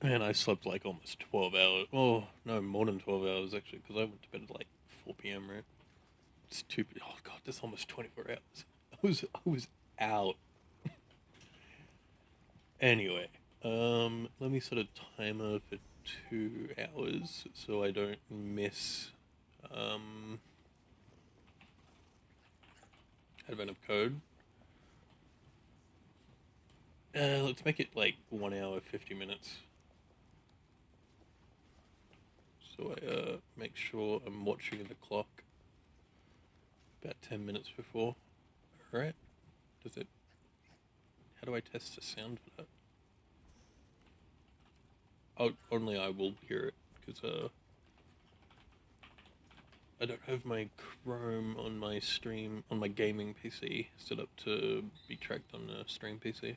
Man, I slept like almost 12 hours. Oh, no, more than 12 hours actually, because I went to bed at like 4 p.m., right? Stupid. Oh, God, that's almost 24 hours. I was out. Anyway, let me sort of timer for 2 hours so I don't miss, um, advent of code. Let's make it like 1 hour, 50 minutes. So I make sure I'm watching the clock about 10 minutes before. Alright? Does it. How do I test the sound for that? Oh, only I will hear it because I don't have my Chrome on my stream, on my gaming PC set up to be tracked on the stream PC.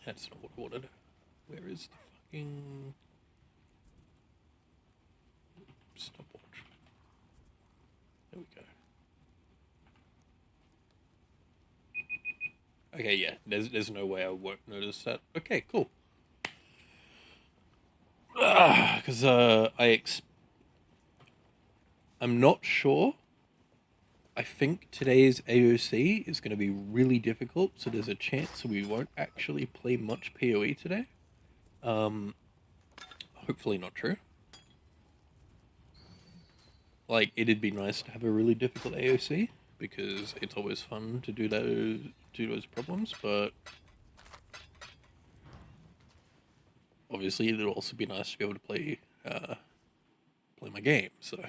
That's not what I wanted. Where is the fucking stopwatch? There we go. Okay, yeah. There's no way I won't notice that. Okay, cool. Because I'm not sure. I think today's AOC is going to be really difficult, so there's a chance we won't actually play much PoE today. Um, hopefully not true. Like, it'd be nice to have a really difficult AOC because it's always fun to do those problems, but obviously it'd also be nice to be able to play my game. So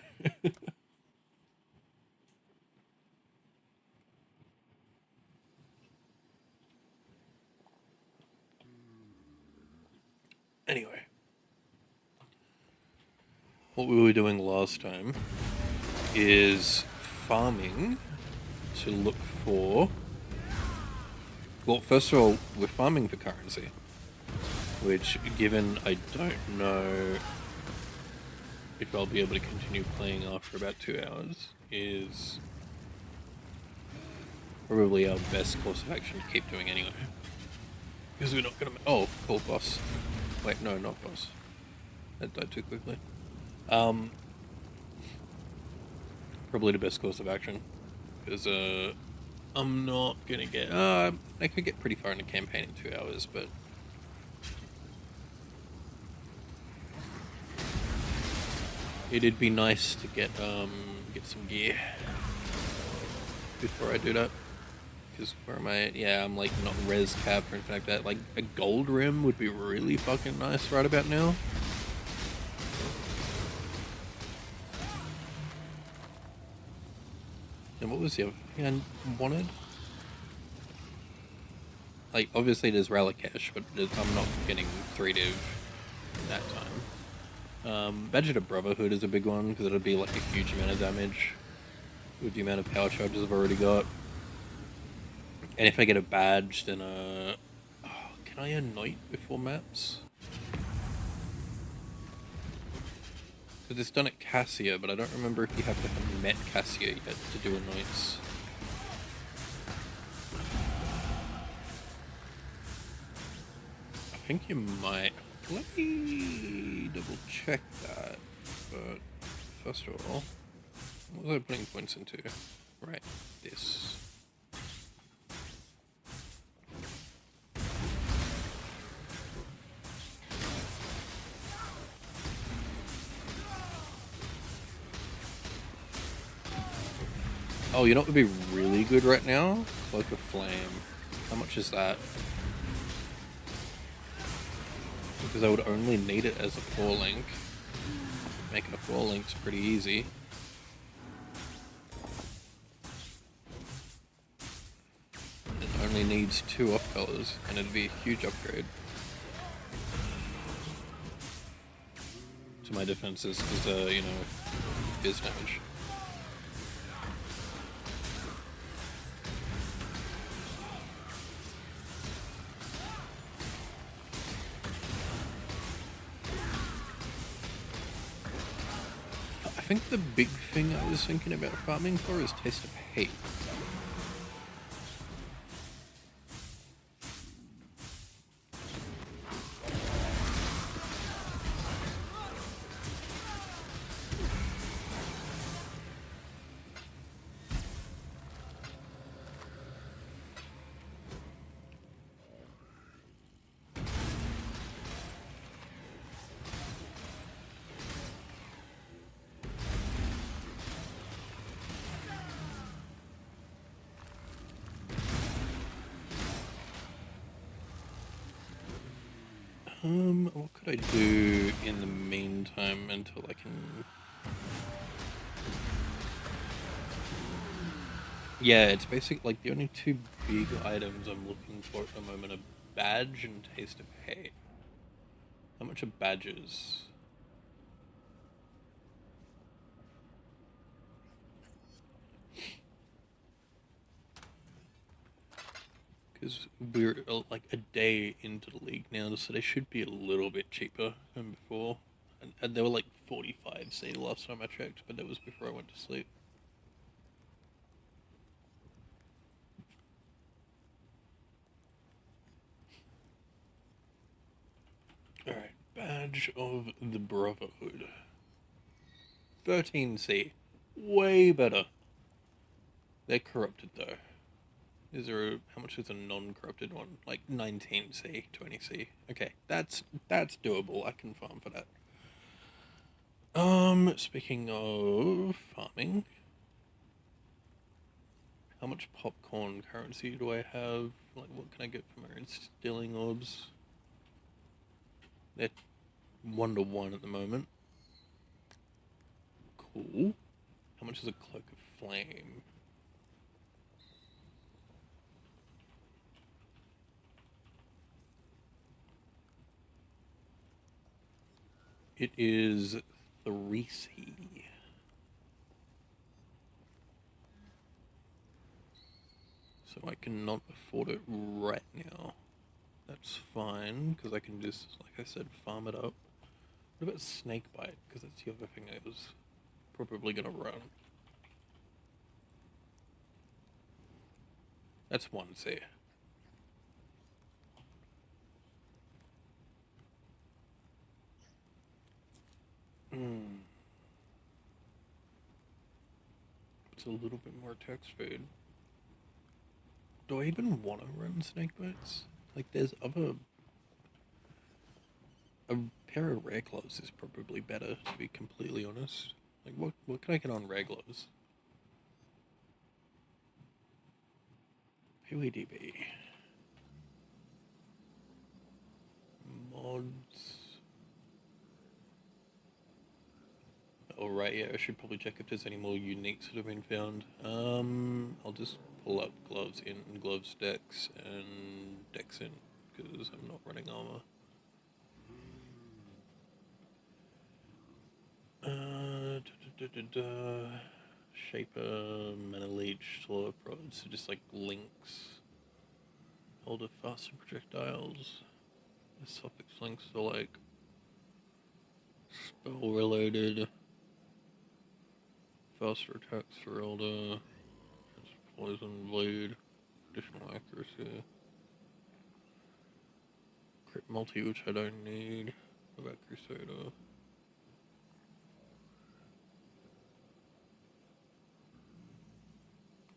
anyway, what we were doing last time is farming to look for. Well, first of all, we're farming for currency, which, given I don't know if I'll be able to continue playing after about 2 hours, is probably our best course of action to keep doing anyway. Because we're not gonna. Oh, cool, boss. Wait, no, not boss. That died too quickly. Probably the best course of action. Because, I'm not gonna get. I could get pretty far in a campaign in 2 hours, but. It'd be nice to get some gear before I do that. Because where am I? Yeah, I'm like not res capped or anything like that. Like a gold rim would be really fucking nice right about now. And what was the other thing I wanted? Like, obviously there's Relicash, but I'm not getting 3-div that time. Badge of Brotherhood is a big one, because it'll be like a huge amount of damage with the amount of power charges I've already got. And if I get a badge, then can I anoint before maps? Because it's done at Cassia, but I don't remember if you have to have met Cassia yet to do anoints. I think you might. Let me double check that. But first of all, what was I putting points into? Right, this. Oh, you know what would be really good right now? Cloak of Flame. How much is that? Because I would only need it as a 4-link. Making a 4-link's pretty easy. It only needs 2 off colors, and it'd be a huge upgrade to my defenses, because, you know, fizz damage. I think the big thing I was thinking about farming for is Taste of Hate. What could I do in the meantime until I can... Yeah, it's basically like the only two big items I'm looking for at the moment are badge and taste of hate. How much are badges? Because we're like a day into the league now, so they should be a little bit cheaper than before. And they were like 45C the last time I checked, but that was before I went to sleep. Alright, Badge of the Brotherhood. 13C. Way better. They're corrupted though. Is there a, how much is a non-corrupted one? Like 19C, 20C. Okay, that's doable. I can farm for that. Speaking of farming, how much popcorn currency do I have? Like, what can I get from our instilling orbs? They're 1 to 1 at the moment. Cool. How much is a cloak of flame? It is 3C. So I cannot afford it right now. That's fine, because I can just, like I said, farm it up. What about Snakebite? Because that's the other thing I was probably going to run. That's 1C. It's a little bit more text food. Do I even want to run Snakebites? Like, there's other... A pair of rare gloves is probably better, to be completely honest. Like, what can I get on rare gloves? PWDB. Mods. Oh, right, yeah, I should probably check if there's any more uniques that have been found. I'll just pull up gloves in, gloves decks, and decks in, because I'm not running armor. Shaper, Mana Leech, Solar Prods, so just like links. Older, faster projectiles. The suffix links are like spell related. Faster attacks for older. Poison blade. Additional accuracy. Crit multi, which I don't need. What about Crusader?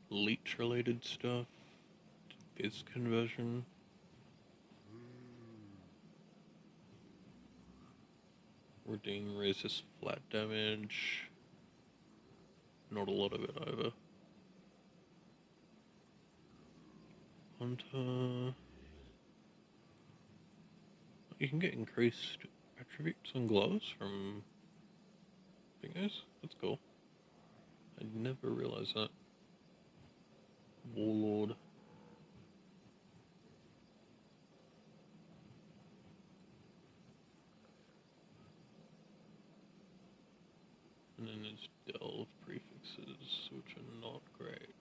Leech related stuff. Viz conversion. Redeem raises flat damage. Not a lot of it either. Hunter. You can get increased attributes on gloves from fingers. That's cool. I never realized that. Warlord. And then there's delve prefixes, which are not great.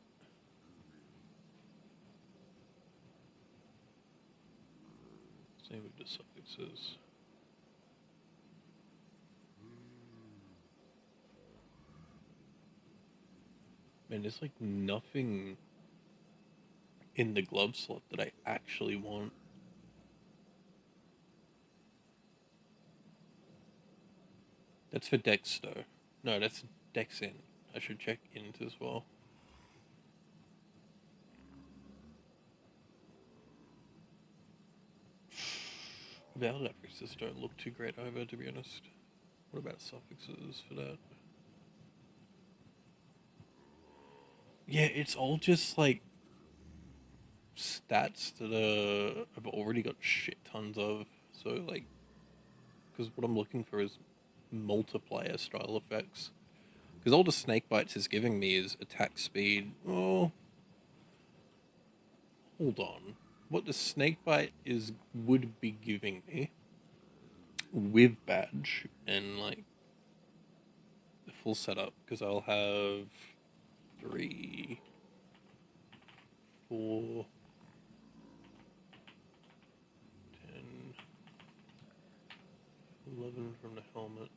Same with the suffixes. Man, there's like nothing in the glove slot that I actually want. That's for Dex though. No, that's Dex in. I should check int as well. Vowel references don't look too great either, to be honest. What about suffixes for that? Yeah, it's all just like stats that I've already got shit tons of. So like because what I'm looking for is multiplayer style effects. Because all the snake bites is giving me is attack speed. Oh, hold on. What the snake bite is would be giving me with badge and like the full setup, because I'll have 3, 4, 10, 11 from the helmet.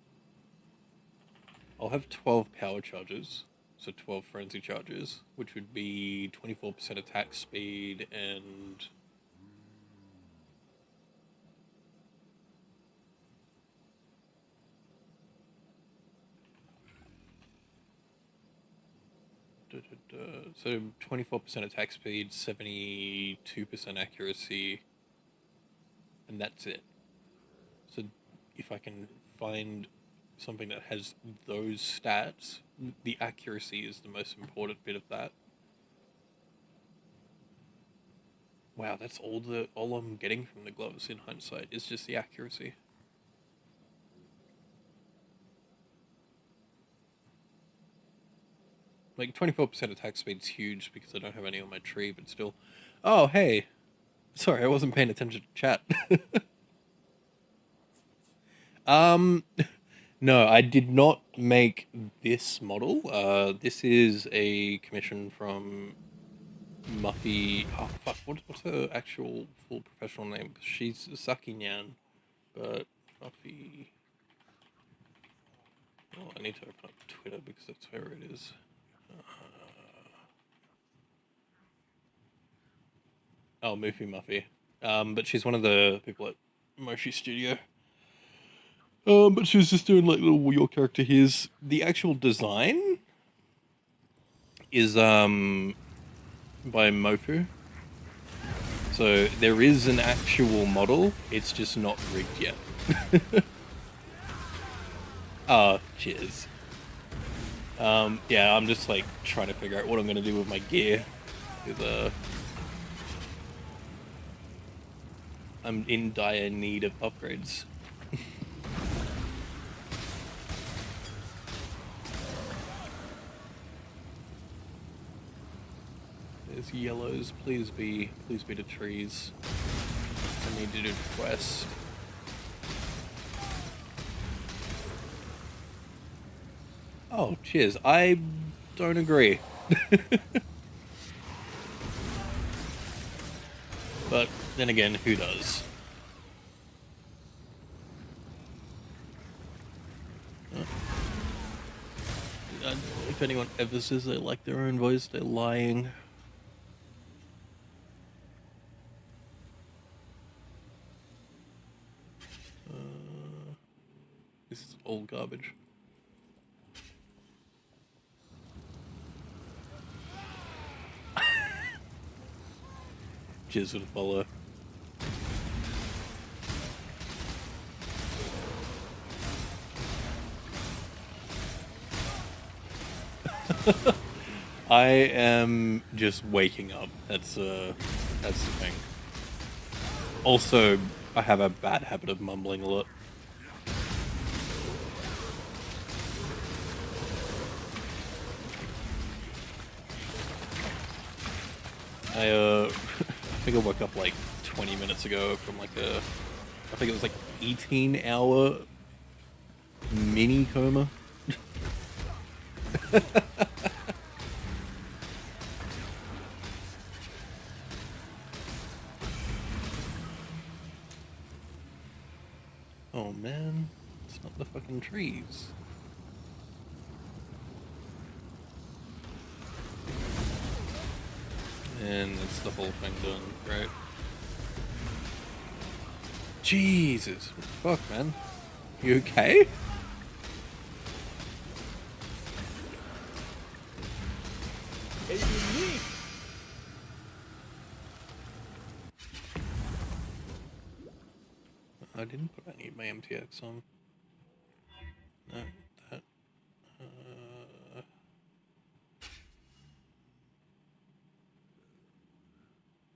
I'll have 12 power charges, so 12 frenzy charges, which would be 24% attack speed and so 24% attack speed, 72% accuracy, and that's it. So if I can find something that has those stats, the accuracy is the most important bit of that. Wow, that's all I'm getting from the gloves in hindsight is just the accuracy. Like 24% attack speed's huge because I don't have any on my tree, but still. Oh, hey. Sorry, I wasn't paying attention to chat. um no, I did not make this model. This is a commission from Muffy. Oh fuck, what's her actual full professional name? She's Saki Nyan, but Muffy. Oh, I need to open up Twitter because that's where it is. Oh, Muffy. But she's one of the people at Moshi Studio. But she was just doing like little your character here's the actual design is by Mofu. So there is an actual model, it's just not rigged yet. Oh, cheers. Yeah, I'm just like trying to figure out what I'm gonna do with my gear. Cause I'm in dire need of upgrades. There's yellows. Please be the trees. I need to do the quest. Oh, cheers. I don't agree. But then again, who does? If anyone ever says they like their own voice, they're lying. This is all garbage. Cheers for the follow. I am just waking up. That's the thing. Also, I have a bad habit of mumbling a lot. I I think I woke up like 20 minutes ago from like I think it was like 18-hour mini coma. Oh man, it's not the fucking trees. And it's the whole thing done, right? Jesus, what the fuck, man? You okay? I didn't put any of my MTX on. No, that.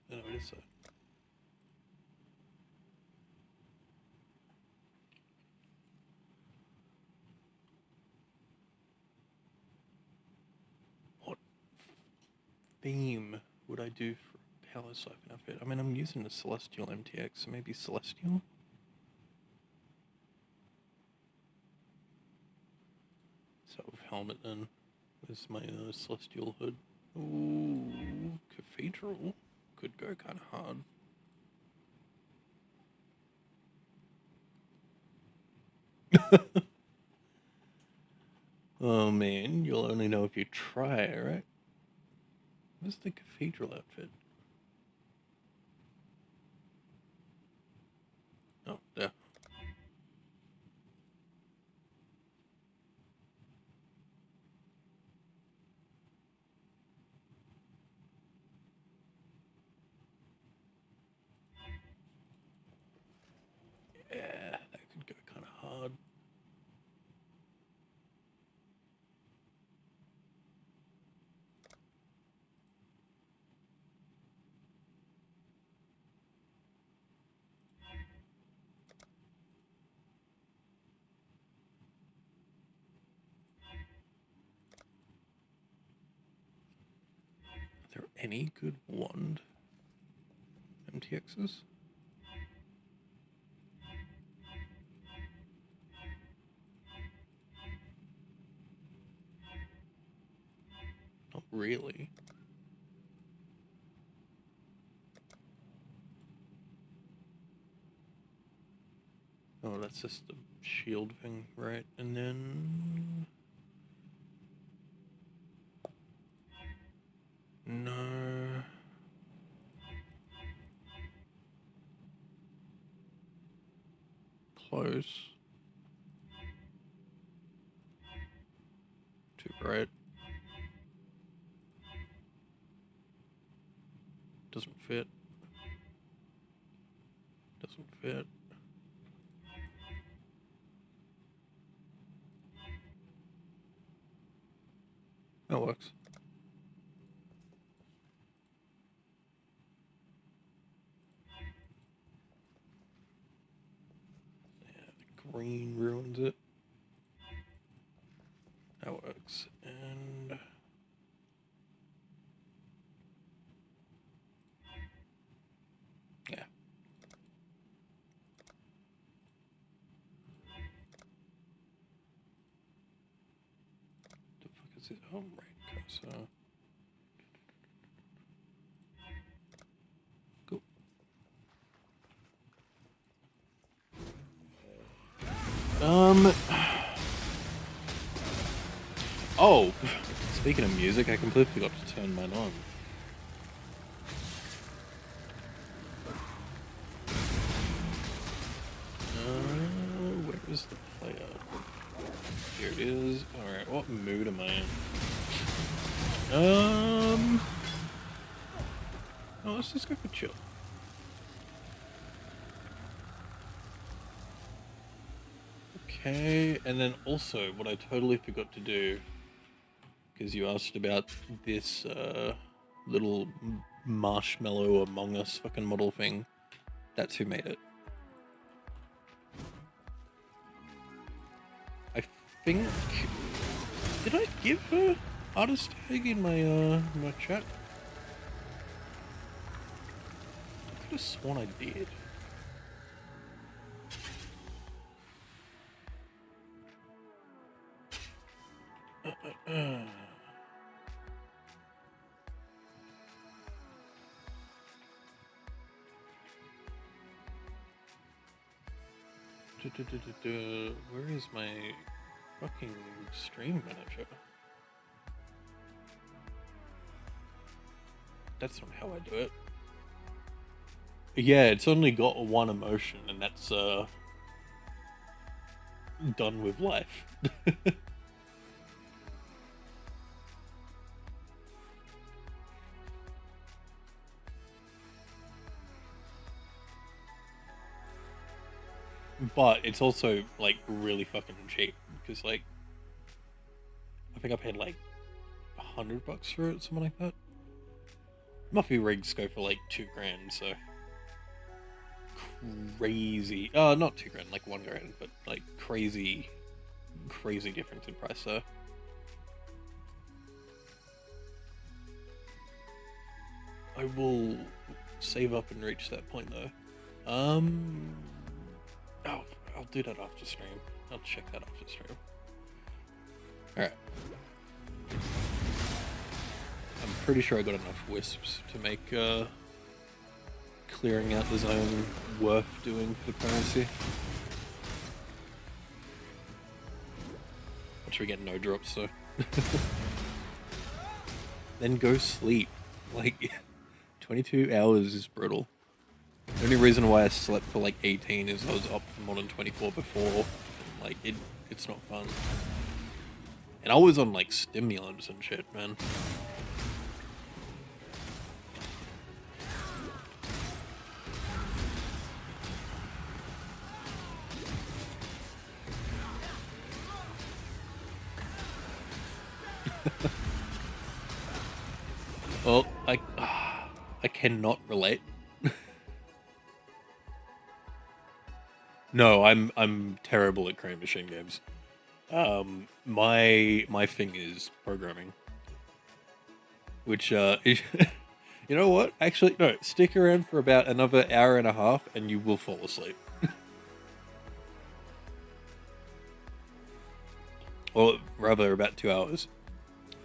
No, it is so. beam would I do for a power siphon outfit? I mean, I'm using the Celestial MTX, so maybe Celestial? So with helmet then. Where's my Celestial hood? Ooh, Cathedral could go kind of hard. Oh man, you'll only know if you try, right? Where's the Cathedral outfit? Oh, there. Yeah, that could go kind of hard. Are there any good wand MTXs? Not really. Oh, that's just the shield thing, right? And then... No... Close. Too bright. Doesn't fit. Doesn't fit. That works. Yeah, the green ruins it. That works. And... yeah. The fuck is it? Oh, right. Okay, so... Cool. Oh! Speaking of music, I completely forgot to turn mine on. Where is the player? Here it is. Alright, what mood am I in? Oh, let's just go for chill. Okay, and then also, what I totally forgot to do, because you asked about this, little marshmallow Among Us fucking model thing. That's who made it. I think... Did I give her artist tag in my chat? I could have sworn I did. Where is my fucking stream manager? That's not how I do it. Yeah, it's only got one emotion, and that's done with life. But it's also like really fucking cheap because like I think I paid like $100 for it, something like that. Muffy rigs go for like $2 grand, so crazy. Not $2 grand, like $1 grand, but like crazy difference in price. So I will save up and reach that point though. Oh, I'll do that after stream. I'll check that after stream. Alright. I'm pretty sure I got enough wisps to make clearing out the zone worth doing for the currency. Watch we get no drops, so. Then go sleep. Like, 22 hours is brutal. The only reason why I slept for like 18 is I was up for more than 24 before. And, like, it's not fun. And I was on like stimulants and shit, man. Well, I cannot relate. No, I'm terrible at creating machine games. My thing is programming, which you know what? Actually, no. Stick around for about another hour and a half, and you will fall asleep. Or rather, about 2 hours,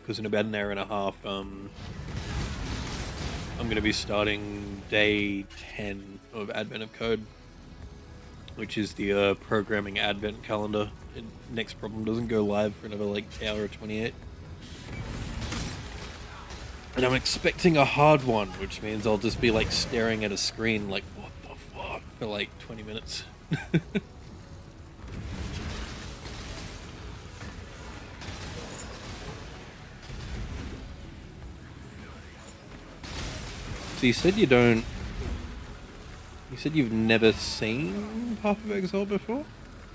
because in about an hour and a half, I'm going to be starting day 10 of Advent of Code, which is the programming advent calendar. Next problem doesn't go live for another like hour 28. And I'm expecting a hard one, which means I'll just be like staring at a screen like, what the fuck, for like 20 minutes. So you said you don't... You said you've never seen Path of Exile before?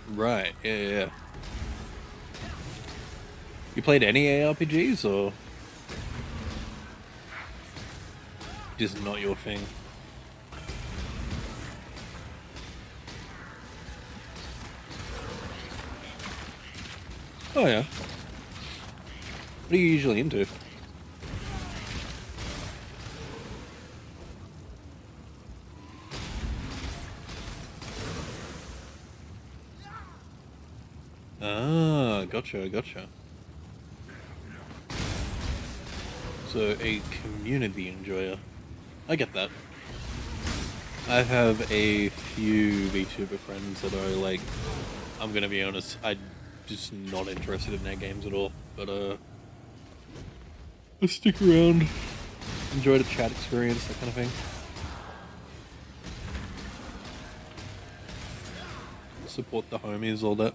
Right, yeah. You played any ARPGs, or just not your thing? Oh yeah. What are you usually into? Ah, gotcha. So, a community enjoyer. I get that. I have a few VTuber friends that are like, I'm gonna be honest, I'm just not interested in their games at all. But, I stick around, enjoy the chat experience, that kind of thing. Support the homies, all that.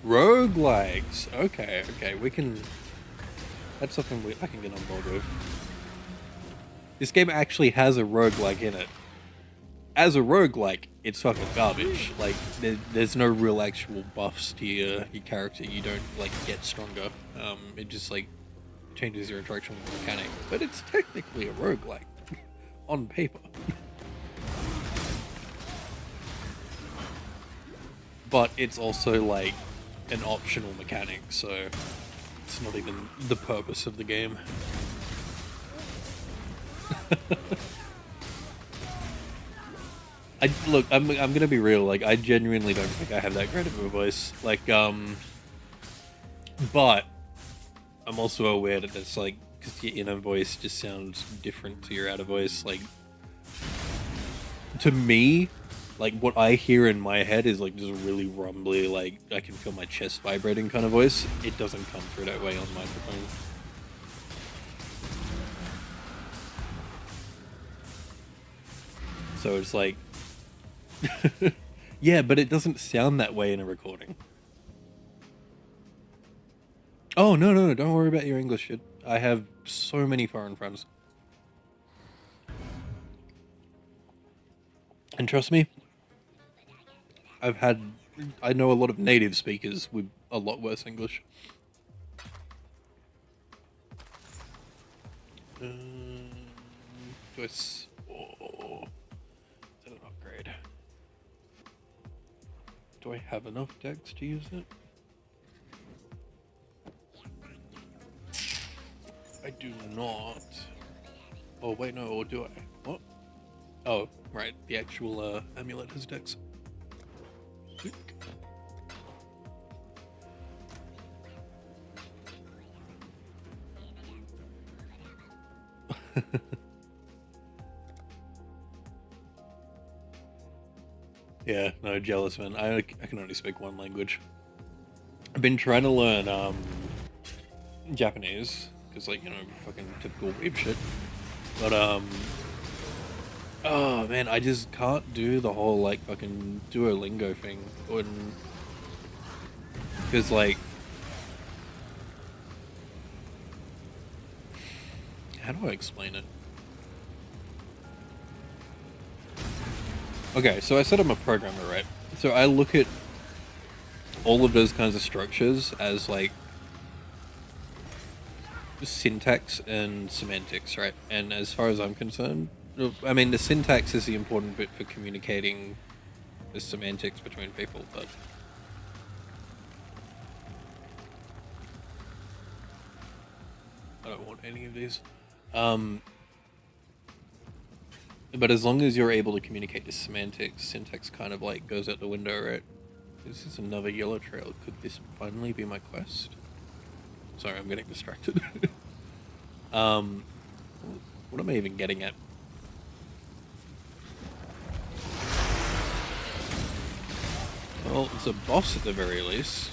Roguelikes! Okay, we can... That's something I can get on board with. This game actually has a roguelike in it. As a roguelike, it's fucking garbage. Like, there's no real actual buffs to your character. You don't, like, get stronger. It just, like, changes your interaction with the mechanic. But it's technically a roguelike. On paper. But it's also, like, an optional mechanic, so it's not even the purpose of the game. Look, I'm gonna be real, like, I genuinely don't think I have that great of a voice. Like, but I'm also aware that it's like, because your inner voice just sounds different to your outer voice. Like, to me, like, what I hear in my head is like just really rumbly, like I can feel my chest vibrating kind of voice. It doesn't come through that way on microphone. So it's like, yeah, but it doesn't sound that way in a recording. Oh, no, don't worry about your English shit. I have so many foreign friends. And trust me, I know a lot of native speakers with a lot worse English. Do I... Oh, is that an upgrade? Do I have enough decks to use it? I do not. Oh wait, no, or do I? What? Oh, right. The actual amulet has dex. Yeah, no, jealous, man. I can only speak one language. I've been trying to learn Japanese because, like, you know, fucking typical weeb shit. But oh man, I just can't do the whole like fucking Duolingo thing. Because like, how do I explain it? Okay, so I said I'm a programmer, right? So I look at all of those kinds of structures as like syntax and semantics, right? And as far as I'm concerned, I mean, the syntax is the important bit for communicating the semantics between people, but I don't want any of these. But as long as you're able to communicate the semantics, syntax kind of like goes out the window, right? This is another yellow trail. Could this finally be my quest? Sorry, I'm getting distracted. um, what am I even getting at? Well, it's a boss at the very least.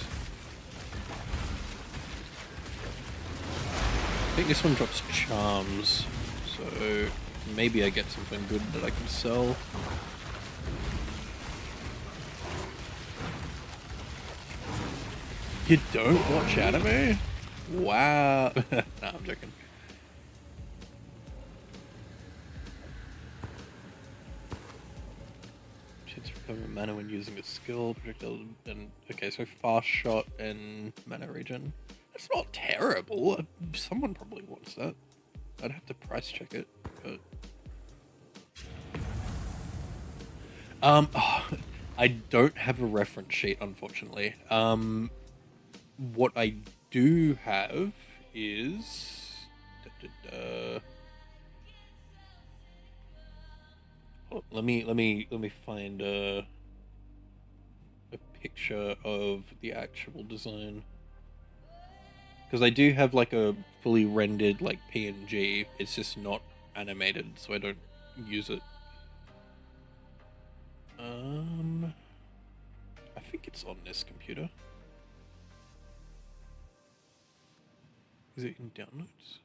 I think this one drops charms, so maybe I get something good that I can sell. You don't watch anime? Wow. Nah, I'm joking. Chance recover mana when using a skill, projectile, and okay, so fast shot and mana regen. That's not terrible. Someone probably wants that. I'd have to price check it, but oh, I don't have a reference sheet, unfortunately. What I do have is oh, let me find a picture of the actual design, because I do have like a fully rendered like PNG. It's just not animated, so I don't use it. I think it's on this computer. Is it in downloads?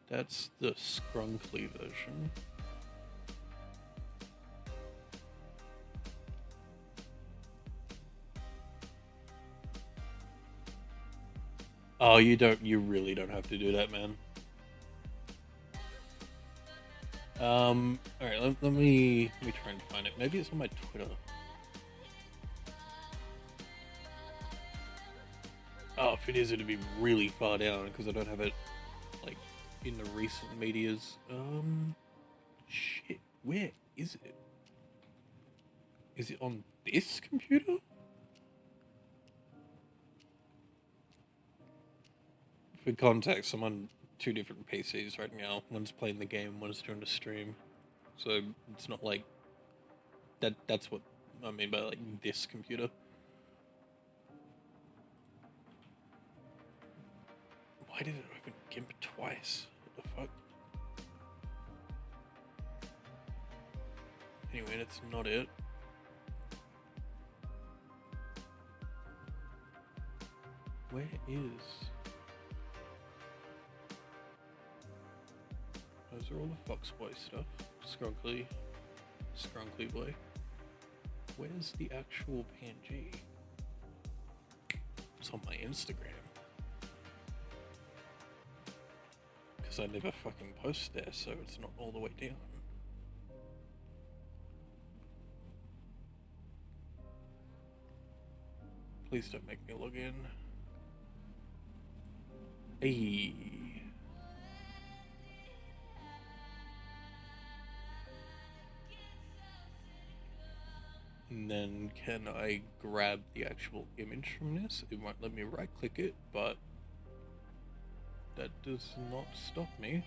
That's the scrunkly version. Oh, you really don't have to do that, man. Alright, let me try and find it. Maybe it's on my Twitter. Oh, if it is, it'd be really far down because I don't have it like in the recent medias. Shit, where is it? Is it on this computer? For context, I'm on two different PCs right now. One's playing the game, one's doing the stream. So it's not like that. That's what I mean by like this computer. Why did it open GIMP twice? What the fuck? Anyway, that's not it. Where is? Those are all the Foxboy stuff. Scrunkly boy. Where's the actual PNG? It's on my Instagram. Because I never fucking post there, so it's not all the way down. Please don't make me log in. Hey. And then can I grab the actual image from this? It won't let me right click it, but that does not stop me.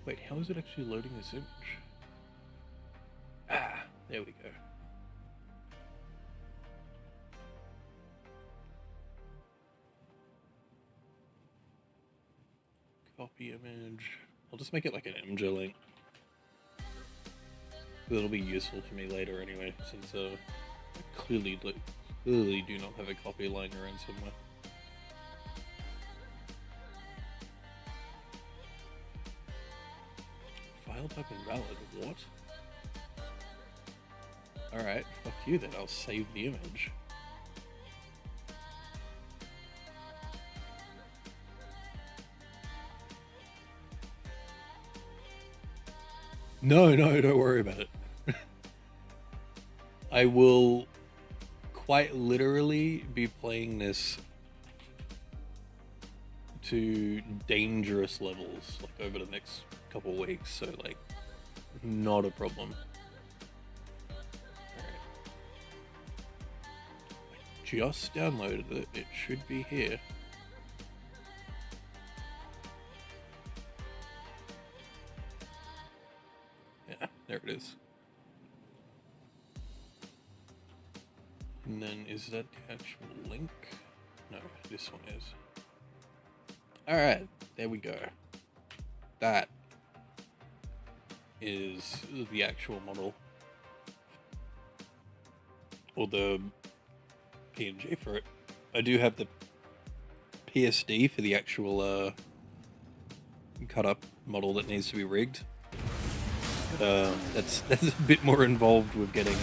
Wait, how is it actually loading this image? Ah, there we go. Copy image. I'll just make it like an img link. It'll be useful for me later anyway, since I clearly do not have a copy lying around somewhere. File type invalid. What? Alright, fuck you then. I'll save the image. No, don't worry about it. I will quite literally be playing this to dangerous levels, like over the next couple weeks, so like, not a problem. Alright. I just downloaded it, it should be here. Yeah, there it is. And then, is that the actual link? No, this one is. Alright, there we go. That is the actual model. Or the PNG for it. I do have the PSD for the actual cut up model that needs to be rigged. That's a bit more involved with getting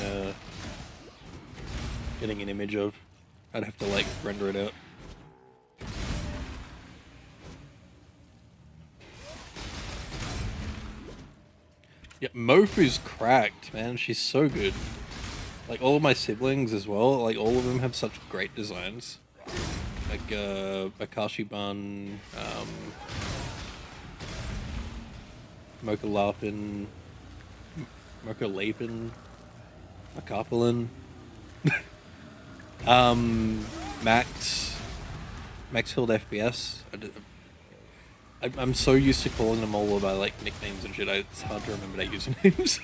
an image of. I'd have to like render it out. Yeah, Mofu's cracked, man. She's so good. Like all of my siblings as well. Like all of them have such great designs. Like Akashi Bun, Mocha Lapin, Mocha Lapin, Macapolin. Maxfield FPS. I'm so used to calling them all by like nicknames and shit. It's hard to remember their usernames.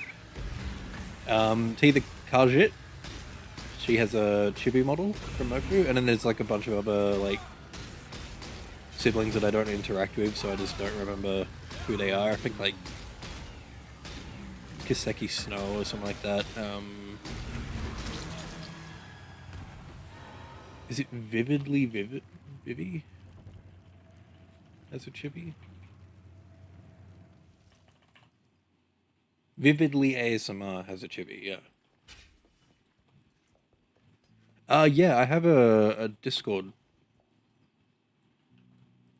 T the Kajit. She has a chibi model from Mofu, and then there's like a bunch of other like siblings that I don't interact with, so I just don't remember who they are. I think like Kiseki Snow or something like that. Is it Vivi? As a chibi? Vividly ASMR has a chibi, yeah. Yeah, I have a Discord.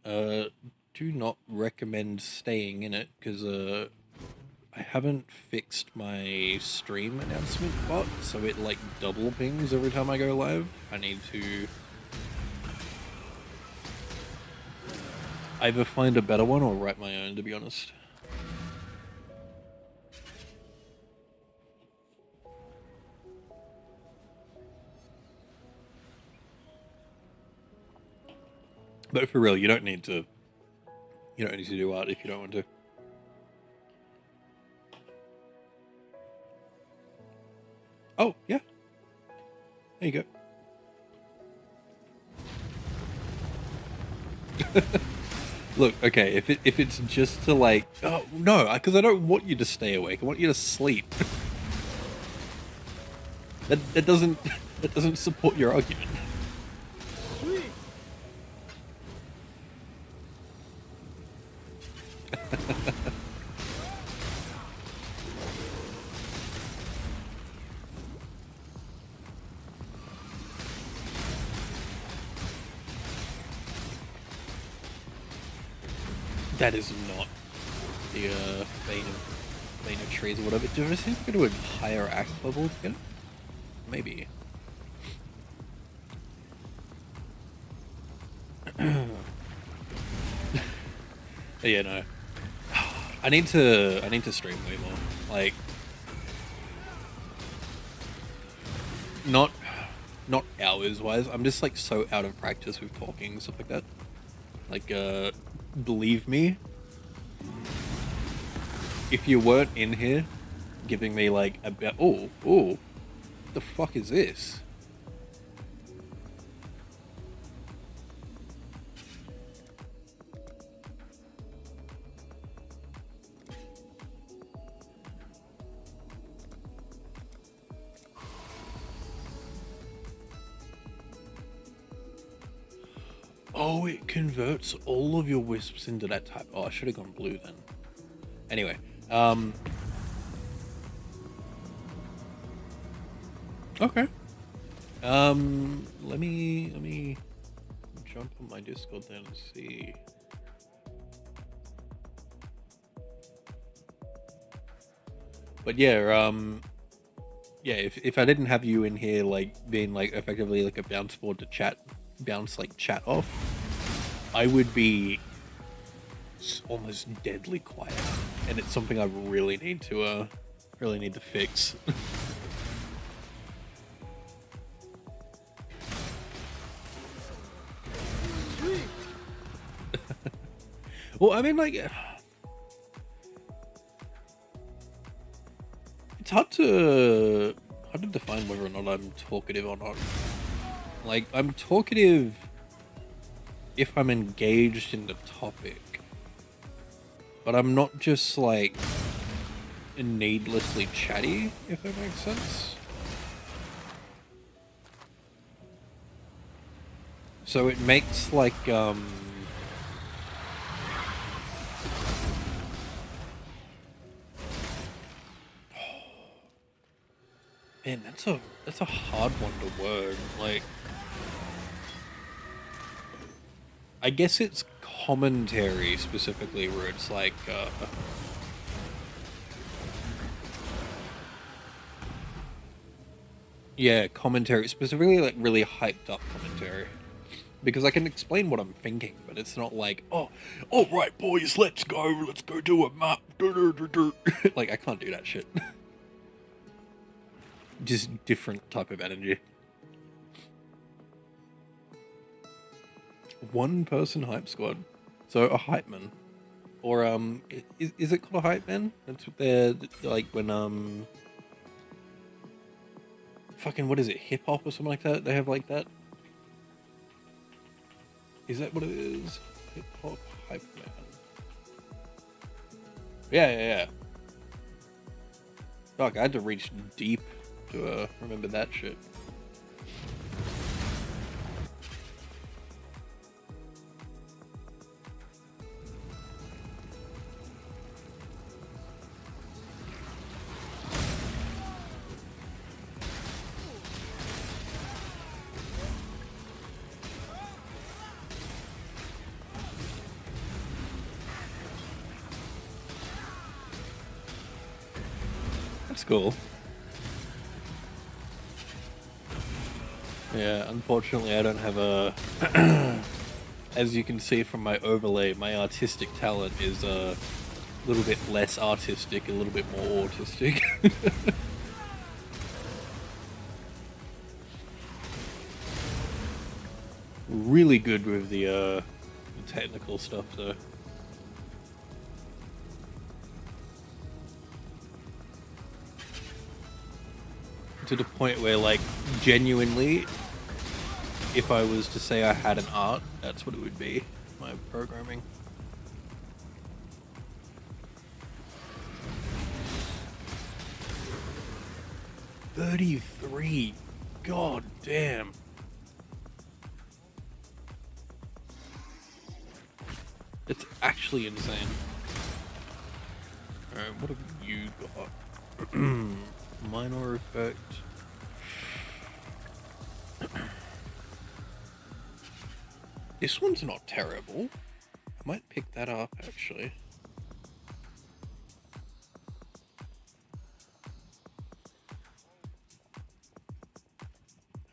Do not recommend staying in it, because I haven't fixed my stream announcement bot, so it like double pings every time I go live. I need to either find a better one or write my own, to be honest. But for real, you don't need to do art if you don't want to. Oh, yeah. There you go. Look, okay, if it's just to like, oh no, because I don't want you to stay awake. I want you to sleep. that doesn't support your argument. That is not the vein of trees or whatever. Do I just have to go to a higher act level to get it? Maybe. Yeah, no. I need to stream way more. Like, not not hours wise. I'm just like so out of practice with talking and stuff like that. Like, believe me, if you weren't in here giving me like a bit, oh, what the fuck is this? Oh, it converts all of your wisps into that type. Oh, I should have gone blue then. Anyway, okay. Let me jump on my Discord then and see. But yeah, yeah, if I didn't have you in here, like, being, like, effectively, like, a bounce board to chat off, I would be almost deadly quiet. And it's something I really need to fix. Well, I mean, like, it's hard to define whether or not I'm talkative or not. Like, I'm talkative if I'm engaged in the topic, but I'm not just, like, needlessly chatty, if that makes sense. So it makes, like, man, that's a hard one to word. Like, I guess it's commentary specifically, where it's like, yeah, commentary, specifically like really hyped up commentary. Because I can explain what I'm thinking, but it's not like, oh, all right, boys, let's go do a map. Like, I can't do that shit. Just different type of energy. One person hype squad. So a hype man. Or, is it called a hype man? That's what they're, like, when, fucking, what is it, hip hop or something like that? They have, like, that? Is that what it is? Hip hop hype man. Yeah. Fuck, I had to reach deep to, remember that shit. That's cool. Yeah, unfortunately I don't have a... As you can see from my overlay, my artistic talent is a little bit less artistic, a little bit more autistic. Really good with the technical stuff though. To the point where, like, genuinely, if I was to say I had an art, that's what it would be, my programming. $33. God damn. It's actually insane. Alright, what have you got? Minor effect. This one's not terrible. I might pick that up, actually.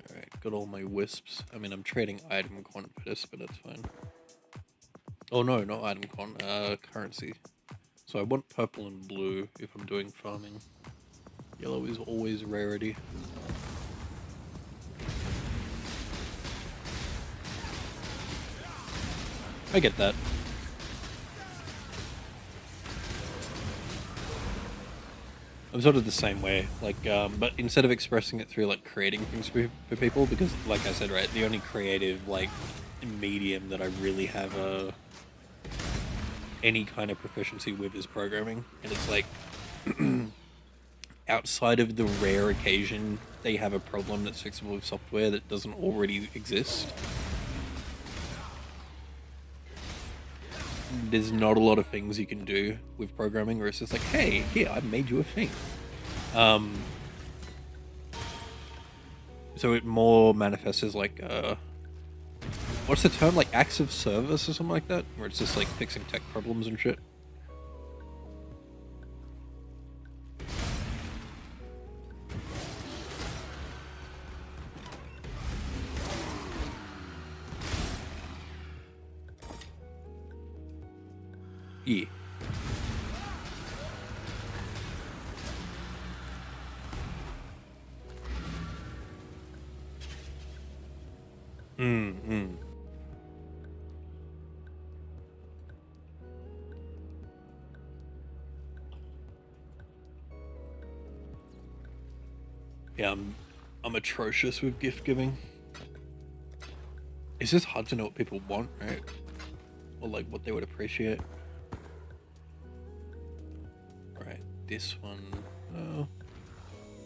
Alright, got all my wisps. I mean, I'm trading item quant for this, but that's fine. Oh no, not item quant, currency. So I want purple and blue if I'm doing farming. Yellow is always rarity. I get that. I'm sort of the same way, like, but instead of expressing it through, like, creating things for people, because, like I said, right, the only creative, like, medium that I really have any kind of proficiency with is programming, and it's like, outside of the rare occasion they have a problem that's fixable with software that doesn't already exist, there's not a lot of things you can do with programming where it's just like, hey, here, I made you a thing. So it more manifests as like, what's the term? Like acts of service or something like that? Where it's just like fixing tech problems and shit. Yeah. Mm. Yeah, I'm atrocious with gift giving. It's just hard to know what people want, right? Or like what they would appreciate. Right, this one. Oh,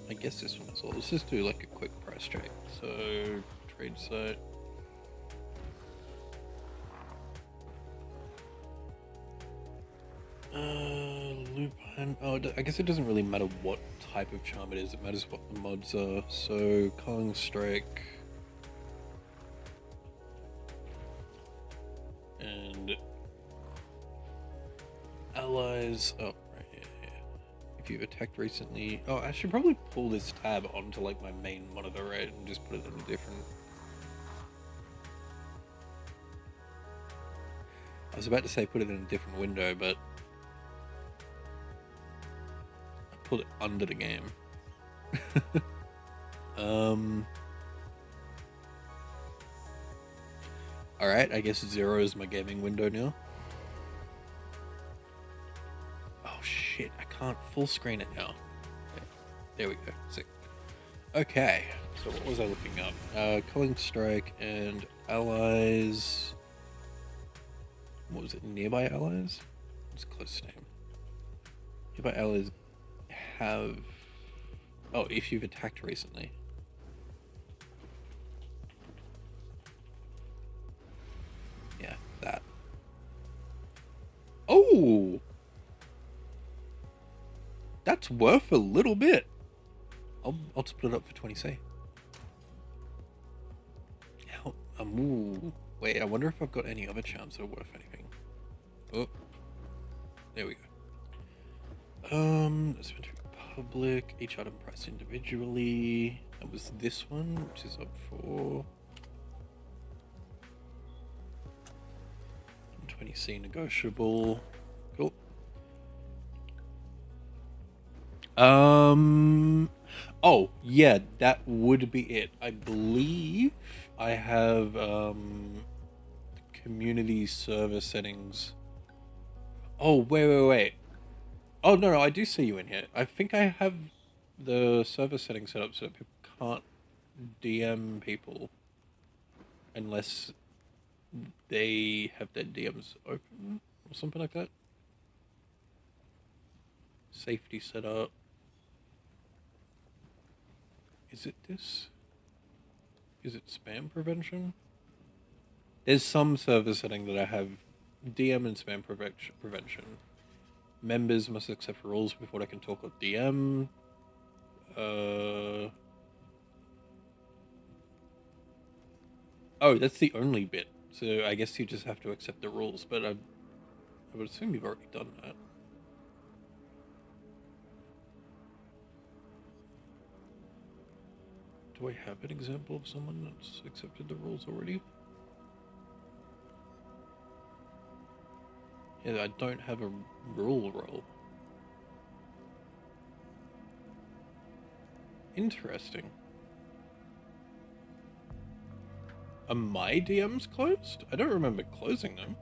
I guess this one as well. Let's just do like a quick price check. So, trade site. Lupine. Oh, I guess it doesn't really matter what type of charm it is. It matters what the mods are. So, Culling Strike. And allies. Oh, right, yeah. If you've attacked recently. Oh, I should probably pull this tab onto like my main monitor, right? And just put it in a different. I was about to say put it in a different window, but I put it under the game. Alright, I guess 0 is my gaming window now. Oh shit, I can't full screen it now. Okay, there we go, sick. Okay, so what was I looking up? Culling Strike and allies. What was it? Nearby allies? What's close name? Nearby allies have. Oh, if you've attacked recently. Yeah, that. Oh! That's worth a little bit. I'll split it up for 20C. Ooh. Wait, I wonder if I've got any other charms that are worth anything. Oh. There we go. This went to public. Each item priced individually. That was this one, which is up for 20C negotiable. Cool. Oh, yeah, that would be it. I believe I have, community server settings. Oh, wait. Oh, no, I do see you in here. I think I have the server settings set up so that people can't DM people unless they have their DMs open or something like that. Safety setup. Is it this? Is it spam prevention? There's some server setting that I have DM and spam prevention. Members must accept rules before they can talk with DM. Oh, that's the only bit. So I guess you just have to accept the rules, but I would assume you've already done that. Do I have an example of someone that's accepted the rules already? Yeah, I don't have a rule roll. Interesting. Are my DMs closed? I don't remember closing them.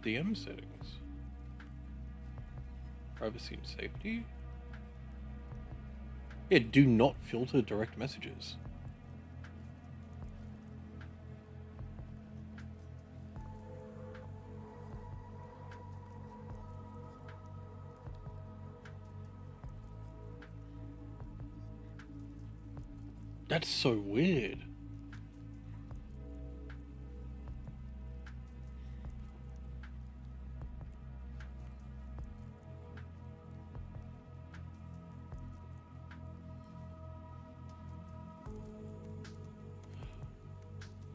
DM settings. Privacy and safety. Yeah, do not filter direct messages. That's so weird.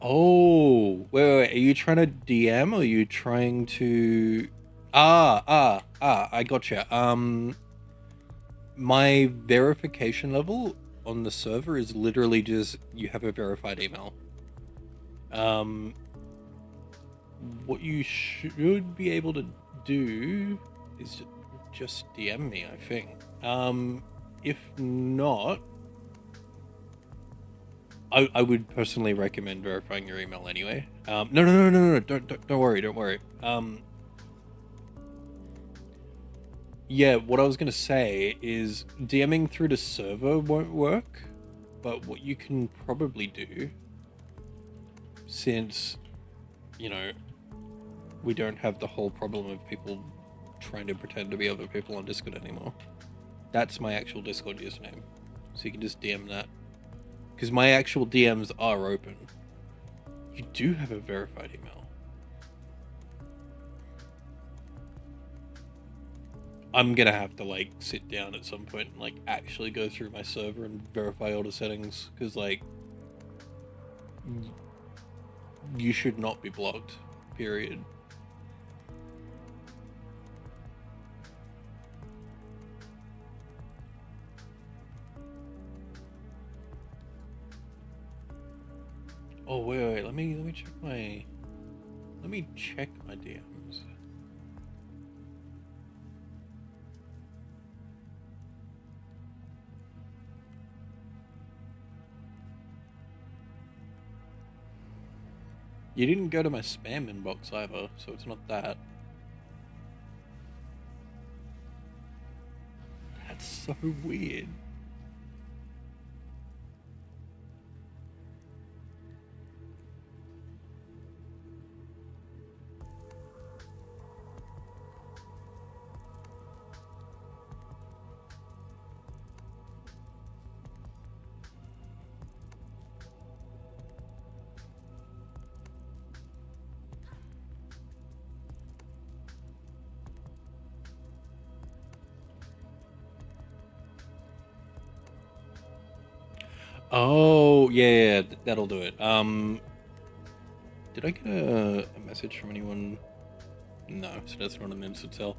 Oh, wait, are you trying to DM or are you trying to... I gotcha. My verification level on the server is literally just, you have a verified email. What you should be able to do is just DM me, I think. If not, I would personally recommend verifying your email anyway. No, don't worry. Yeah, what I was gonna say is DMing through the server won't work, but what you can probably do, since, you know, we don't have the whole problem of people trying to pretend to be other people on Discord anymore. That's my actual Discord username. So you can just DM that. Because my actual DMs are open. You do have a verified email. I'm gonna have to, like, sit down at some point and, like, actually go through my server and verify all the settings. Because, like, you should not be blocked. Period. Oh wait, let me check my DMs. You didn't go to my spam inbox either, so it's not that. That's so weird. Oh, yeah, that'll do it. Did I get a message from anyone? No, so that's not an instant sell.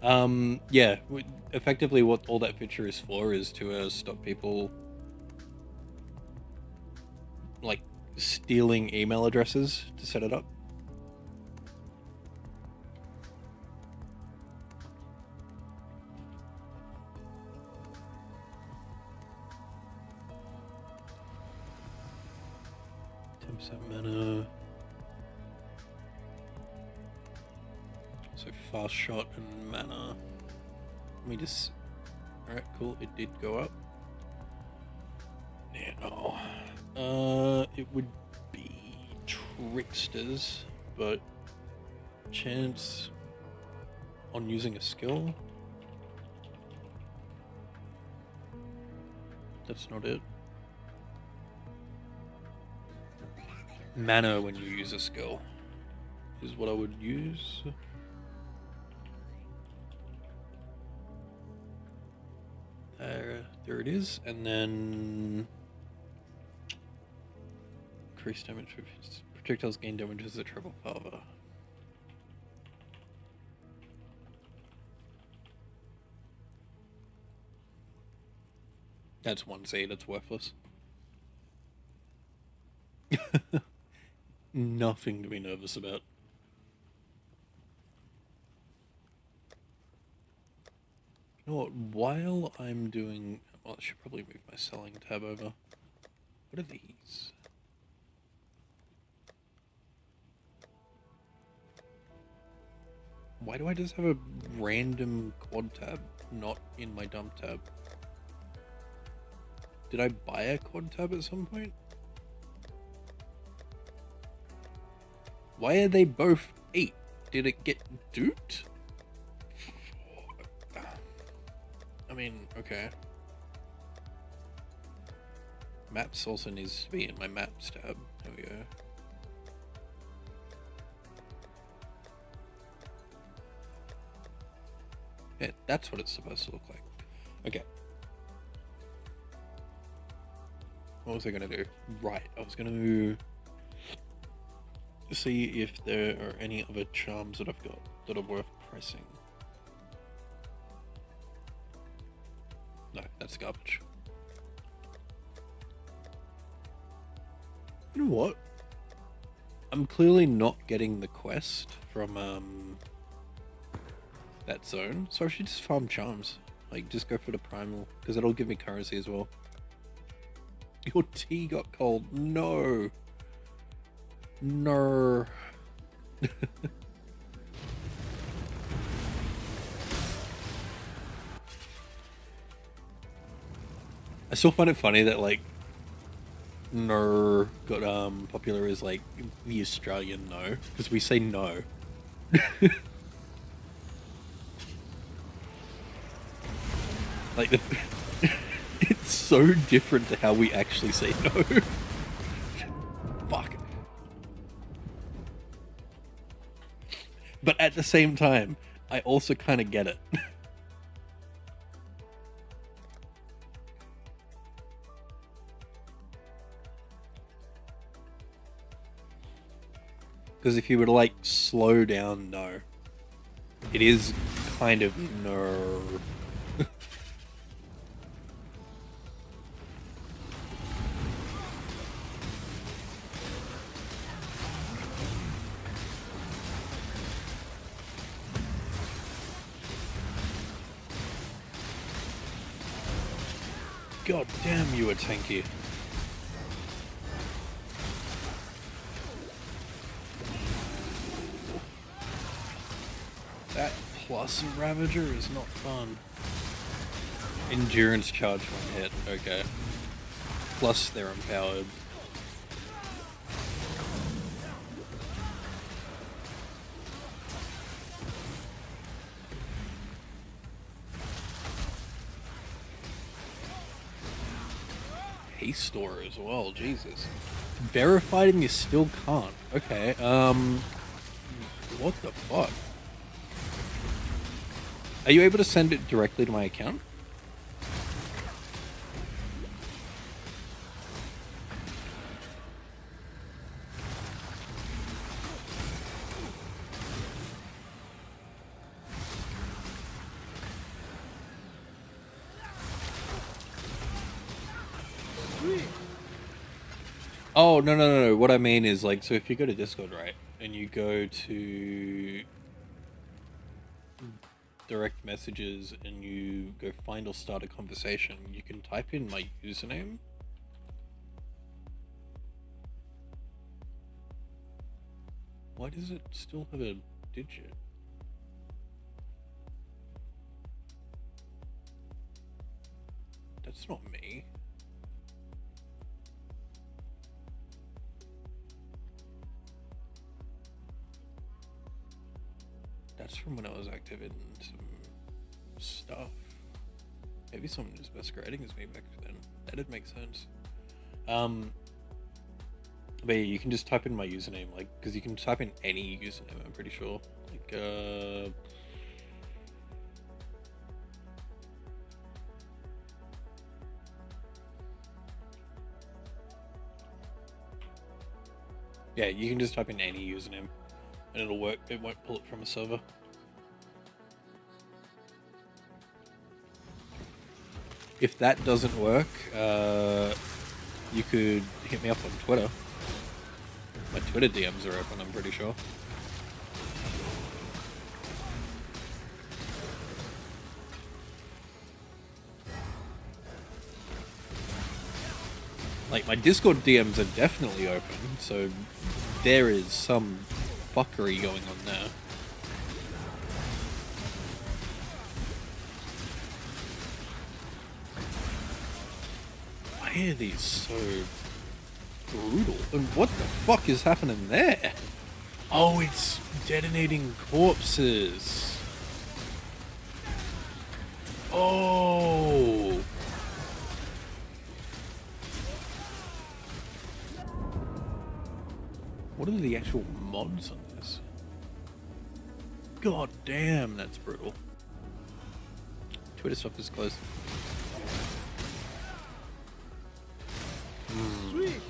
Yeah, effectively what all that feature is for is to stop people, like, stealing email addresses to set it up. Mana. So fast shot and mana. Let me just... Alright, cool, it did go up. Now, it would be Tricksters, but chance on using a skill? That's not it. Mana when you use a skill is what I would use. There it is, and then increase damage. Projectiles gain damage as a travel farther. That's 1C, that's worthless. Nothing to be nervous about. You know what, while I'm doing... Well, I should probably move my selling tab over. What are these? Why do I just have a random quad tab not in my dump tab? Did I buy a quad tab at some point? Why are they both 8? Did it get duped? I mean, okay. Maps also needs to be in my maps tab. There we go. Yeah, that's what it's supposed to look like. Okay. What was I gonna do? Right, I was gonna see if there are any other charms that I've got that are worth pressing. No, that's garbage. You know what? I'm clearly not getting the quest from that zone, so I should just farm charms. Like, just go for the primal, because it'll give me currency as well. Your tea got cold. No. No. I still find it funny that, like, no got popular as, like, the Australian no, because we say no. Like, it's so different to how we actually say no. Fuck. But at the same time, I also kind of get it. Because if you were to, like, slow down no, it is kind of no. God damn, you were tanky. That plus Ravager is not fun. Endurance charge one hit, okay. Plus they're empowered. Store as well, Jesus. Verified and you still can't. Okay, what the fuck? Are you able to send it directly to my account? Oh, no. What I mean is, like, so if you go to Discord, right, and you go to direct messages and you go find or start a conversation, you can type in my username. Why does it still have a digit? That's not me. That's from when I was active in some stuff. Maybe someone was masquerading as me back then. That'd make sense. But yeah, you can just type in my username, like, because you can type in any username, I'm pretty sure. Like, yeah, you can just type in any username and it'll work. It won't pull it from a server. If that doesn't work, you could hit me up on Twitter. My Twitter DMs are open, I'm pretty sure. Like, my Discord DMs are definitely open, so there is some fuckery going on there. are these so brutal? And what the fuck is happening there? Oh, it's detonating corpses. Oh. What are the actual mods on this? God damn, that's brutal. Twitter shop is closed. Sweet.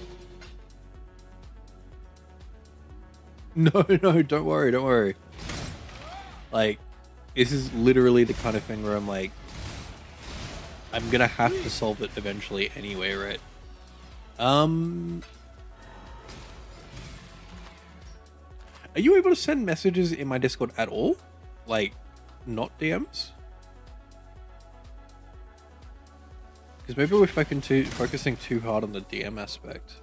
No, don't worry, don't worry. Like, this is literally the kind of thing where I'm like, I'm gonna have to solve it eventually anyway, right? Are you able to send messages in my Discord at all? Like, not DMs? Because maybe we're focusing too hard on the DM aspect.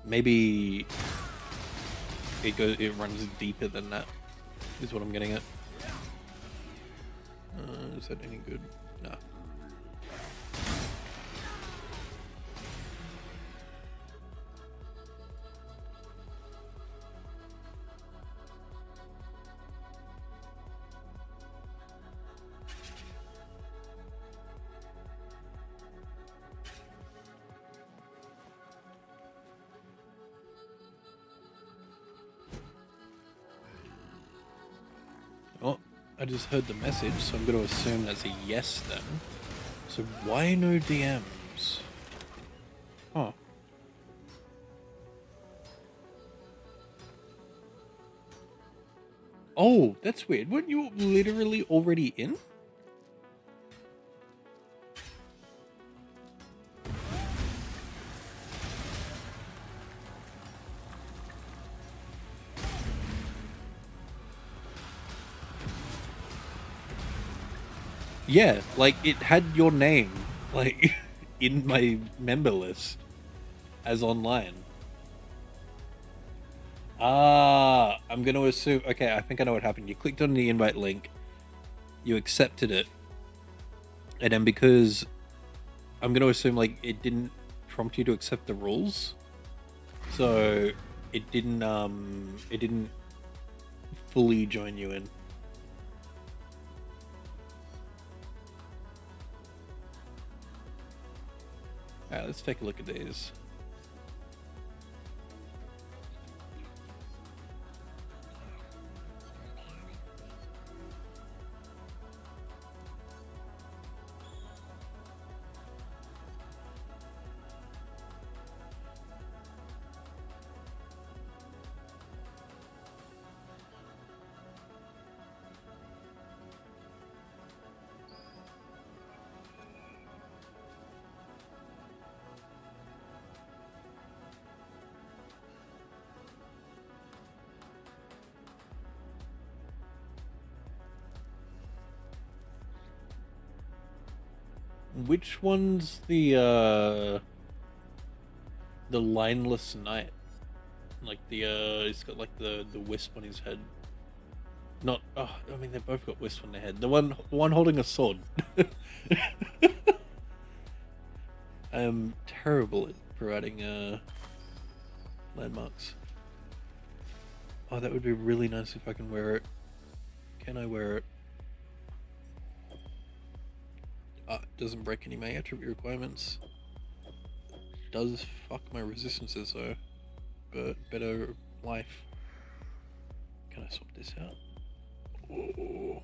Maybe it runs deeper than that, is what I'm getting at. Is that any good? No. Oh, I just heard the message, so I'm going to assume that's a yes then. So why no DMs? Huh. Oh, that's weird. Weren't you literally already in? Yeah, like it had your name, like in my member list as online. Ah, I'm going to assume. Okay, I think I know what happened. You clicked on the invite link, you accepted it, and then because I'm going to assume like it didn't prompt you to accept the rules, so it didn't fully join you in. Alright, let's take a look at these. Which one's the lineless knight? Like he's got like the wisp on his head. Not, oh, I mean they both got wisp on their head. The one holding a sword. I am terrible at providing landmarks. Oh, that would be really nice if I can wear it. Can I wear it? Doesn't break any of my attribute requirements. Does fuck my resistances though, but better life. Can I swap this out? Oh.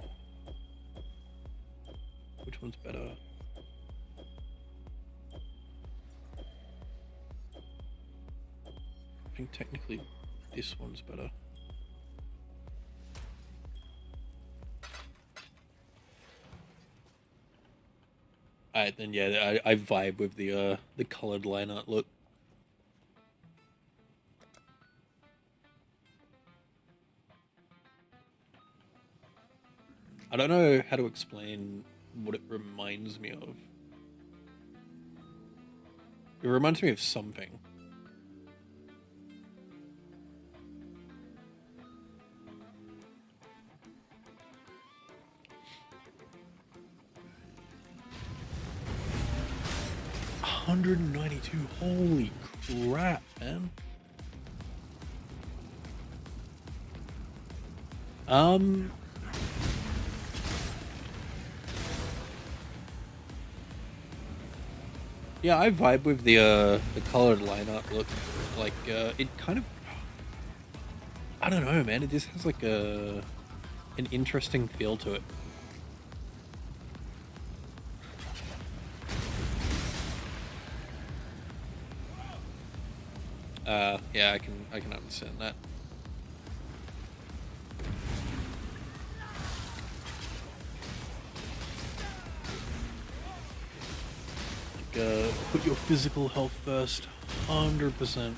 Which one's better? I think technically this one's better. Alright, then yeah, I vibe with the colored line art look. I don't know how to explain what it reminds me of. It reminds me of something. 192. Holy crap, man. Yeah, I vibe with the colored line art look. Like, it kind of, I don't know, man. It just has like an interesting feel to it. Yeah, I can understand that. Like, put your physical health first, 100%.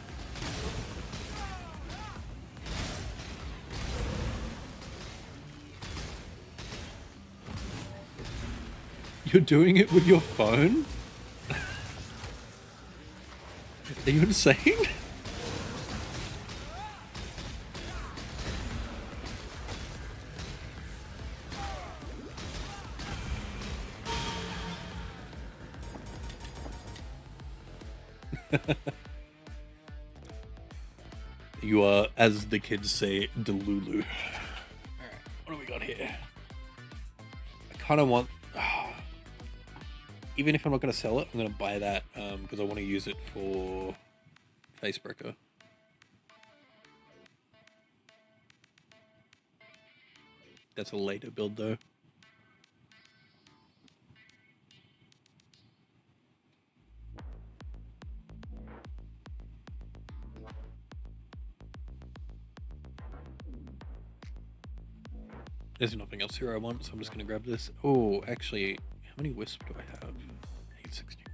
You're doing it with your phone? Are you insane? You are, as the kids say, Delulu. Alright, what do we got here? I kind of want... even if I'm not going to sell it, I'm going to buy that because I want to use it for Facebreaker. That's a later build though. There's nothing else here I want, so I'm just going to grab this. Oh, actually, how many wisp do I have? 861.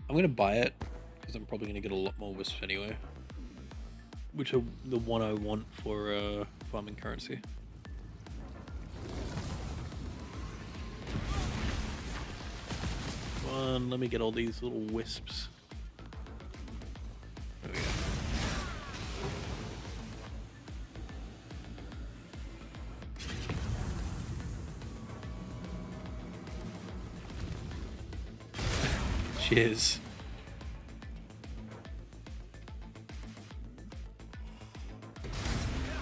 I'm going to buy it, because I'm probably going to get a lot more wisps anyway. Which are the one I want for farming currency. Come on, let me get all these little wisps. There we go. Cheers.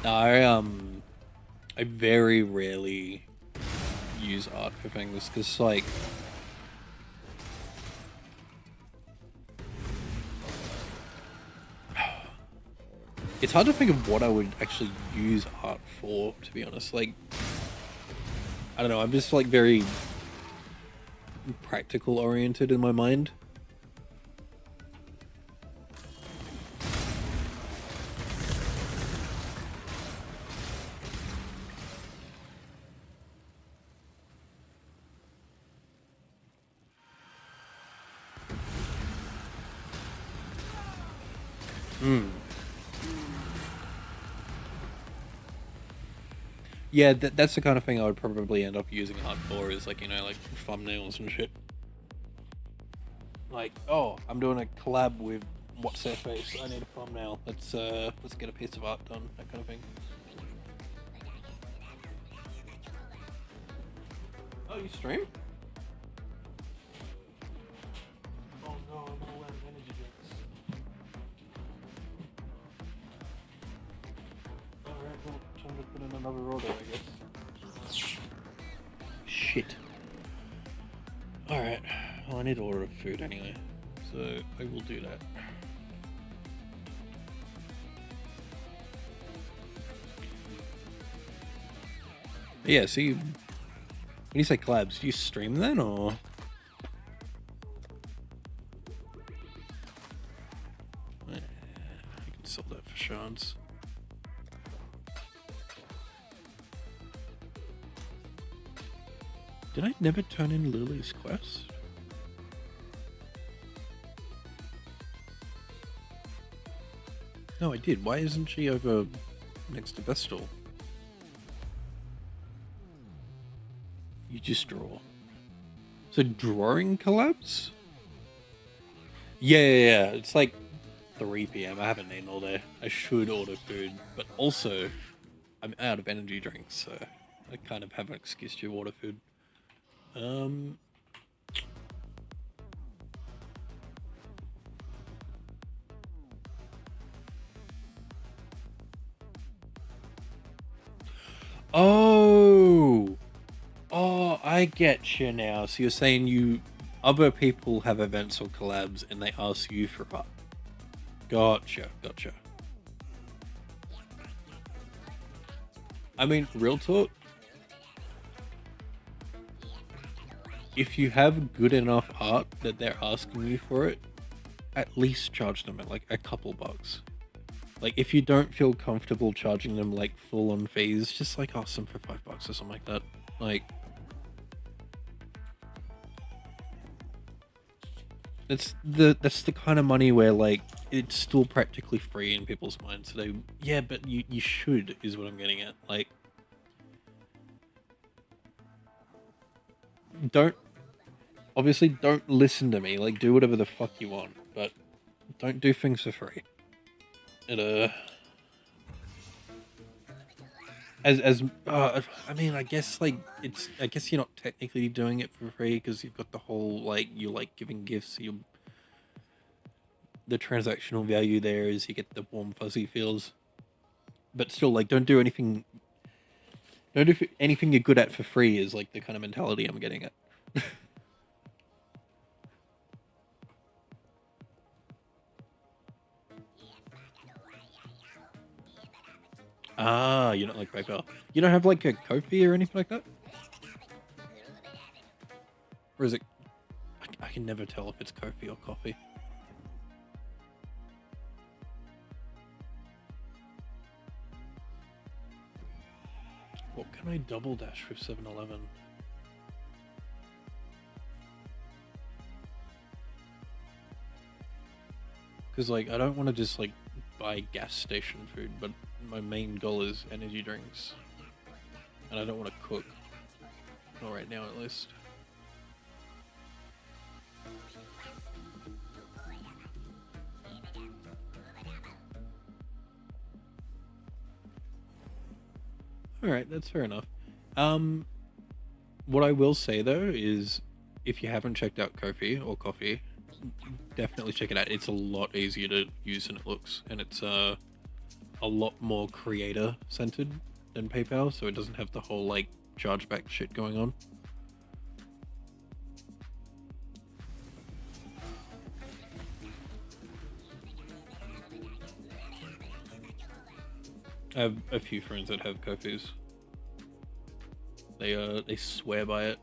I very rarely use art for things because, like, it's hard to think of what I would actually use art for, to be honest. Like, I don't know, I'm just, like, very practical oriented in my mind. Yeah, that's the kind of thing I would probably end up using art for, is like, you know, like thumbnails and shit. Like, oh, I'm doing a collab with what's their face. I need a thumbnail. Let's get a piece of art done. That kind of thing. Oh, you stream? Oh no, I'm all out of energy drinks. Alright, well, time to put in another order, I guess. Shit. Alright, well, I need to order food anyway, so I will do that. Yeah, so you, when you say collabs, do you stream then, or? I can sell that for shards. Did I never turn in Lily's quest? No, I did. Why isn't she over next to Vestal? You just draw. So drawing collabs? Yeah. It's like 3 p.m. I haven't eaten all day. I should order food, but also I'm out of energy drinks, so I kind of have an excuse to order food. I get you now. So you're saying other people have events or collabs and they ask you for art. Gotcha. I mean, real talk. If you have good enough art that they're asking you for it, at least charge them at like a couple bucks. Like, if you don't feel comfortable charging them like full on fees, just like ask them for $5 or something like that. Like, that's the kind of money where like it's still practically free in people's minds. So yeah, but you should, is what I'm getting at. Like, don't listen to me. Like, do whatever the fuck you want, but don't do things for free. It I mean, I guess like I guess you're not technically doing it for free because you've got the whole like you like giving gifts. The transactional value there is you get the warm fuzzy feels, but still, like, don't do anything. Don't do anything you're good at for free is like the kind of mentality I'm getting at. Ah, you don't like PayPal. You don't have like a Ko-fi or anything like that? Or is it... I can never tell if it's Ko-fi or coffee. What can I double dash with 7-Eleven? Because like, I don't want to just like buy gas station food, but my main goal is energy drinks. And I don't want to cook. Not right now, at least. Alright, that's fair enough. What I will say though is, if you haven't checked out Ko-fi or Coffee, definitely check it out. It's a lot easier to use than it looks, and it's a lot more creator centered than PayPal, so it doesn't have the whole like chargeback shit going on. I have a few friends that have Ko-fis. They swear by it.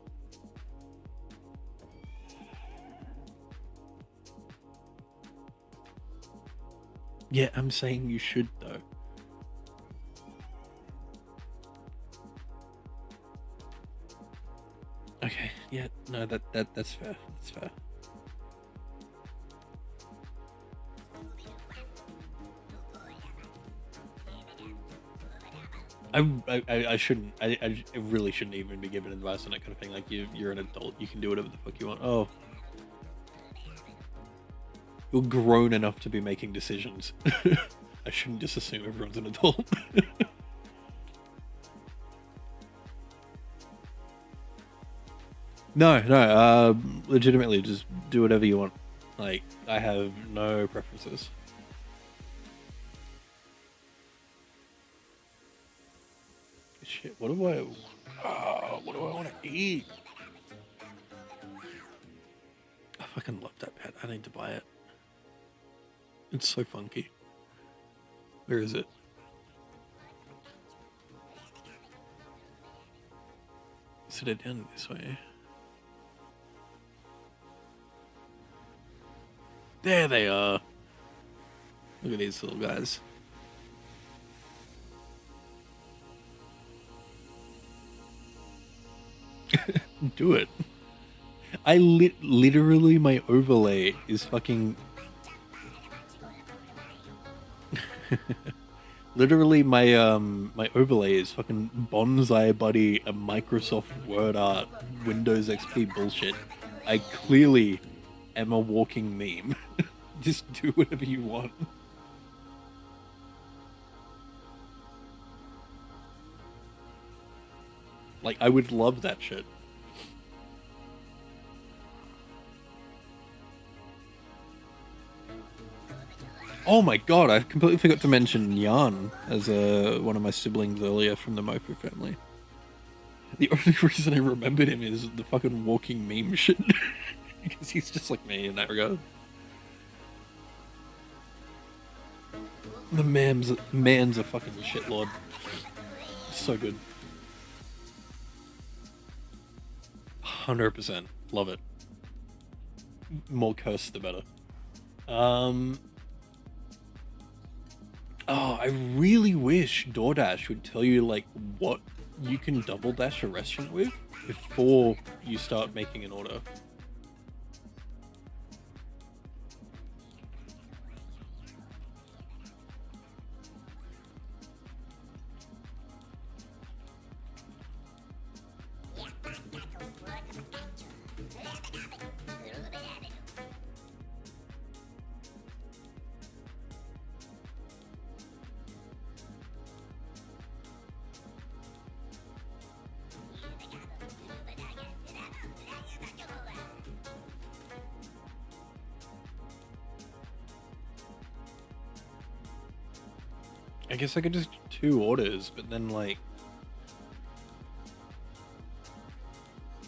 Yeah, I'm saying you should though. Okay, yeah, no, that's fair. That's fair. I shouldn't. I really shouldn't even be giving advice on that kind of thing. Like, you're an adult. You can do whatever the fuck you want. Oh, you're grown enough to be making decisions. I shouldn't just assume everyone's an adult. No. Legitimately, just do whatever you want. Like, I have no preferences. Shit, what do I want to eat? I fucking love that pet. I need to buy it. It's so funky. Where is it? Sit it down this way. There they are. Look at these little guys. Do it. Literally my overlay is fucking... Literally my overlay is fucking Bonsai Buddy, a Microsoft Word art, Windows XP bullshit. I clearly am a walking meme. Just do whatever you want. Like, I would love that shit. Oh my god, I completely forgot to mention Yan as one of my siblings earlier from the Mofu family. The only reason I remembered him is the fucking walking meme shit. Because he's just like me in that regard. The man's a fucking shitlord. So good. 100%. Love it. More cursed, the better. Oh, I really wish DoorDash would tell you, like, what you can double dash a restaurant with before you start making an order. I guess I could just do 2 orders, but then, like,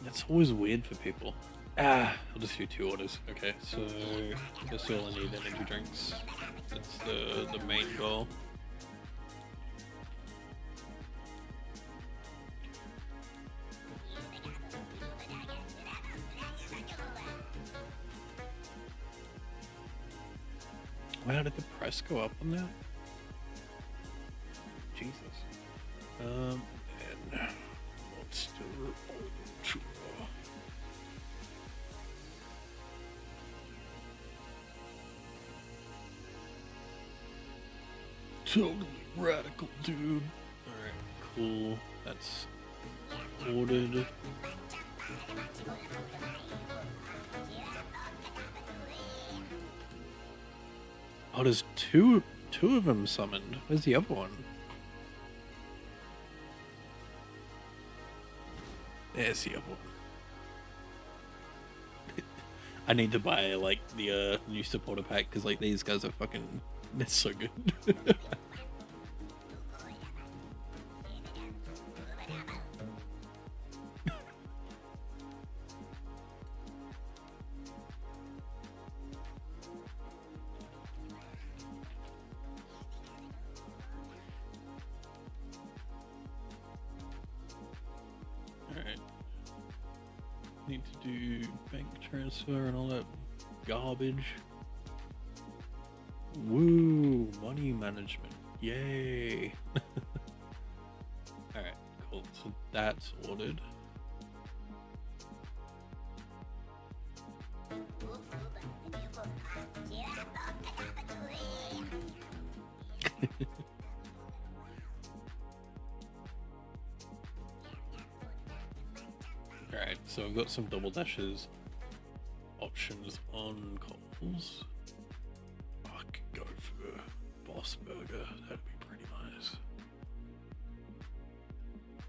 that's always weird for people. I'll just do 2 orders. Okay, so I guess we all need energy drinks. That's the main goal. Wow, did the price go up on that? Jesus. And Monster Ultra. Totally radical, dude. Alright, cool. That's ordered. Oh, there's two of them summoned. Where's the other one? There's the other one. I need to buy, like, the new supporter pack, because, like, these guys are fucking... They're so good. Alright. Need to do bank transfer and all that garbage. Woo! Money management. Yay! Alright, cool. So that's ordered. Alright, so I've got some double dashes options on calls. I could go for Boss Burger, that'd be pretty nice.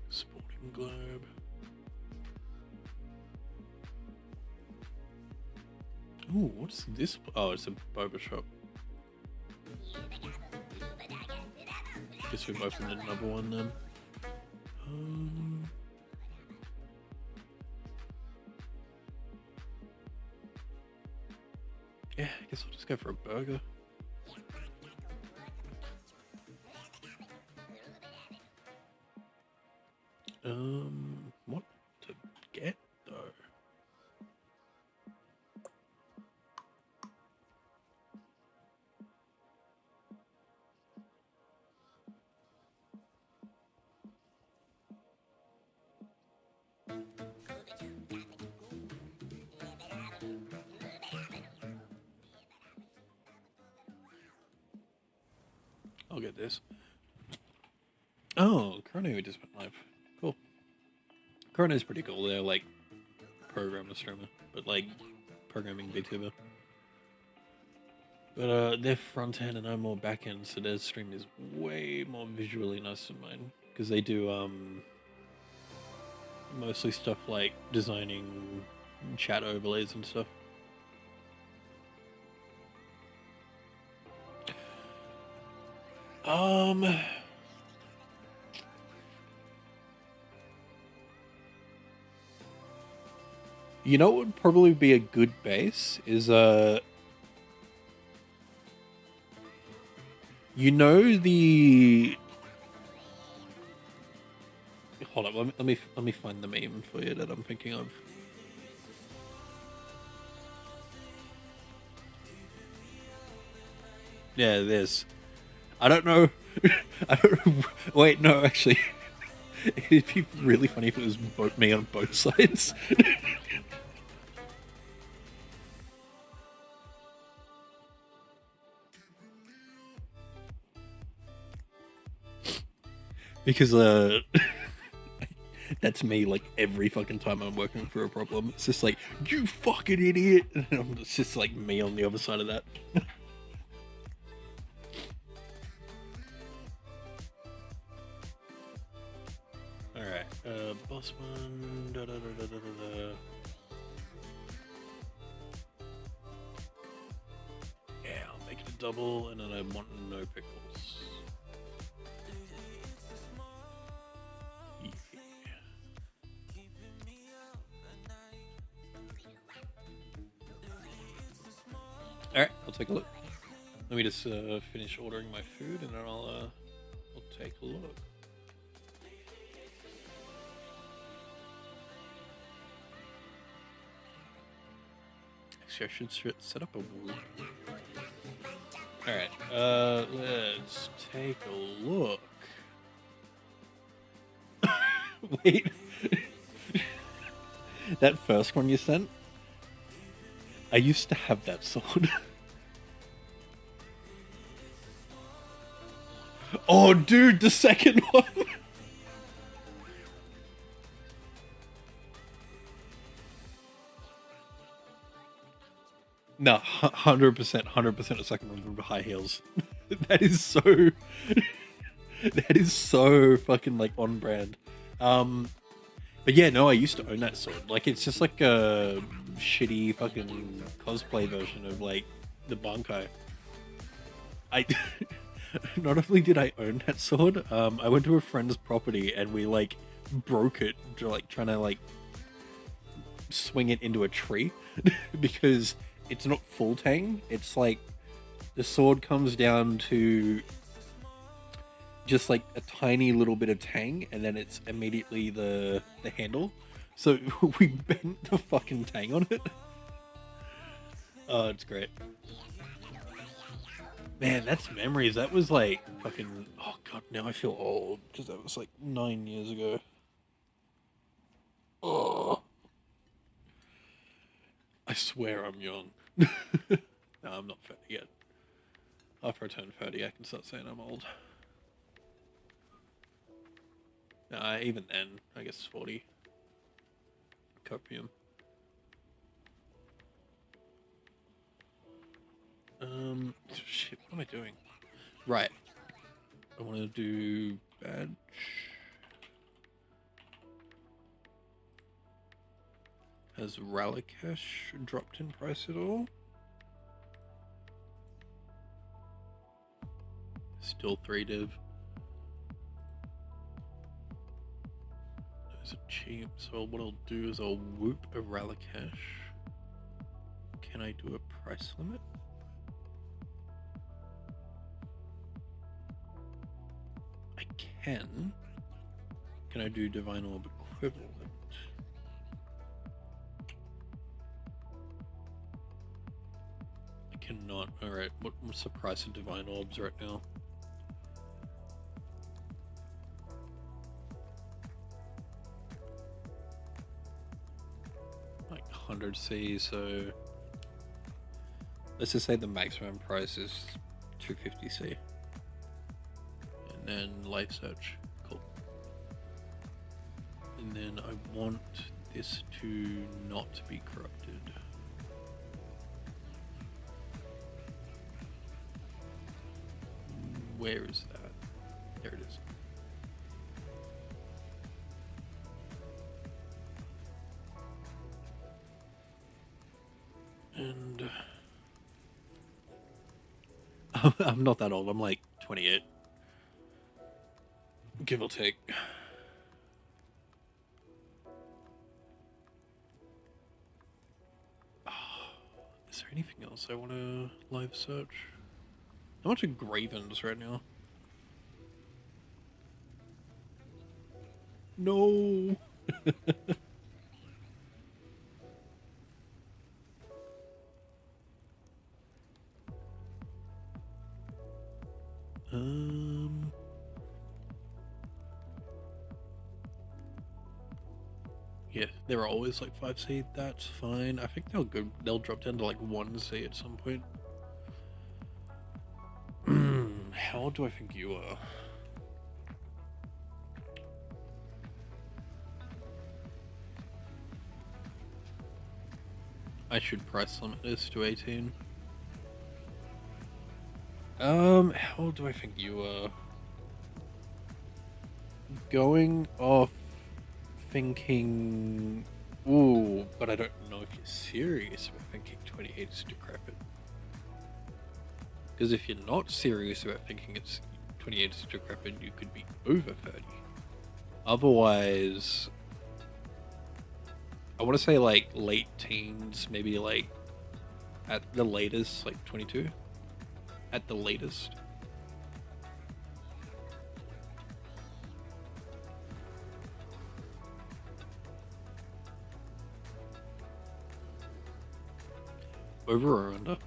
Sporting Globe. Ooh, what's this? Oh, it's a boba shop. Guess we've opened another one then. Yeah, I guess I'll just go for a burger. What to get though? I'll get this. Oh, Chrono just went live. Cool. Chrono's pretty cool. They're like programmer streamer, but like programming VTuber. But they're front end and I'm more back end, so their stream is way more visually nice than mine. Because they do mostly stuff like designing chat overlays and stuff. You know what would probably be a good base is you know the hold up, let me find the meme for you that I'm thinking of. Yeah, there's. I don't know. I don't know. Wait, no, actually, it'd be really funny if it was both me on both sides. Because that's me like every fucking time I'm working through a problem. It's just like, you fucking idiot, and it's just like me on the other side of that. Alright, boss one, da da da da da da da. Yeah, I'll make it a double, and then I want no pickles. Yeah. Alright, I'll take a look. Let me just finish ordering my food, and then I'll take a look. Actually, I should set up a wall. Alright, let's take a look. Wait. That first one you sent? I used to have that sword. Oh, dude, the second one! No, 100%, 100% the second one with high heels. That is so... that is so fucking, like, on brand. But yeah, no, I used to own that sword. Like, it's just like a shitty fucking cosplay version of, like, the Bankai. I... Not only did I own that sword, I went to a friend's property and we, like, broke it, like, trying to, like, swing it into a tree. Because it's not full tang. It's like the sword comes down to just like a tiny little bit of tang, and then it's immediately the handle. So we bent the fucking tang on it. Oh, it's great. Man, that's memories. That was like fucking. Oh god, now I feel old because that was like 9 years ago. Oh, I swear I'm young. No, I'm not 30 yet. After I turn 30, I can start saying I'm old. Even then, I guess 40. Copium. Shit, what am I doing? Right. I want to do badge. Has Rallycash dropped in price at all? Still 3 div. Those are cheap, so what I'll do is I'll whoop a Rallycash. Can I do a price limit? I can. Can I do Divine Orb equivalent? I cannot. Alright, what's the price of Divine Orbs right now? Like 100 C, so let's just say the maximum price is 250 C. And then Life Search. Cool. And then I want this to not be corrupted. Where is that? There it is. And I'm not that old. I'm like 28, give or take. Is there anything else I want to live search? How much are Gravens right now? No. Yeah, they're always like 5 seed. That's fine. I think they'll go. They'll drop down to like 1 seed at some point. How old do I think you are? I should price limit this to 18. How old do I think you are? Going off thinking... Ooh, but I don't know if you're serious about thinking 28 is decrepit. Because if you're not serious about thinking it's 28 is decrepit, you could be over 30. Otherwise, I want to say like late teens, maybe like at the latest, like 22. At the latest. Over or under?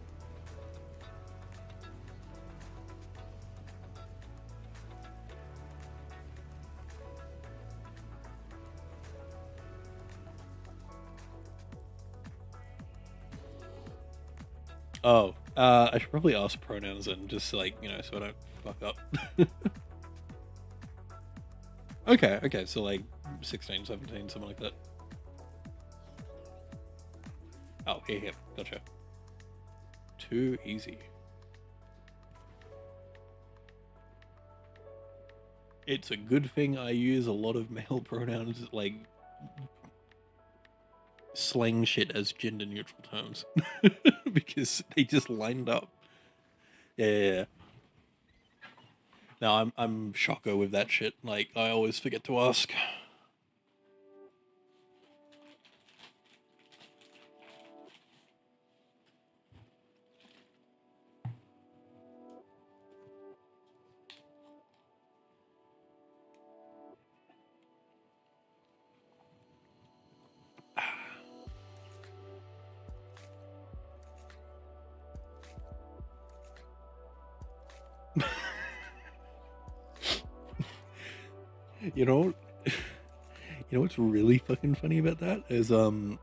Oh, I should probably ask pronouns and just like, you know, so I don't fuck up. Okay, so like 16, 17, something like that. Oh, here, gotcha. Too easy. It's a good thing I use a lot of male pronouns, like slang shit as gender neutral terms. Because they just lined up. Yeah. No, I'm shocker with that shit. Like, I always forget to ask. You know, what's really fucking funny about that is so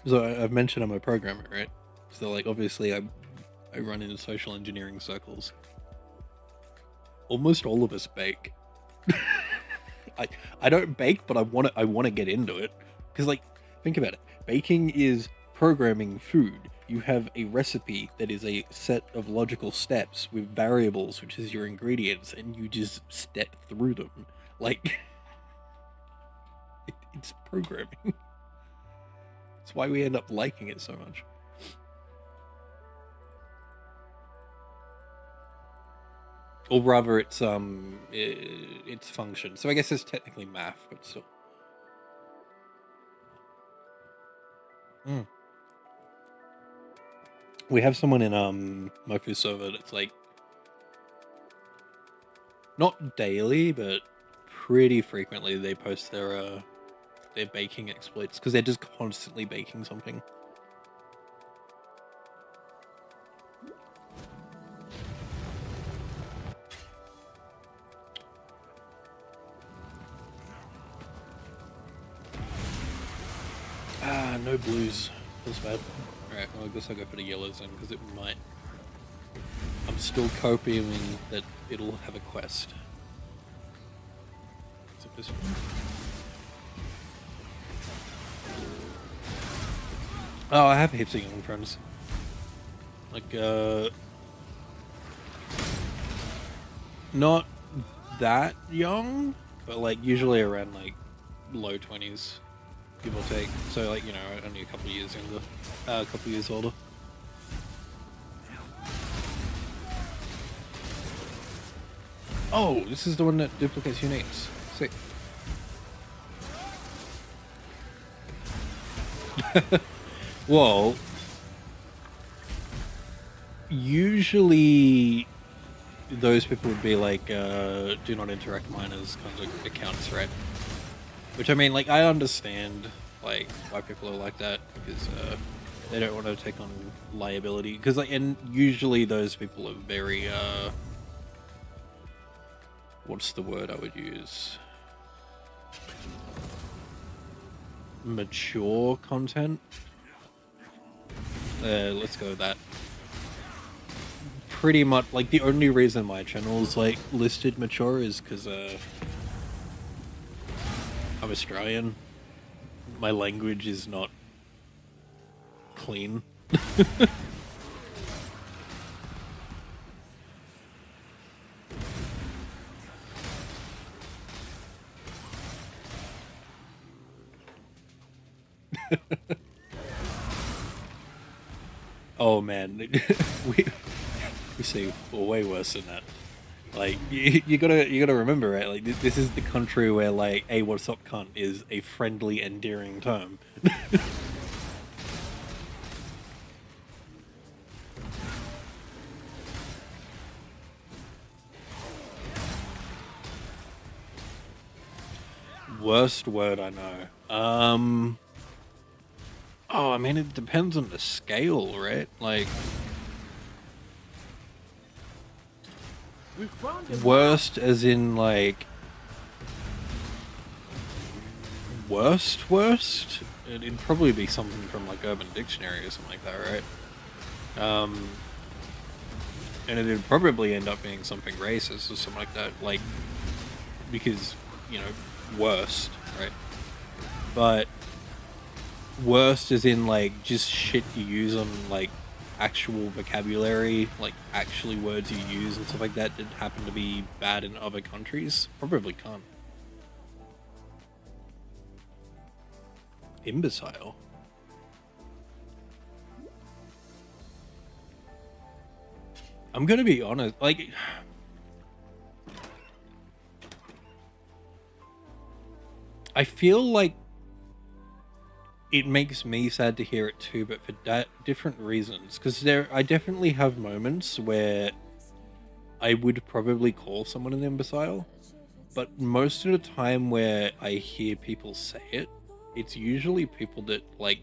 I've mentioned I'm a programmer, right? So like obviously I run in social engineering circles. Almost all of us bake. I don't bake, but I want to get into it because like think about it. Baking is programming food. You have a recipe that is a set of logical steps with variables, which is your ingredients, and you just step through them. Like, it's programming. That's why we end up liking it so much. Or rather, it's function. So I guess it's technically math, but still. We have someone in Mofu server that's like not daily, but pretty frequently they post their baking exploits because they're just constantly baking something. Ah, no blues. Feels bad. Alright, well I guess I'll go for the yellows then because it might... I'm still coping that it'll have a quest. Is it this one? Oh, I have heaps of young friends. Like, not that young, but like usually around like low 20s, give or take. So like, you know, only a couple of years younger, a couple of years older. Oh, this is the one that duplicates uniques. Sick. Well, usually those people would be like, do not interact minors kinds of accounts, right? Which I mean, like, I understand like why people are like that because they don't want to take on liability. Because like, and usually those people are very what's the word I would use? Mature content. Let's go with that. Pretty much, like, the only reason my channel is like listed mature is because I'm Australian. My language is not clean. Oh man, we see way worse than that. Like you gotta remember, right? Like this is the country where like "Hey, what's up, cunt" is a friendly, endearing term. Worst word I know. Oh, I mean, it depends on the scale, right? Like, worst as in, like, worst? It'd probably be something from, like, Urban Dictionary or something like that, right? And it'd probably end up being something racist or something like that, like, because, you know, worst, right? But worst is in, like, just shit you use on, like, actual vocabulary, like actually words you use and stuff like that happen to be bad in other countries. Probably can't. Imbecile. I'm gonna be honest, like, I feel like it makes me sad to hear it too, but for different reasons. Because I definitely have moments where I would probably call someone an imbecile, but most of the time where I hear people say it, it's usually people that, like,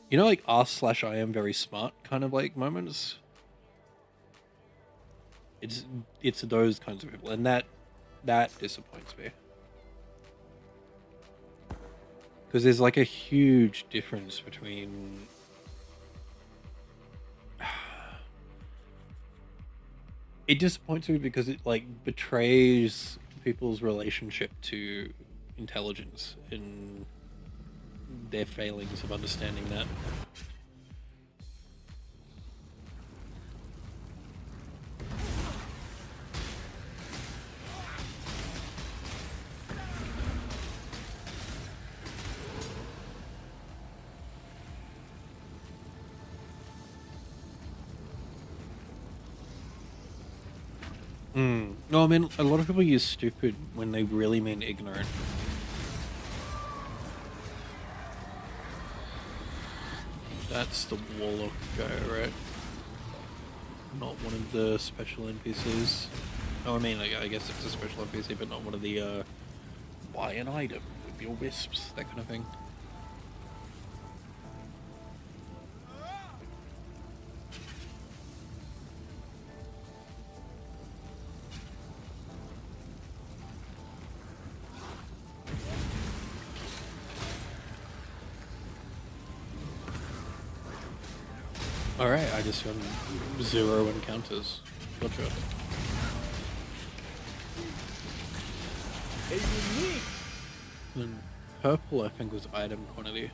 you know, like r/I am very smart kind of like moments. It's those kinds of people, and that disappoints me. Because there's like a huge difference between it disappoints me because it like betrays people's relationship to intelligence and their failings of understanding that. No, I mean, a lot of people use stupid when they really mean ignorant. That's the Warlock guy, right? Not one of the special NPCs. Oh, I mean, I guess it's a special NPC, but not one of the, buy an item with your wisps, that kind of thing. Alright, I just run 0 encounters. Gotcha. And purple, I think, was item quantity.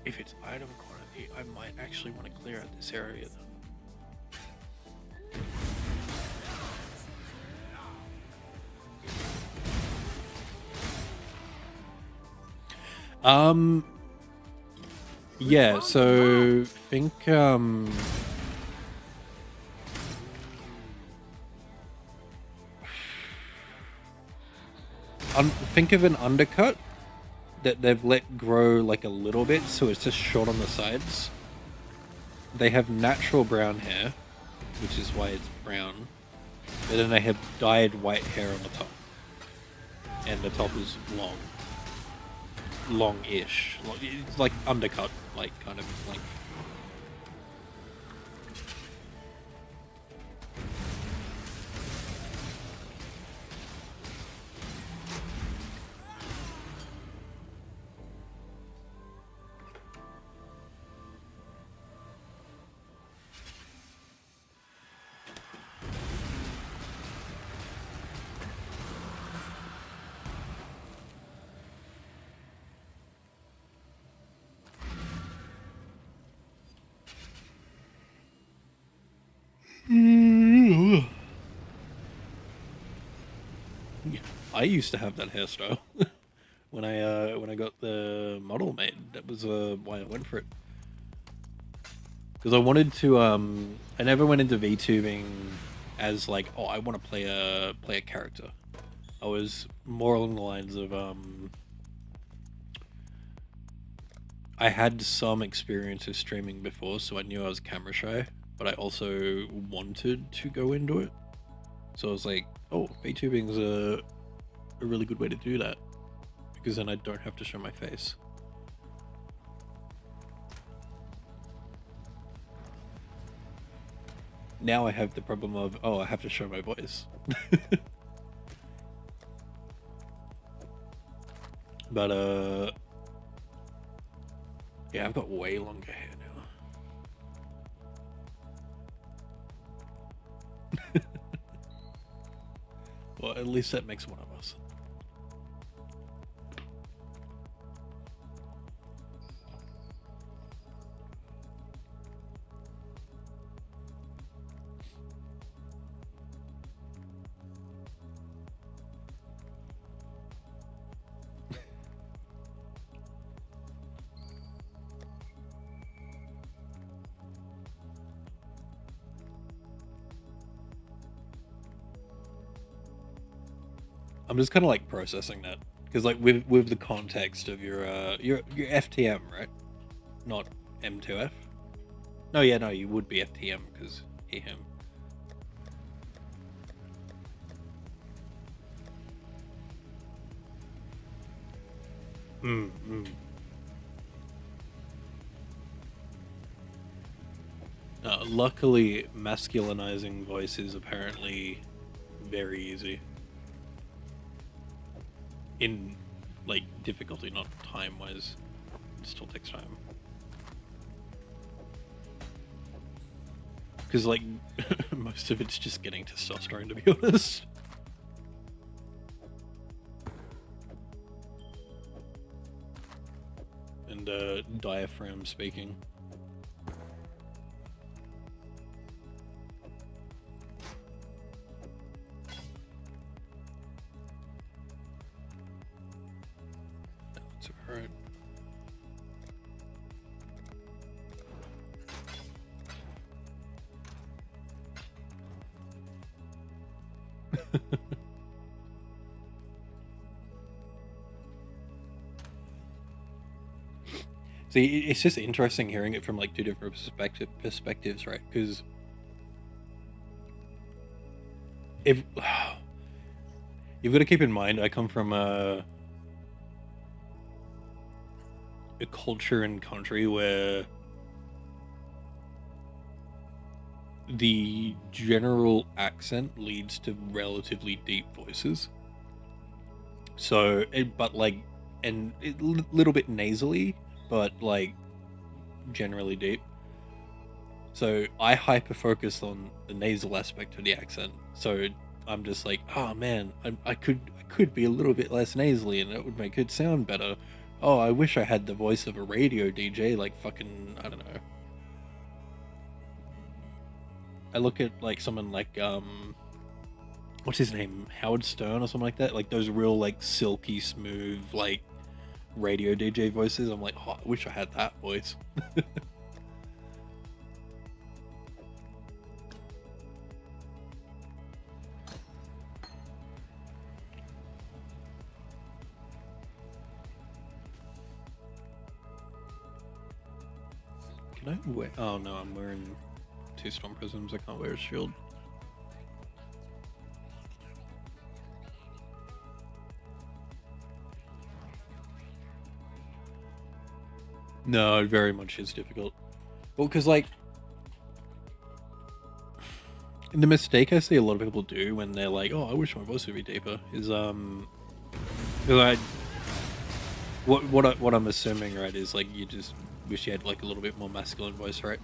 If it's item quantity, I might actually want to clear out this area then. Yeah, so think think of an undercut that they've let grow like a little bit, so it's just short on the sides. They have natural brown hair, which is why it's brown. But then they have dyed white hair on the top. And the top is long. Long-ish. It's like undercut, like kind of length. I used to have that hairstyle when I got the model made. That was why I went for it, because I wanted to. I never went into VTubing as like, oh, I want to play a character. I was more along the lines of I had some experience of streaming before, so I knew I was camera shy, but I also wanted to go into it. So I was like, oh, VTubing's a really good way to do that, because then I don't have to show my face. Now I have the problem of, oh, I have to show my voice. But yeah, I've got way longer hair now. Well, at least that makes one of us. I'm just kind of like processing that, because like with the context of your FTM, right? Not M2F. No, yeah, no, you would be FTM because he him. Luckily, masculinizing voice is apparently very easy. In like difficulty, not time wise. It still takes time. Because like most of it's just getting testosterone, to be honest. And diaphragm speaking. That's alright. See, it's just interesting hearing it from like two different perspectives, right? Because if you've got to keep in mind, I come from a culture and country where the general accent leads to relatively deep voices. So, but like, and a little bit nasally, but like generally deep. So I hyper focus on the nasal aspect of the accent. So I'm just like, oh man, I could be a little bit less nasally, and it would make it sound better. Oh, I wish I had the voice of a radio DJ, like fucking, I don't know. I look at like someone like what's his name, Howard Stern or something like that, like those real like silky smooth like radio DJ voices. I'm like, oh, I wish I had that voice. Can I wear? Oh no, I'm wearing 2 Storm Prisms. I can't wear a shield. No, it very much is difficult. Well, because like the mistake I see a lot of people do when they're like, "Oh, I wish my voice would be deeper," is 'cause what I'm assuming, right, is like you just wish you had like a little bit more masculine voice, right?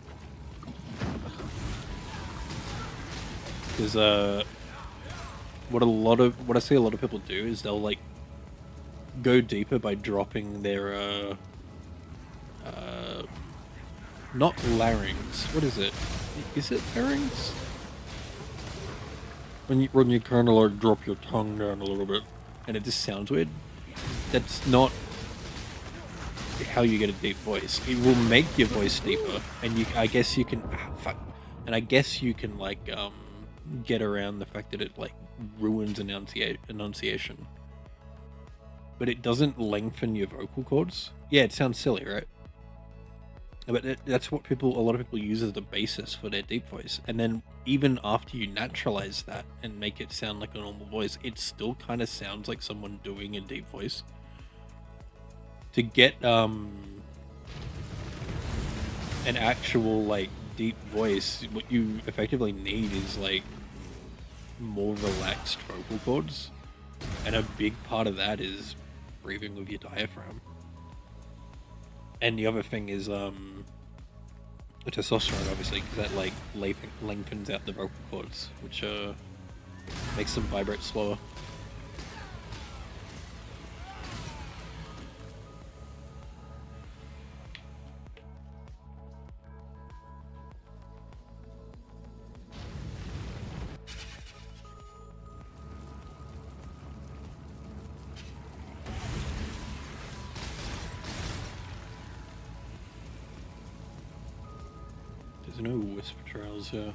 Because what I see a lot of people do is they'll like go deeper by dropping their uh not larynx. What is it? Is it larynx? When you kind of like drop your tongue down a little bit, and it just sounds weird. That's not how you get a deep voice. It will make your voice deeper, and I guess you can fuck, and I guess you can like get around the fact that it like ruins enunciation, but it doesn't lengthen your vocal cords. Yeah, it sounds silly, right? But that's what a lot of people use as the basis for their deep voice, and then even after you naturalize that and make it sound like a normal voice, it still kind of sounds like someone doing a deep voice. To get an actual like deep voice, what you effectively need is like more relaxed vocal cords, and a big part of that is breathing with your diaphragm. And the other thing is testosterone, obviously, because that like lengthens out the vocal cords, which makes them vibrate slower. There's no whisper trails here.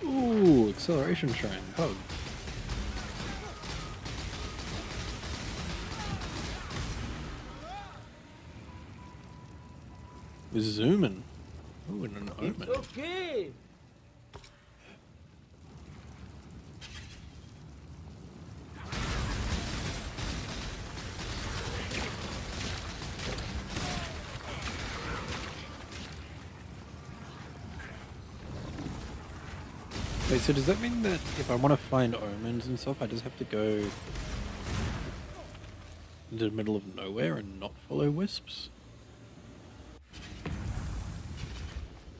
Ooh, acceleration shrine. Hug. We're zooming. Ooh, and an omen. It's okay. Wait, so does that mean that if I want to find omens and stuff, I just have to go into the middle of nowhere and not follow wisps?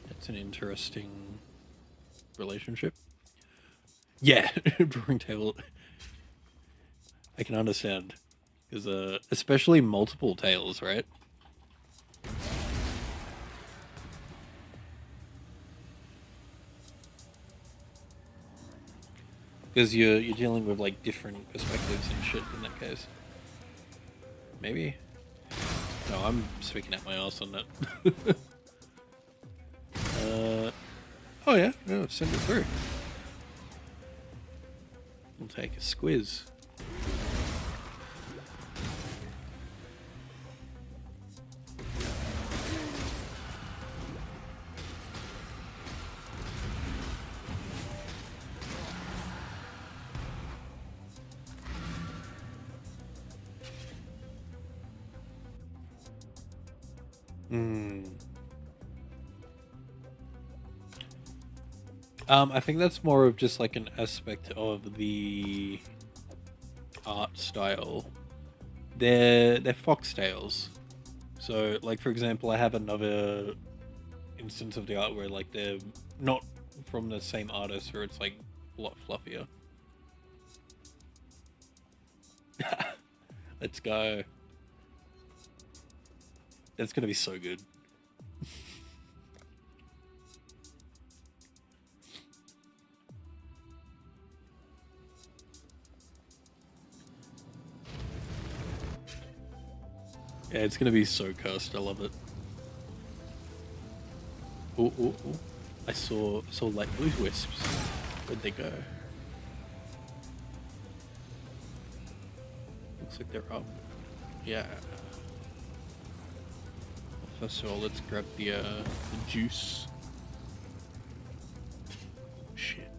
That's an interesting relationship. Yeah, drawing table. I can understand. Because, especially multiple tails, right? Because you're dealing with like different perspectives and shit in that case. Maybe. No, I'm speaking out my ass on that. Oh yeah, no, send it through. We'll take a squiz. I think that's more of just like an aspect of the art style. They're foxtails. So, like for example, I have another instance of the art where like they're not from the same artist, where it's like a lot fluffier. Let's go. That's gonna be so good. Yeah, it's gonna be so cursed. I love it. Oh, oh, oh. I saw light blue wisps. Where'd they go? Looks like they're up. Yeah. Well, first of all, let's grab the juice. Shit.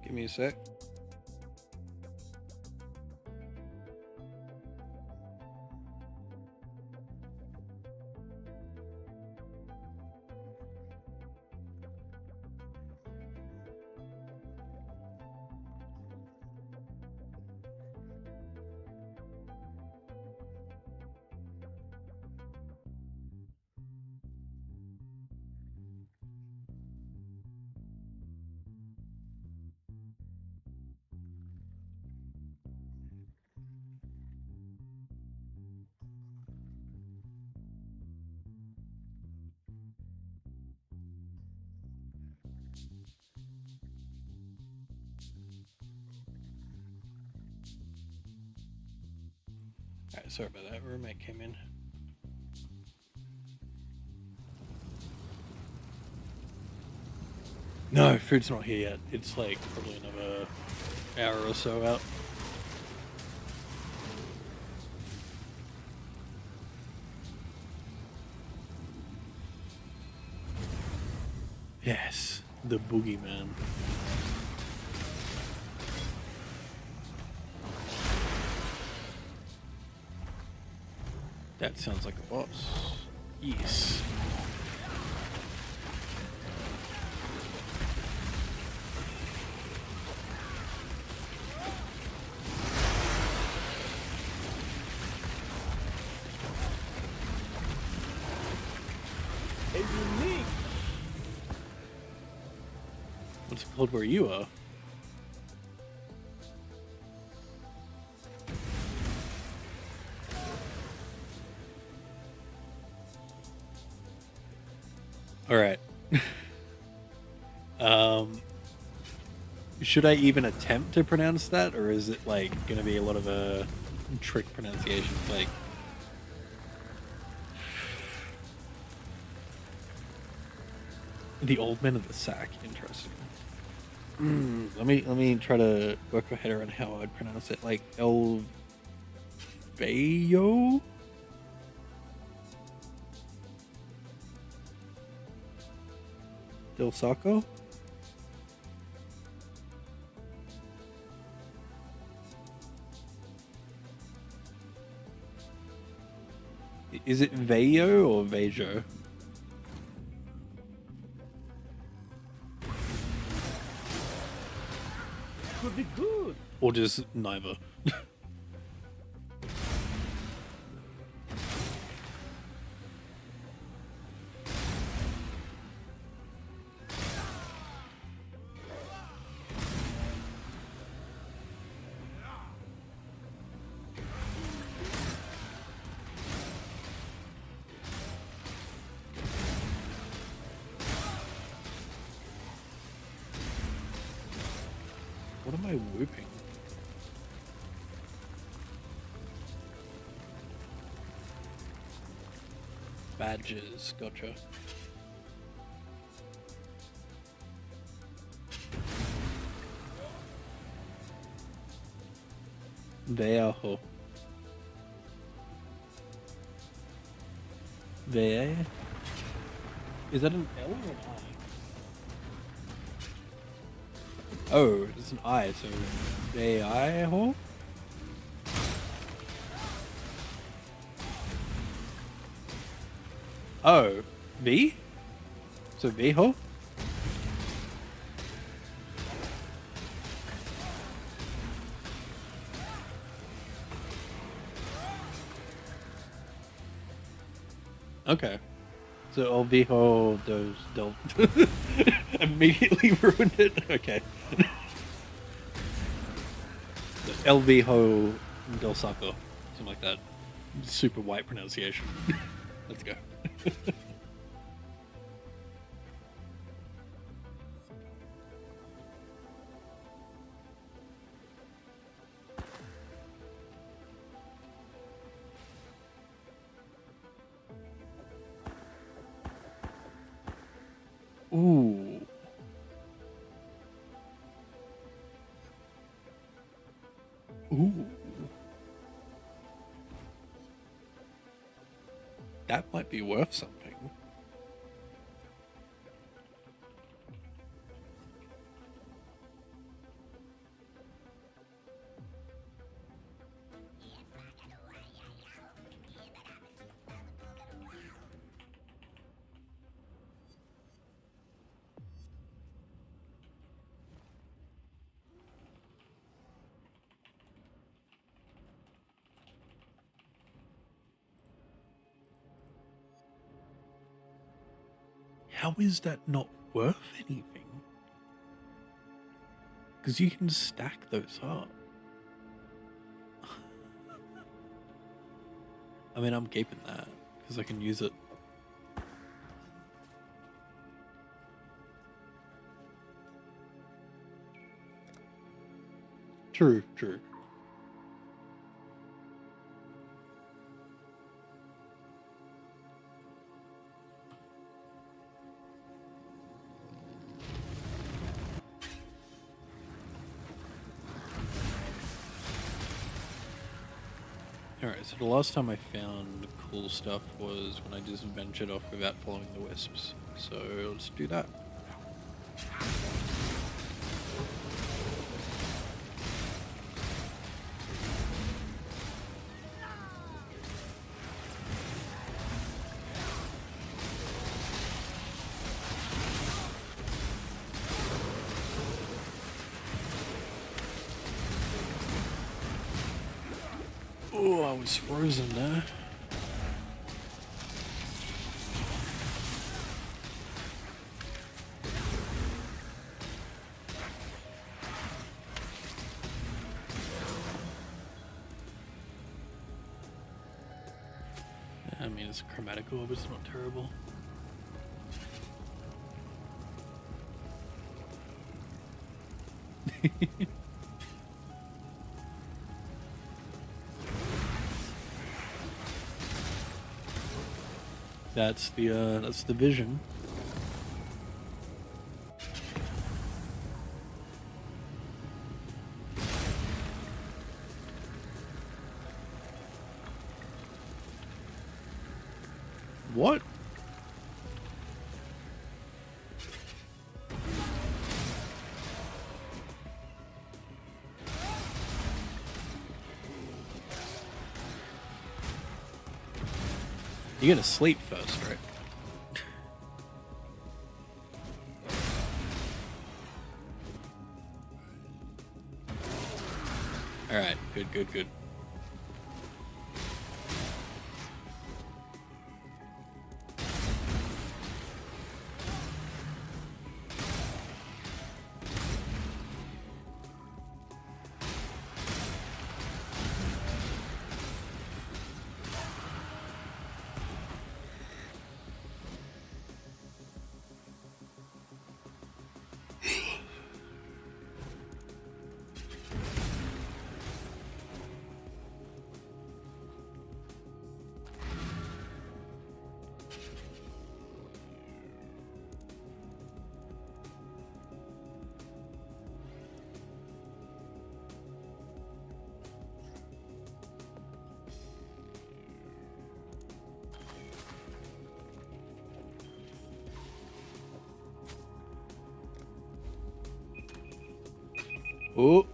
Give me a sec. Alright, sorry about that. Roommate came in. No, food's not here yet. It's like probably another hour or so out. Yes, the boogeyman. That sounds like a boss. Yes. Unique. What's it called where you are? Alright. Should I even attempt to pronounce that, or is it like gonna be a lot of a trick pronunciation? Like, the old man of the sack. Interesting. Let me try to work my head around how I'd pronounce it. Like El Veyo? Del Saco? Is it Veyo or Vejo? Could be good. Or just neither? What am I whooping? Badges, gotcha. Veajo. Ve? Is that an L or an I? Oh, it's an I, so Veajo? Oh, V? So Vejo? Okay. So El Viejo del immediately ruined it. Okay. El Viejo del Saco. Something like that. Super white pronunciation. Let's go. Ooh. That might be worth something. How is that not worth anything? Because you can stack those up. I mean, I'm keeping that because I can use it. True, true. Alright, so the last time I found cool stuff was when I just ventured off without following the wisps. So let's do that. Oh, I was frozen there. I mean, it's a chromatic orb, it's not terrible. That's the vision. What? You're gonna sleep first, right? Alright, good, good, good. Oh.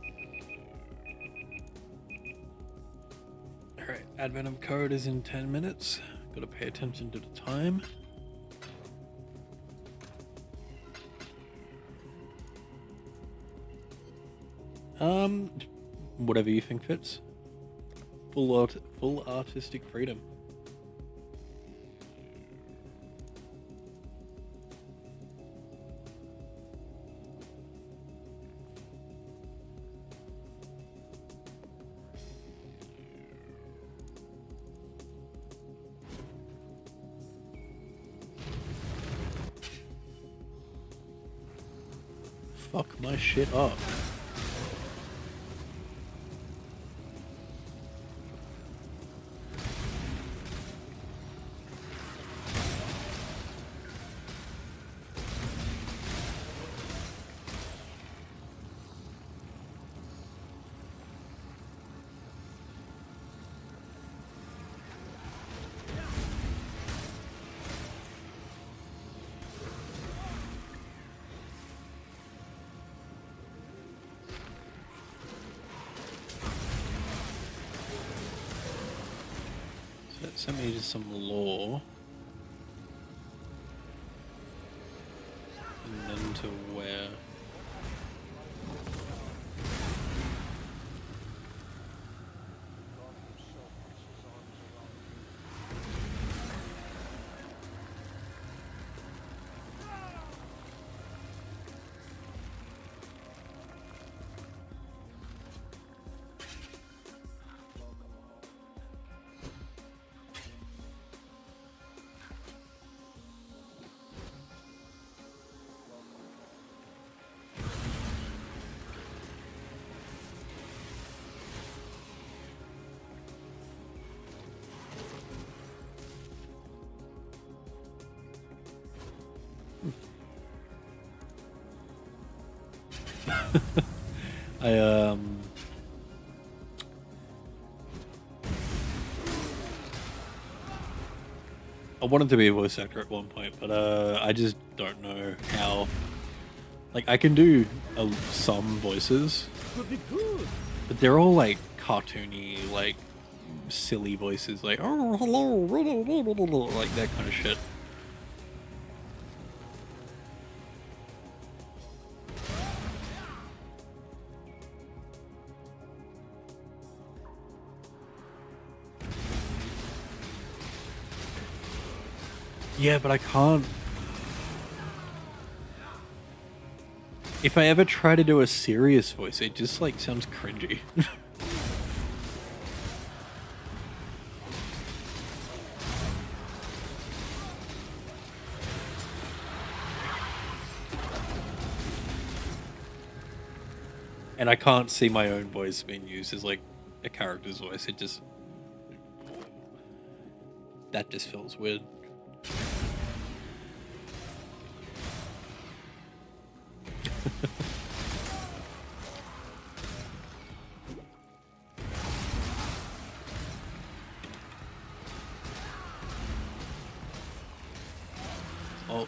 Alright, advent of code is in 10 minutes. Gotta pay attention to the time. Whatever you think fits. Full artistic freedom. Fuck my shit up. Send me to some lore. And then to where? I I wanted to be a voice actor at one point, but I just don't know how. Like, I can do some voices, Could be good. but they're all like cartoony, like silly voices, like oh hello, like that kind of shit. Yeah, but I can't. If I ever try to do a serious voice, it just like sounds cringy. And I can't see my own voice being used as like a character's voice. It just that just feels weird.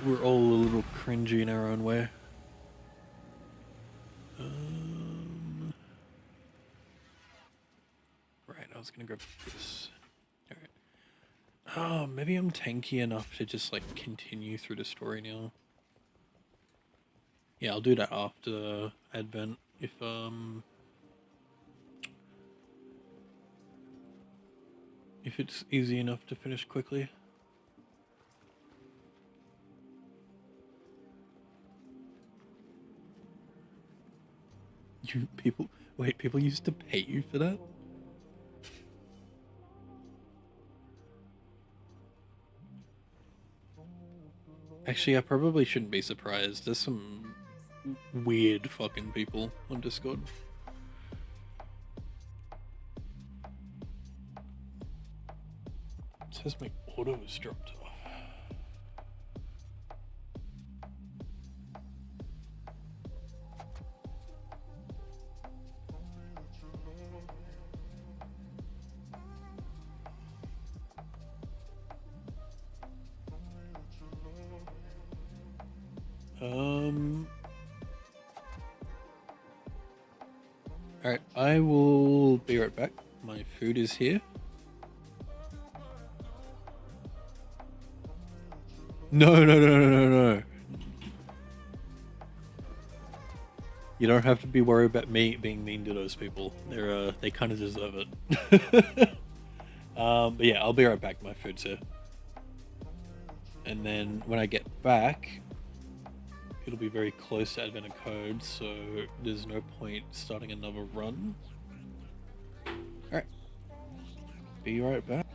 We're all a little cringy in our own way. Right, I was gonna grab this. Alright. Oh, maybe I'm tanky enough to just like continue through the story now. Yeah, I'll do that after Advent if it's easy enough to finish quickly. People used to pay you for that? Actually, I probably shouldn't be surprised. There's some weird fucking people on Discord. It says my auto is dropped off. Alright, I will be right back. My food is here. No. You don't have to be worried about me being mean to those people. They kind of deserve it. But yeah, I'll be right back. My food's here. And then when I get back, it'll be very close to Advent of Code, so there's no point starting another run. Alright. Be right back.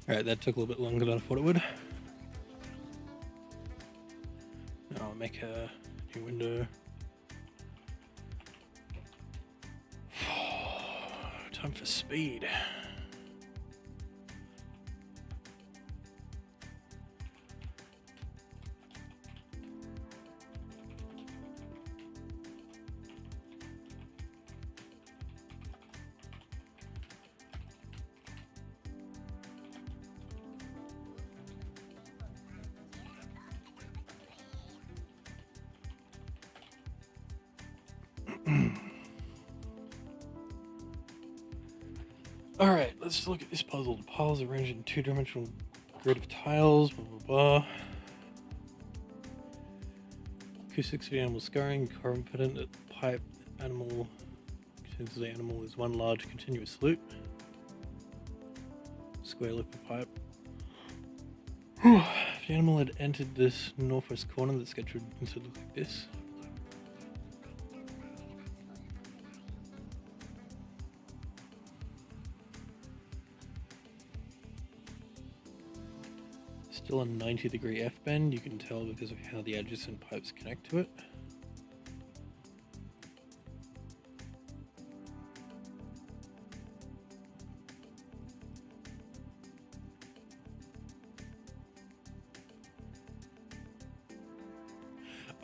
Alright, that took a little bit longer than I thought it would. Now I'll make a new window. Time for speed. Alright, let's look at this puzzle. The piles are arranged in two-dimensional grid of tiles, blah blah blah. Acoustics of the animal scarring, confident that the pipe animal contains the animal is one large continuous loop. Square loop of pipe. If the animal had entered this northwest corner, the sketch would look like this. Still a 90-degree F-bend, you can tell because of how the adjacent pipes connect to it.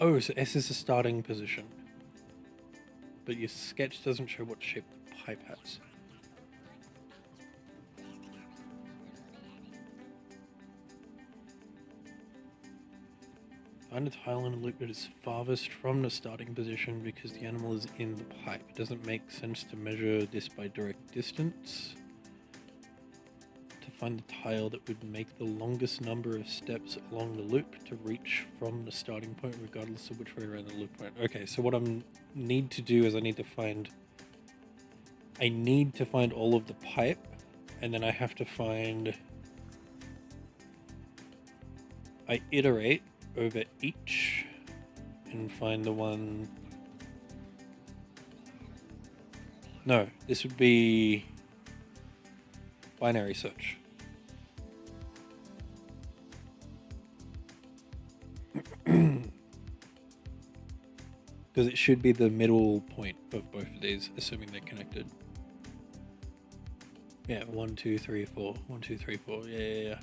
Oh, so S is the starting position, but your sketch doesn't show what shape the pipe has. Find a tile in a loop that is farthest from the starting position because the animal is in the pipe. It doesn't make sense to measure this by direct distance. To find the tile that would make the longest number of steps along the loop to reach from the starting point regardless of which way around the loop went. Okay, so what I need to do is I need to find all of the pipe, and then I have to find... I iterate over each and find the one... No, this would be binary search. Because it should be the middle point of both of these, assuming they're connected. Yeah, 1, 2, 3, 4. 1, 2, 3, 4. Yeah.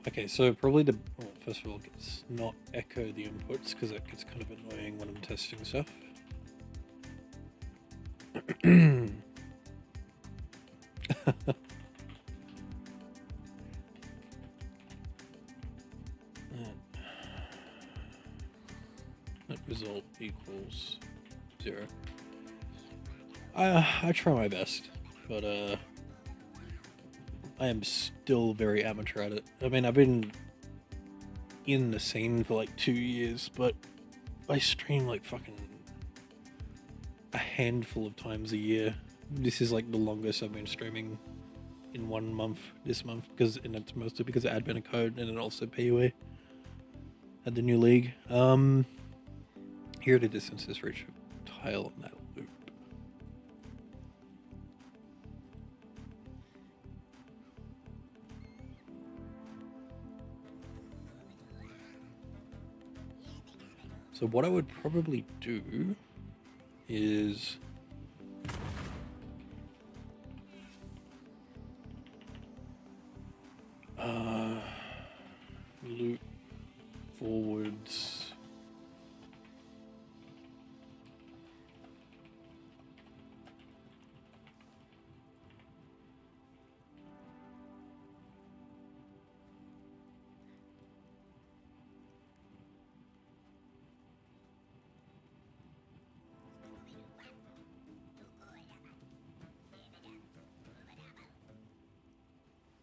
Okay, so probably first of all, let's not echo the inputs because that gets kind of annoying when I'm testing stuff. result equals 0. I try my best, but I am still very amateur at it. I mean, I've been in the scene for like 2 years, but I stream like fucking a handful of times a year. This is like the longest I've been streaming in 1 month this month, and it's mostly because of advent code and then also PUA at the new league. Here at a distance is reach a tile on that loop. So what I would probably do is loop forwards.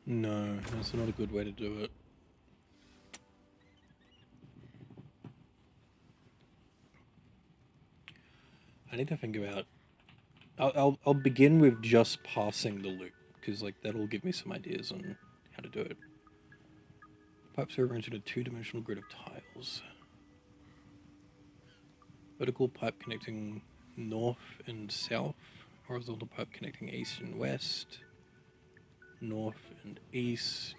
No, that's not a good way to do it. I need to think about. I'll begin with just passing the loop, because like that'll give me some ideas on how to do it. Pipes are arranged in a 2-dimensional grid of tiles. Vertical pipe connecting north and south. Horizontal pipe connecting east and west. North and east.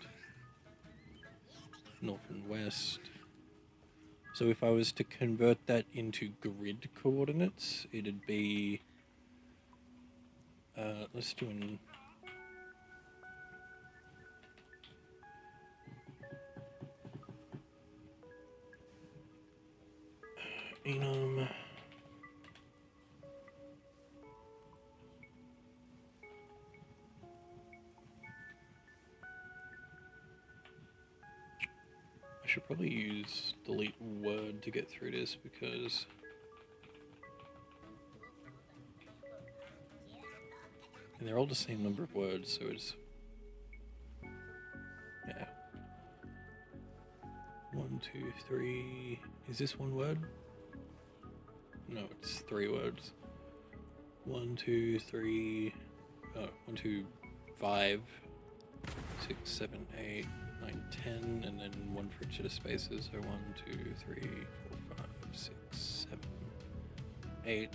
North and west. So if I was to convert that into grid coordinates, it'd be... let's do an... enum... I should probably use delete word to get through this because and they're all the same number of words, so it's yeah. 1, 2, 3. Is this one word? No, it's 3 words. 1, 2, 3. Oh, 1, 2, 5, 6, 7, 8. 9, 10, and then 1 for each of the spaces. So 1, 2, 3, 4, 5, 6, 7, 8.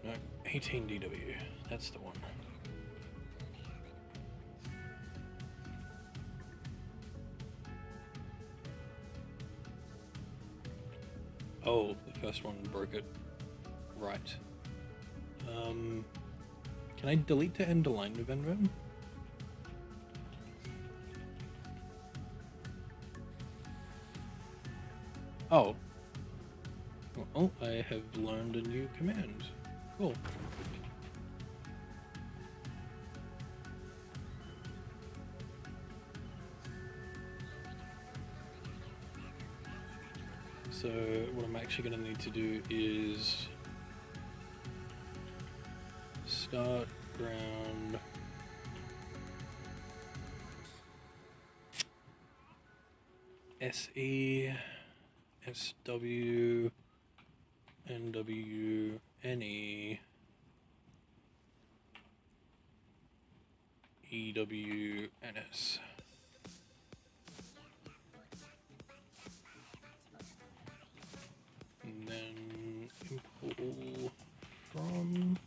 No, 18 DW. That's the one. Oh, the first one broke it. Right. Can I delete to end align with NVM? Oh. Well, I have learned a new command. Cool. So what I'm actually going to need to do is start ground SE SW NW NE EW NS. And then pull from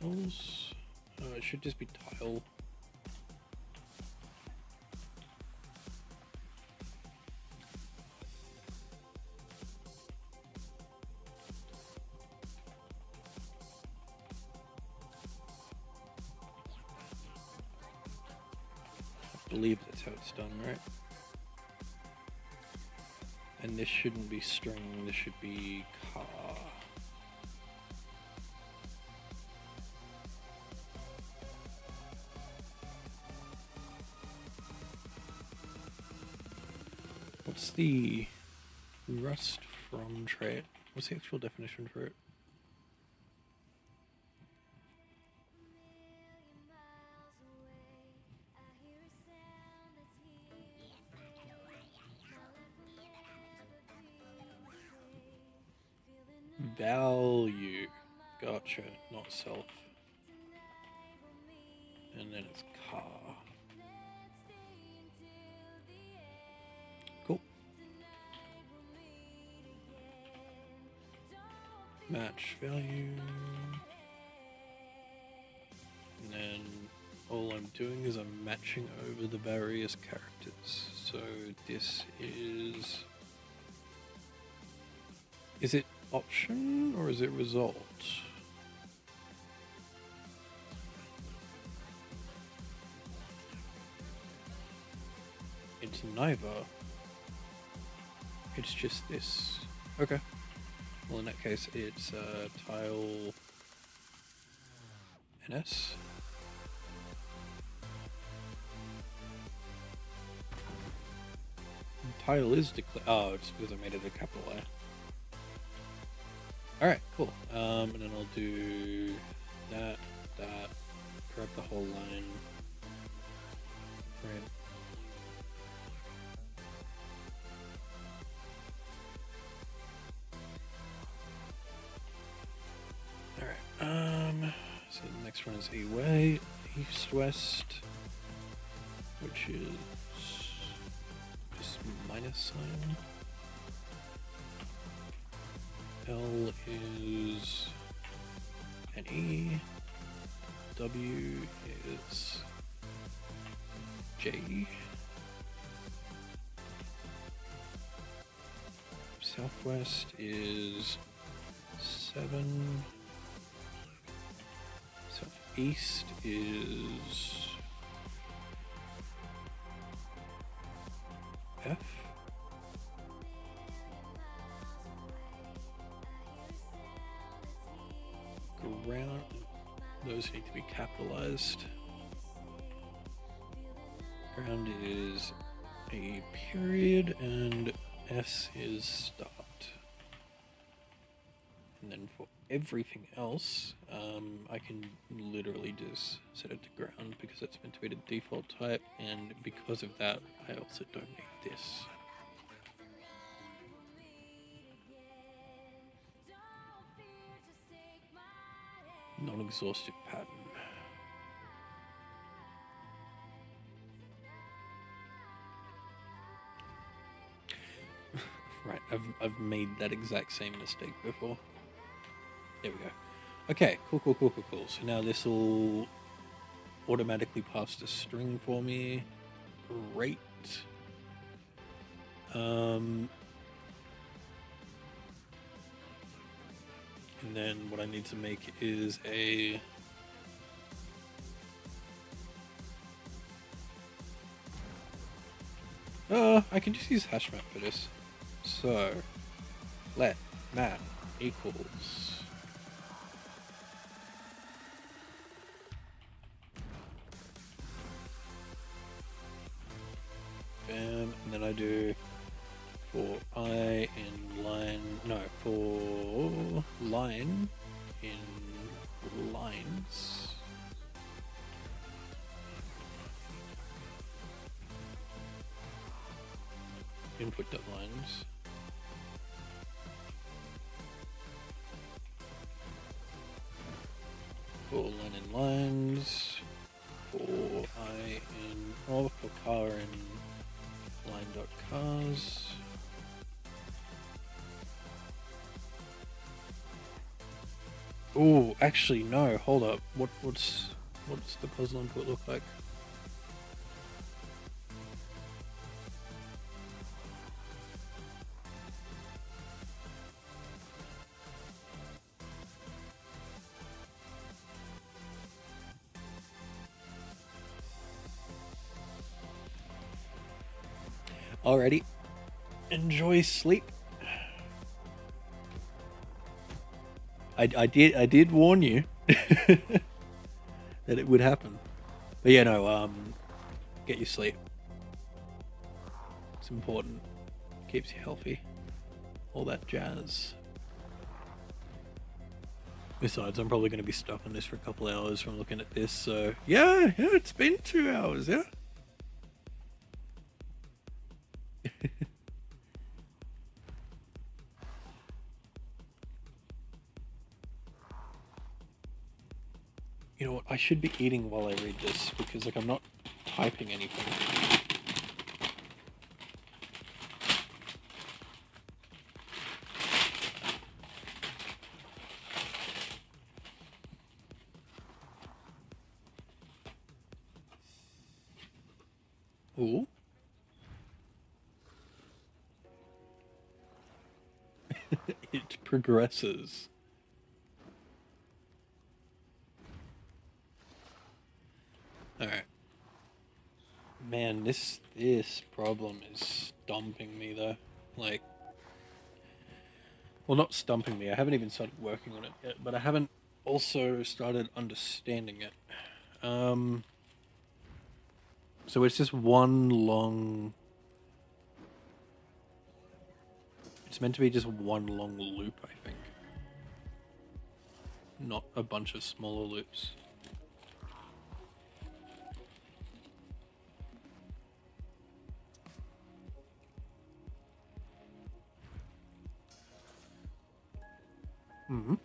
tiles. It should just be tile. I believe that's how it's done, right? And this shouldn't be string, this should be car. What's the rust from trait? What's the actual definition for it? Value. Gotcha, not self. And then it's car. Cool. Match value. And then all I'm doing is I'm matching over the various characters. So this is... Is it option or is it result? It's neither. It's just this. Okay. Well, in that case, it's tile NS. Tile is declared. Oh, it's because I made it a capital A. Alright, cool. And then I'll do that, grab the whole line. Right. Alright, so the next one is E-Way, East-West, which is just minus sign. L is an E, W is J, Southwest is 7, Southeast is F, ground, those need to be capitalized. Ground is a period and S is start. And then for everything else, I can literally just set it to ground because it's meant to be the default type, and because of that, I also don't need this. Non-exhaustive pattern. Right, I've made that exact same mistake before. There we go. Okay, cool. So now this will automatically pass the string for me. Great. And then what I need to make is a I can just use hash map for this. So let map equals bam, and then I do for I in line, no, for line in lines. Input dot lines. For line in lines. For I in, or for car in line dot cars. Oh, actually no, hold up. What's the puzzle input look like? Alrighty. Enjoy sleep. I did warn you that it would happen. But yeah, no, get your sleep. It's important. Keeps you healthy. All that jazz. Besides, I'm probably going to be stuck on this for a couple hours from looking at this, so... Yeah, it's been 2 hours, yeah? You know what, I should be eating while I read this, because, like, I'm not typing anything. Ooh. It progresses. Alright. Man, this problem is stumping me, though. Like... Well, not stumping me. I haven't even started working on it yet, but I haven't also started understanding it. So it's just one long... It's meant to be just one long loop, I think. Not a bunch of smaller loops. Mm-hmm.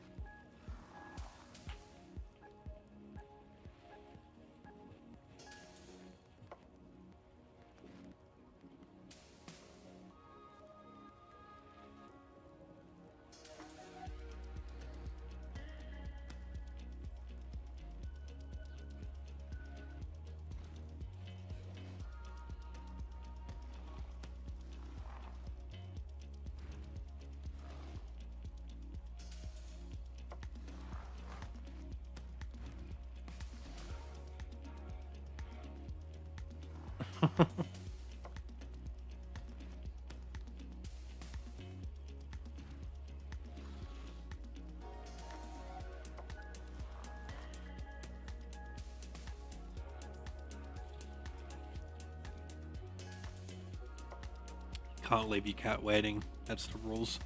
Can't leave your cat waiting. That's the rules.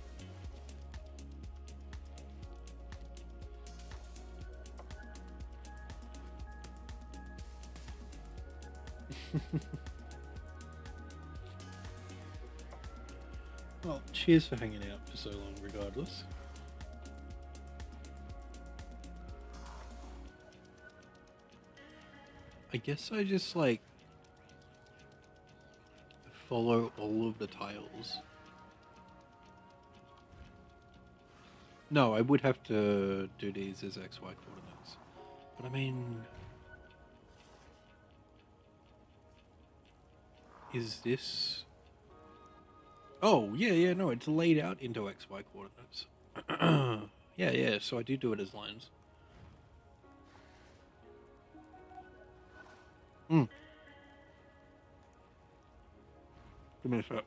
Well, cheers for hanging out for so long, regardless. I guess I just, like, follow all of the tiles. No, I would have to do these as XY coordinates. But I mean... Is this... Oh, yeah, no, it's laid out into XY coordinates. Yeah, so I do it as lines. Give me a sec.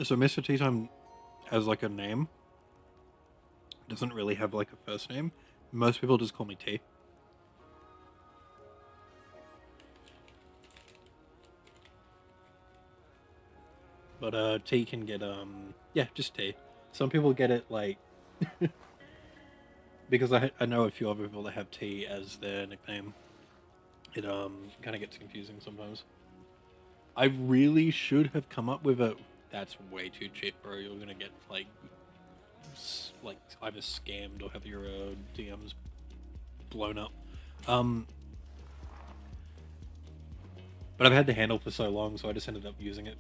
So Mr. Tea Time has like a name. Doesn't really have like a first name. Most people just call me T. But T can get yeah, just T. Some people get it like because I know a few other people that have T as their nickname. It kind of gets confusing sometimes. I really should have come up with a... That's way too cheap, bro. You're gonna get like either scammed or have your DMs blown up. But I've had the handle for so long, so I just ended up using it.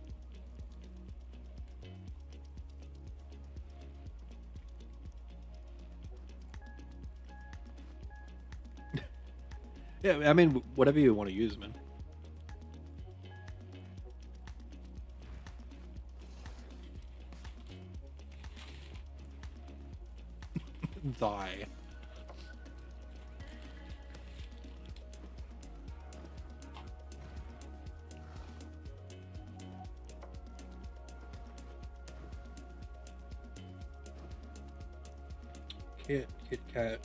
Yeah, I mean, whatever you want to use, man. Die. Kit cat.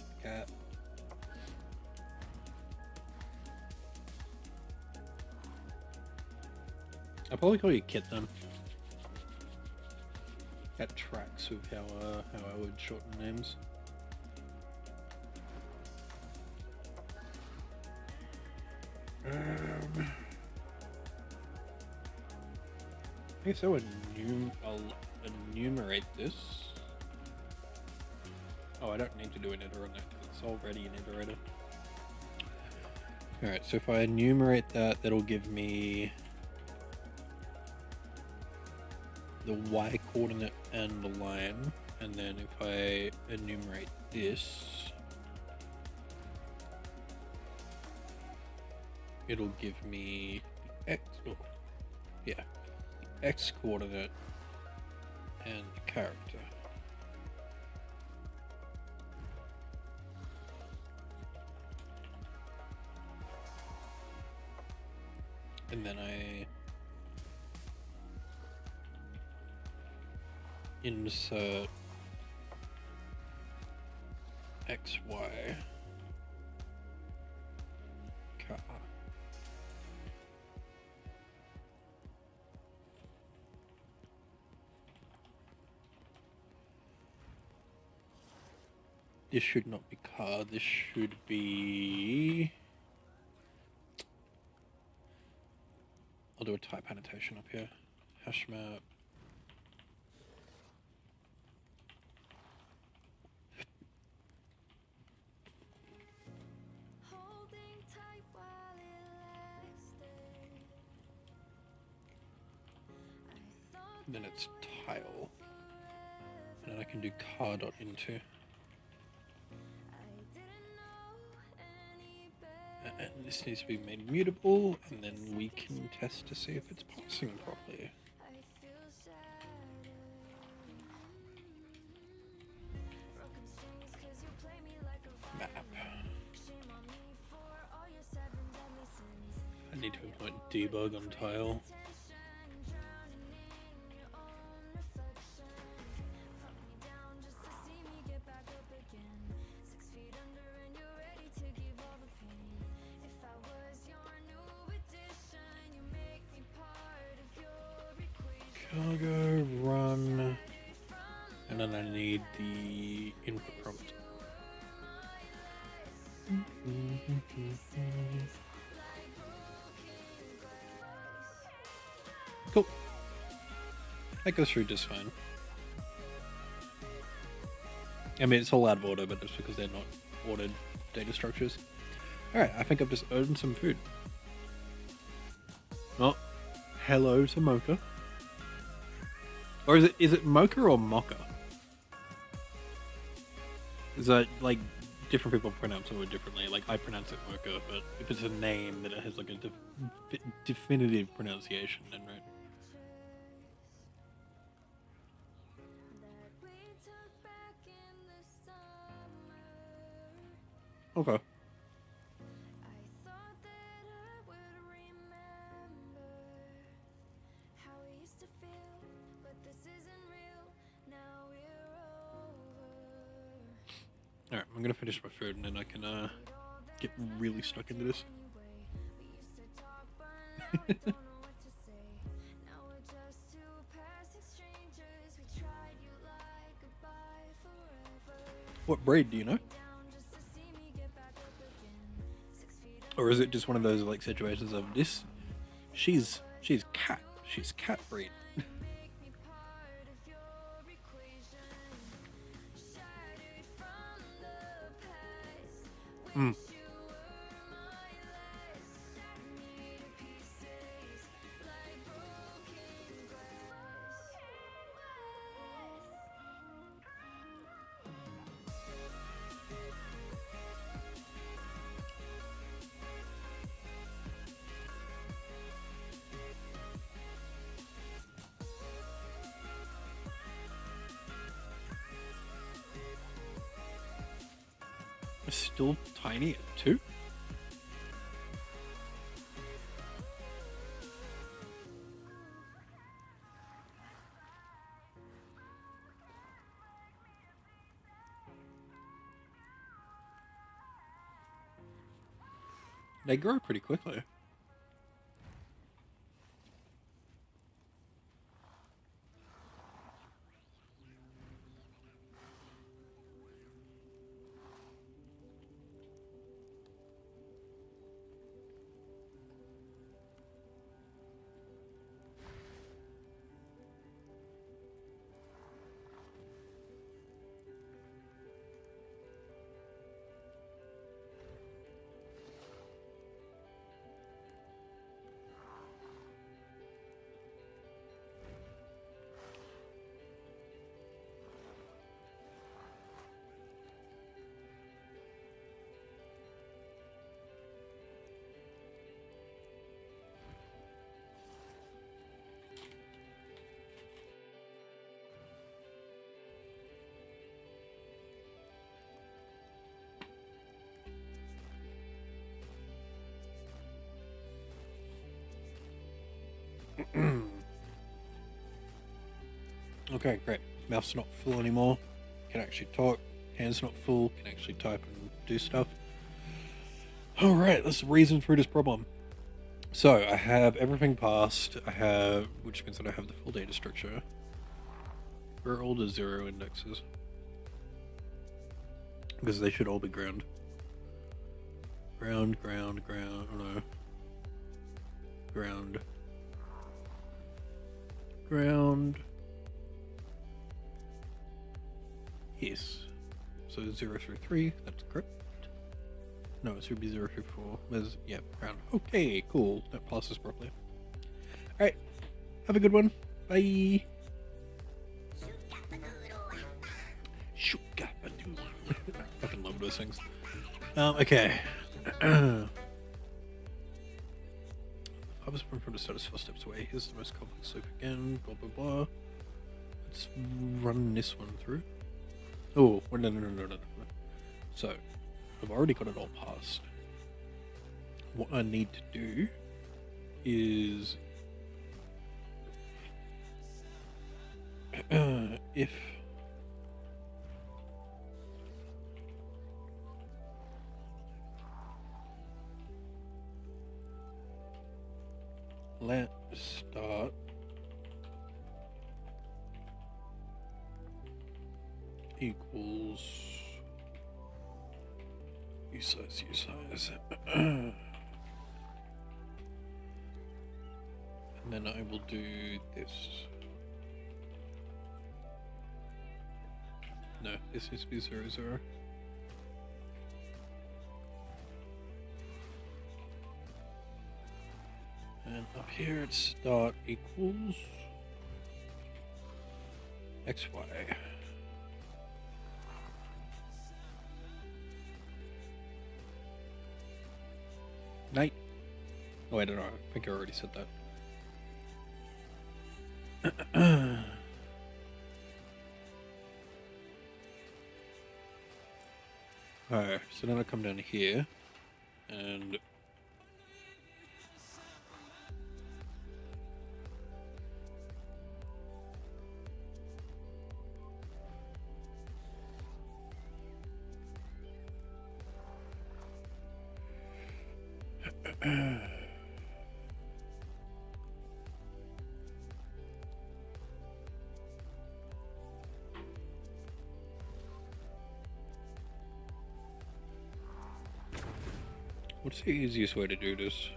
I'll probably call you Kit then. That tracks with how I would shorten names. I guess I'll enumerate this. Oh, I don't need to do an iter on that because it's already an iterator. Alright, so if I enumerate that, that'll give me the y coordinate and the line, and then if I enumerate this, it'll give me x, oh, yeah, the x coordinate and the character. And then I insert XY car. This should not be car, this should be... I'll do a type annotation up here. Hash map. And then it's tile. And then I can do car.into. And this needs to be made mutable, and then we can test to see if it's parsing properly. Map. I need to implement debug on tile. Cargo run, and then I need the input prompt. Cool. That goes through just fine. I mean, it's all out of order, but just because they're not ordered data structures. Alright, I think I've just earned some food. Oh, hello to Mocha. Or is it Mocha or Mocha? Is that, like, different people pronounce it differently? Like, I pronounce it Mocha, but if it's a name, then it has, like, a definitive pronunciation, then, right? Okay. Alright, I'm gonna finish my food and then I can get really stuck into this. What breed do you know? Or is it just one of those like situations of this? She's cat. She's cat breed. Hmm. It's still tiny at 2? They grow pretty quickly. Okay, great. Mouth's not full anymore. Can actually talk. Hand's not full. Can actually type and do stuff. Alright, let's reason through this problem. So, I have everything passed. Which means that I have the full data structure. Where are all the 0 indexes? Because they should all be ground. Ground, ground, ground. Oh no. Ground. Ground. Yes. So 0 through 3, that's correct. No, it should be 0 through 4. There's, yeah, ground. Okay, cool. That passes properly. Alright. Have a good one. Bye. I fucking love those things. Okay. I was from the status 4 steps away. Here's the most complex loop again. Blah blah blah. Let's run this one through. Oh, no. So, I've already got it all passed. What I need to do is if let start equals u size and then I will do this. No, this needs to be 0 0. And up here it's start equals xy. Night. Oh, I don't know. I think I already said that. Alright, so then I come down here and what's the easiest way to do this?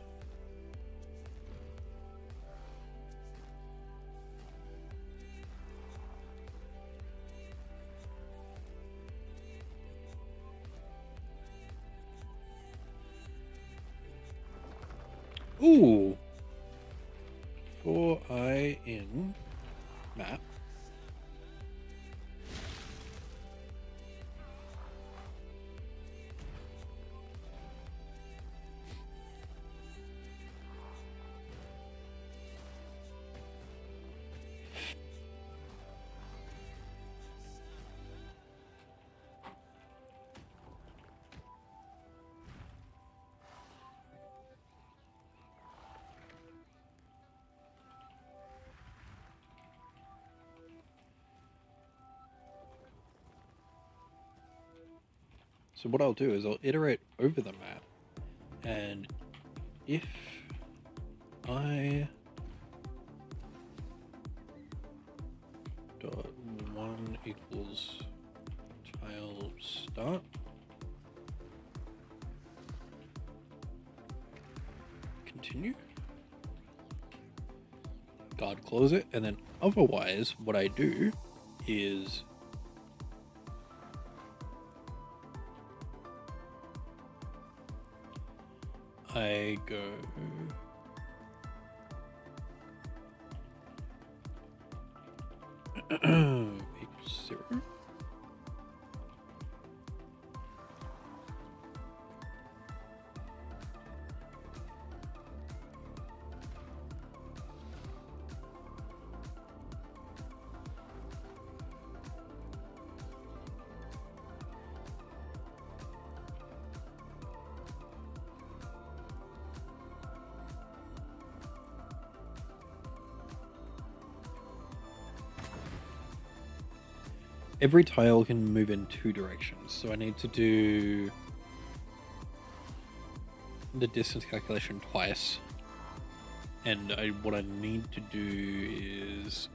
Ooh! For I in map. So what I'll do is I'll iterate over the map, and if I dot 1 equals tile start, continue, guard close it, and then otherwise what I do is I go equals 0. every tile can move in 2 directions, so I need to do the distance calculation twice. And what I need to do is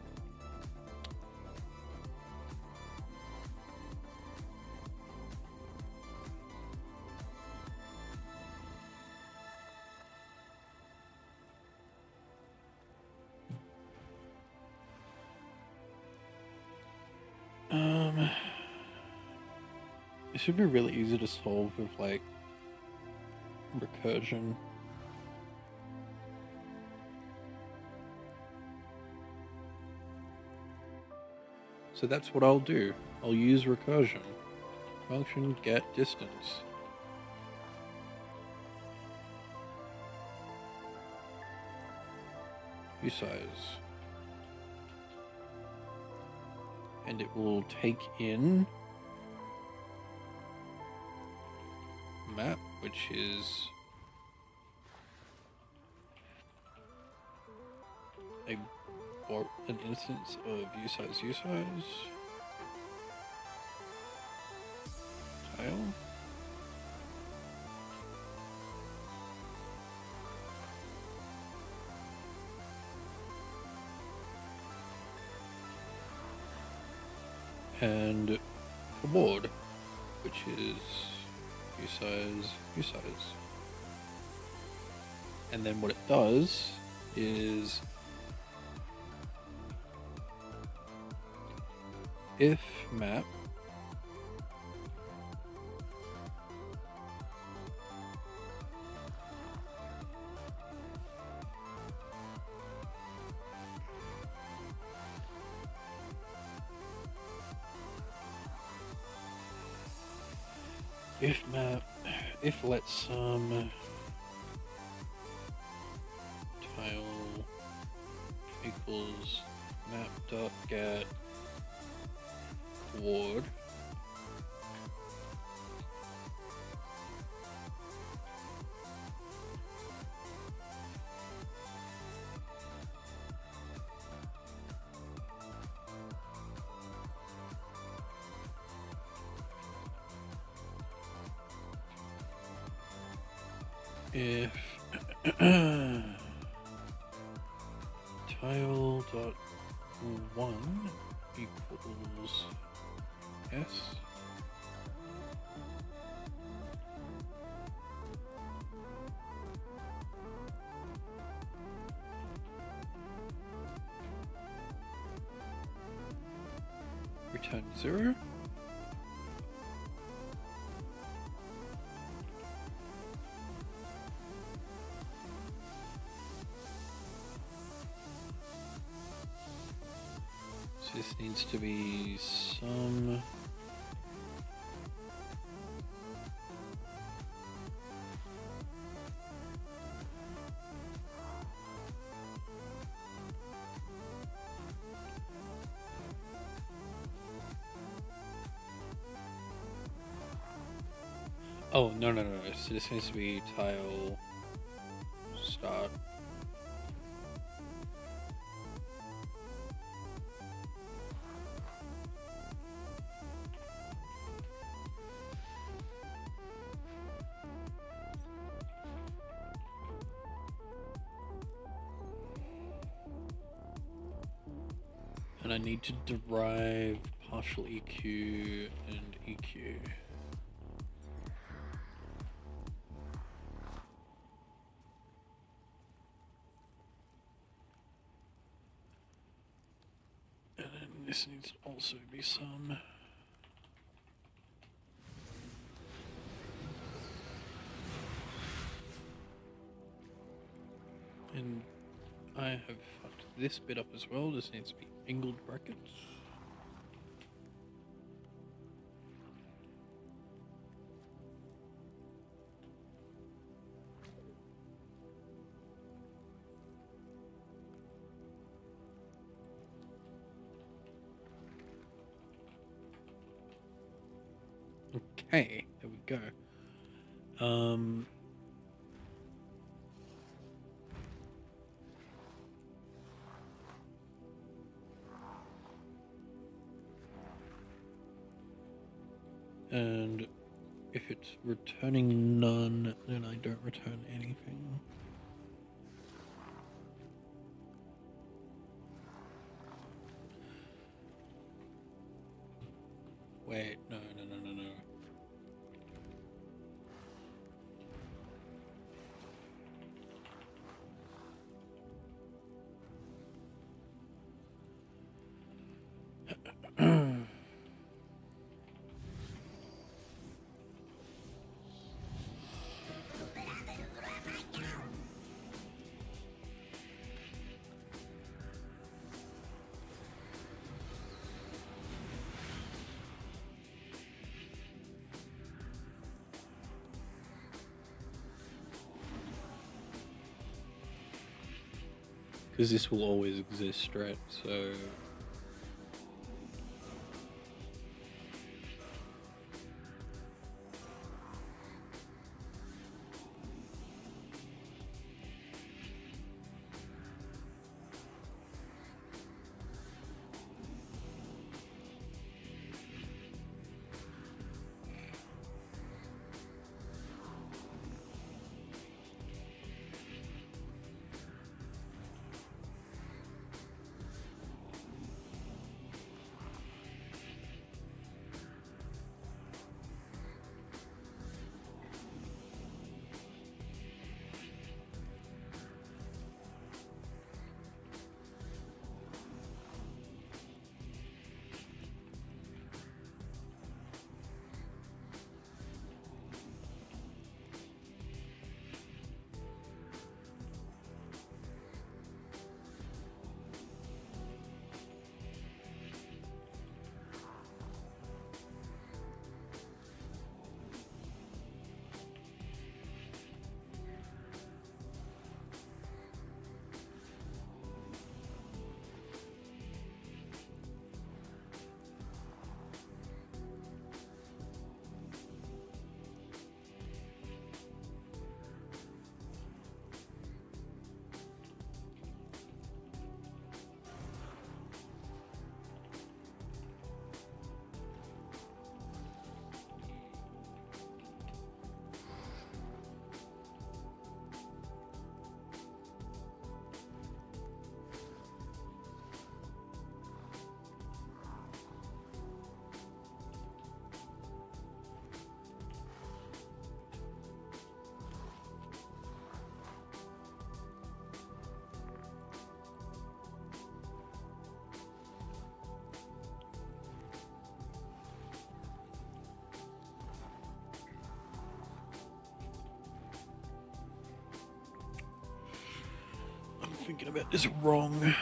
it should be really easy to solve with like recursion. So that's what I'll do. I'll use recursion. Function get distance. Size. And it will take in map, which is an instance of usize tile. And award, which is usize. And then what it does is if map if let some tile equals map dot get award if tile dot one equals s return 0. So this needs to be some oh no. So this needs to be tile start. And I need to derive partial EQ and EQ. And then this needs to also be some. And I have fucked this bit up as well. This needs to be angled brackets. Okay, there we go. And if it's returning none, then I don't return anything. Wait, no. Because this will always exist, right? So I'm thinking about this wrong.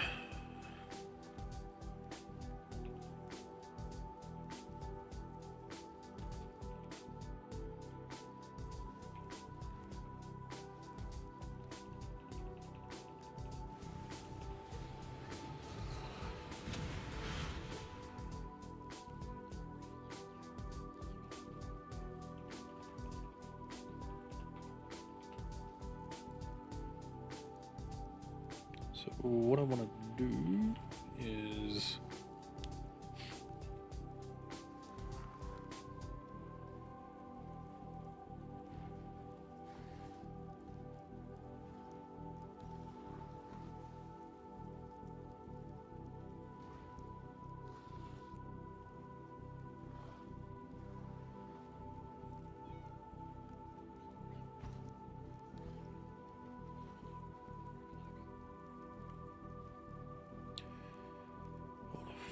So what I want to do is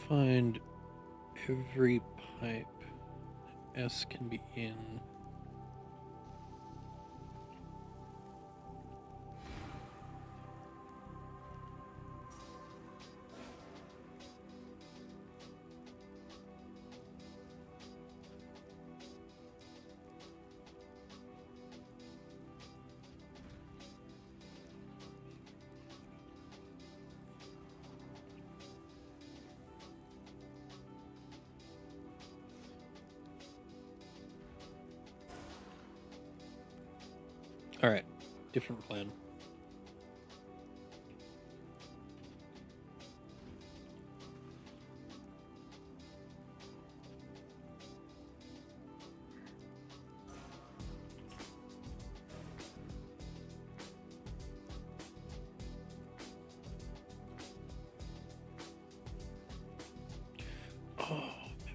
find every pipe S can be in. All right, different plan.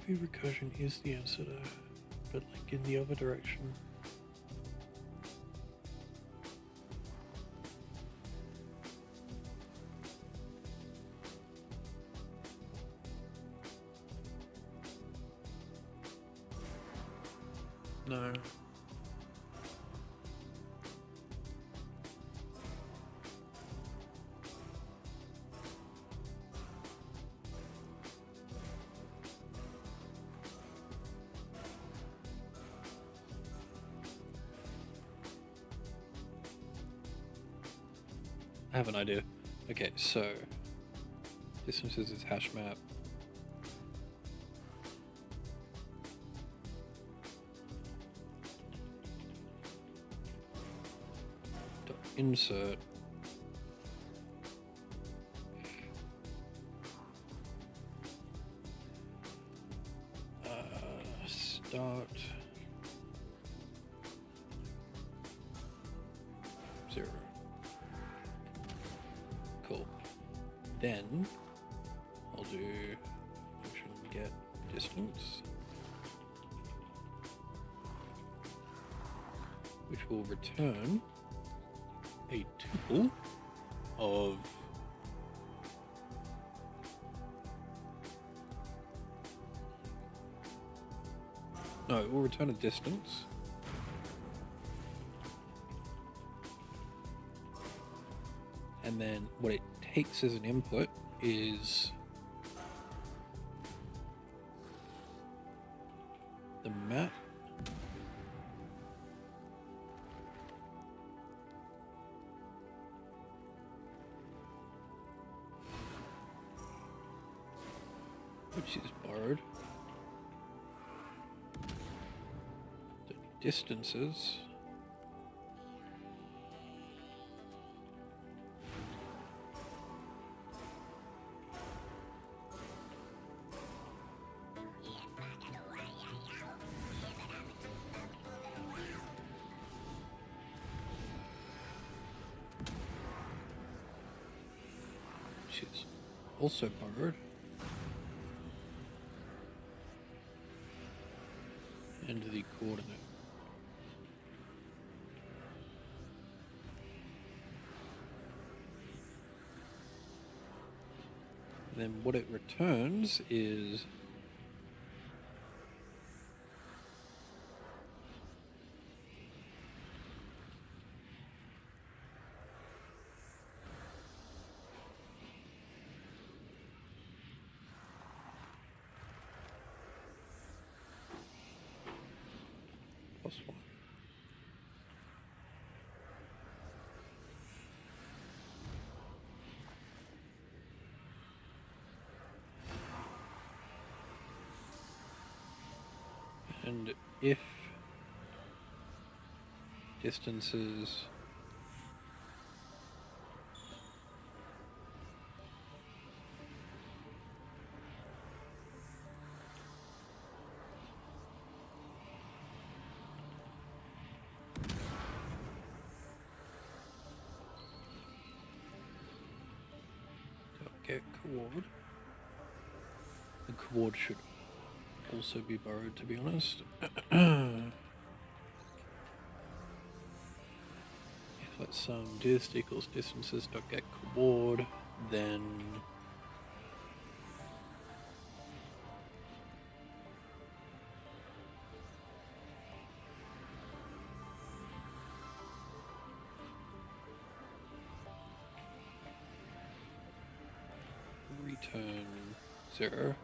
Maybe recursion is the answer though, but like in the other direction. No. I have an idea. Okay, so distances is hash map. Dot insert start 0. Cool. Then I'll do function get distance, which will return a tuple of no, it will return a distance and then what it takes as an input is the map which is borrowed, the distances which is also borrowed, and the coordinate. And then what it returns is +1. And if distances get coord, the coord should also be borrowed, to be honest. If let's dist equals distances dot get coord, then return 0.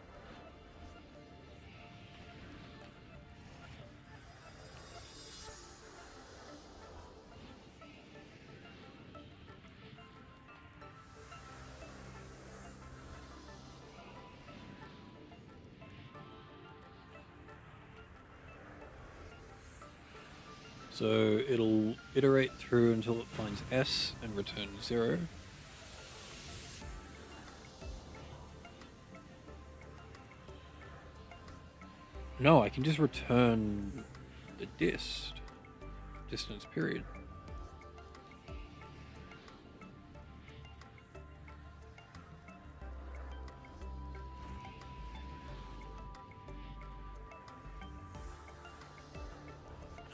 So it'll iterate through until it finds S and return 0. No, I can just return the distance period.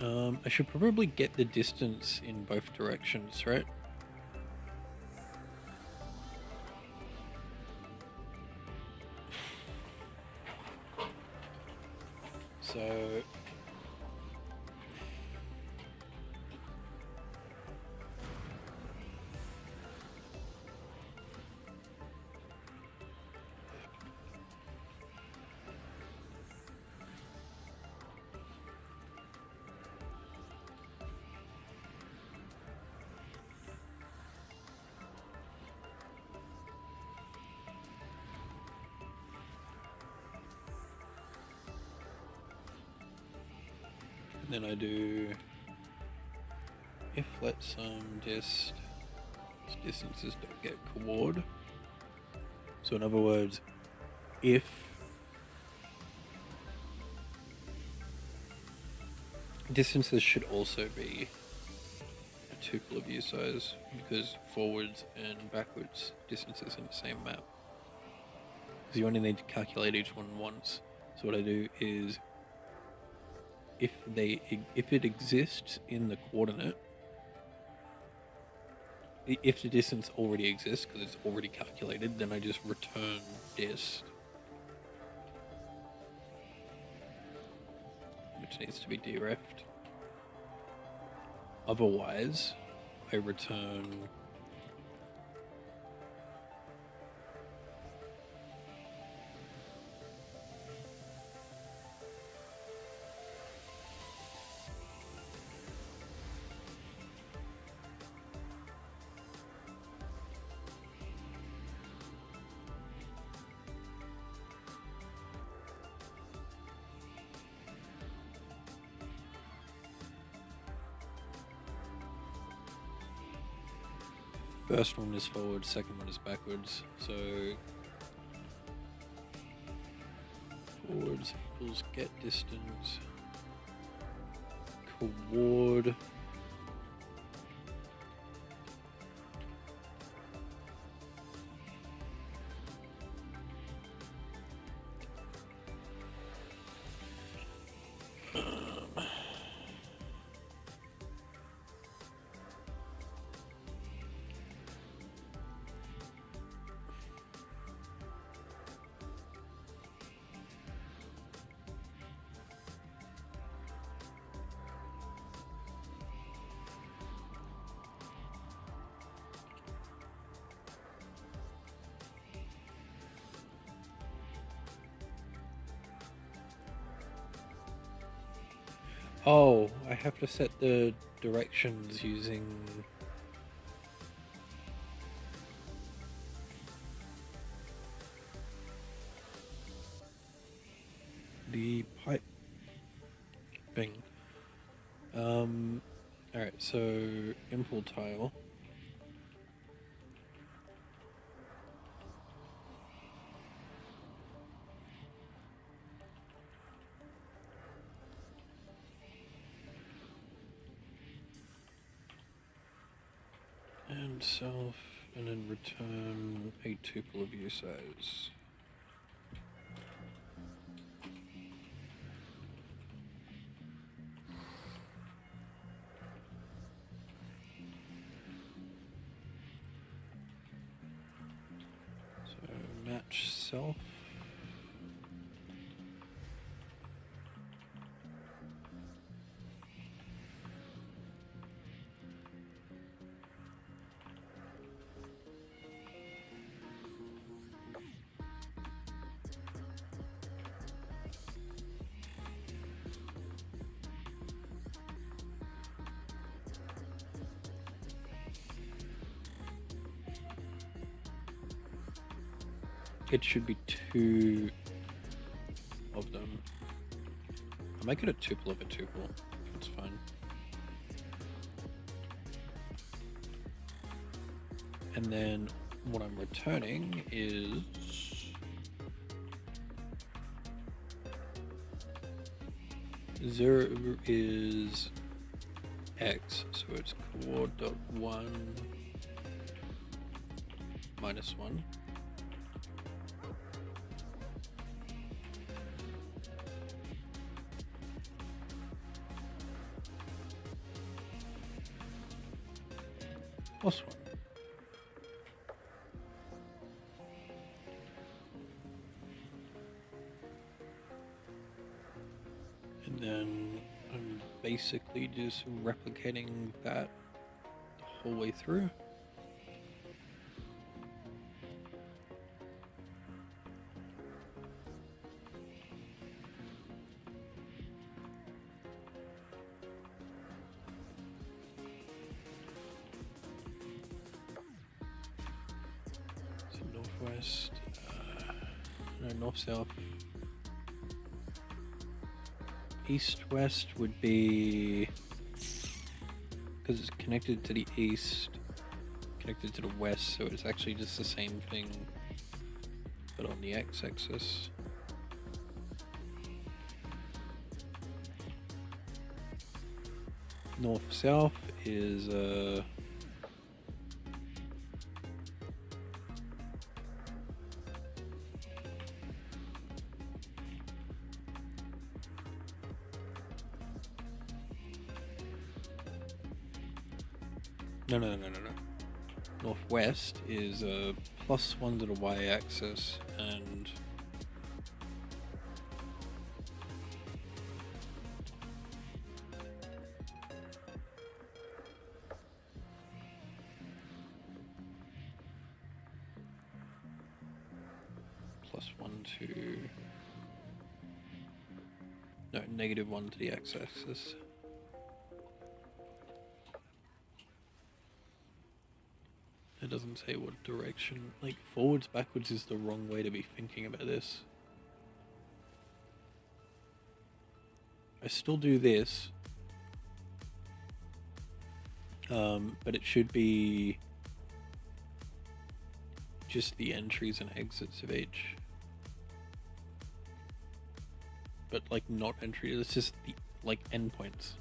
I should probably get the distance in both directions, right? So then I do if let some distances don't get coord. So in other words, if distances should also be a tuple of U size because forwards and backwards distances in the same map. Because you only need to calculate each one once. So what I do is if it exists in the coordinate, if the distance already exists because it's already calculated, then I just return dist, which needs to be derefed. Otherwise, I return first one is forward, second one is backwards. So forwards equals get distance, coord, oh, I have to set the directions using the pipe thing. Alright, so import tile. And self, and then return a tuple of U size. So match self. It should be two of them. I'll make it a tuple of a tuple. That's fine. And then what I'm returning is zero is x, so it's coord.1 minus 1. plus 1. And then I'm basically just replicating that the whole way through. So northwest, no, north-south. East-west would be, because it's connected to the east, connected to the west, so it's actually just the same thing, but on the x-axis. North-south is no. Northwest is plus 1 to the y-axis and plus 1 to negative 1 to the x-axis. It doesn't say what direction. Like, forwards, backwards is the wrong way to be thinking about this. I still do this. But it should be just the entries and exits of each. But, like, not entries, it's just the, like, endpoints.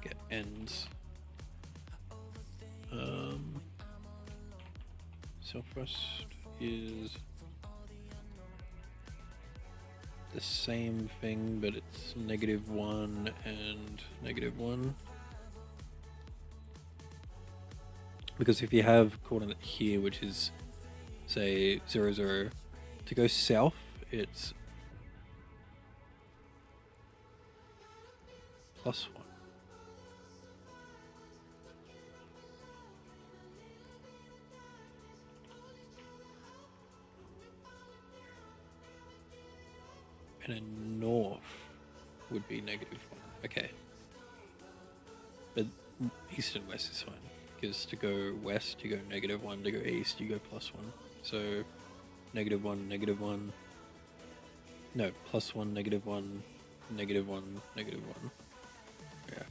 Get ends. Southwest is the same thing, but it's -1 and -1. Because if you have coordinate here, which is, say, 0, 0, to go south, it's +1. And then north would be -1. Okay. But east and west is fine. Because to go west, you go -1. To go east, you go +1. So -1, -1. No, +1, -1, -1, -1. Yeah.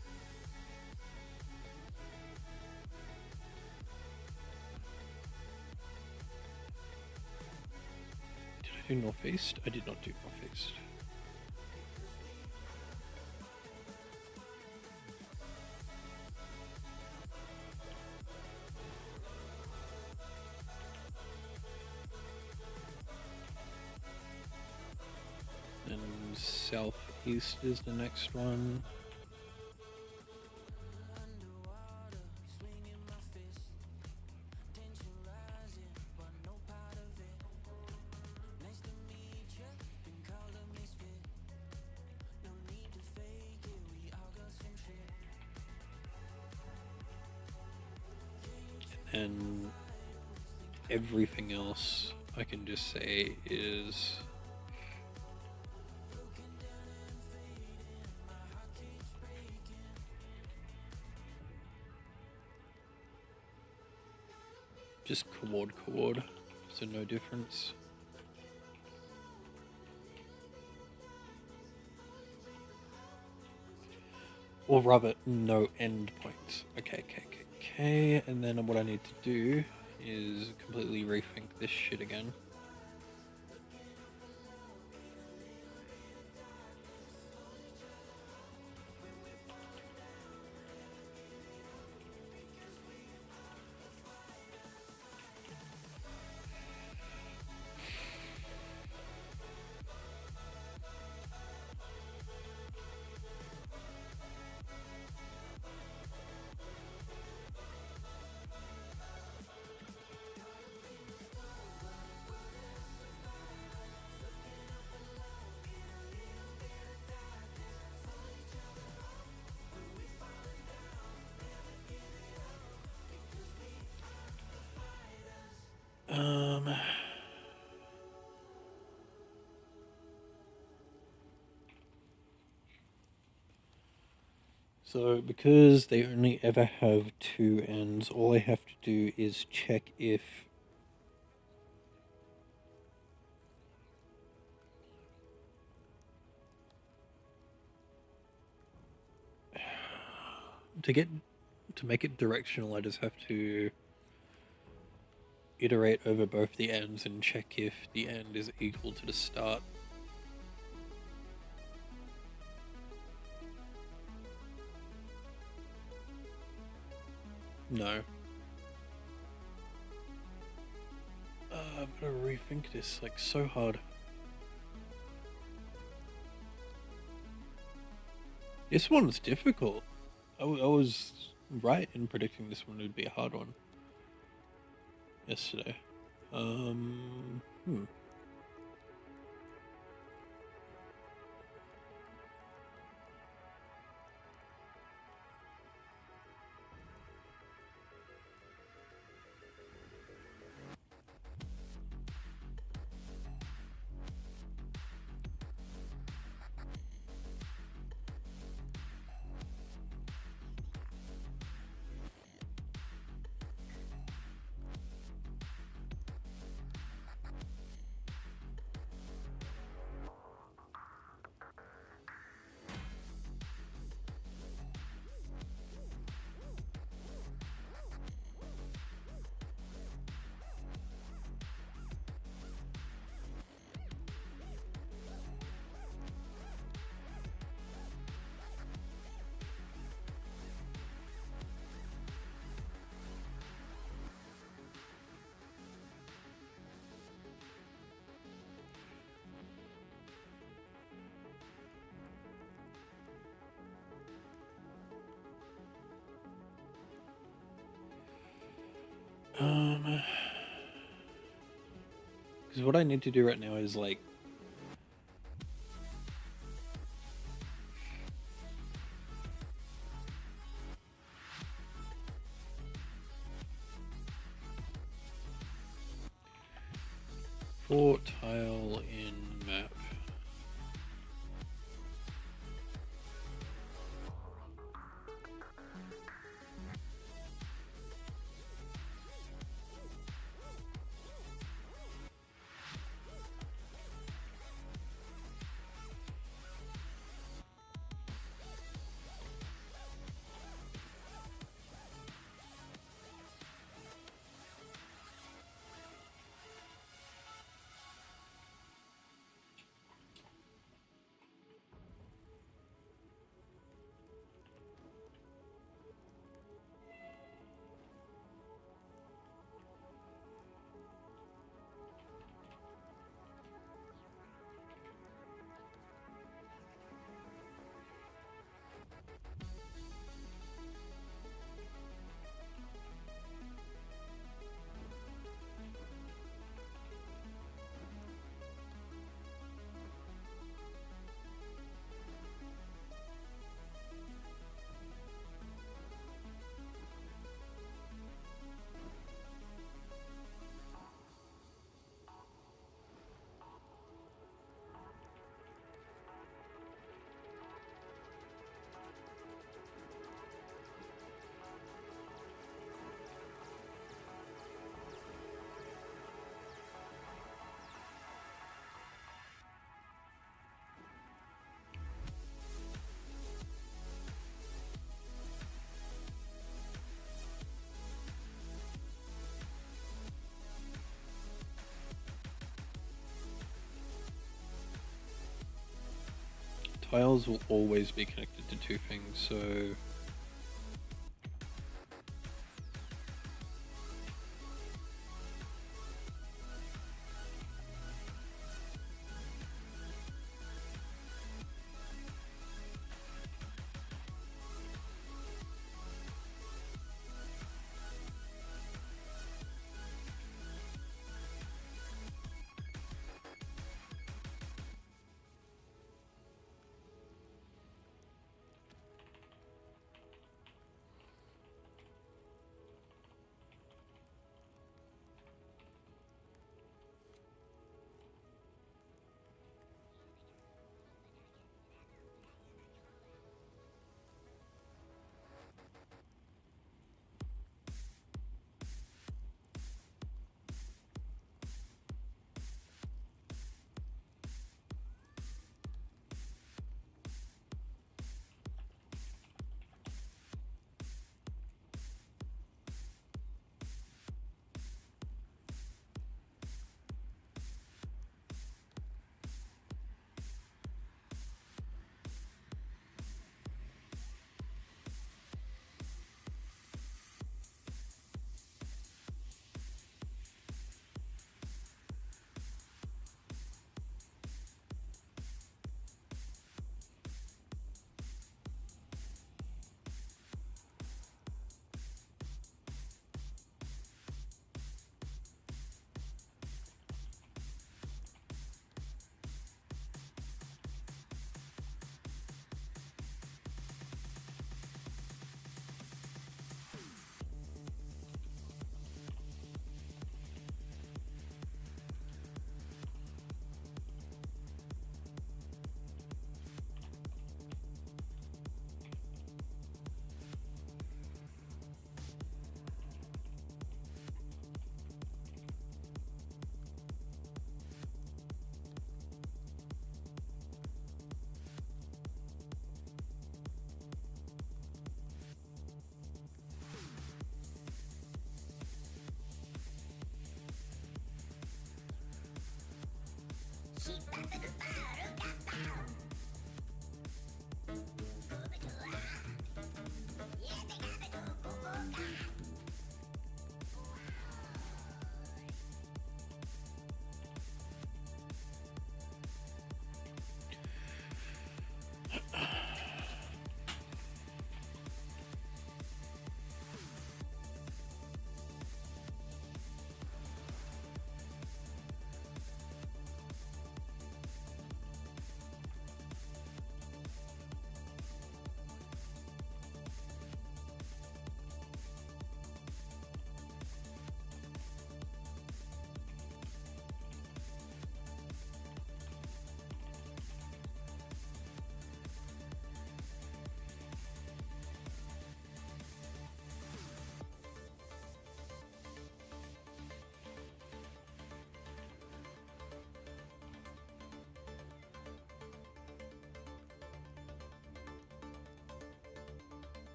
Did I do northeast? I did not do northeast. And southeast is the next one. And everything else I can just say is just chord, so no difference. Or rather, no endpoints. Okay. And then what I need to do is completely rethink this shit again. So, because they only ever have two ends, all I have to do is check if to make it directional, I just have to iterate over both the ends and check if the end is equal to the start. No. I've got to rethink this, like, so hard. This one's difficult. I was right in predicting this one would be a hard one yesterday. Hmm. Because what I need to do right now is like for tile in map. Tiles will always be connected to two things, so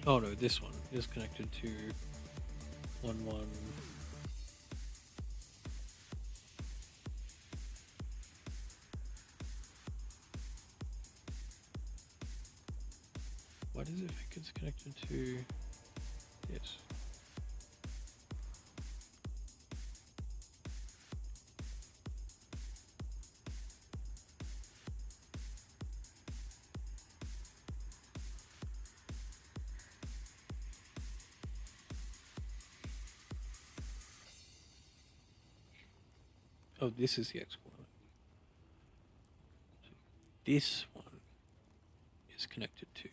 Oh no, this one is connected to 1-1. What is it if it gets connected to this? Oh, this is the X coordinate. This one is connected to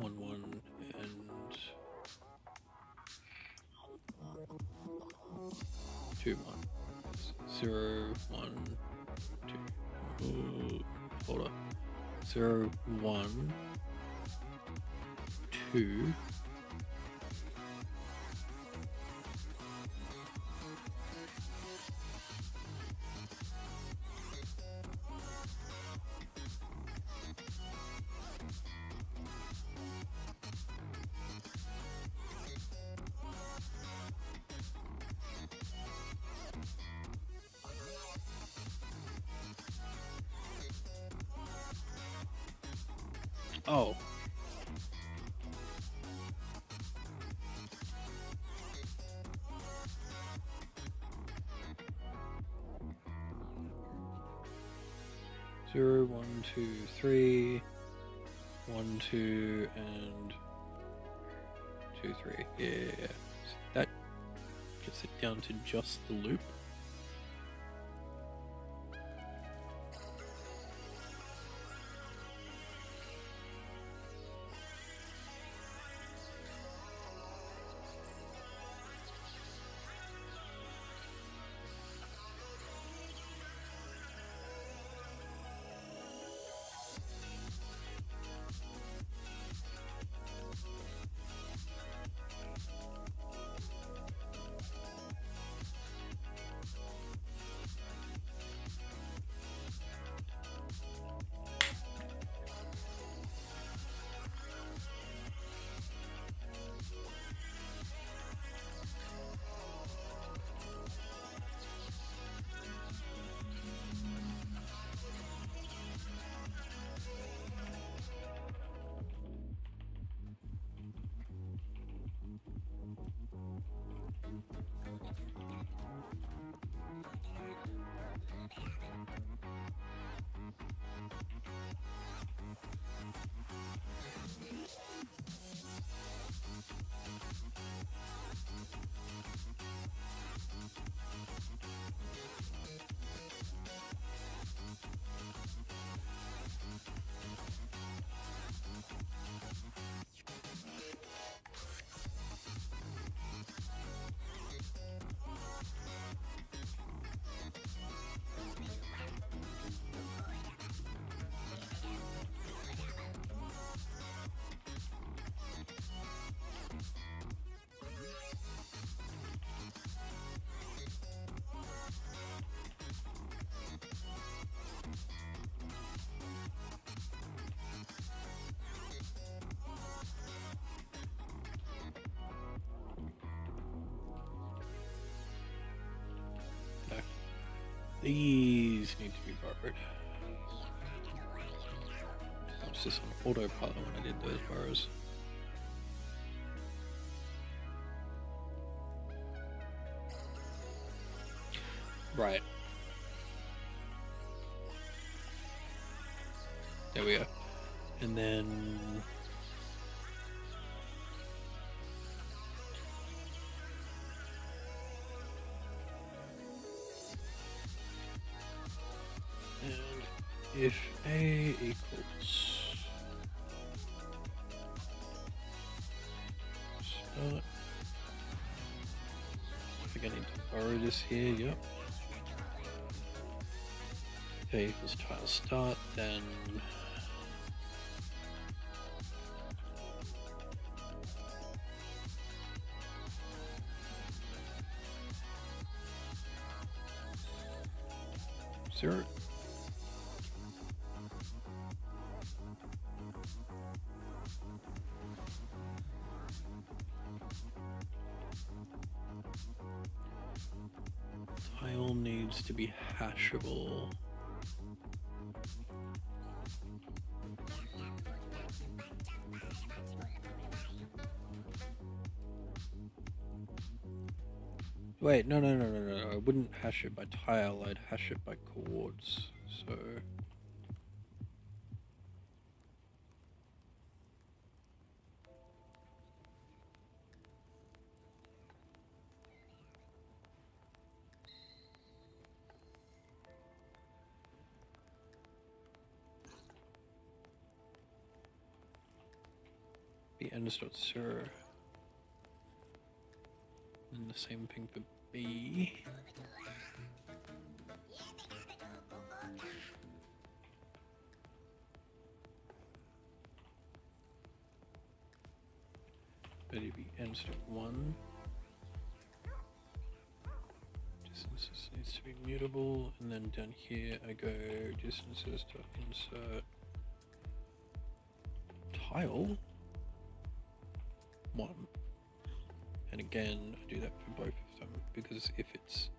1-1 and 2-1. 0-1, 2. Hold on. 0-1, 2. Oh. Zero, 1, 2, 3, 1, 2, and 2, 3. Yeah. So that gets it down to just the loop. No. These need to be borrowed. I was just on autopilot when I did those borrows. Right. There we go. And then... and if A equals... start... I think I need to borrow this here, yep. A equals tile start, then... 0. Tile needs to be hashable. Wait, no. I wouldn't hash it by tile, I'd hash it by chords. So be ends.0. And the same thing for B. But it'd be ends.1. Distances needs to be mutable, and then down here I go distances to insert tile 1. And again, I do that for both of them because if it's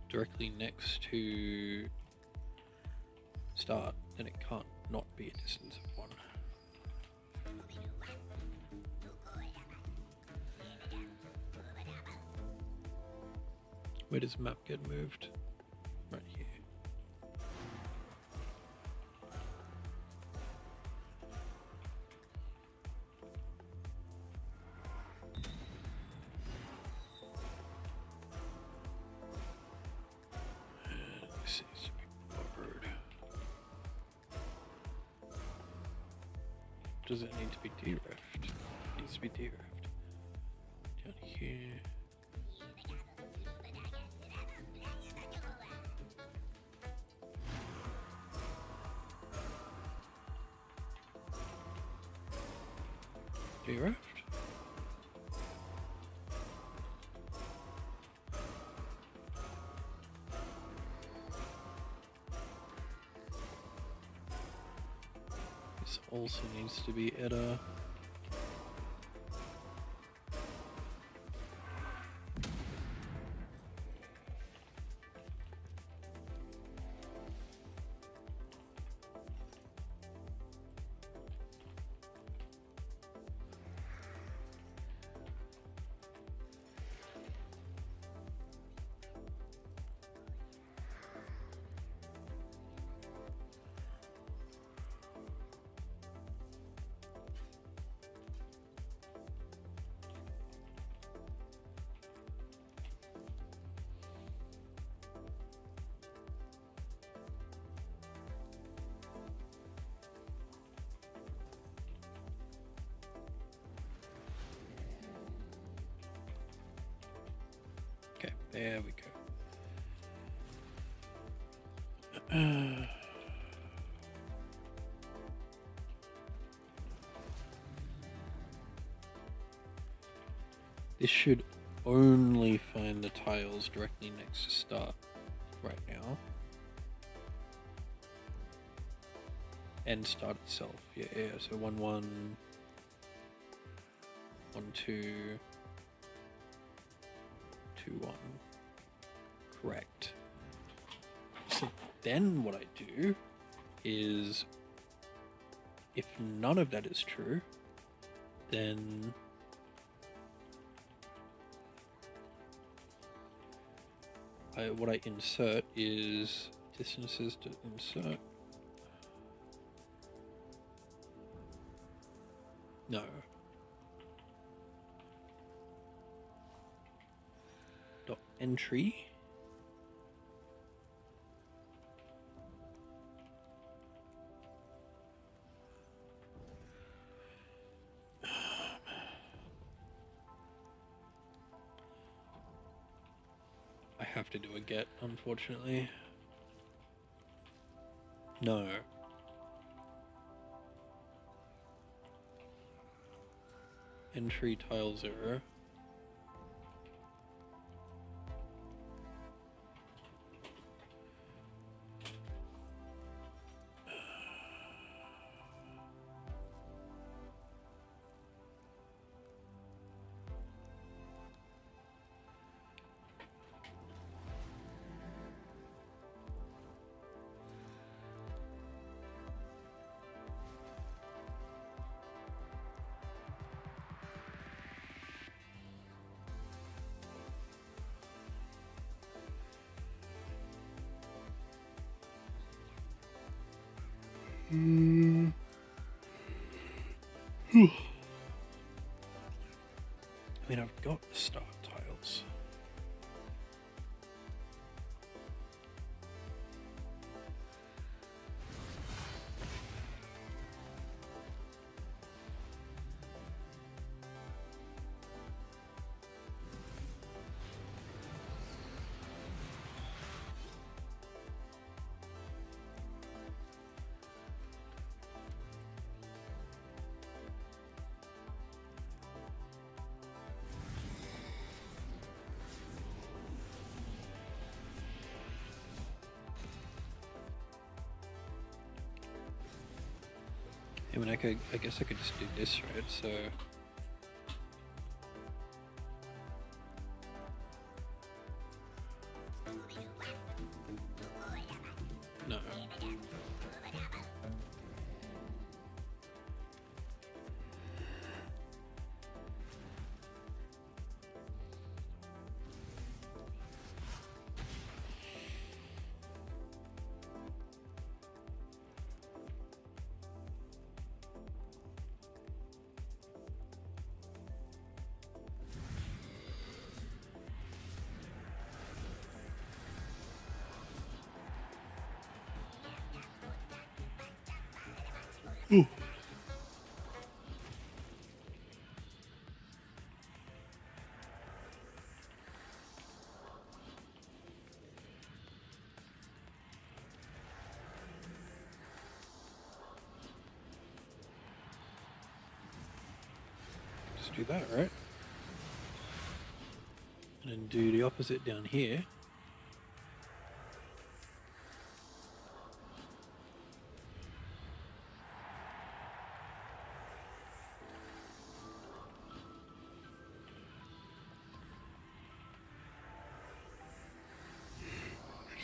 directly next to start, then it can't not be a distance of 1. Where does map get moved? Right here. This needs to be borrowed. Does it need to be derefed? It needs to be derefed. Down here. Derefed? This also needs to be at a okay, there we go. This should only find the tiles directly next to start right now. And start itself. Yeah, so 1 1 1 2 2 1. Correct. So then what I do is, if none of that is true, then what I insert is distances to insert. No. Dot entry. I have to do a get, unfortunately. No. Entry tile 0. I mean, I've got the start tiles. I mean, I guess I could just do this, right? So no. Just do that, right? And then do the opposite down here.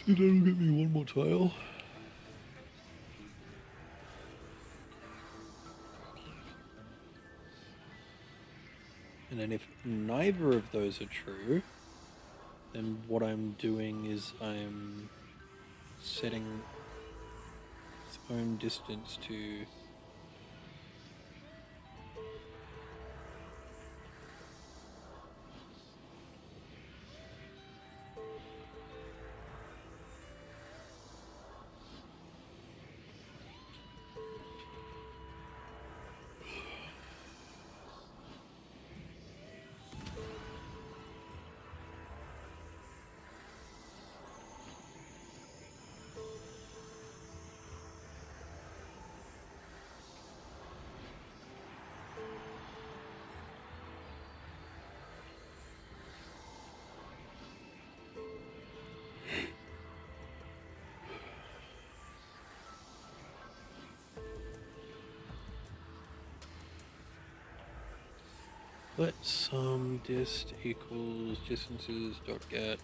So that'll get me one more tile. And then if neither of those are true, then what I'm doing is I'm setting its own distance to let sum dist equals distances dot get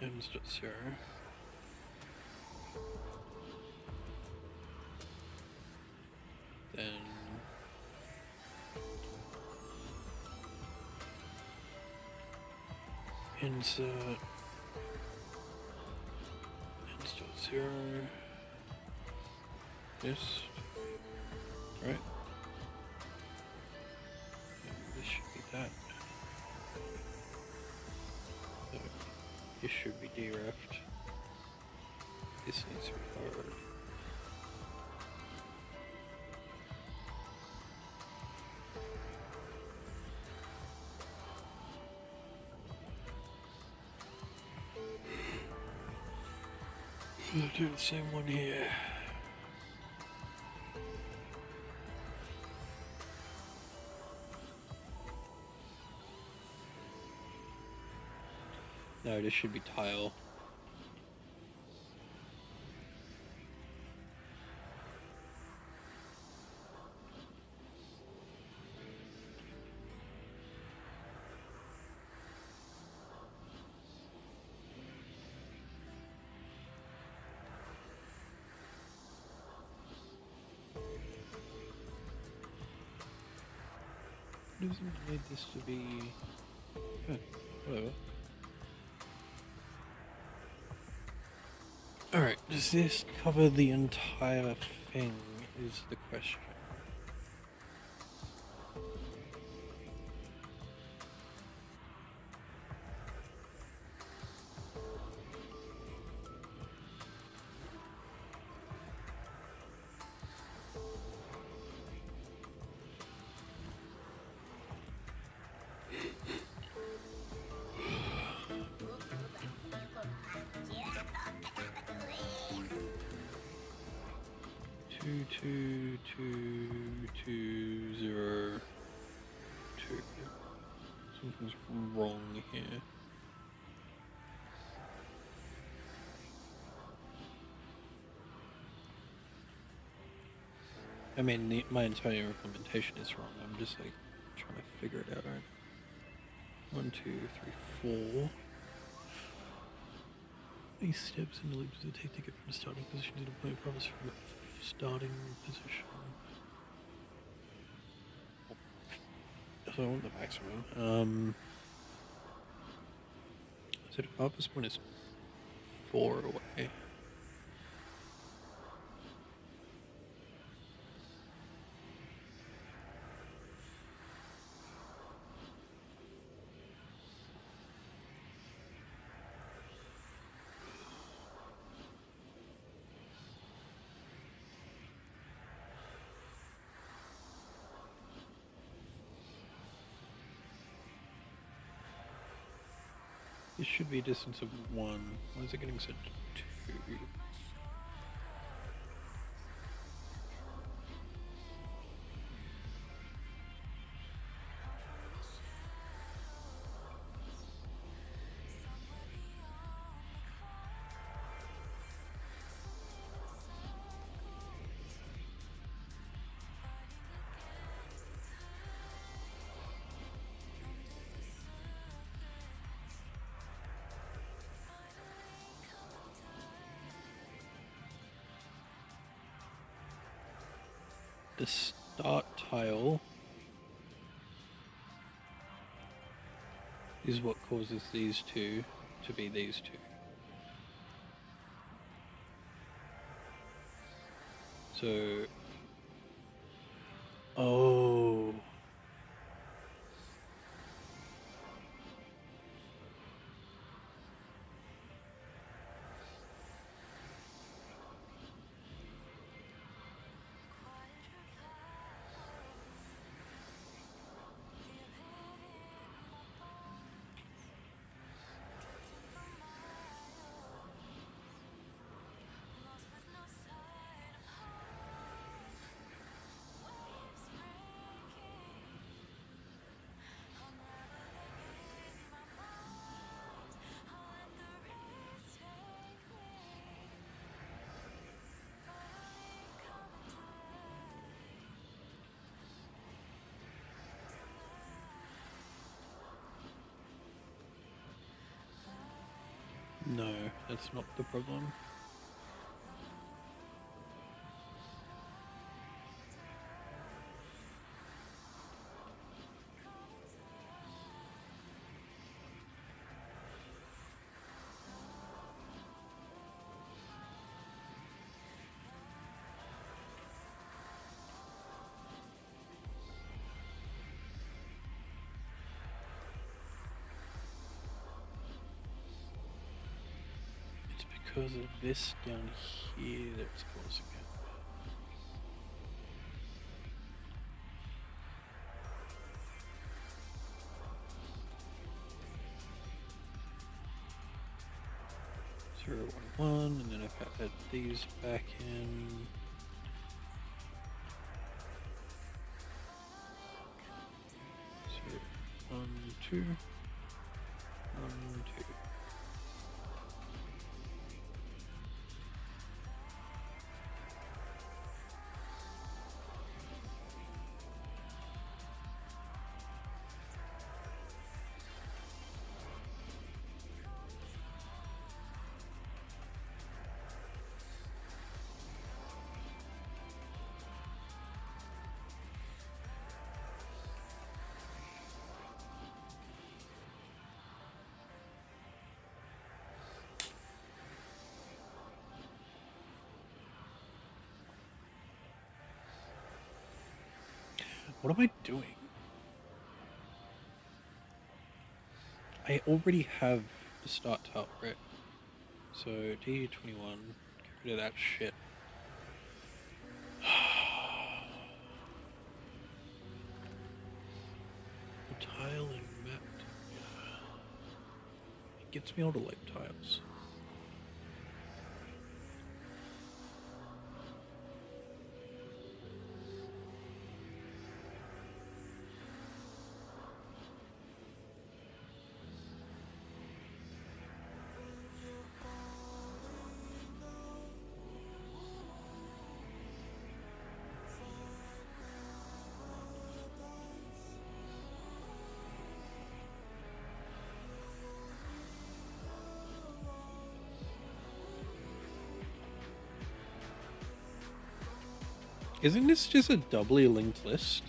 ends dot zero. Then insert ends dot zero. Yes, right? And this should be that. So this should be dereft. This needs to be hard. I'll do the same one here. No, this should be tile. Doesn't need this to be... Whatever. Alright, does this cover the entire thing, is the question. Two, two, two, 2, 0, 2. Something's wrong here. I mean, my entire implementation is wrong. I'm just like trying to figure it out. Right? 1, 2, 3, 4. These steps and loops does it take to get from the starting position to the point promise from the starting position? So I want the maximum. So the farthest point is 4 away. This should be a distance of 1. Why is it getting set to 2? The start tile is what causes these two to be these two. So, oh. No, that's not the problem. It's because of this down here that's causing it. Zero, 1, 1, and then if I add these back in. Zero, 1, 2, 1, 2. What am I doing? I already have the start tile, right? So D21, get rid of that shit. The tiling mapped. It gets me all the light tiles. Isn't this just a doubly linked list?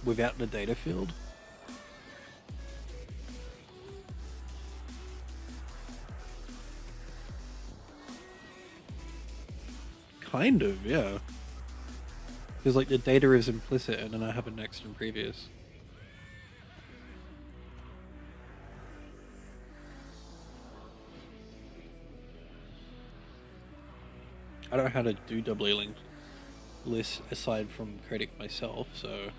Without the data field? Kind of, yeah. Because like the data is implicit and then I have a next and previous. I don't know how to do doubly linked lists aside from creating myself, so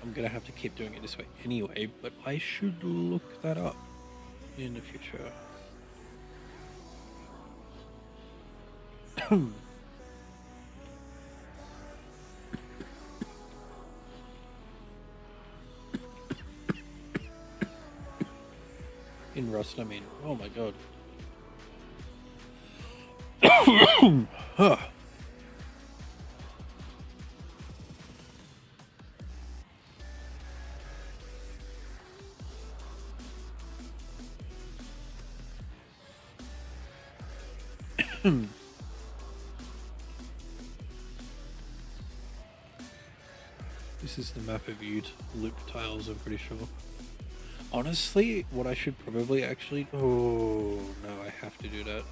I'm gonna have to keep doing it this way anyway, but I should look that up in the future. In Rust, I mean, oh my god. This is the map of Ute loop tiles, I'm pretty sure. Honestly, what I should probably actually... Oh, no, I have to do that.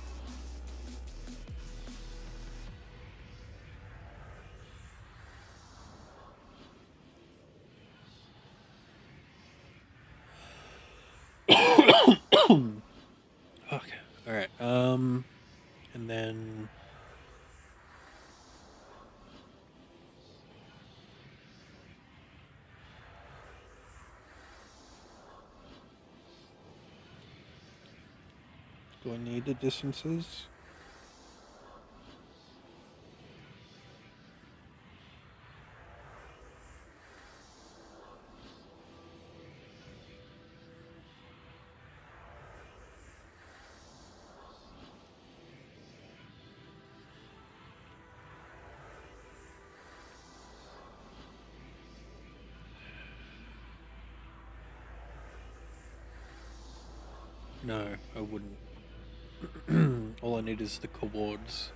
Okay, alright, and then... Do I need the distances? No, I wouldn't. All I need is the coords.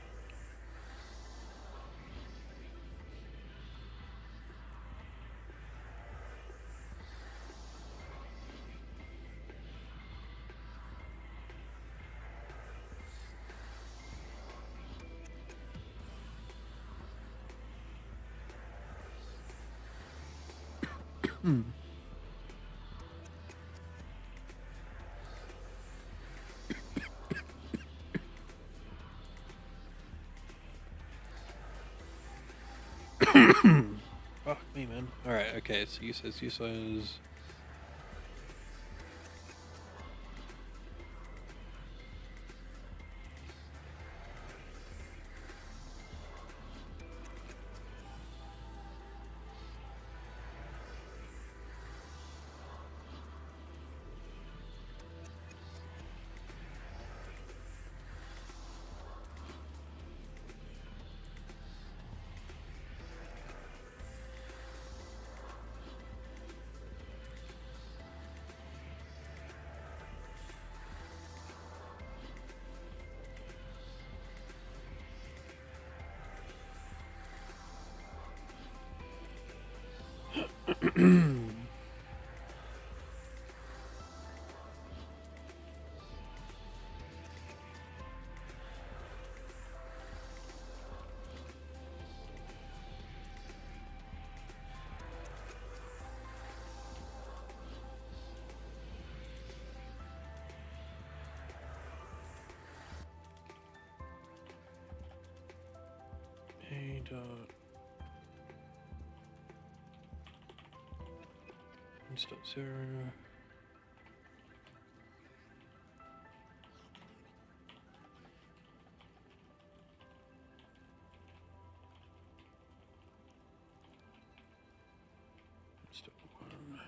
Fuck me, man. Alright, okay, so you says... A dot. Stop 0. Stop 1.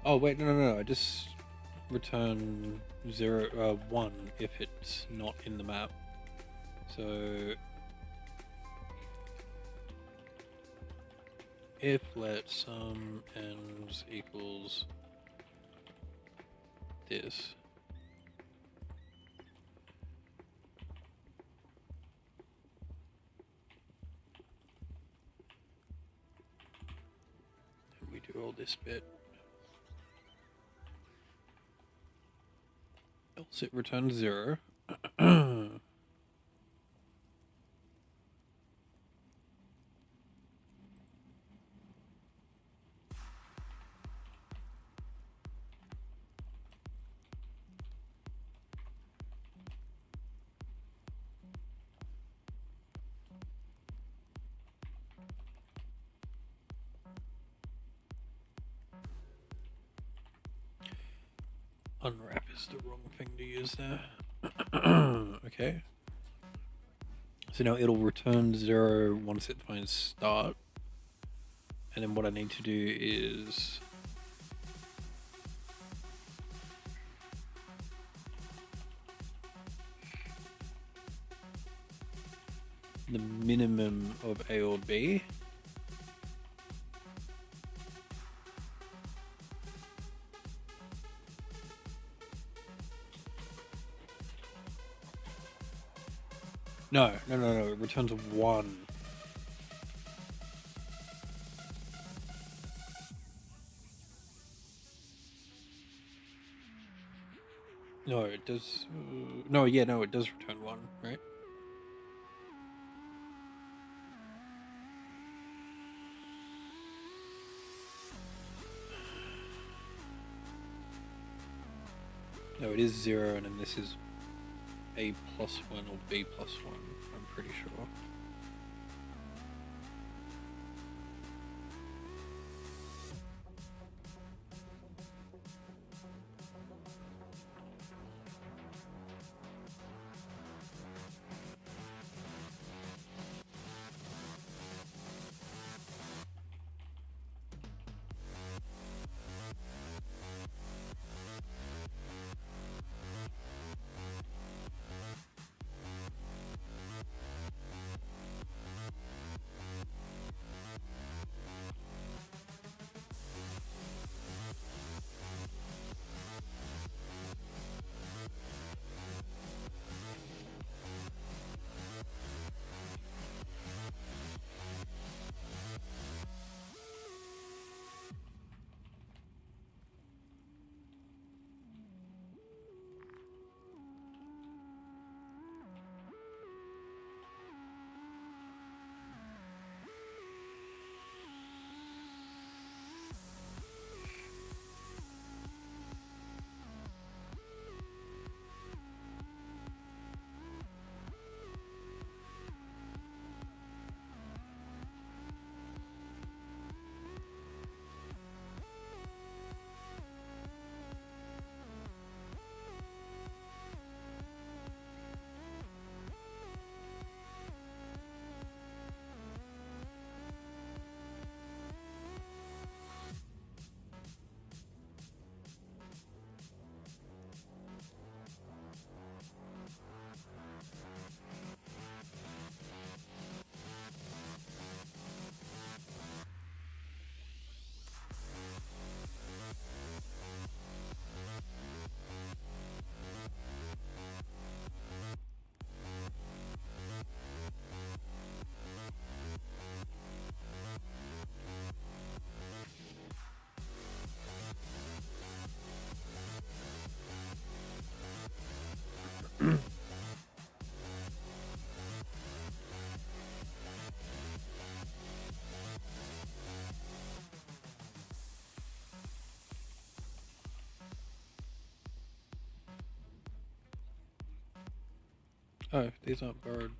Oh wait, no. I just return 1 if it's not in the map. So if let sum ends equals this. And we do all this bit. Else it returns 0. Unwrap is the wrong thing to use there. Okay. So now it'll return 0 once it finds start. And then what I need to do is the minimum of A or B. No. It returns 1. No, it does. No, it does return 1, right? No, it is 0, and then this is A plus 1 or B plus 1, I'm pretty sure. Oh, these aren't borrowed.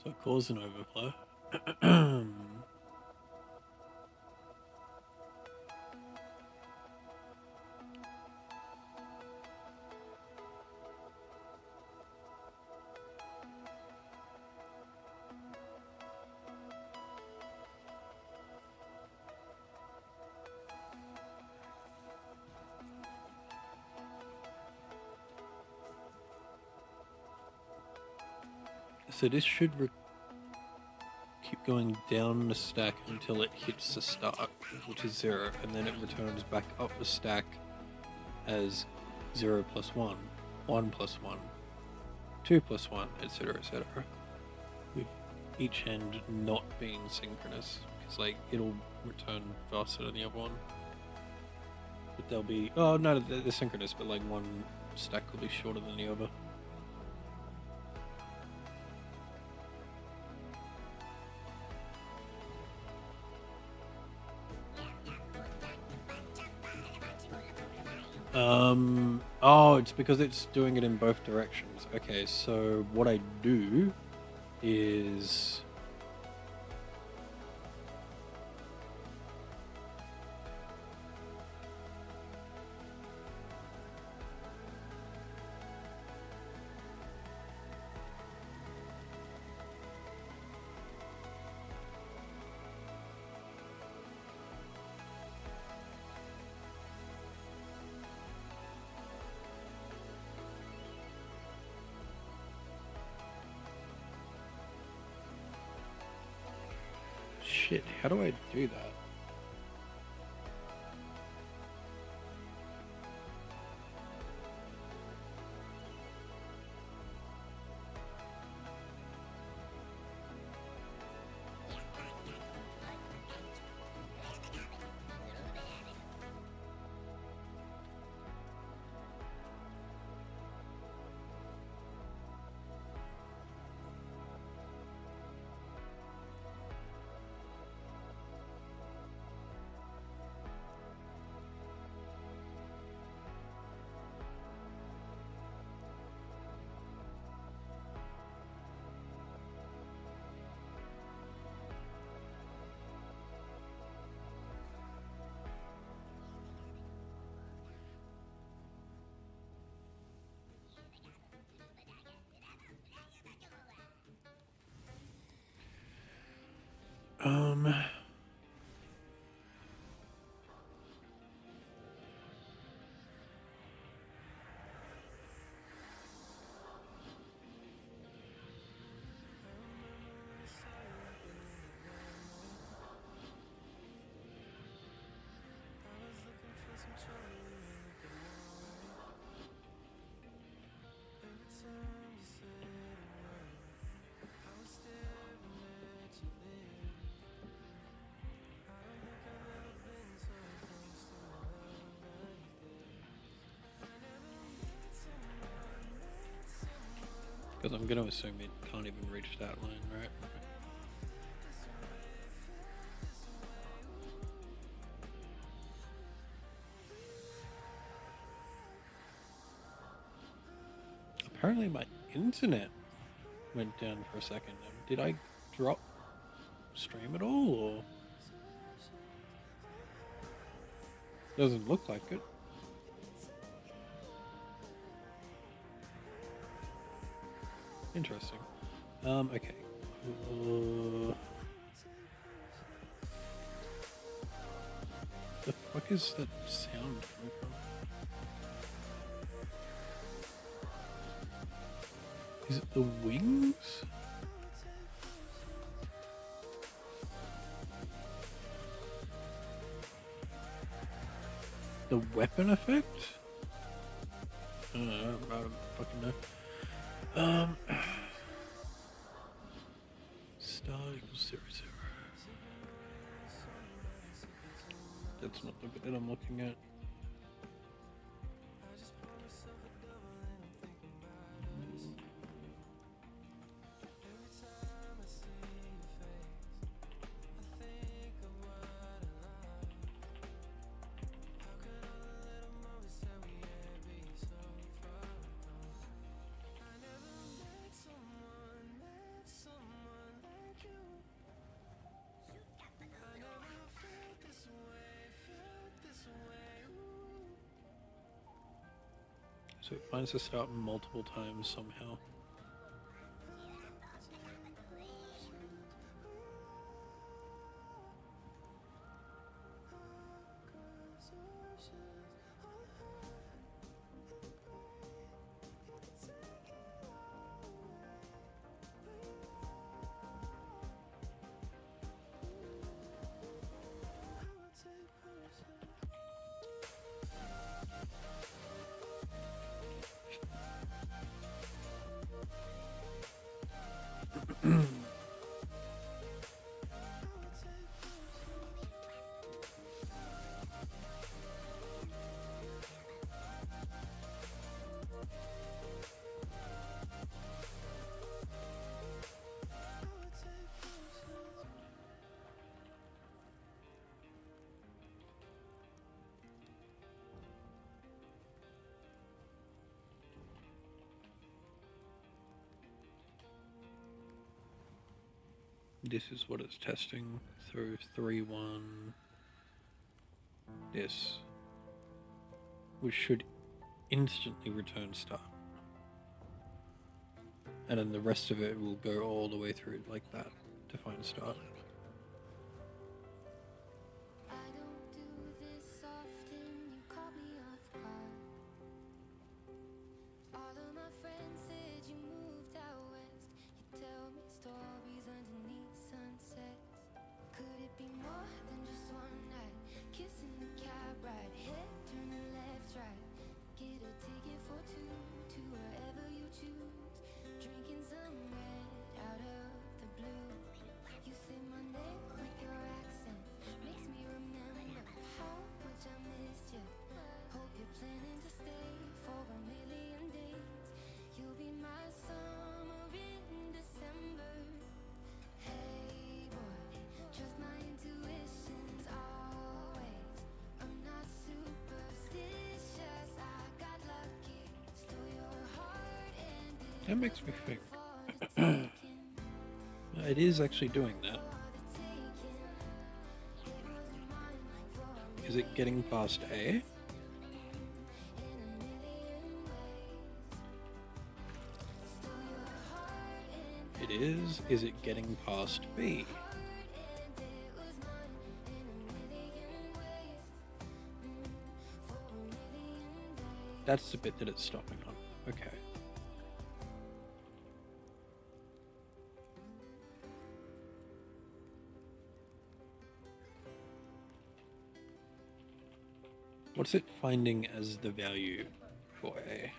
So it caused an overflow. So this should keep going down the stack until it hits the start, which is 0, and then it returns back up the stack as 0 plus 1, 1 plus 1, 2 plus 1, etc., etc. With each end not being synchronous, because like it'll return faster than the other one. But they'll be, oh no, they're synchronous, but like one stack will be shorter than the other. Oh, it's because it's doing it in both directions. Okay, so what I do is... Shit, how do I do that? Um... Because I'm going to assume it can't even reach that line, right? Apparently my internet went down for a second. Did I drop stream at all, or... Doesn't look like it. Interesting. Okay. The fuck is that sound coming from? Is it the wings? The weapon effect? I don't fucking know. Star equals 0, 0. That's not the bit I'm looking at. So it finds us out multiple times somehow. This is what it's testing through 3-1. This, which should instantly return start. And then the rest of it will go all the way through like that to find start. That makes me think. It is actually doing that. Is it getting past A? It is. Is it getting past B? That's the bit that it's stopping on. Okay. What's it finding as the value for A?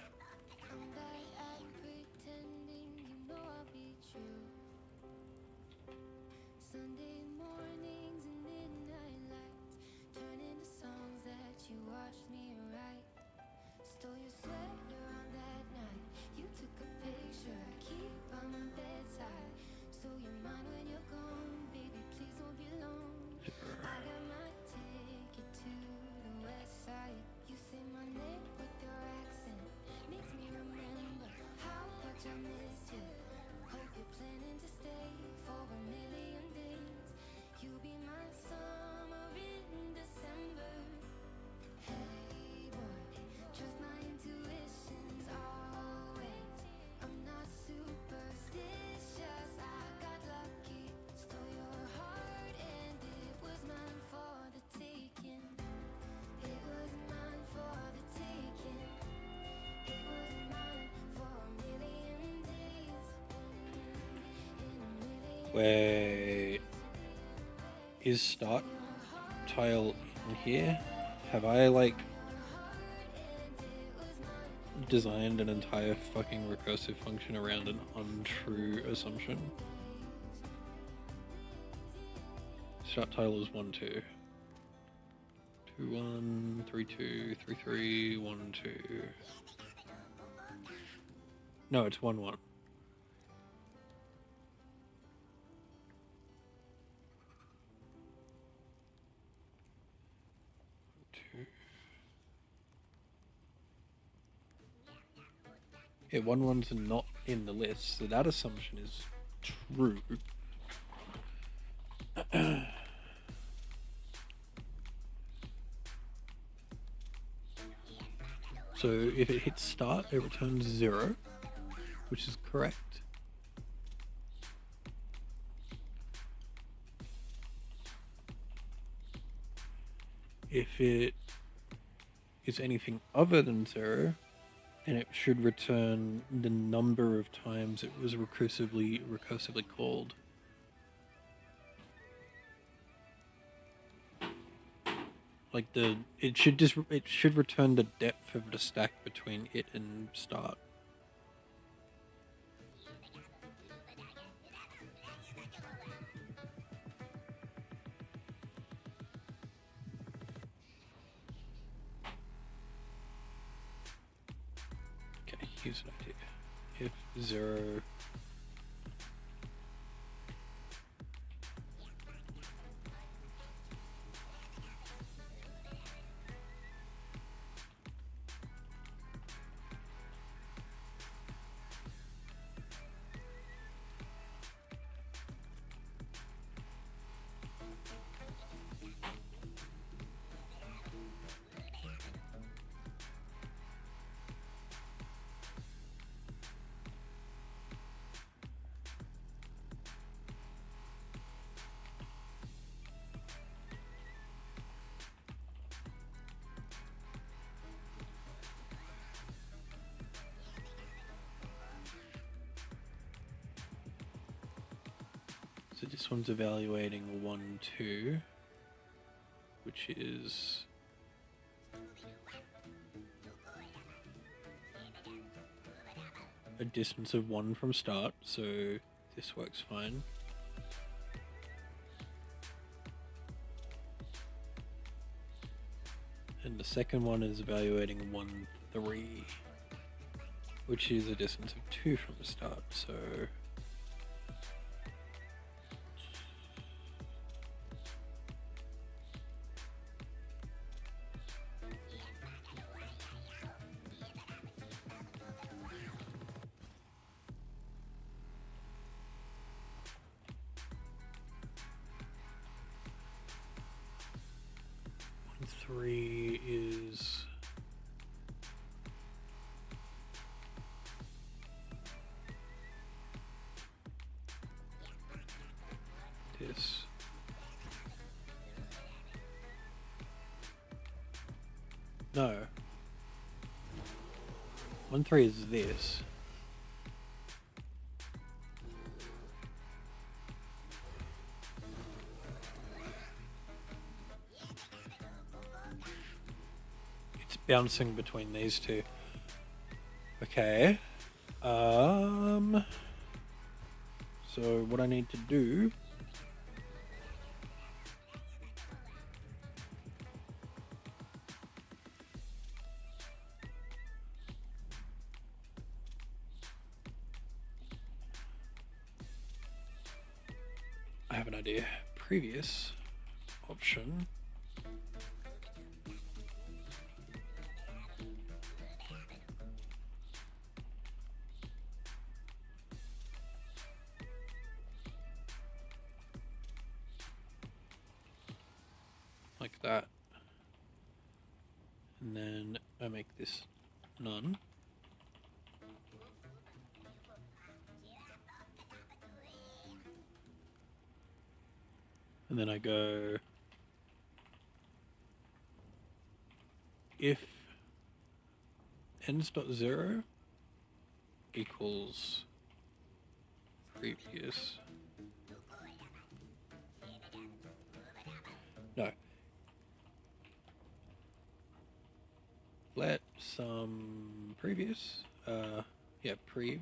Wait, is start tile in here? Have I like designed an entire fucking recursive function around an untrue assumption? Start tile is 1 2. 2 1 3 2 3 3 1 2. No, it's 1 1. Yeah, 1 1's not in the list, so that assumption is true. So if it hits start, it returns 0, which is correct. If it is anything other than 0, then it should return the number of times it was recursively called. Like it should return the depth of the stack between it and start. Okay, here's an idea. If 0 So this one's evaluating 1 2, which is a distance of 1 from start, so this works fine. And the second one is evaluating 1 3, which is a distance of 2 from the start, so three is this. No. 1 3 is this. It's bouncing between these two. Okay. So what I need to do I have an idea. Previous option. Like that. And then I make this none. And then I go, if ends.0 equals previous No. Let some previous, yeah, prev,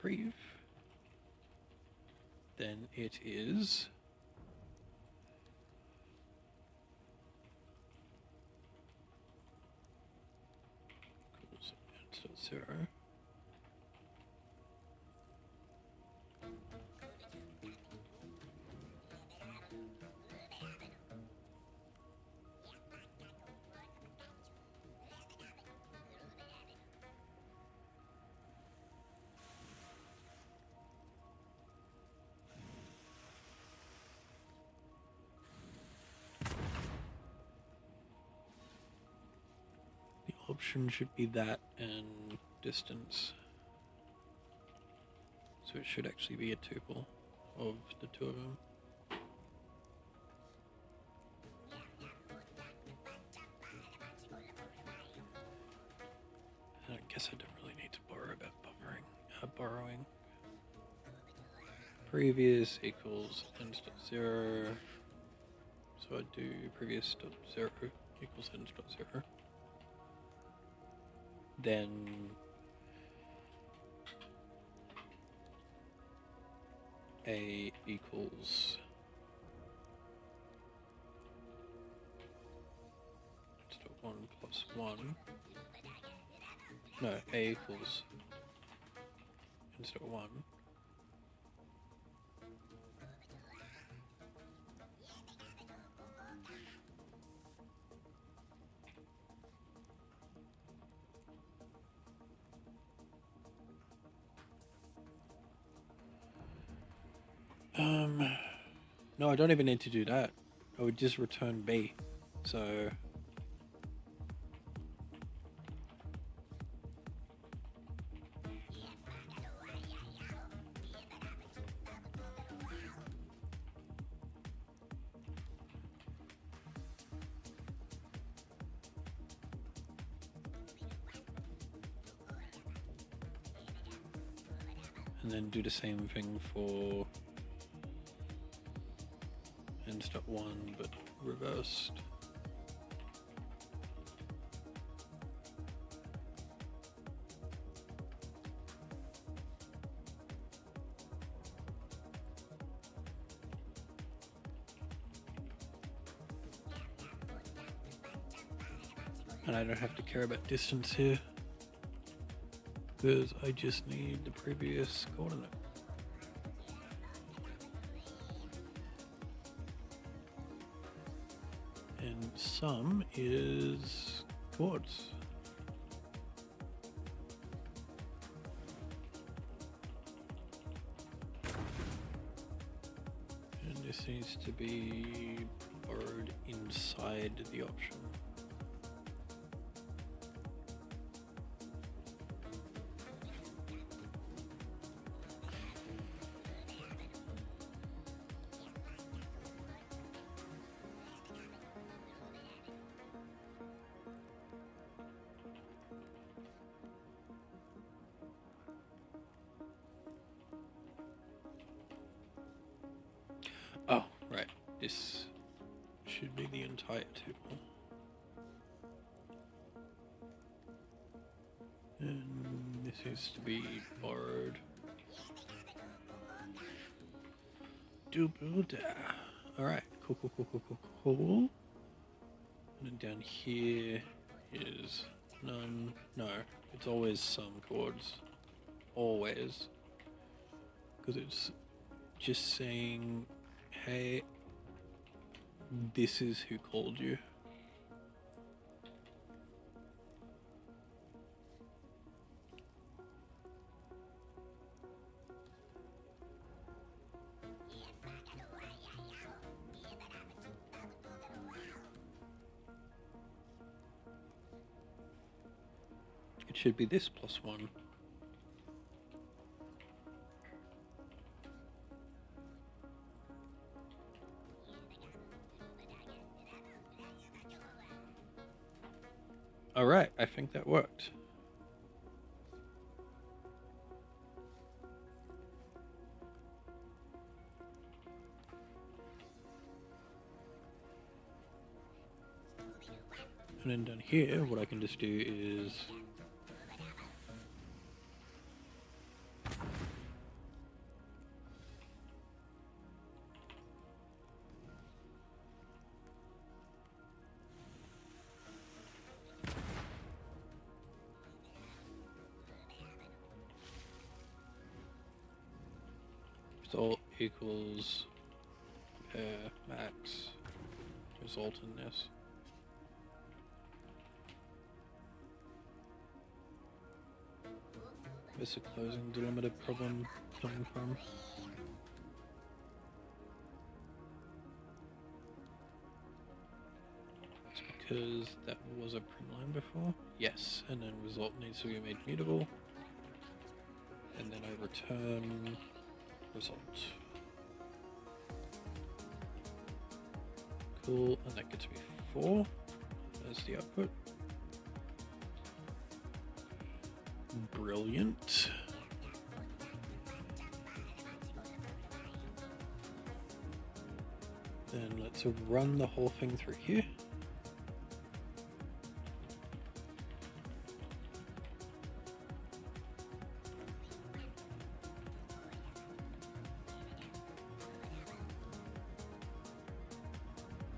prev, then it is equals 0. The option should be that and distance. So it should actually be a tuple of the two of them. And I guess I don't really need to borrow about borrowing. Previous equals ends dot 0. So I do previous dot 0 equals ends dot 0. Then A equals ends dot 1 plus 1. No, A equals ends dot 1. No, I don't even need to do that. I would just return B. So and then do the same thing for ends dot 1 but reversed. And I don't have to care about distance here because I just need the previous coordinate. And sum is chords. And this needs to be borrowed inside the option. Oh, right. This should be the entire tuple. And this is to be borrowed. Dubuda. Alright, cool. And then down here is none. No, it's always some chords. Always. Because it's just saying, hey, this is who called you. It should be this plus 1. Alright, I think that worked. And then down here, what I can just do is result equals max result in this. Where's the closing delimiter problem coming from? It's because that was a prim line before. Yes, and then result needs to be made mutable. And then I return result. Cool, and that gets me 4 as the output. Brilliant. Then let's run the whole thing through here.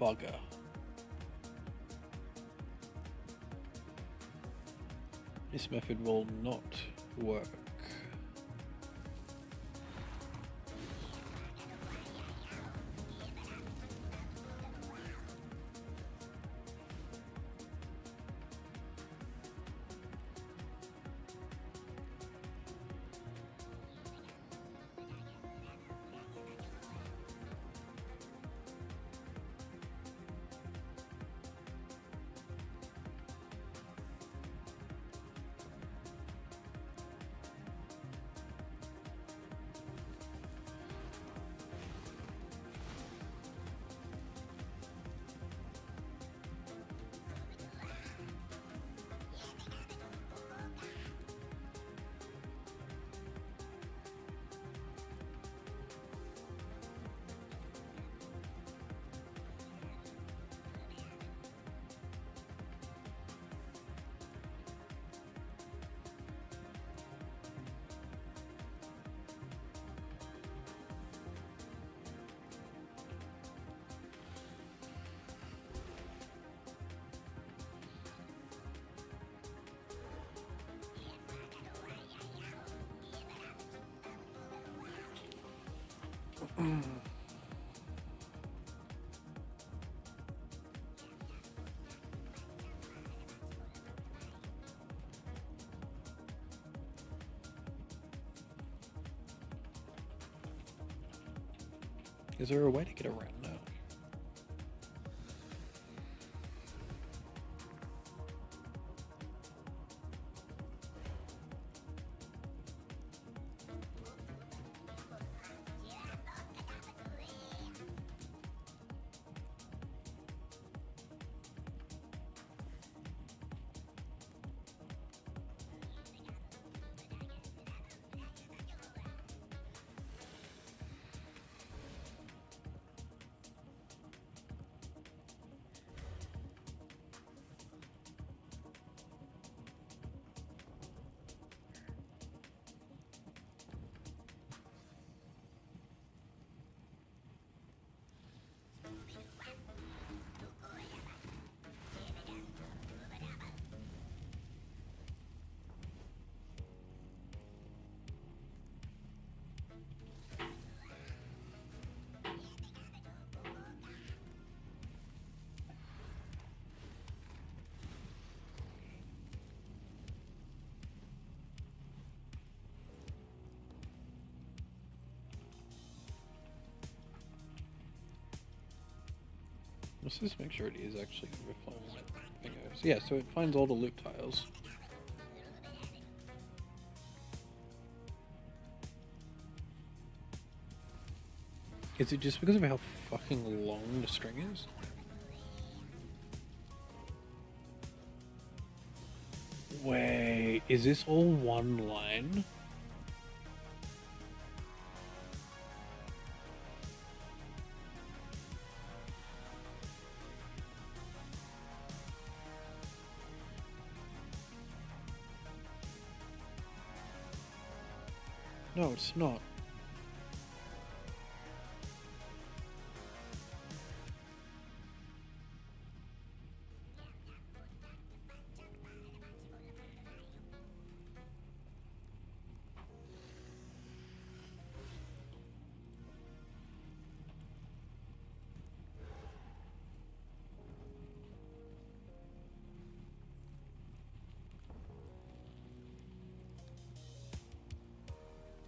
Bugger. This method will not work. Is there a way to get around that? Let's just make sure it is actually reflecting that thing. Yeah, so it finds all the loop tiles. Is it just because of how fucking long the string is? Wait, is this all one line? No, it's not.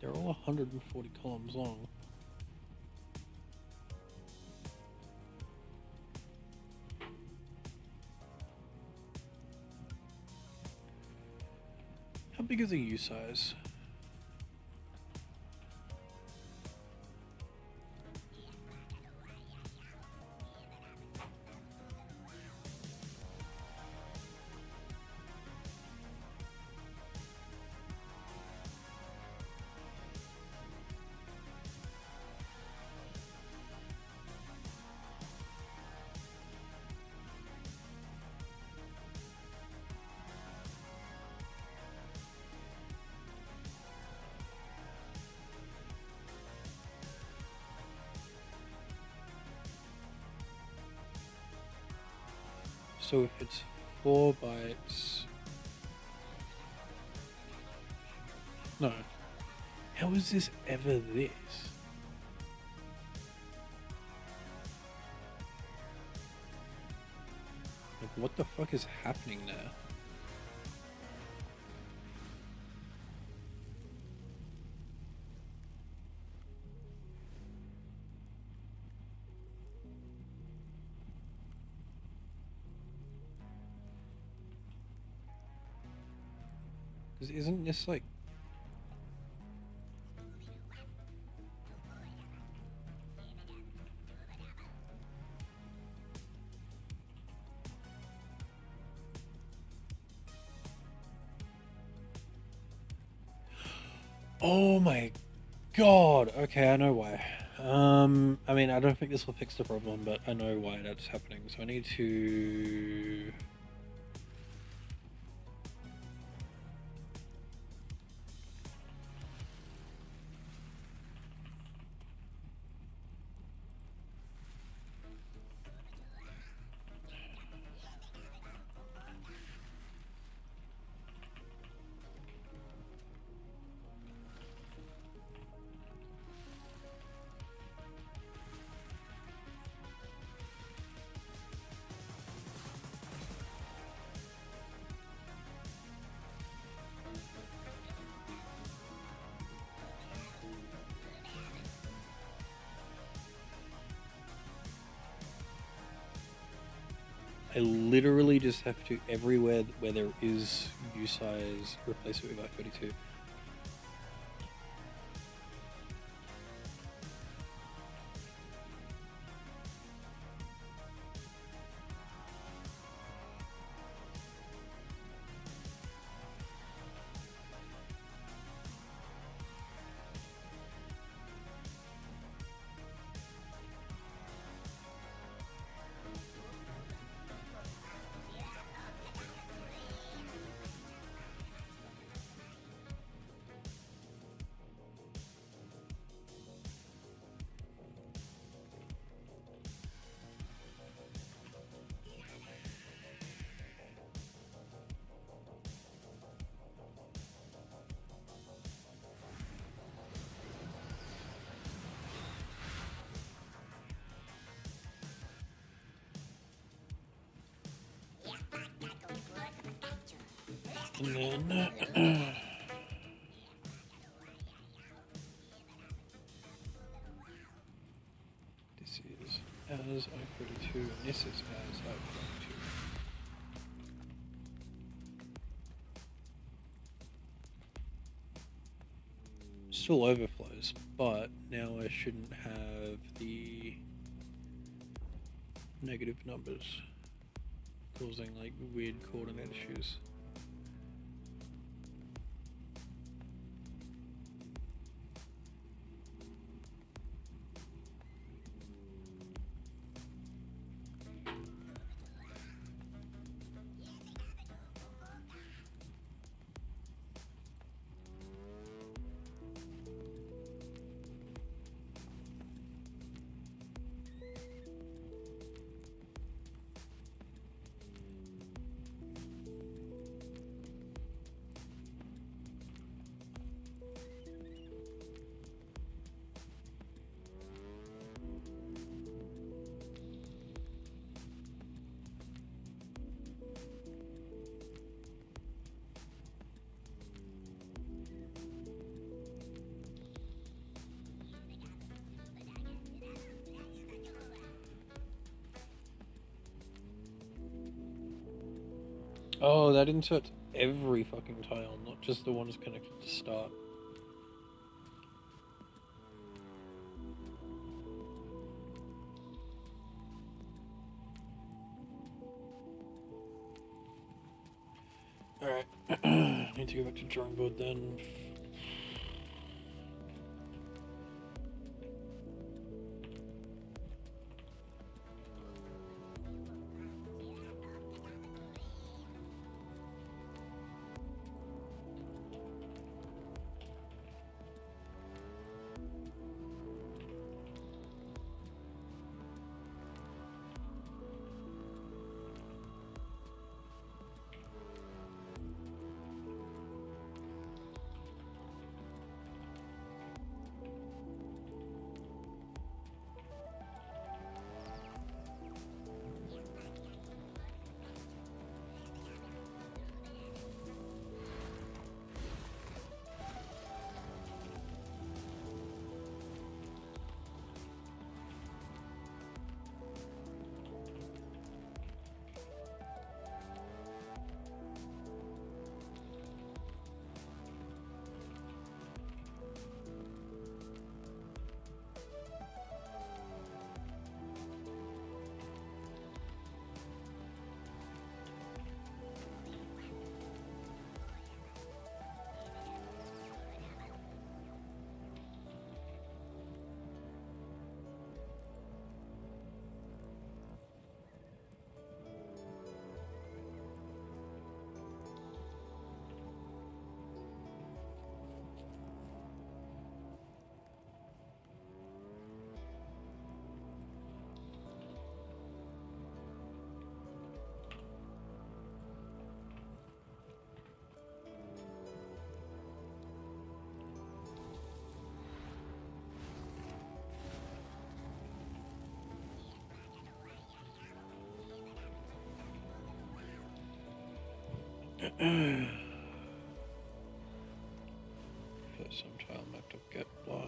They're all 140 columns long. How big is the U size? So if it's 4 bytes... No. How is this ever this? Like, what the fuck is happening there? Because isn't this like... Oh my god! Okay, I know why. I mean, I don't think this will fix the problem, but I know why that's happening. So I need to... I literally just have to, everywhere where there is U size, replace it with I-32. And then... this is as I-32, and this is as I-32. Still overflows, but now I shouldn't have the negative numbers causing like weird coordinate issues. Oh, that inserts every fucking tile, not just the ones connected to start. Alright. Need to go back to drawing board then. First some tile map to get blah.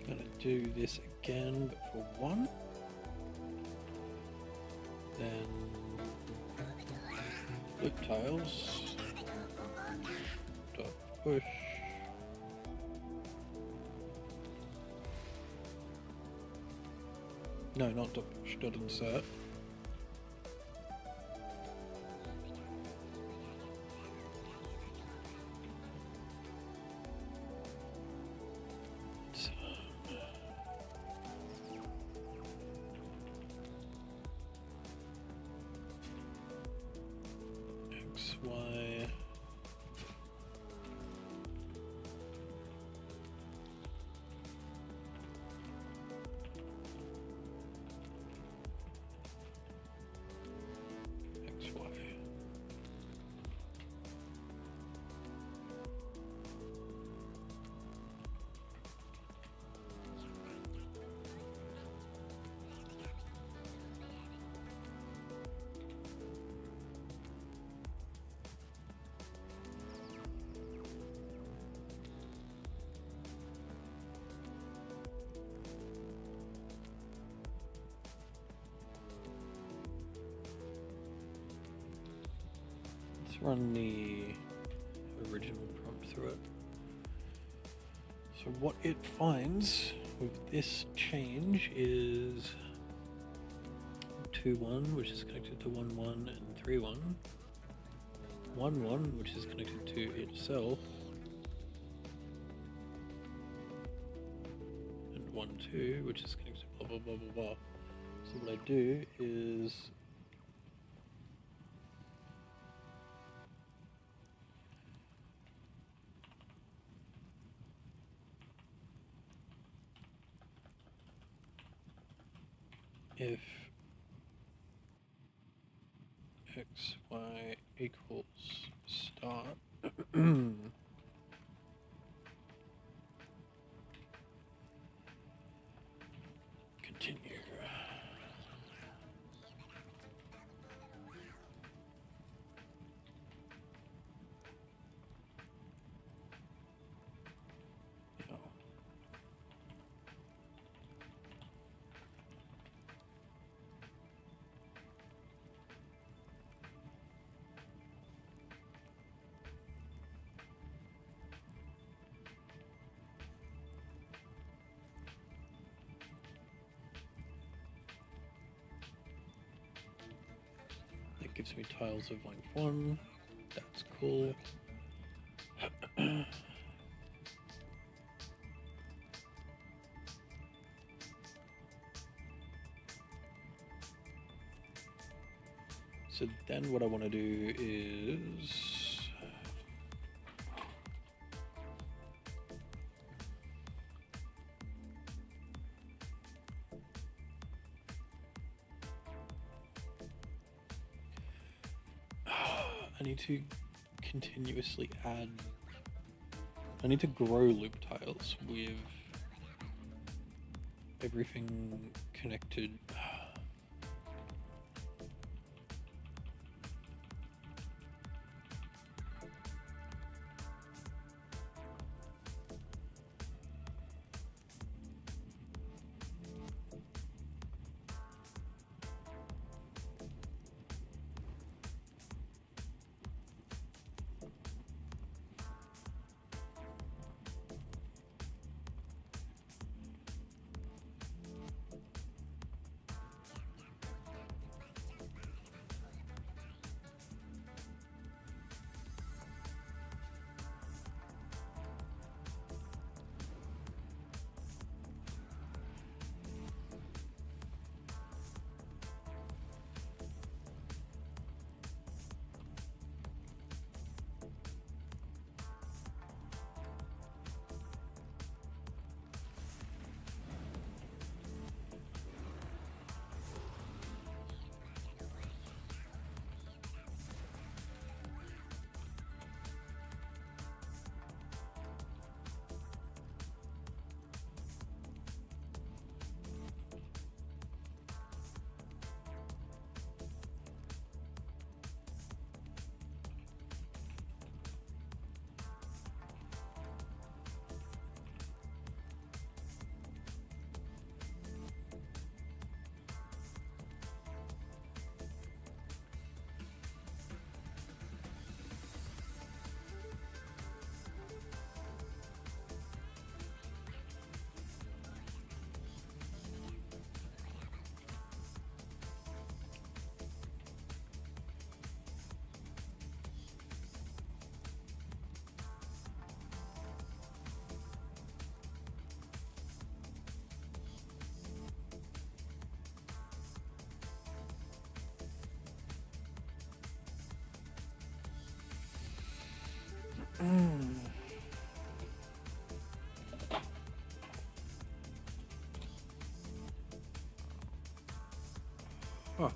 Gonna do this again, but for one. Then loop tiles. Dot push. No, not dot push, dot insert. X, Y. run the original prompt through it. So what it finds with this change is 2-1, which is connected to 1-1 and 3-1. 1-1, which is connected to itself. And 1-2, which is connected to blah blah blah blah blah. So what I do is if x, y equals start, continue. No. That gives me tiles of length 1. That's cool. So then what I want to do is I need to continuously add, I need to grow loop tiles with everything connected. Huh.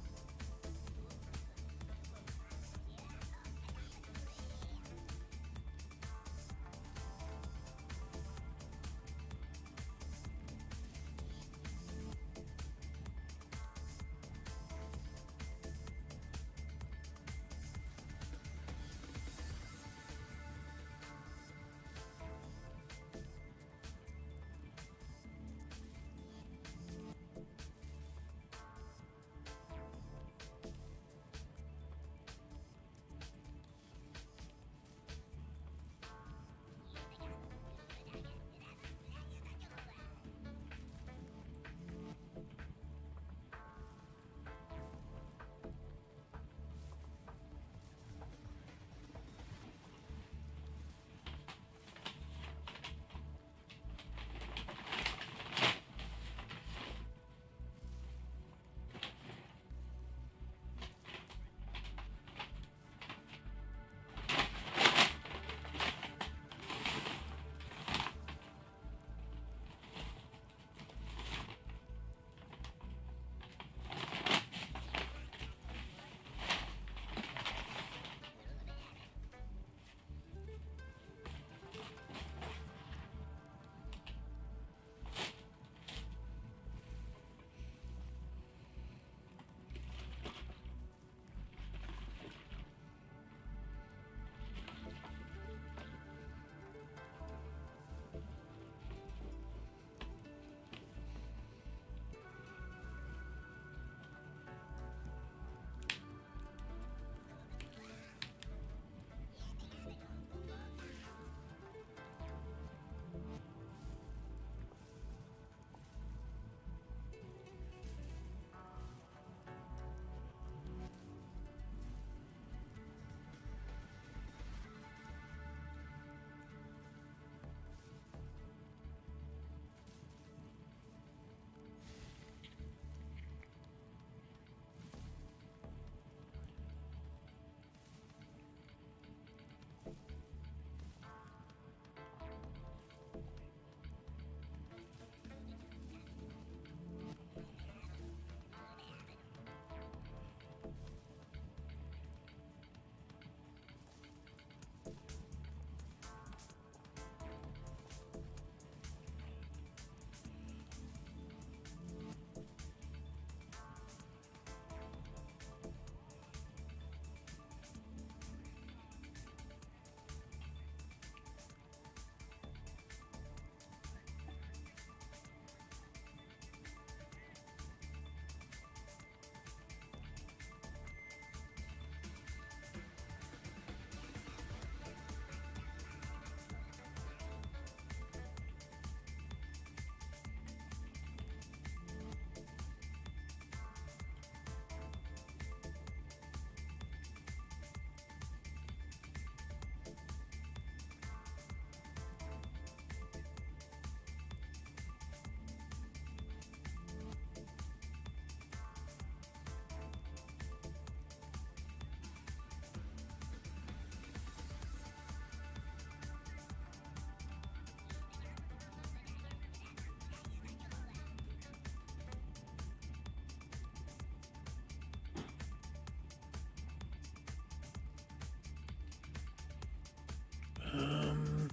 Um,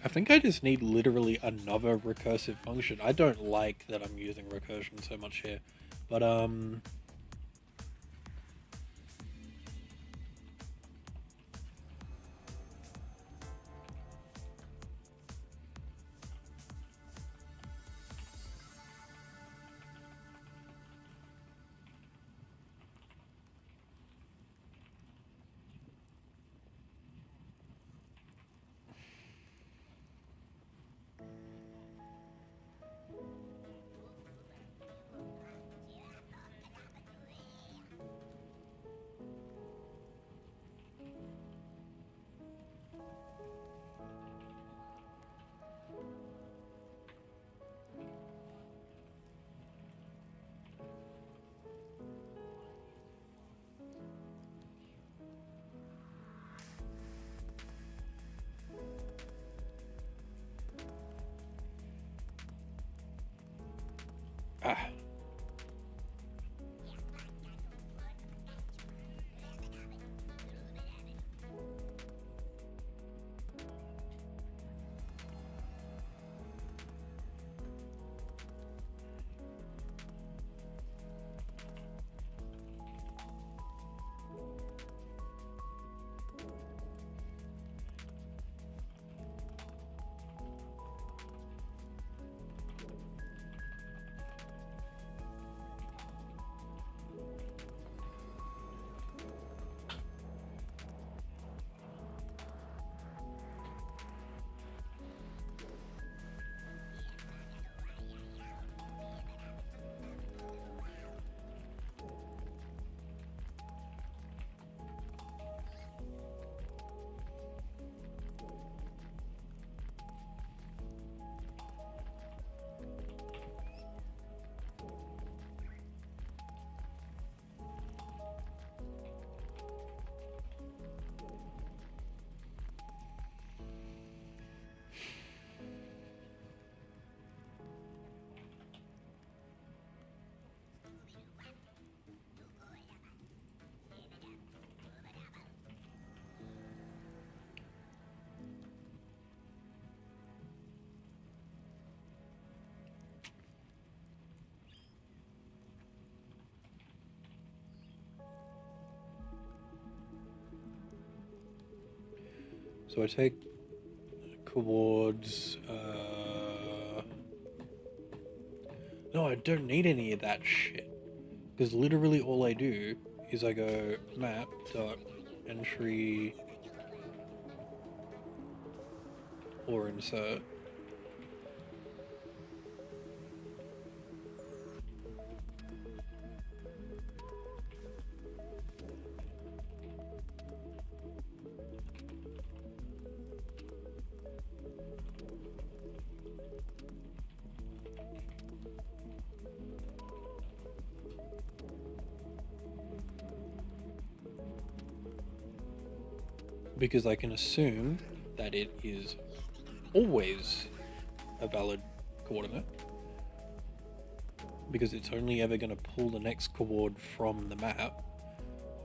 I think I just need literally another recursive function. I don't like that I'm using recursion so much here, but ah. So I take towards. No, I don't need any of that shit. Because literally all I do is I go map dot entry or insert. Because I can assume that it is always a valid coordinate. Because it's only ever going to pull the next coord from the map.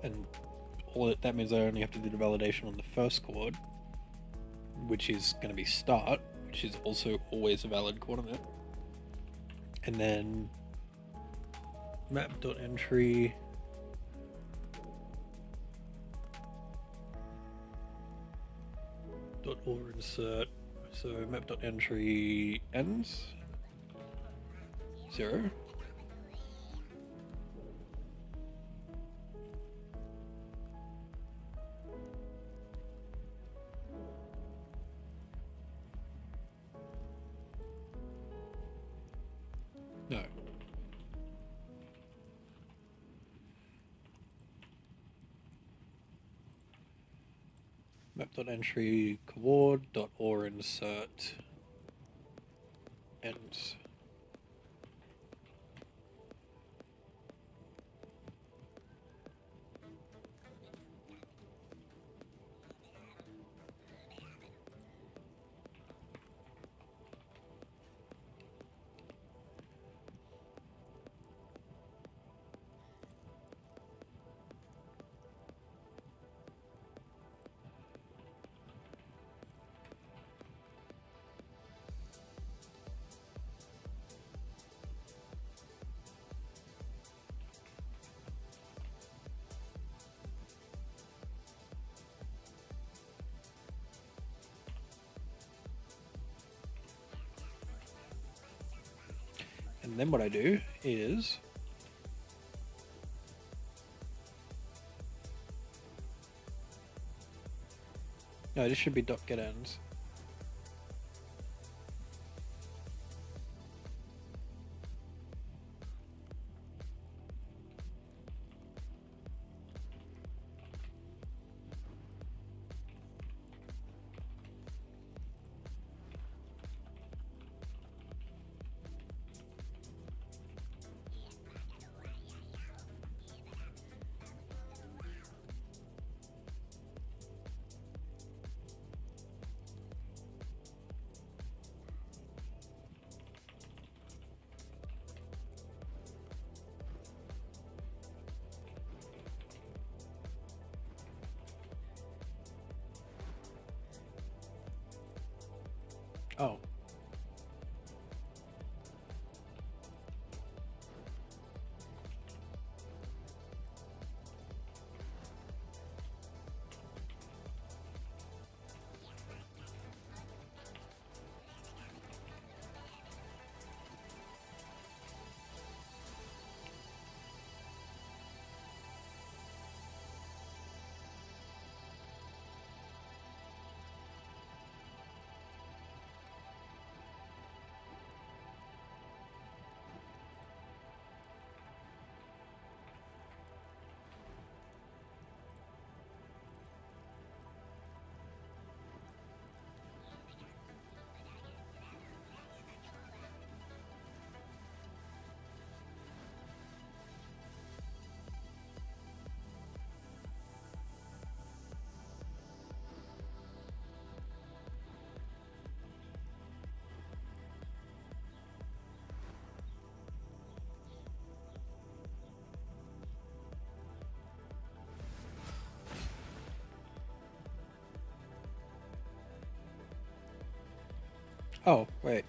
And that means I only have to do the validation on the first coord, which is going to be start, which is also always a valid coordinate. And then map.entry .or insert. So map.entry ends 0. No. Map.entry coord.or insert ends. And then what I do is no, this should be dot get ends. Oh. Oh, wait.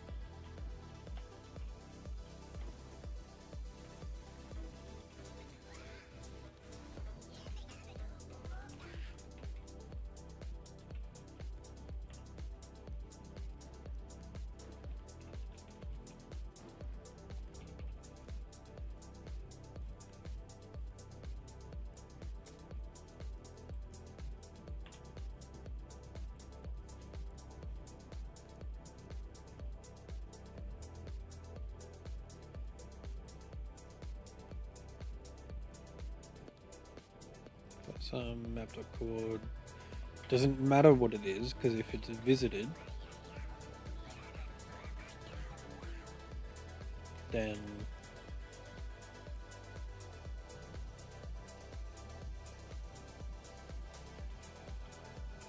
That's map.chord. Doesn't matter what it is, because if it's visited, then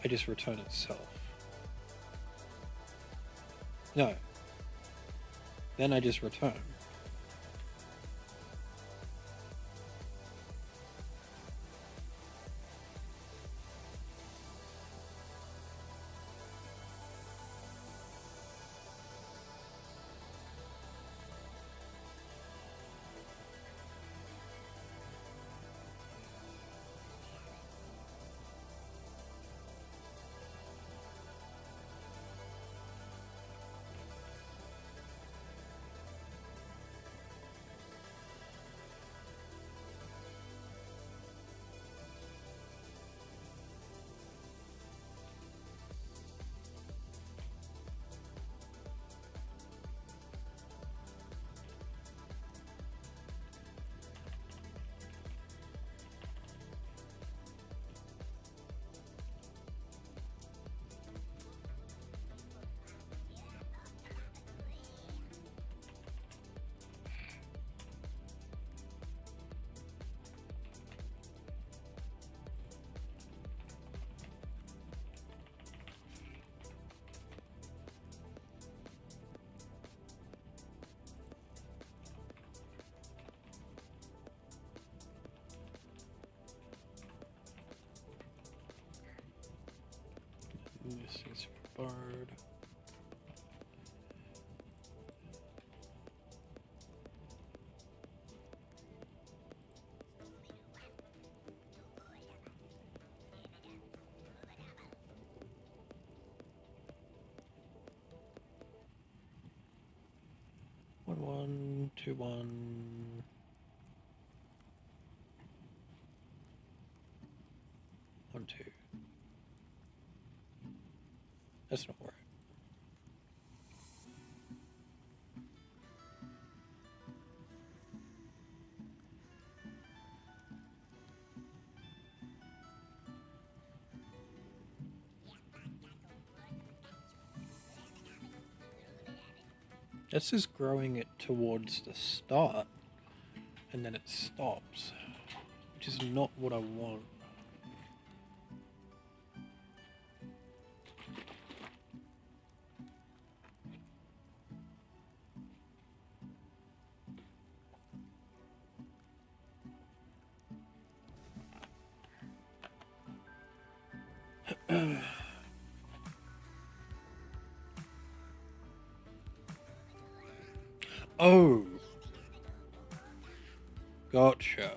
I just return itself. No. Then I just return. This is Bard. What 1, 2, 1. One, two. That's not right. This is growing it towards the start, and then it stops, which is not what I want. Oh, gotcha.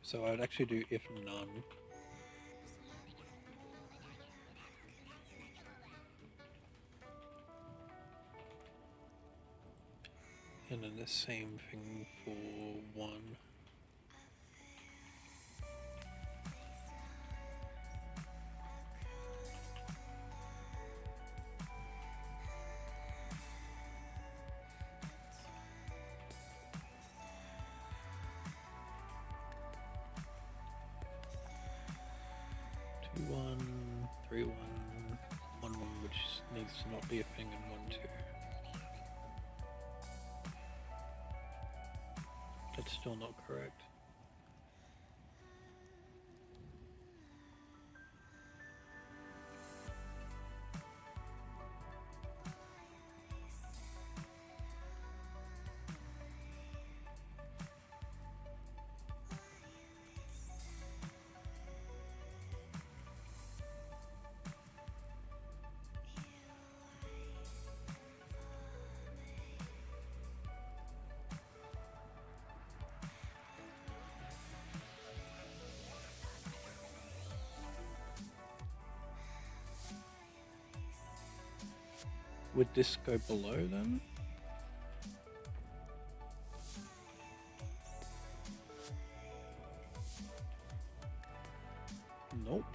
So I'd actually do if none. And then the same thing for 1. Two, 1, 3, 1, 1, 1, which needs to not be a thing, and 1, 2. That's still not correct. Would this go below then? Nope.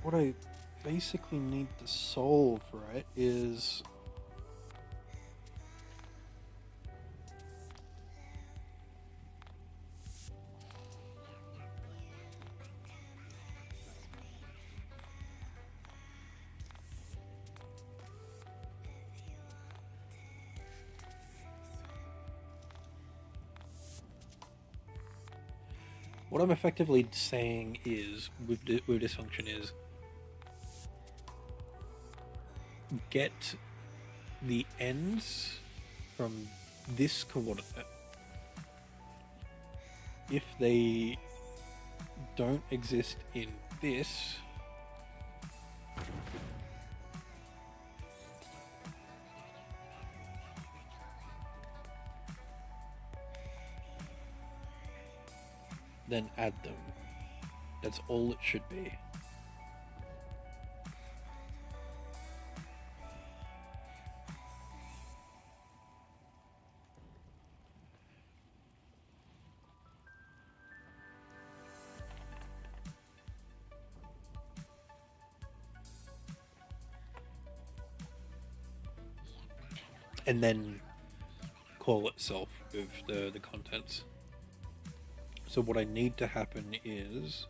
What I basically need to solve, right, is what I'm effectively saying is with this function is get the ends from this coordinate. If they don't exist in this, then add them. That's all it should be. and then call itself with the contents. So what I need to happen is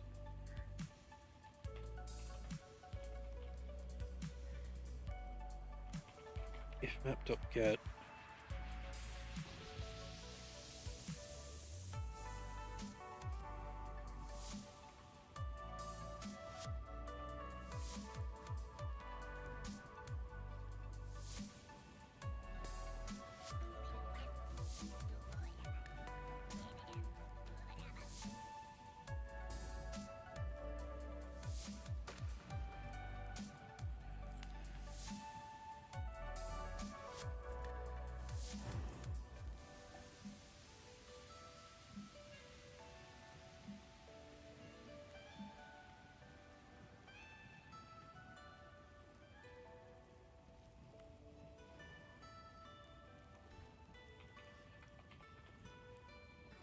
if map.get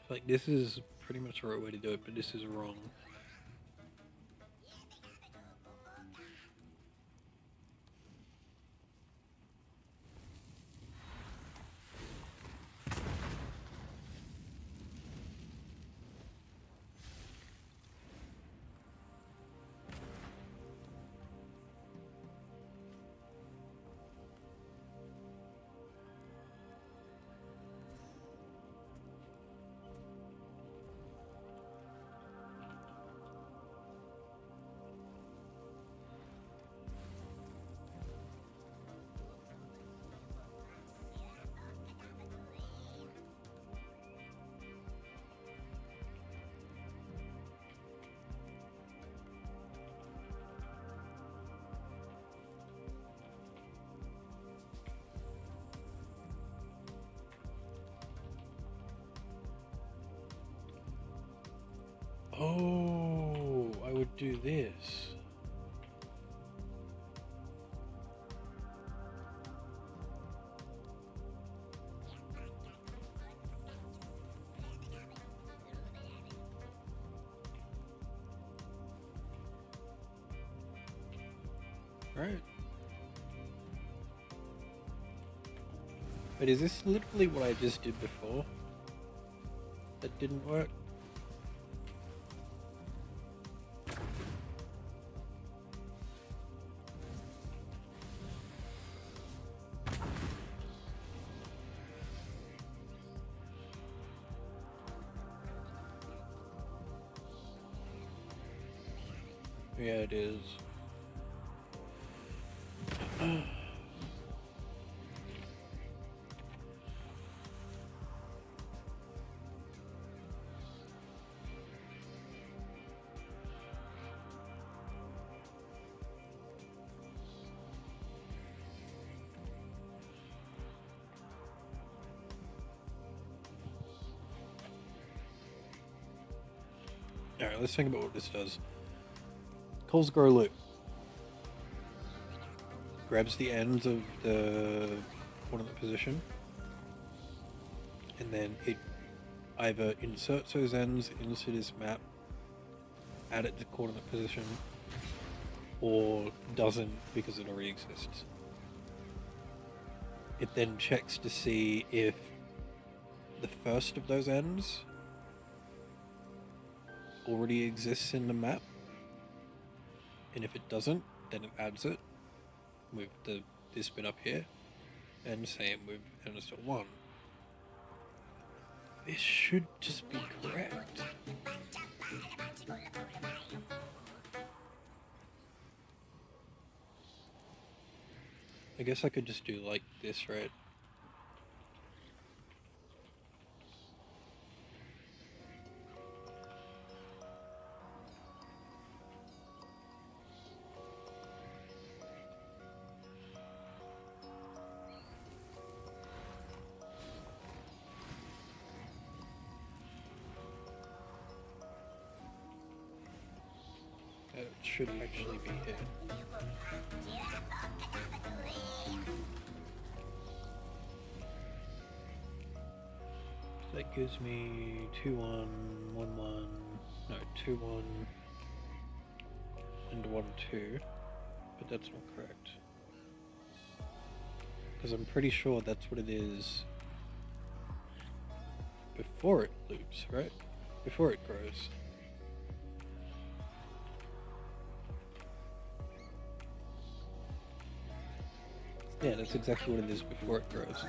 like this is pretty much the right way to do it, but this is wrong. Oh, I would do this. Right. But is this literally what I just did before? That didn't work? Yeah, it is. Alright, let's think about what this does. Calls grow loop. Grabs the ends of the coordinate position, and then it either inserts those ends into this map, add it to coordinate position, or doesn't because it already exists. It then checks to see if the first of those ends already exists in the map, and if it doesn't, then it adds it with this bit up here, and same with Ernest 1. This should just be correct. I guess I could just do like this, right? It should actually be here. That gives me 2 1 1 1, no 2 1 and 1 2, but that's not correct. Because I'm pretty sure that's what it is before it loops, right? Before it grows. Yeah, that's exactly what it is before it grows.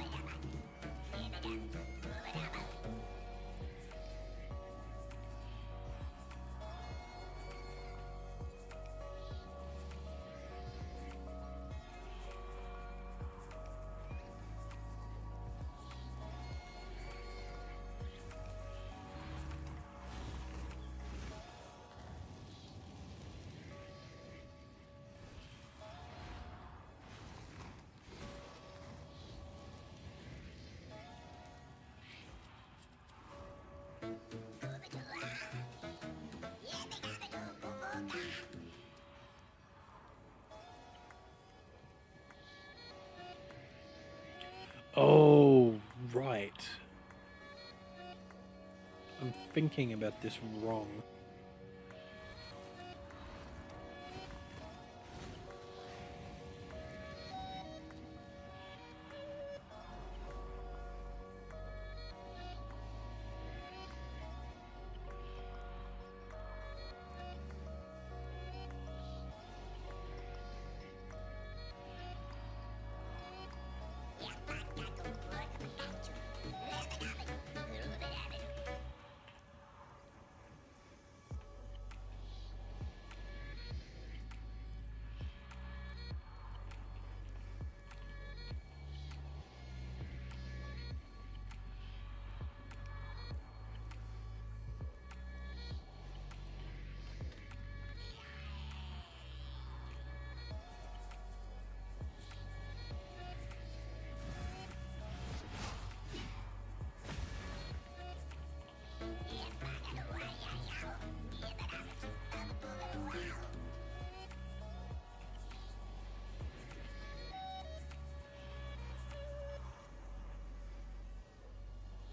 Oh, right. I'm thinking about this wrong.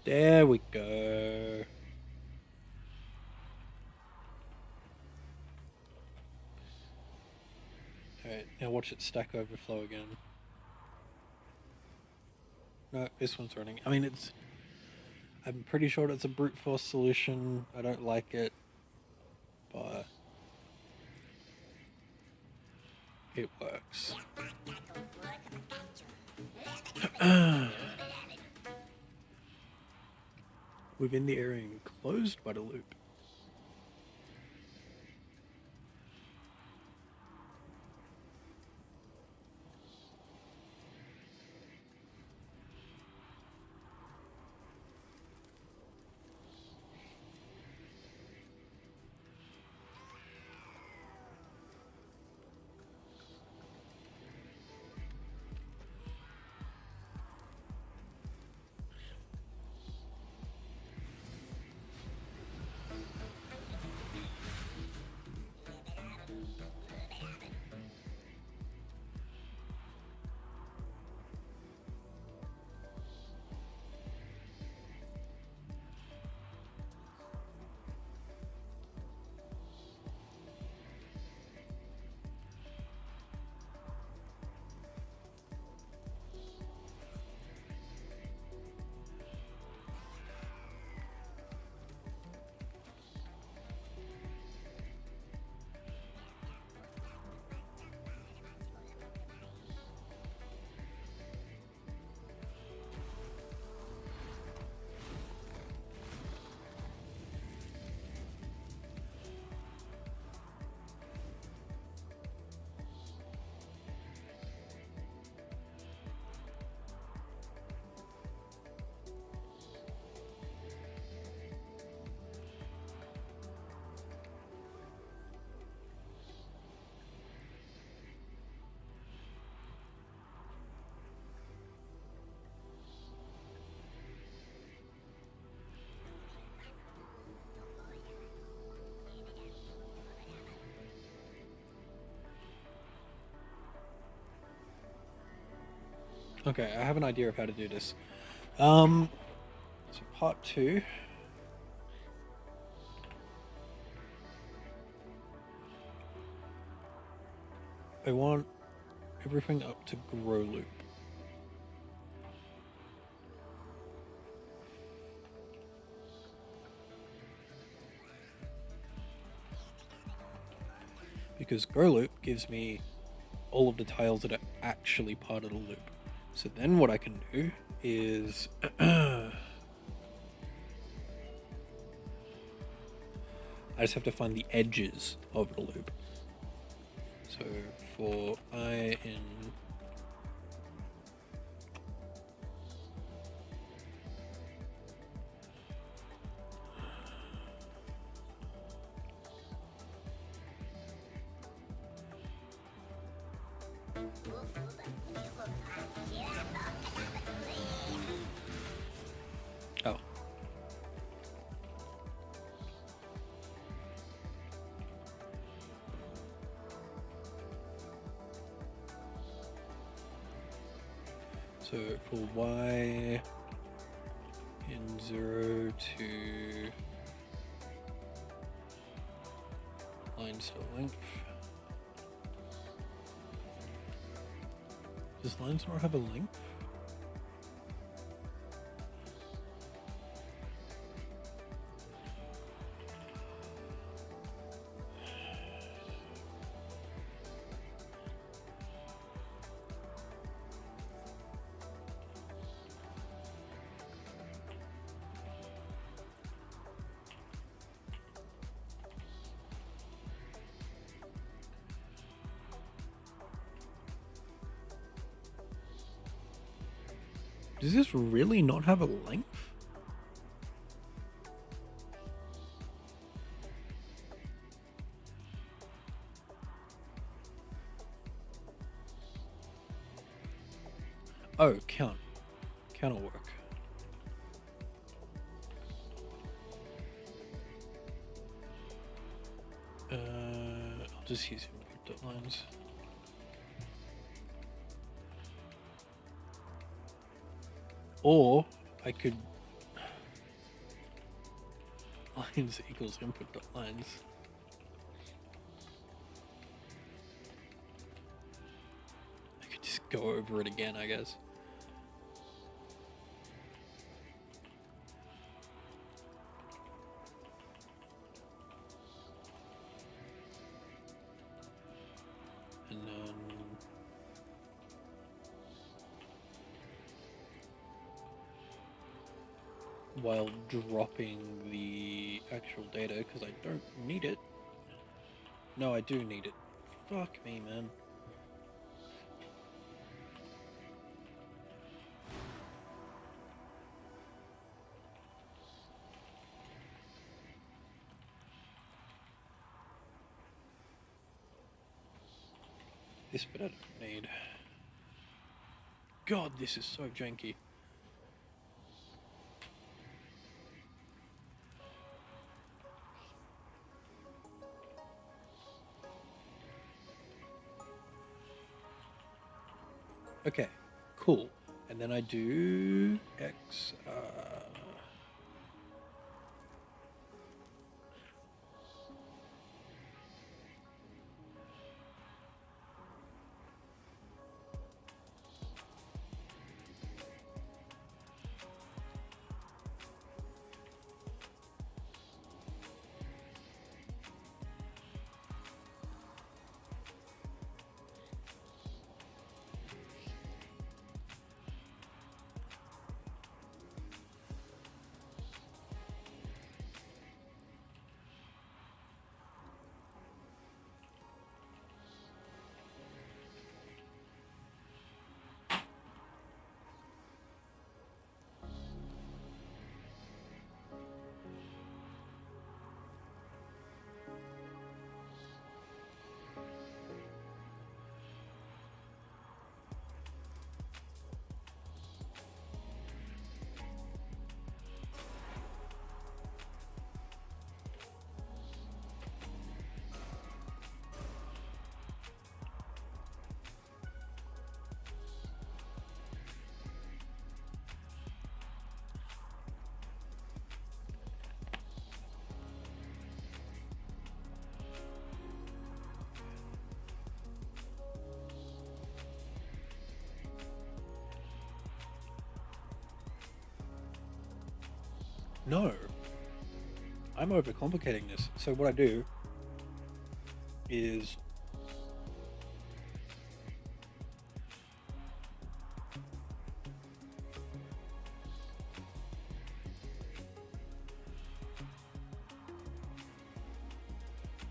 There we go. Alright, now watch it stack overflow again. No, this one's running. I mean, I'm pretty sure it's a brute force solution. I don't like it, but it works. Within the area enclosed by the loop. Okay, I have an idea of how to do this. So part 2. I want everything up to grow loop. because go loop gives me all of the tiles that are actually part of the loop. So then what I can do is I just have to find the edges of the loop. So for I in oh. So for y in 0 to line cell length. Does line cell have a length? Does this really not have a length? Oh, count. Count will work. I'll just use input lines. Or I could lines equals input dot lines. I could just go over it again, I guess. And then while dropping the actual data, because I don't need it. No, I do need it. Fuck me, man. This bit I don't need. God, this is so janky. Okay, cool. And then I do X. No, I'm overcomplicating this. So what I do is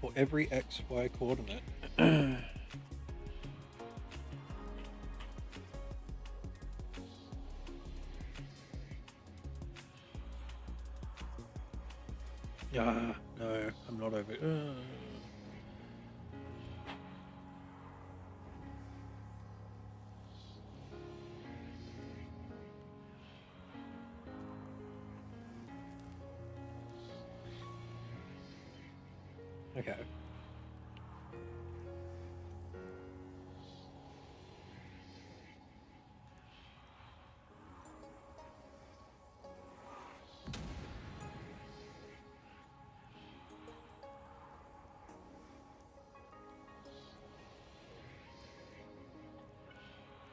For every XY coordinate. No, I'm not over. Okay.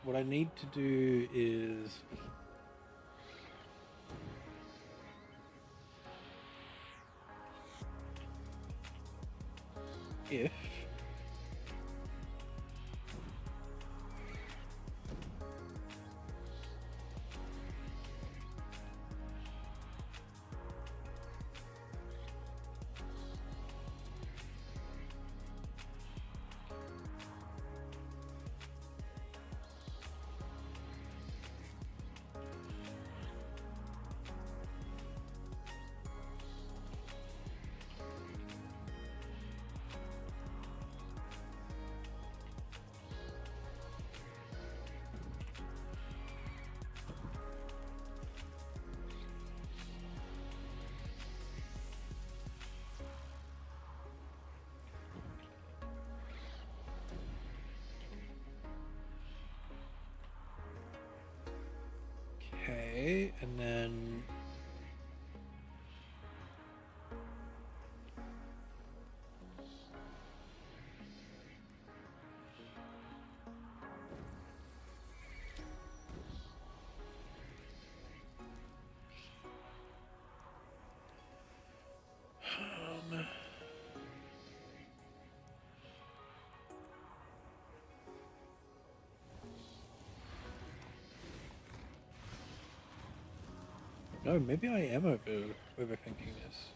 What I need to do is if okay, and then no, maybe I am overthinking this.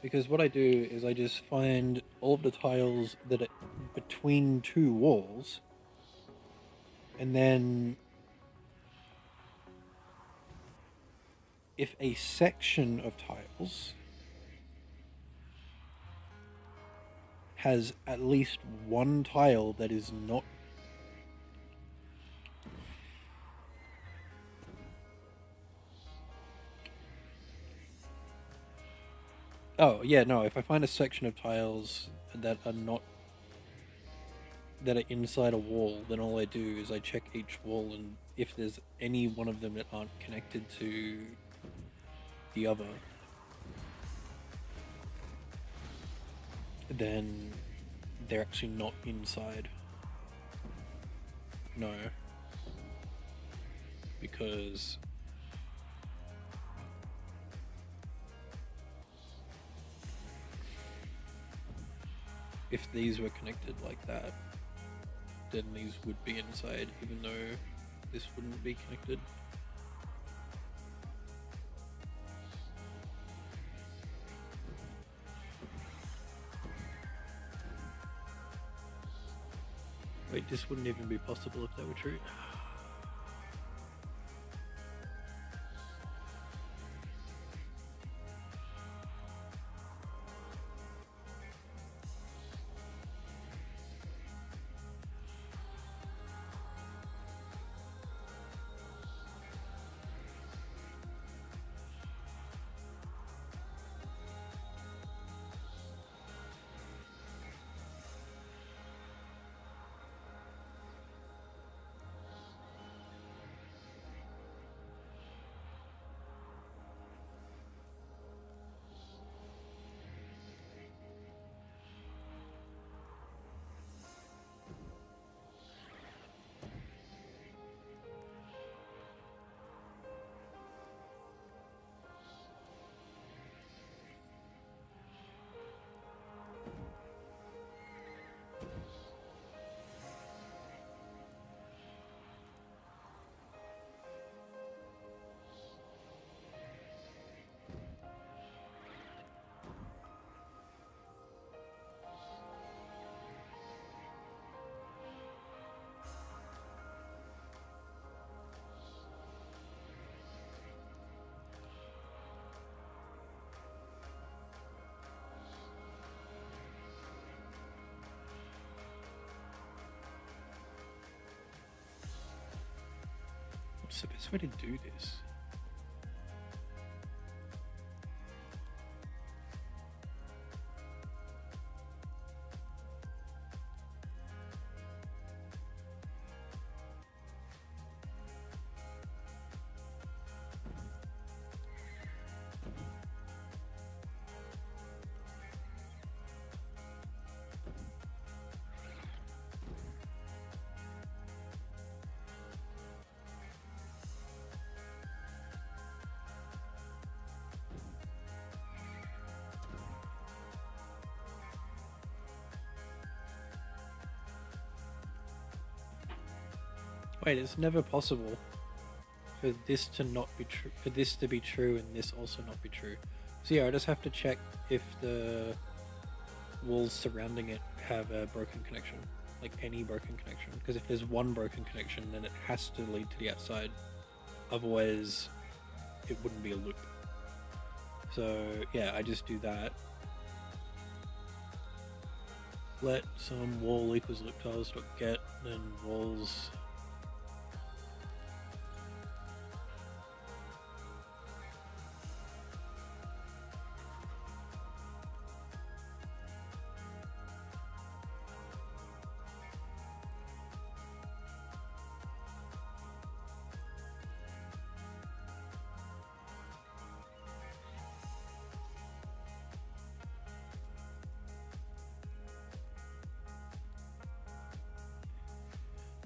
Because what I do is I just find all of the tiles that are between two walls, and then if a section of tiles has at least one tile that is not Oh, yeah, no, if I find a section of tiles that are not that are inside a wall, then all I do is I check each wall, and if there's any one of them that aren't connected to the other, then they're actually not inside. No. Because if these were connected like that, then these would be inside, even though this wouldn't be connected. Wait, this wouldn't even be possible if that were true. What's the best way to do this? Wait, it's never possible for this to not be true, for this to be true and this also not be true. So yeah, I just have to check if the walls surrounding it have a broken connection, like any broken connection. Because if there's one broken connection, then it has to lead to the outside. Otherwise, it wouldn't be a loop. So yeah, I just do that. Let some wall equals loop tiles dot get, then walls.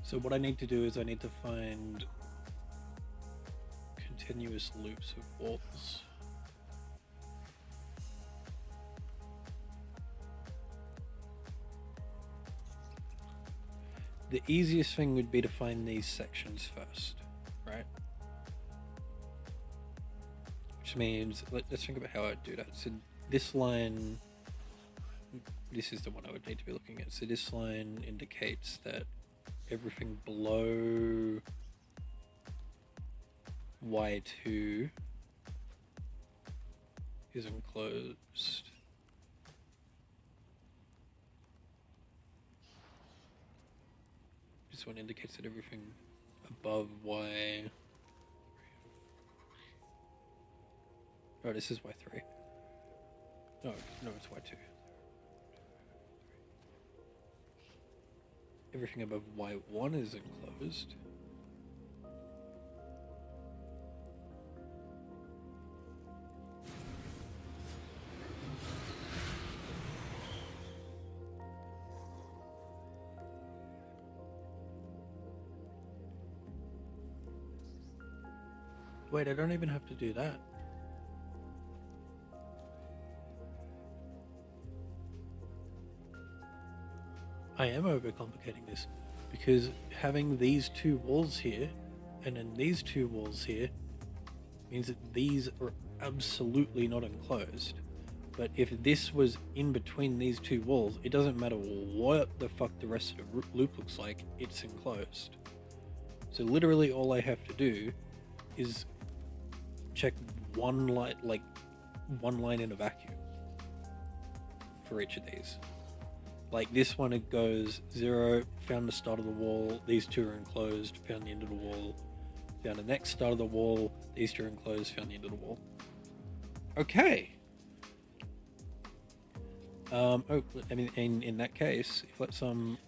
So what I need to do is I need to find continuous loops of walls. The easiest thing would be to find these sections first, right? Which means, let's think about how I'd do that. So this line, this is the one I would need to be looking at. So this line indicates that everything below Y2 is enclosed. This one indicates that everything above Y... Oh, this is Y3. No, it's Y2. Everything above Y1 is enclosed. Wait, I don't even have to do that. I am overcomplicating this because having these two walls here and then these two walls here means that these are absolutely not enclosed. But if this was in between these two walls, it doesn't matter what the fuck the rest of the loop looks like, it's enclosed. So literally all I have to do is check one line in a vacuum for each of these. Like this one, it goes 0, found the start of the wall, these two are enclosed, found the end of the wall, found the next start of the wall, these two are enclosed, found the end of the wall. Okay. I mean, in that case, if let some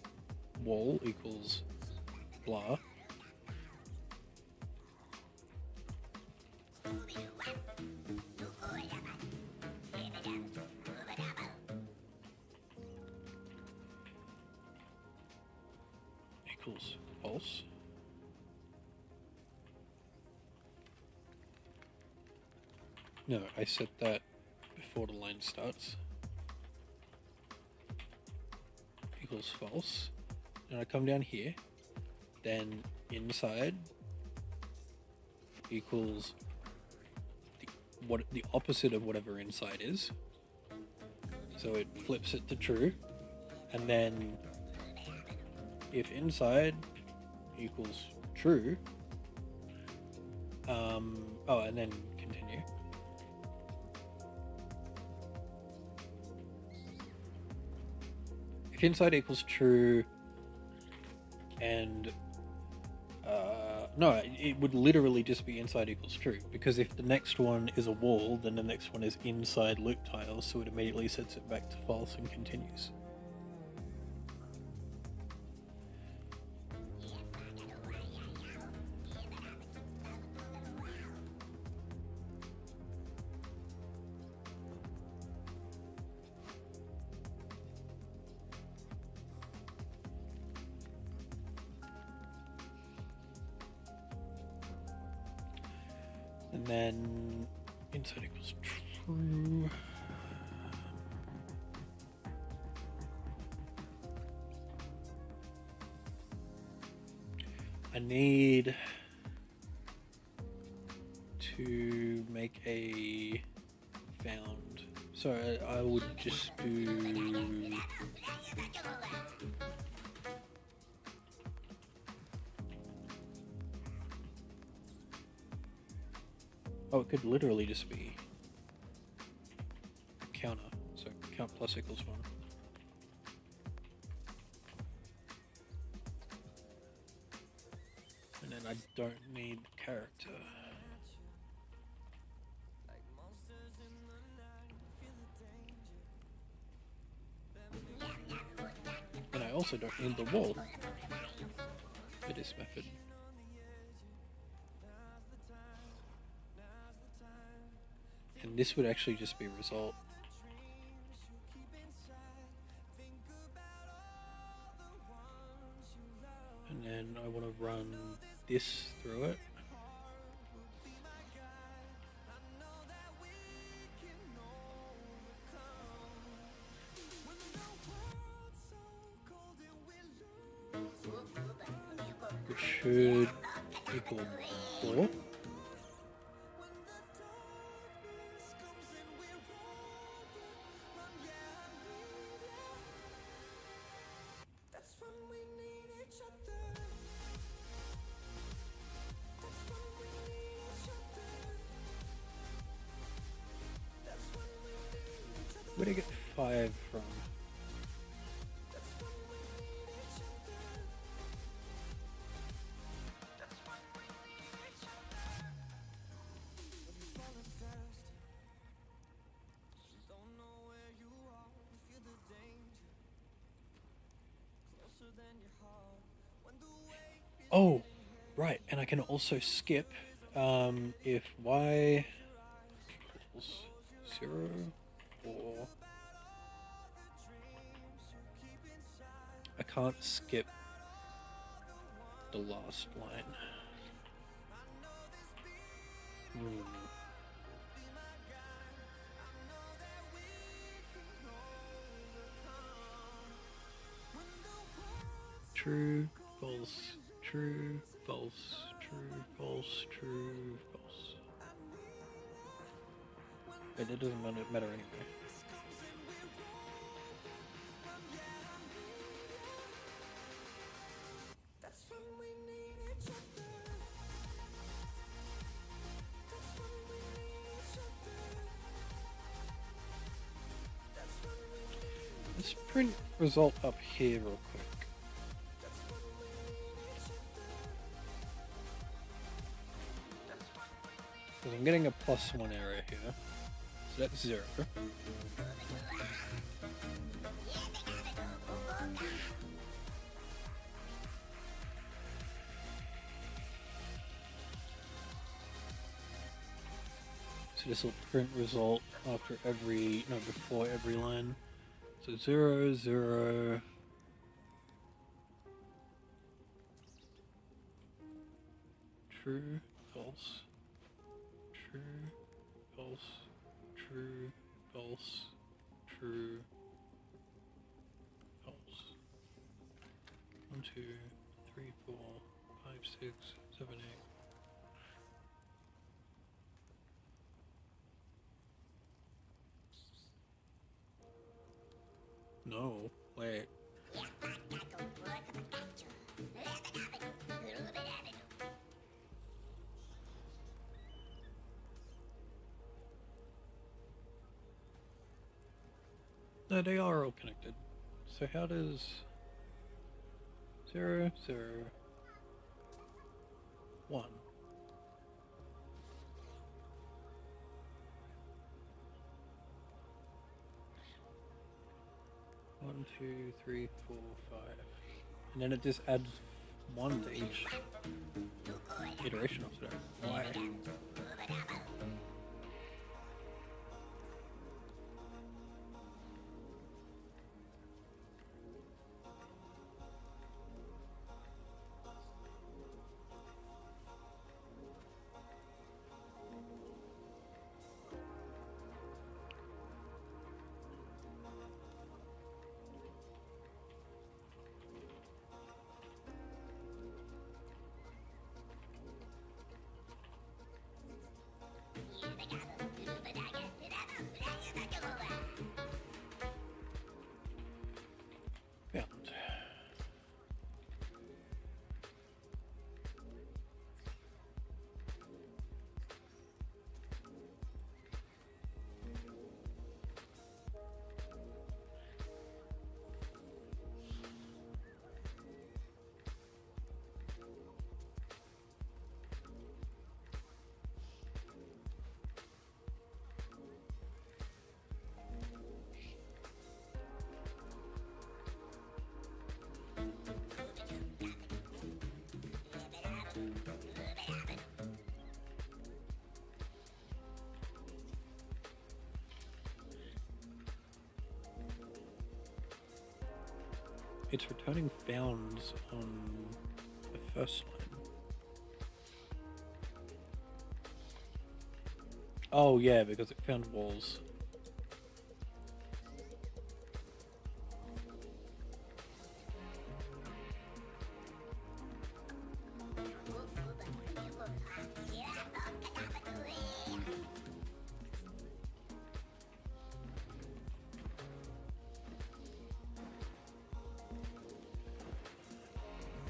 wall equals blah, equals false. No, I set that before the line starts. Equals false. And I come down here, then inside equals the opposite of whatever inside is. So it flips it to true, and then if inside equals true, and then continue. If inside equals true and No, it would literally just be inside equals true, because if the next one is a wall, then the next one is inside loop tiles, so it immediately sets it back to false and continues. And then inside equals true. I need to make a found. So I would just do. Oh, it could literally just be a counter. So count plus equals 1. And then I don't need character. And I also don't need the wall for this method. And this would actually just be result. And then I want to run this through it. Which should equal 4. Where did I get 5 from? Oh, right, and I can also skip if y equals 0 or I can't skip the last line. True, false, true, false, true, false, true, false. But it doesn't matter anyway. Let's print result up here real quick. Because I'm getting a +1 error here. So that's 0. So this will print result after every, no, before every line. So 0, 0. True, false. True, false. True, false. True, false. 1, 2, 3, 4, 5, 6, 7, 8. No, wait. No, they are all connected. So how does 0, 0, 1. One, two, three, 4, 5. And then it just adds 1 to each iteration of that. Why? Found. It's returning founds on the first line. Oh yeah, because it found walls.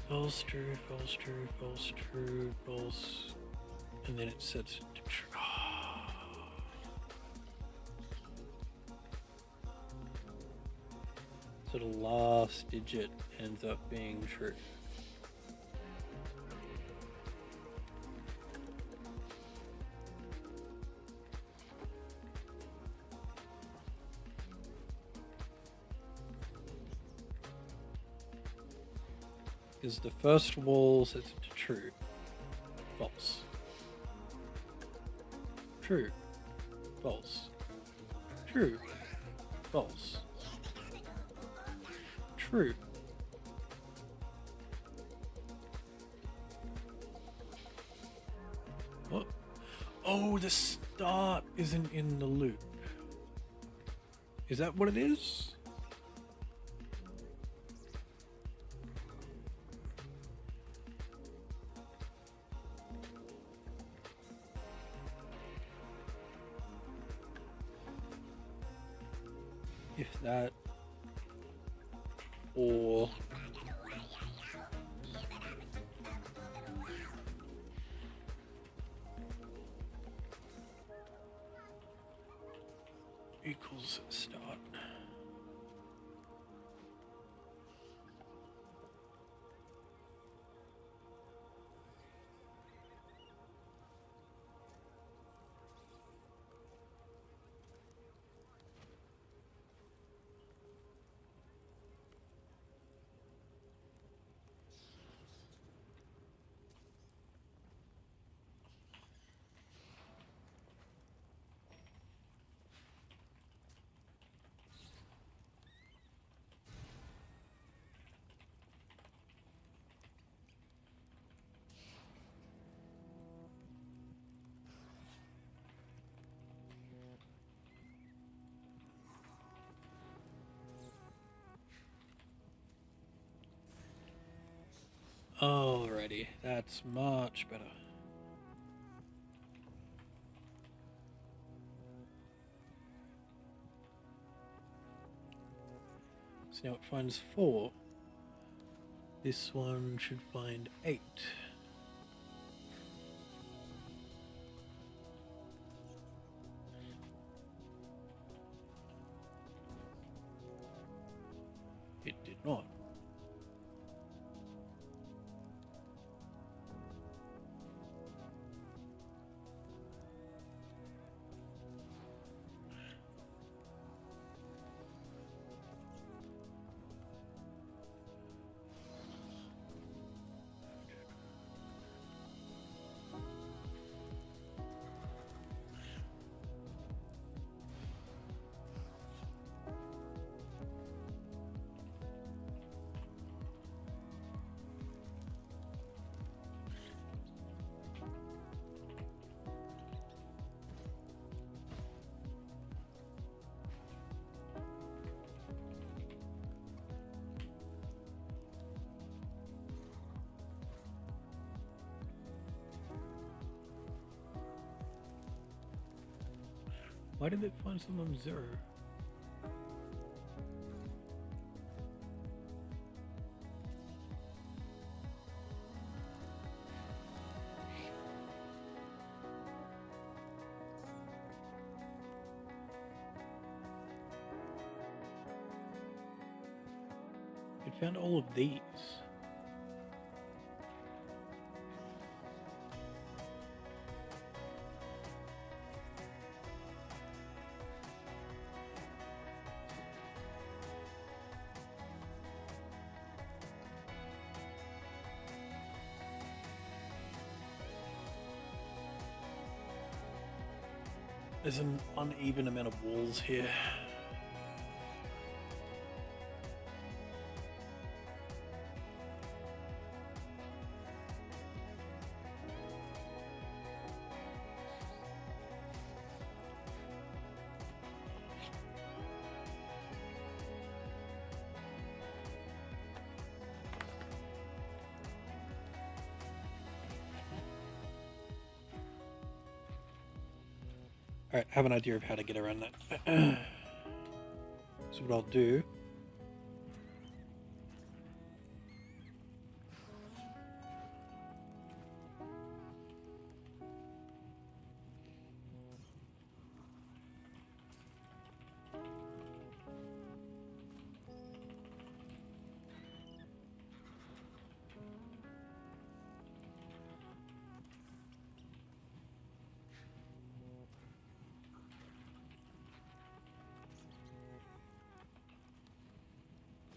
False, true, false, true, false, true, false, and then it sets it to true. So the last digit ends up being true. Is the first wall sets it to true, false, true, false, true, false, true. What? Oh, the start isn't in the loop. Is that what it is? If that, or equals start. Alrighty, that's much better. So now it finds 4. This one should find 8. It did not. Why did it find some of them 0? It found all of these. There's an uneven amount of walls here. Alright, I have an idea of how to get around that. So what I'll do...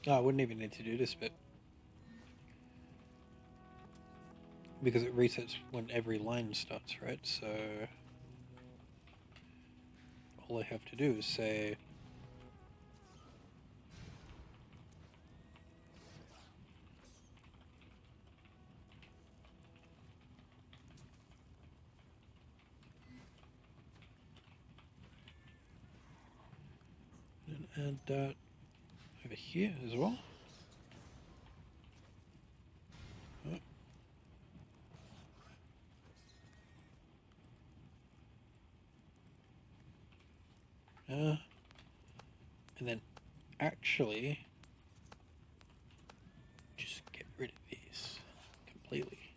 Oh, I wouldn't even need to do this bit. Because it resets when every line starts, right? So... all I have to do is say... and add that over here as well. And then actually just get rid of these completely.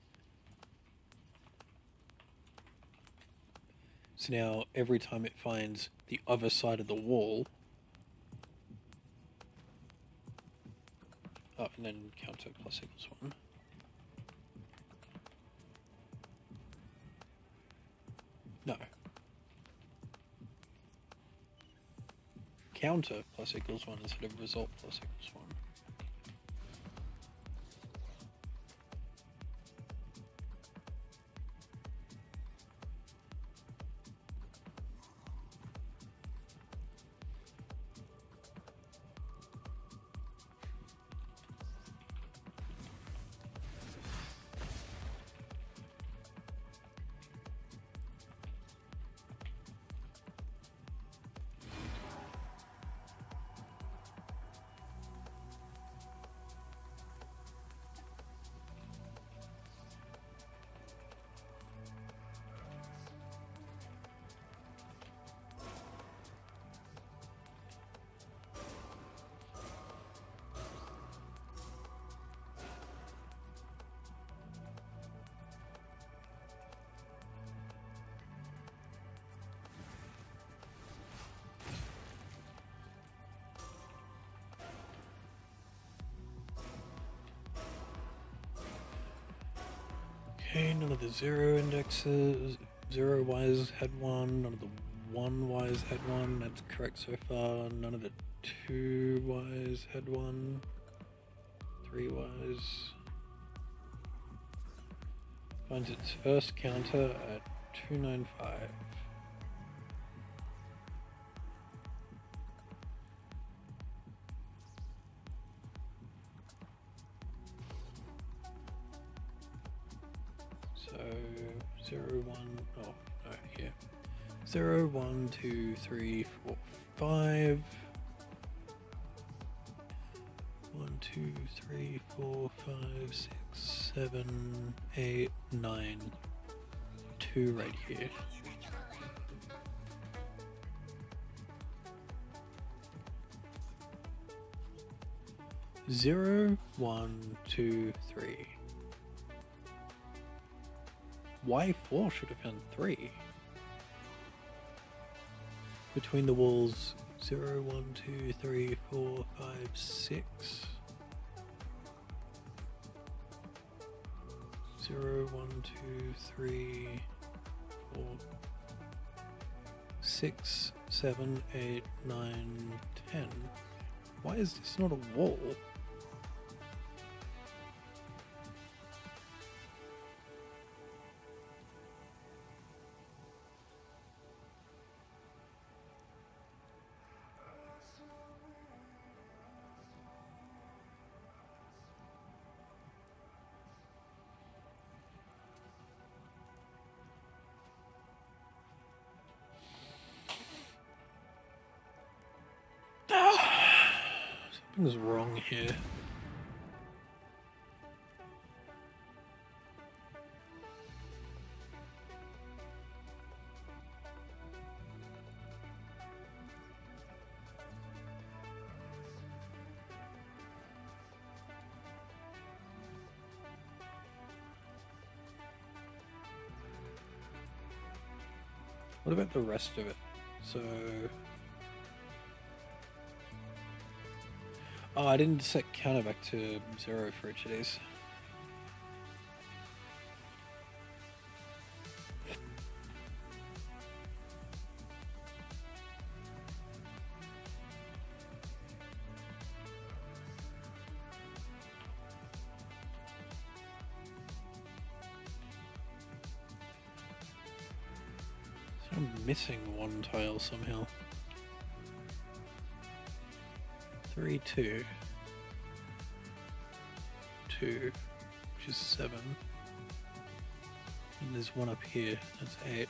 So now every time it finds the other side of the wall, oh, and then counter plus equals 1. No. Counter plus equals 1 instead of result plus equals 1. Okay, none of the 0 indexes, 0 Ys had 1, none of the 1 Ys had 1, that's correct so far, none of the 2 Ys had 1, 3 Ys. Finds its first counter at 295. So 0, 1, oh no, here. 0, 1, 2, 3, 4, 5. 1, 2, 3, 4, 5, 6, 7, 8, 9. 2 right here. 0, 1, 2, 3. Why 4 should have found 3? Between the walls, 0, 1, 2, 3, 4, 5, 6. 0, 1, 2, 3, 4, 6, 7, 8, 9, 10. Why is this not a wall? Something's wrong here. What about the rest of it? So... Oh, I didn't set counter back to 0 for each of these. So I'm missing one tile somehow. 3, 2, 2, which is 7, and there's one up here, that's 8.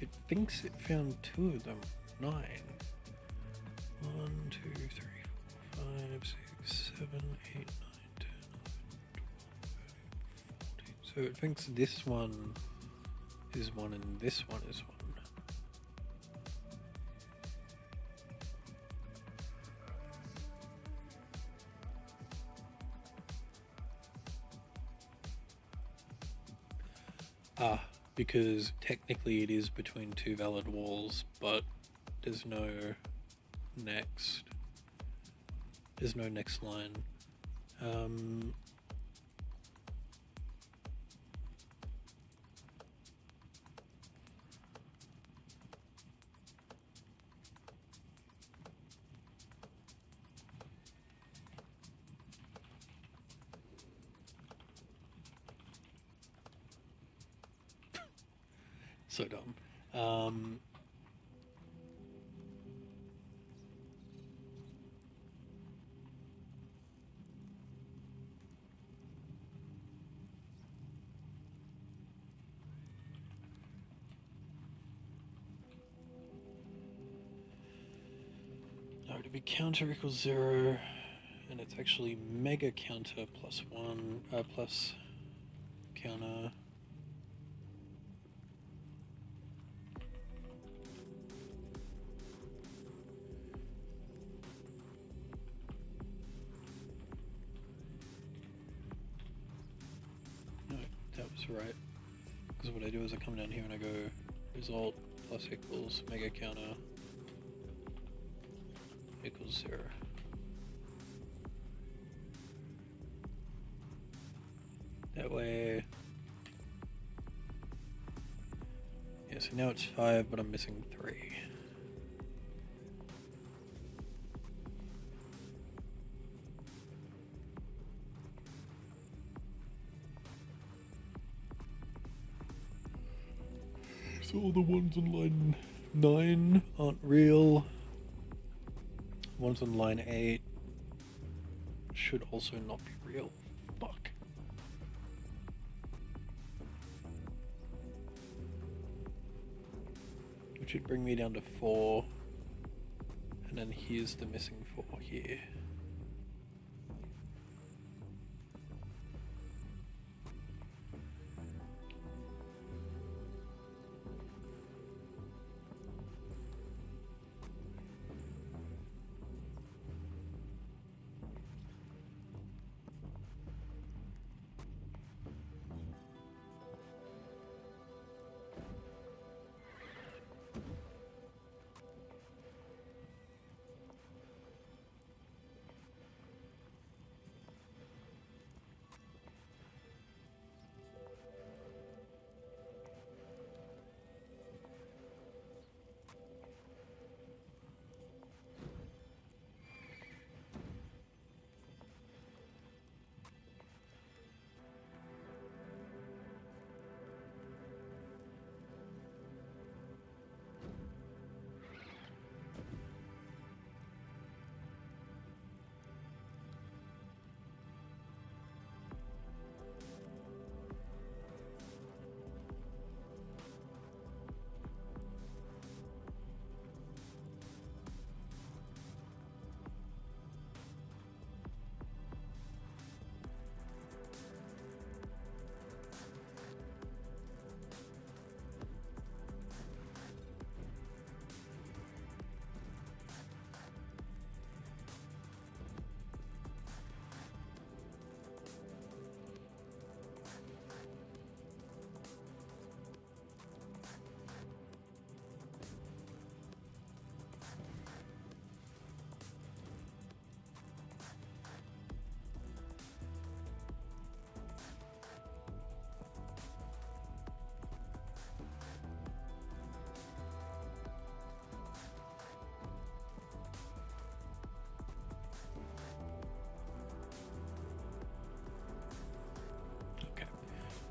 It thinks it found 2 of them. 9. 1, 2, 3, 4, 5, 6, 7, 8, 9, 10, 11, 12, 13, 14. So it thinks this one is 1 and this one is 1. Because technically it is between 2 valid walls, but there's no next. There's no next line. So dumb. No, to be counter equals 0, and it's actually mega counter plus 1, plus counter. Right, because what I do is I come down here and I go result plus equals mega counter equals 0. That way, yeah, so now it's 5, but I'm missing 3. All the ones on line 9 aren't real. Ones on line 8 should also not be real. Fuck. Which should bring me down to 4. And then here's the missing 4 here.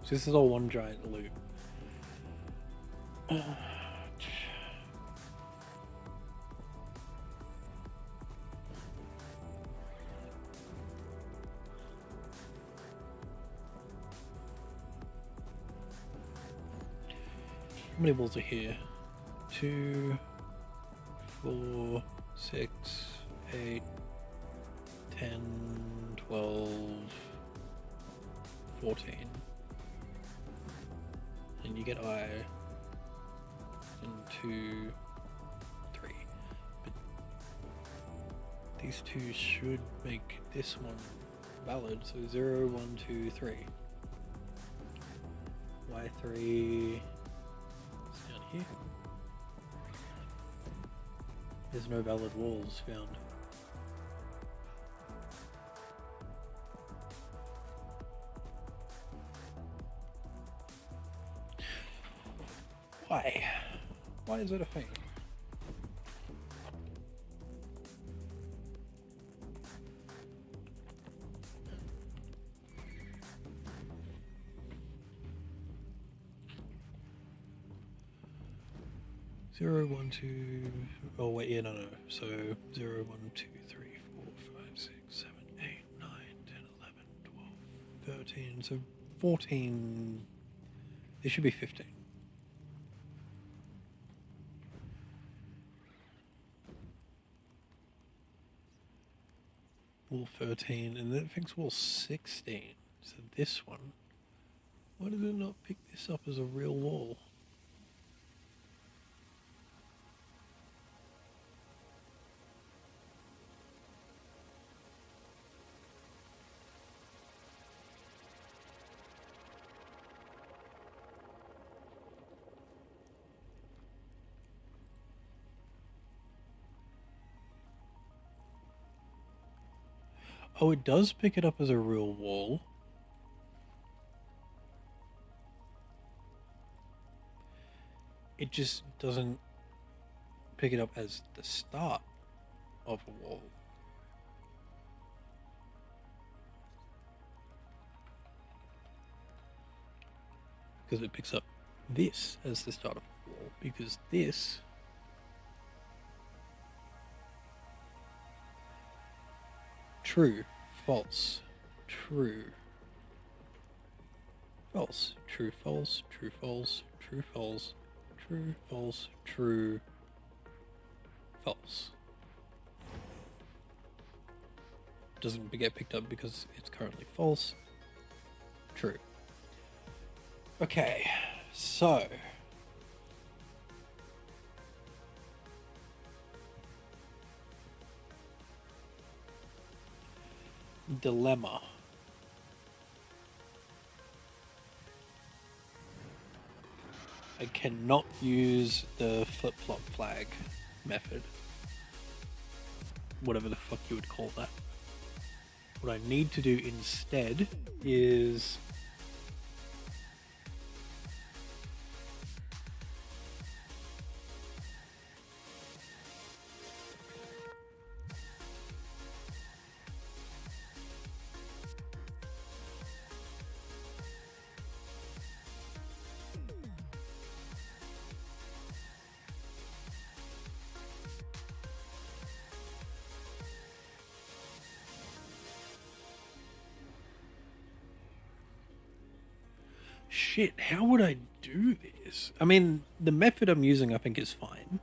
So this is all one giant loop. How many balls are here? 2, 4, 6, 8, 10, 12, 14. And you get I, and 2, 3. But these two should make this one valid. So 0, 1, 2, 3. Y3 is down here. There's no valid walls found. Why? Why is that a thing? Zero, 1, 2. Oh wait, yeah, no. So 0, 1, 2, 3, 4, 5, 6, 7, 8, 9, 10, 11, 12, 13. So 14. There should be 15. Wall 13, and then it thinks wall 16. So this one. Why did it not pick this up as a real wall? Oh, it does pick it up as a real wall. It just doesn't pick it up as the start of a wall. Because it picks up this as the start of a wall, because this True, false, true, false, true, false, true, false, true, false, true, false, true, false. Doesn't get picked up because it's currently false. True. Okay, so dilemma. I cannot use the flip-flop flag method. Whatever the fuck you would call that. What I need to do instead is shit, how would I do this? I mean, the method I'm using I think is fine.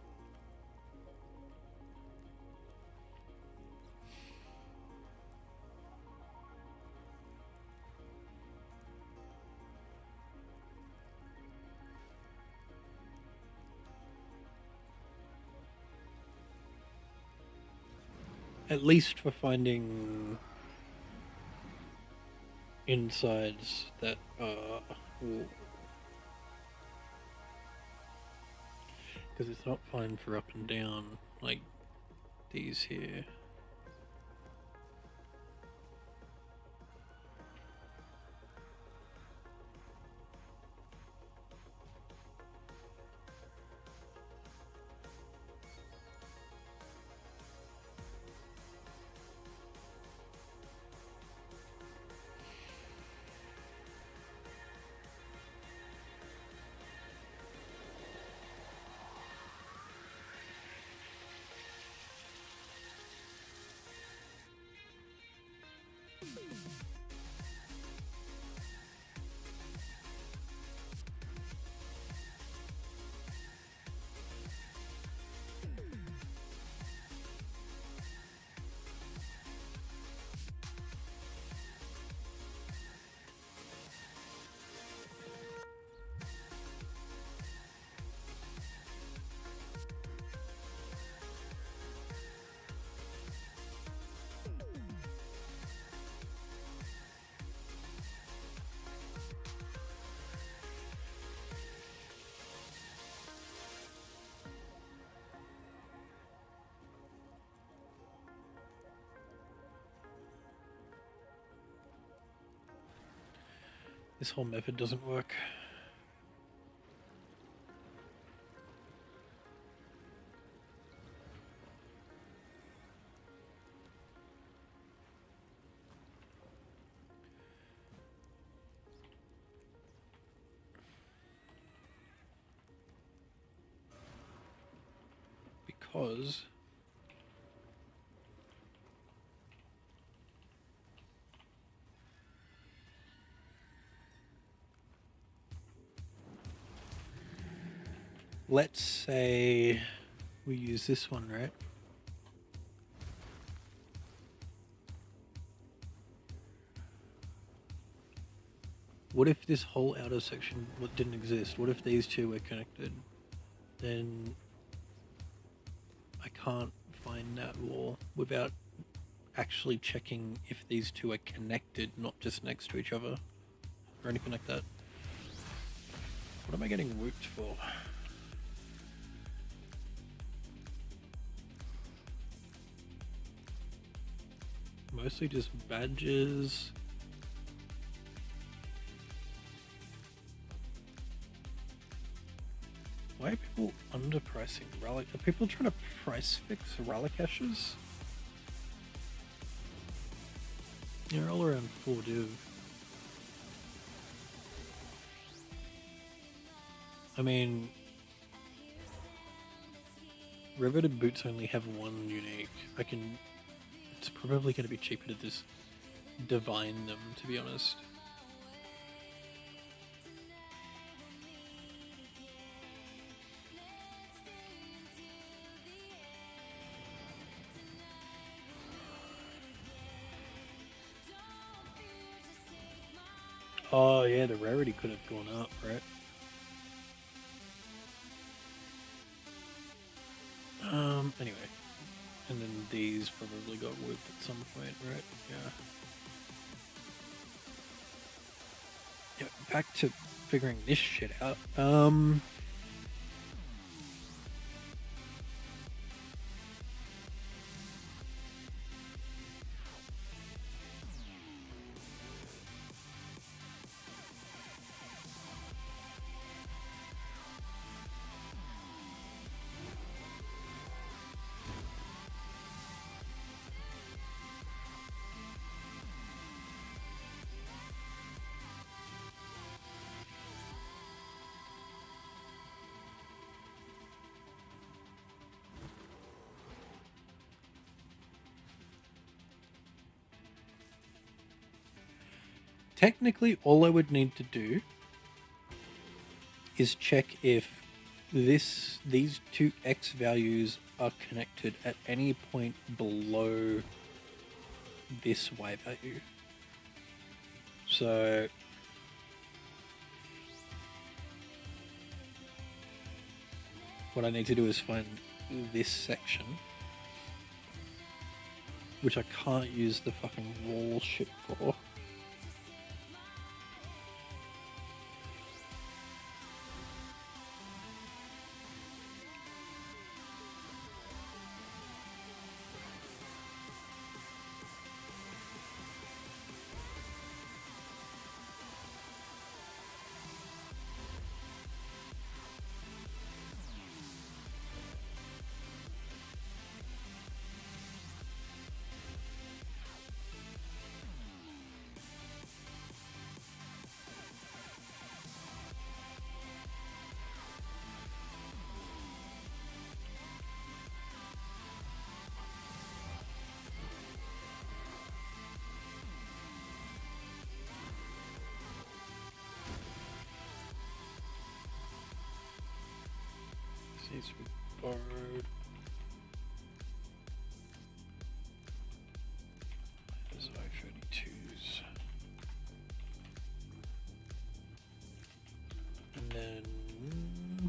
At least for finding insides that are... Because it's not fine for up and down, like these here. This whole method doesn't work. Because let's say we use this one, right? What if this whole outer section didn't exist? What if these two were connected? Then I can't find that law without actually checking if these two are connected, not just next to each other or anything like that. What am I getting whooped for? Mostly just badges. Why are people underpricing relic? Are people trying to price fix relic caches? They're all around 4 div. I mean, riveted boots only have one unique. I can It's probably going to be cheaper to just divine them, to be honest. Oh yeah, the rarity could have gone up, right? Anyway. And then these probably got whipped at some point, right? Yeah. Yeah, back to figuring this shit out. Technically, all I would need to do is check if these two X values are connected at any point below this Y value. So what I need to do is find this section, which I can't use the fucking wall shit for. Needs to be borrowed. There's I-32s. And then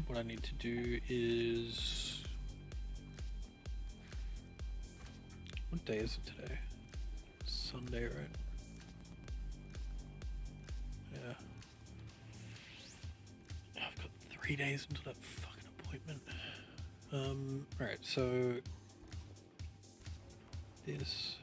what I need to do is... What day is it today? Sunday, right? Yeah. I've got 3 days until that fucking appointment. Alright, so this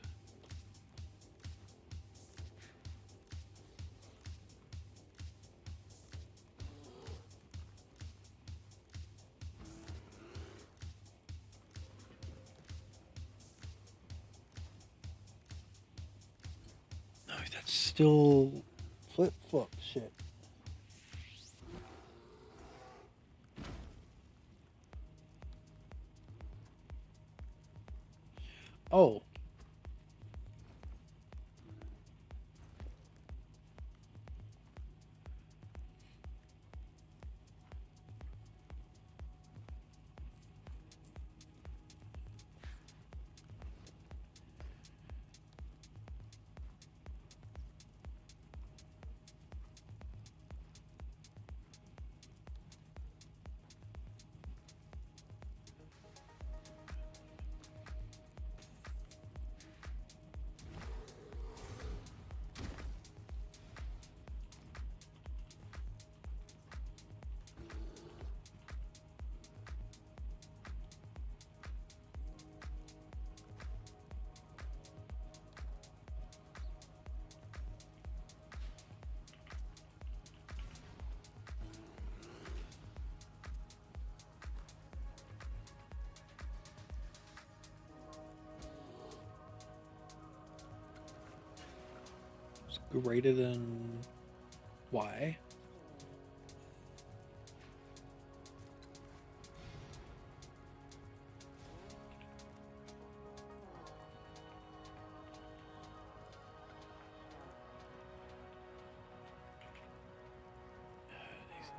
no, that's still flip-flop shit. Oh. Greater than Y.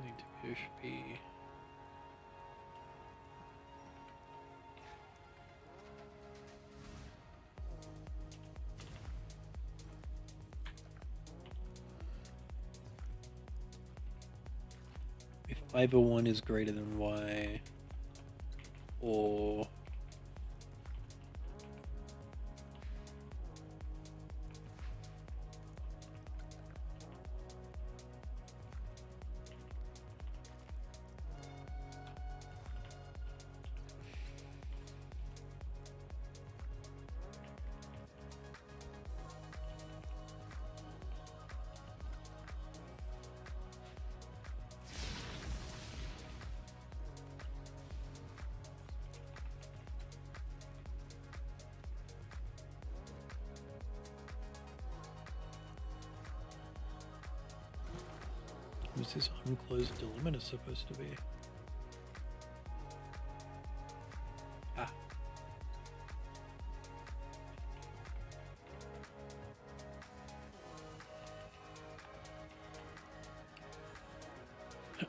Need to push B. If either one is greater than Y, or what's this unclosed delimiter supposed to be? Ah.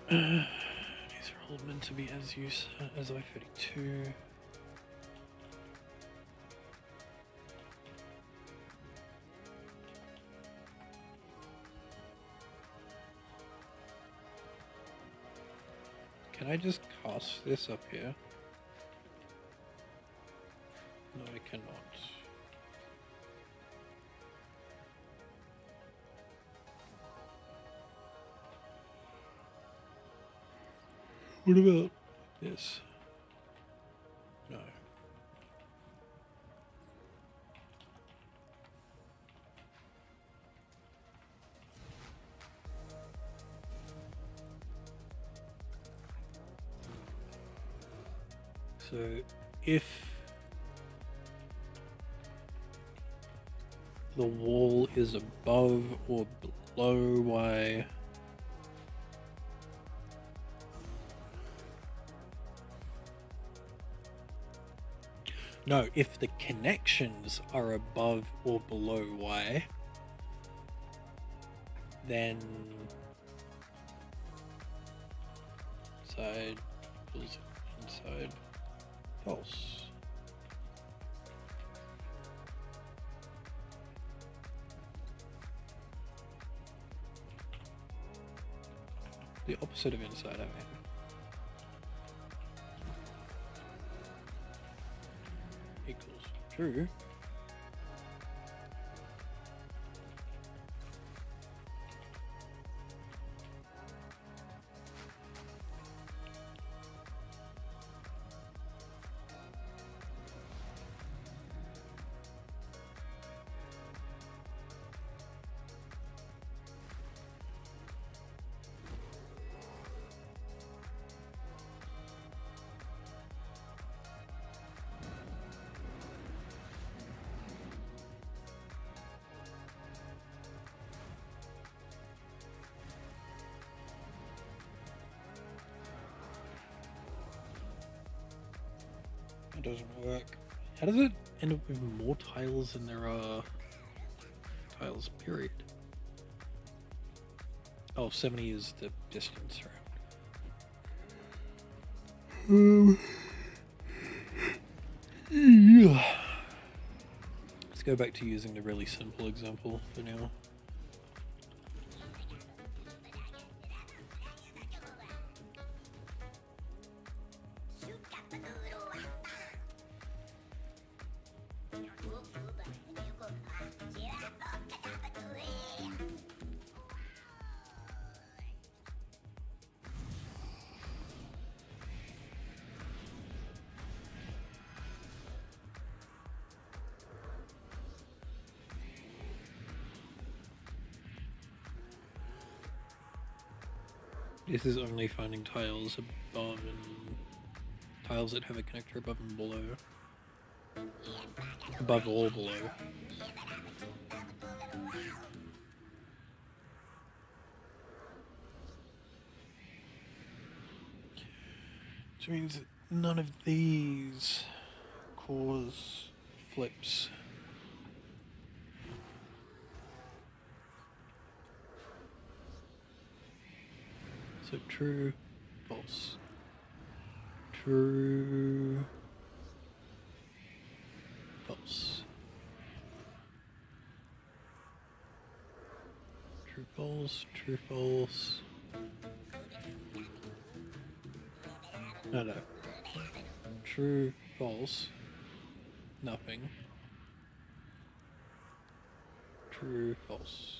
These are all meant to be as I-32. Can I just cast this up here? No, I cannot. What about this? No. So if the wall is above or below Y, no, if the connections are above or below Y, then side equals inside false. The opposite of inside, I mean. Equals true. It doesn't work. How does it end up with more tiles than there are tiles, period? Oh, 70 is the distance, right? Yeah. Let's go back to using the really simple example for now. This is only finding tiles above and tiles that have a connector above and below. Above or below. Which means none of these cause flips. So true, false. True, false. True, false, true, false. No. True, false. Nothing. True, false.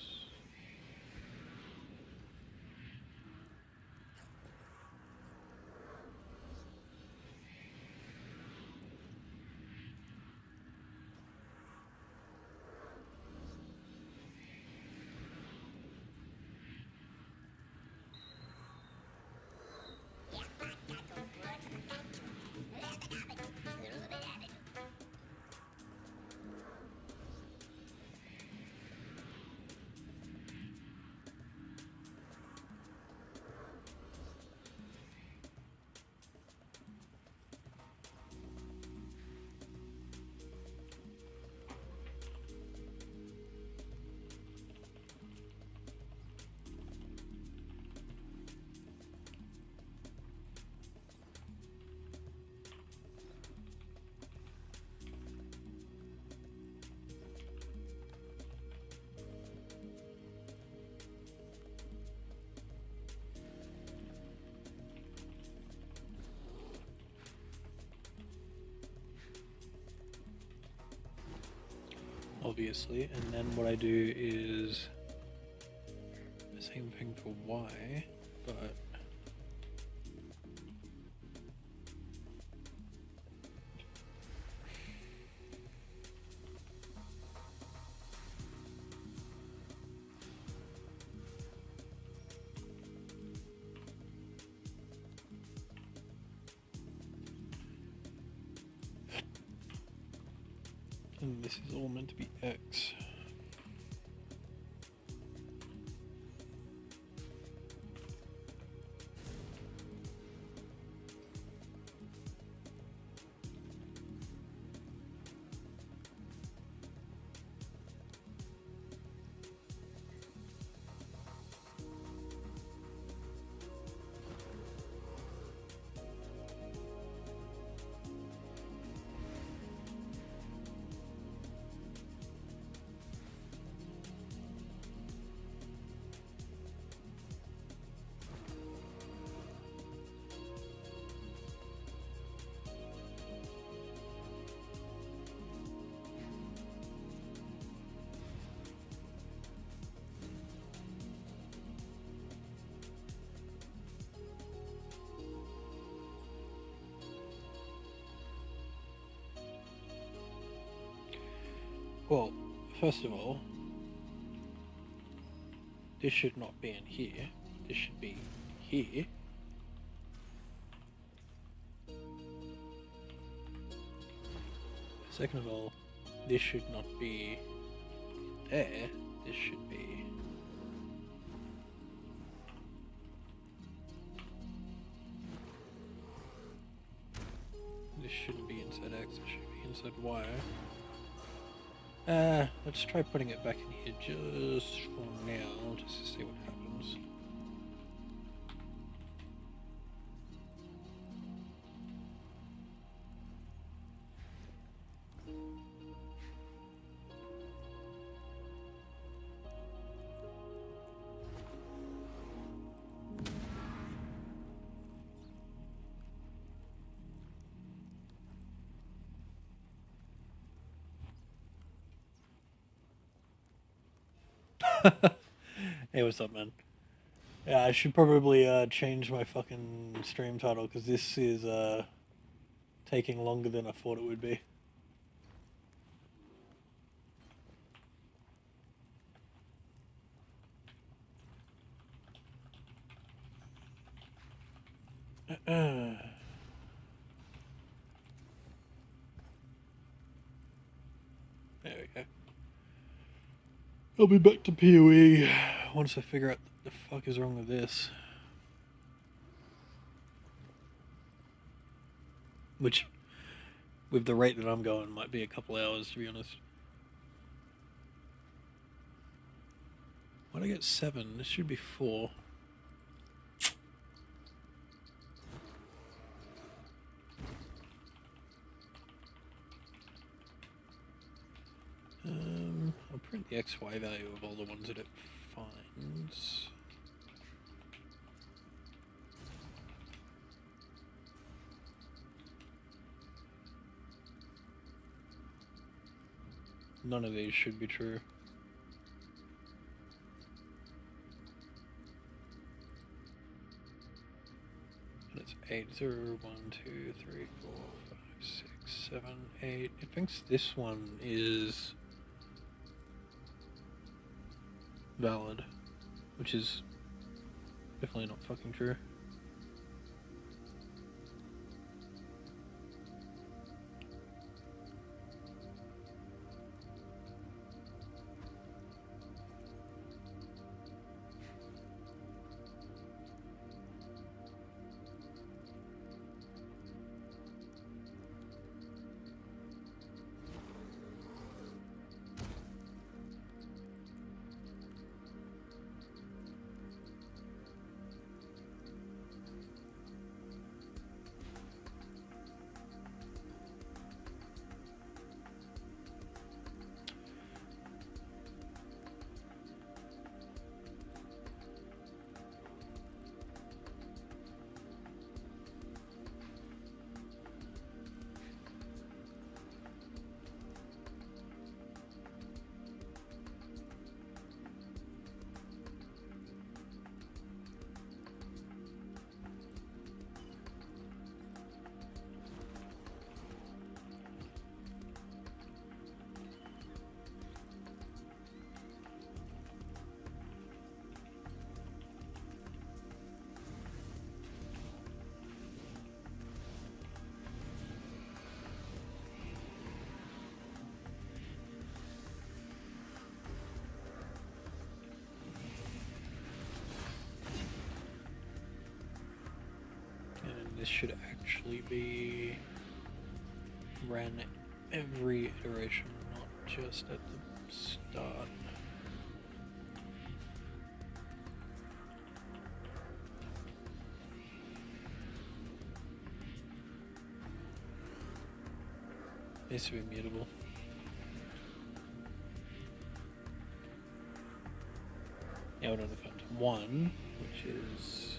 Obviously, and then what I do is the same thing for Y, but and this is all meant to be X. Well, first of all, this should not be in here. This should be here. Second of all, this should not be there. This should be this shouldn't be inside X, it should be inside Y. Let's try putting it back in here just for now, just to see what happens. Hey, what's up, man? Yeah, I should probably change my fucking stream title because this is taking longer than I thought it would be. There we go. I'll be back to PoE once I figure out what the fuck is wrong with this. Which, with the rate that I'm going, might be a couple hours, to be honest. Why'd I get 7? This should be 4. the XY value of all the ones that it finds. None of these should be true. And it's 8, 0, 1, 2, 3, 4, 5, 6, 7, 8. It thinks this one is valid, which is definitely not fucking true. This should actually be ran every iteration, not just at the start. Needs to be mutable. Yeah, we're on event 1, which is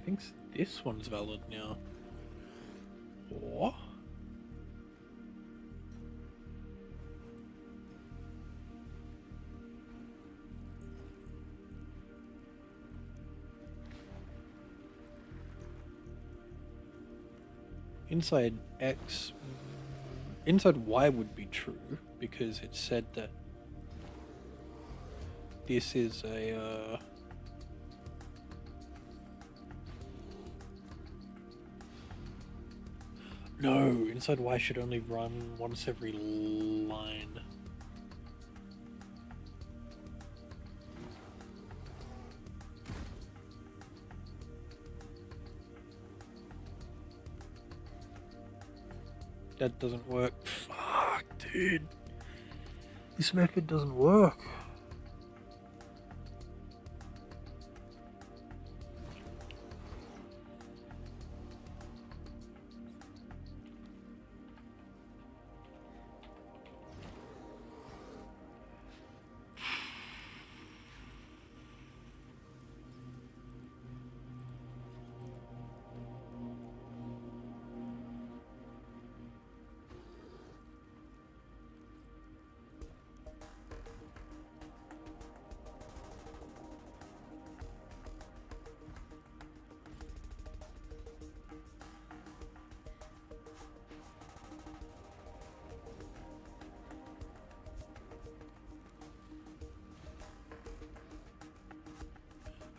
thinks this one's valid now. What? Inside X, inside Y would be true because it said that this is a no, inside Y should only run once every line. That doesn't work. Fuck, dude. This method doesn't work.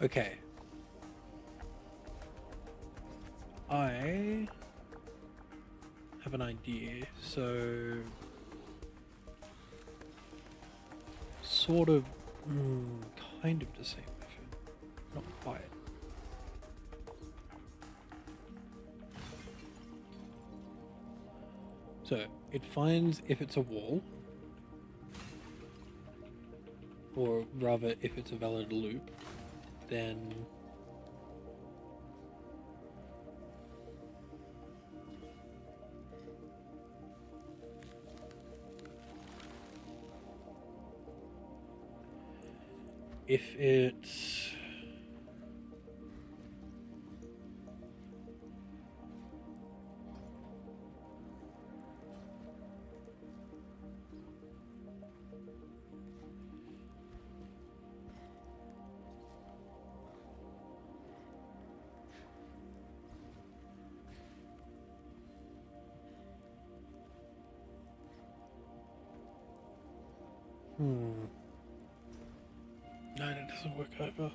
Okay. I have an idea, so sort of, kind of the same method, not quite. So it finds if it's a wall, or rather if it's a valid loop, then if it's no, that doesn't work over.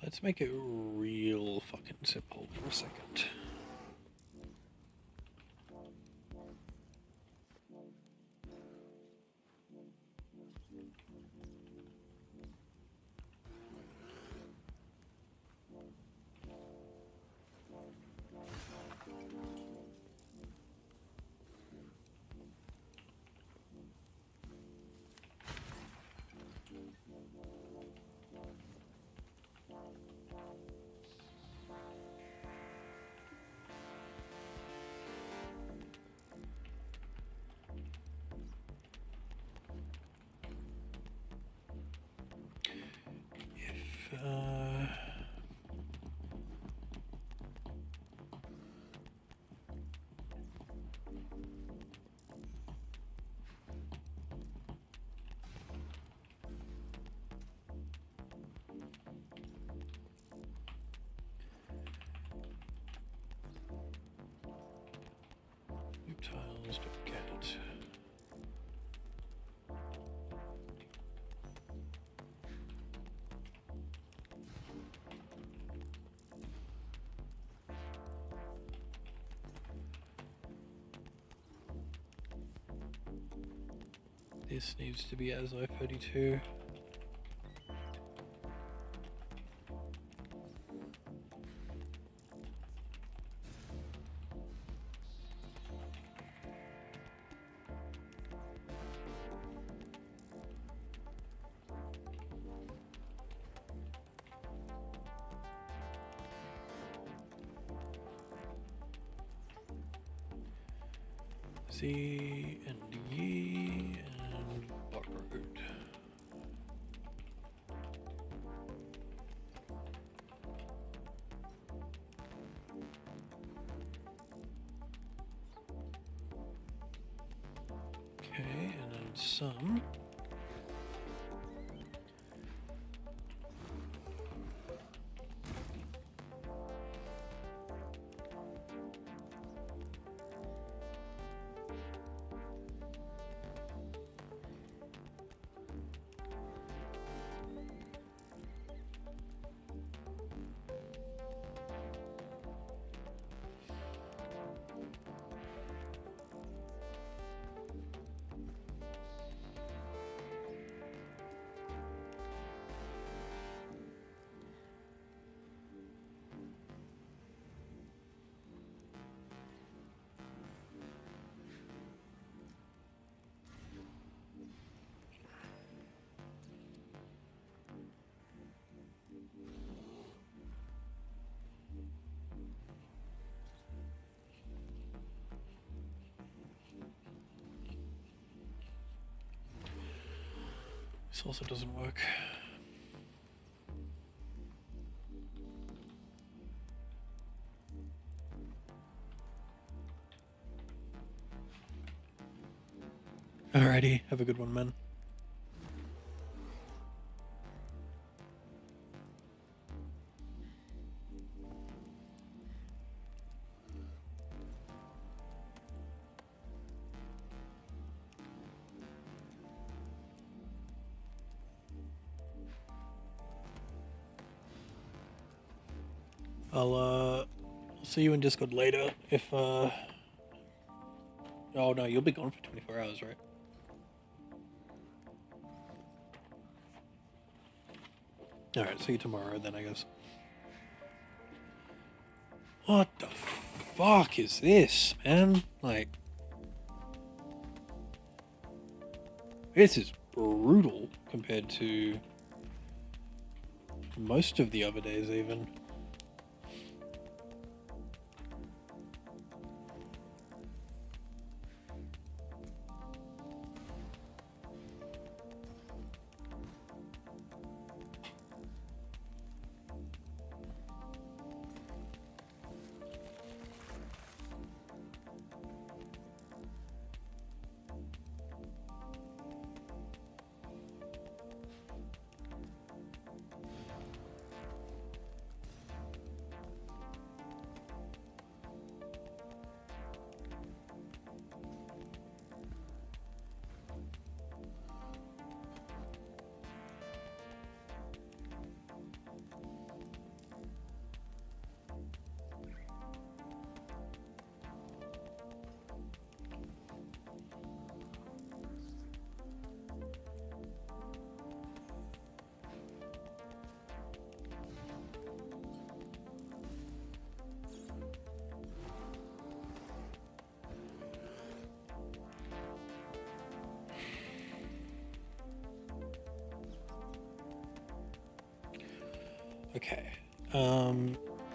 Let's make it real fucking simple for a second. Tiles to get. This needs to be as I-32. Z and E and Buckaroo. Okay, and then some. This also doesn't work. Alrighty, have a good one, man. I'll see you in Discord later if oh no, you'll be gone for 24 hours, right? Alright, see you tomorrow then, I guess. What the fuck is this, man? Like, this is brutal compared to most of the other days, even. Okay.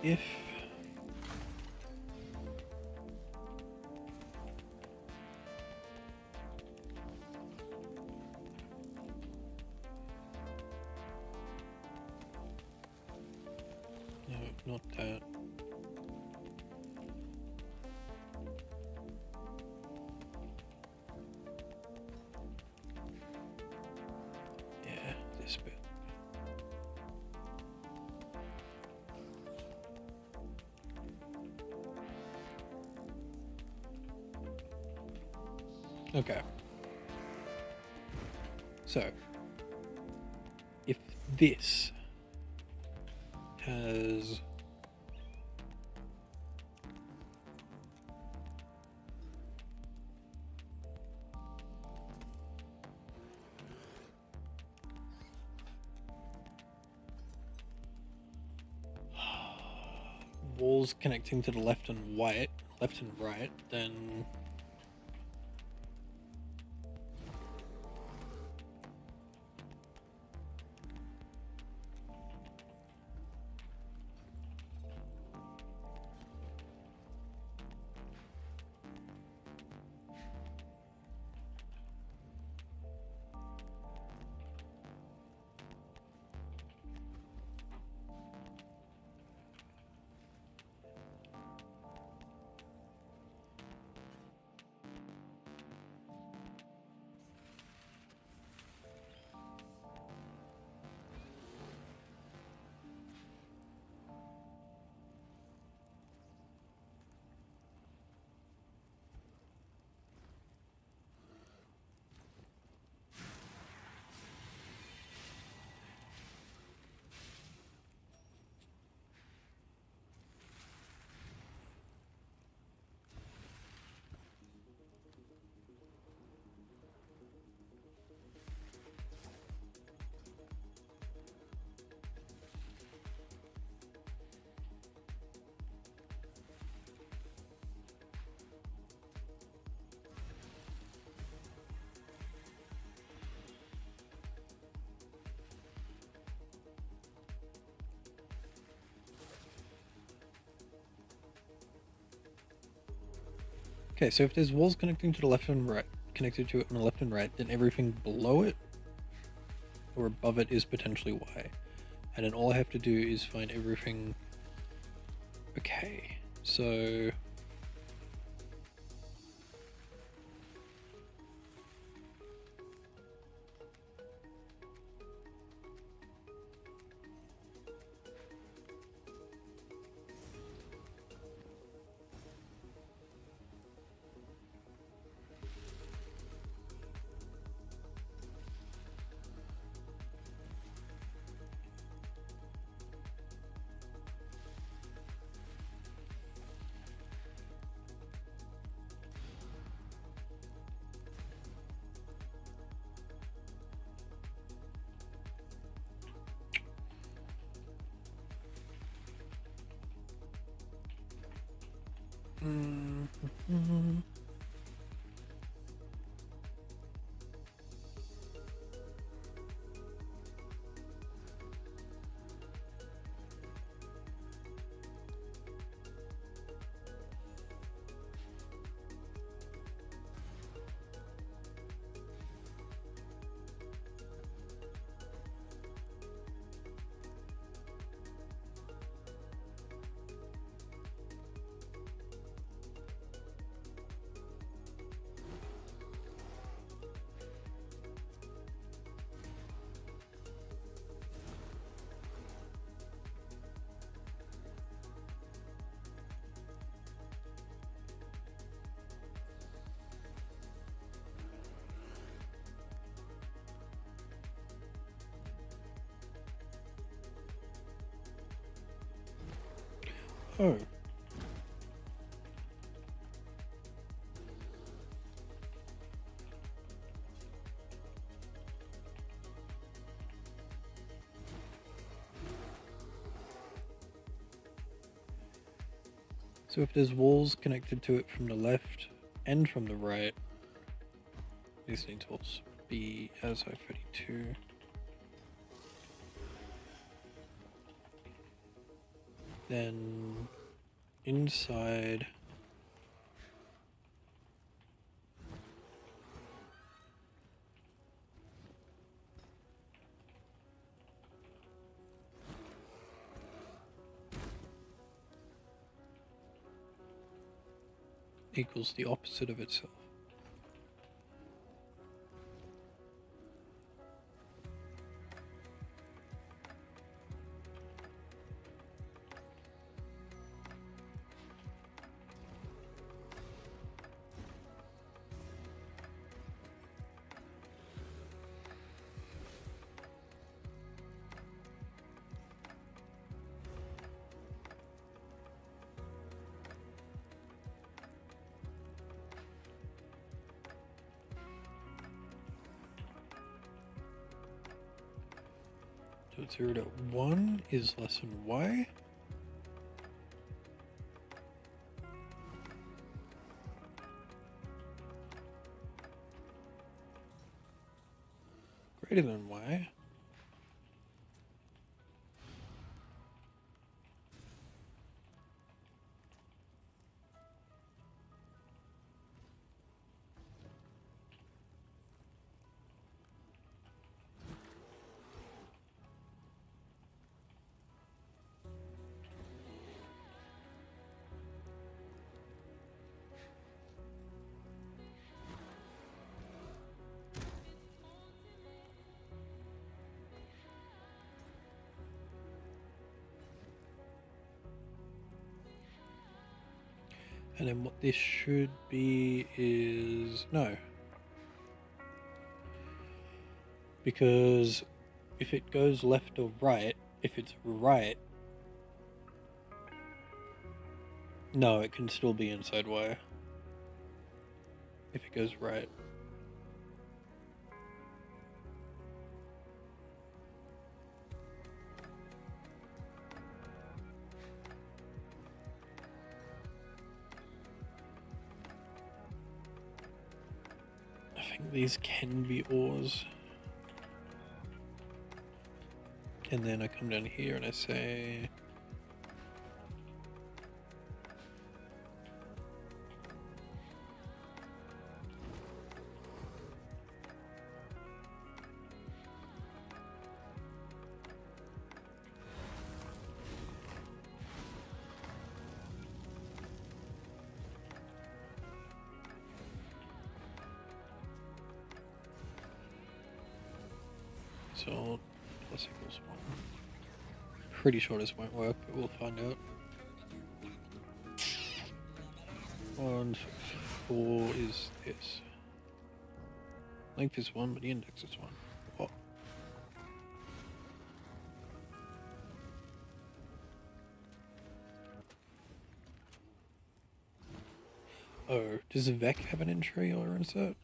If no, not that. Yeah, this bit. Okay. So, if this has walls connecting to the left and right, then okay, so if there's walls connecting to the left and right, connected to it on the left and right, then everything below it or above it is potentially Y. And then all I have to do is find everything. Okay, so Oh. So if there's walls connected to it from the left and from the right, these need to also be as I-32. Then inside equals the opposite of itself. So 0 to 1 is less than y. Greater than y. And then what this should be is no. Because if it goes left or right, if it's right, no, it can still be inside y. If it goes right. I think these can be ores. And then I come down here and I say... So, plus equals 1. Pretty sure this won't work, but we'll find out. 1, 4 is this. Length is 1, but the index is 1. What? Oh, does Vec have an entry or insert?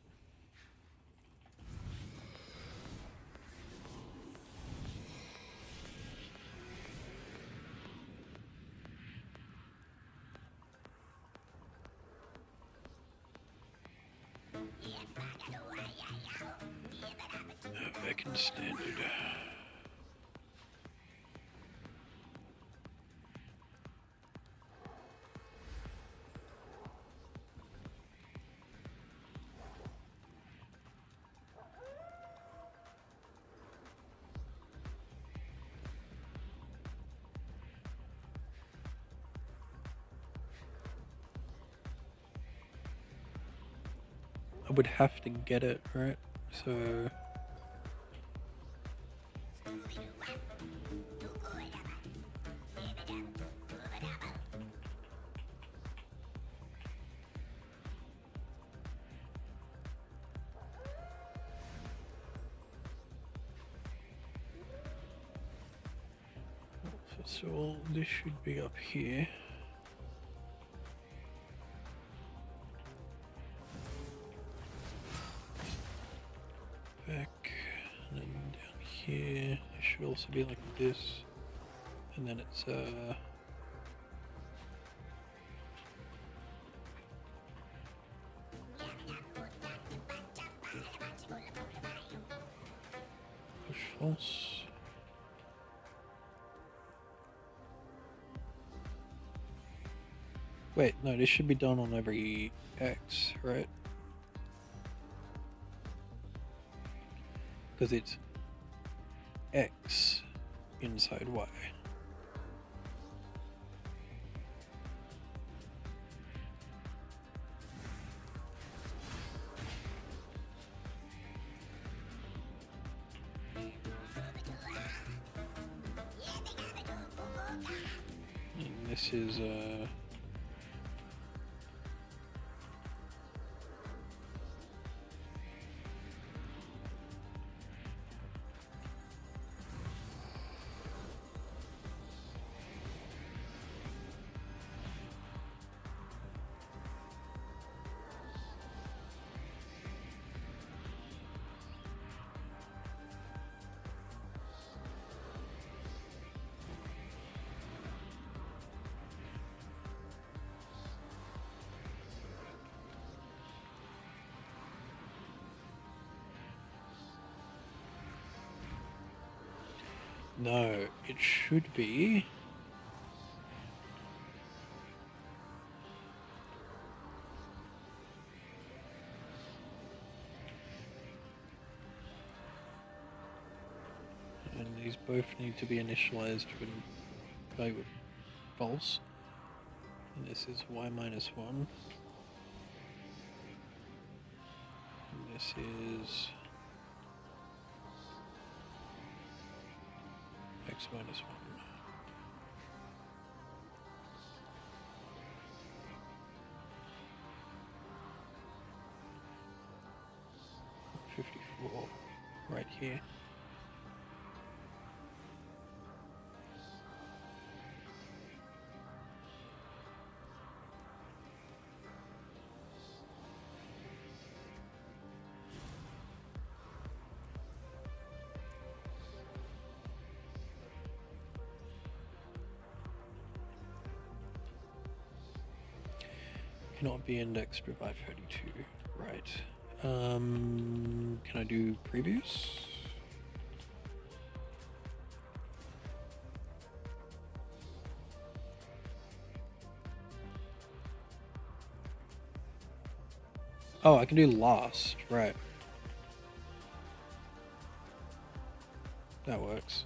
back in standard. I would have to get it, right? So first of all, this should be up here. Back, and then down here, it should also be like this, and then it's push false. Wait, no, this should be done on every X, right? Because it's X inside Y. And this is no, it should be. And these both need to be initialized when value of false. And this is y minus 1. And this is x minus 1. $54 right here. Cannot be indexed with I32. Right. Can I do previous? Oh, I can do last. Right. That works.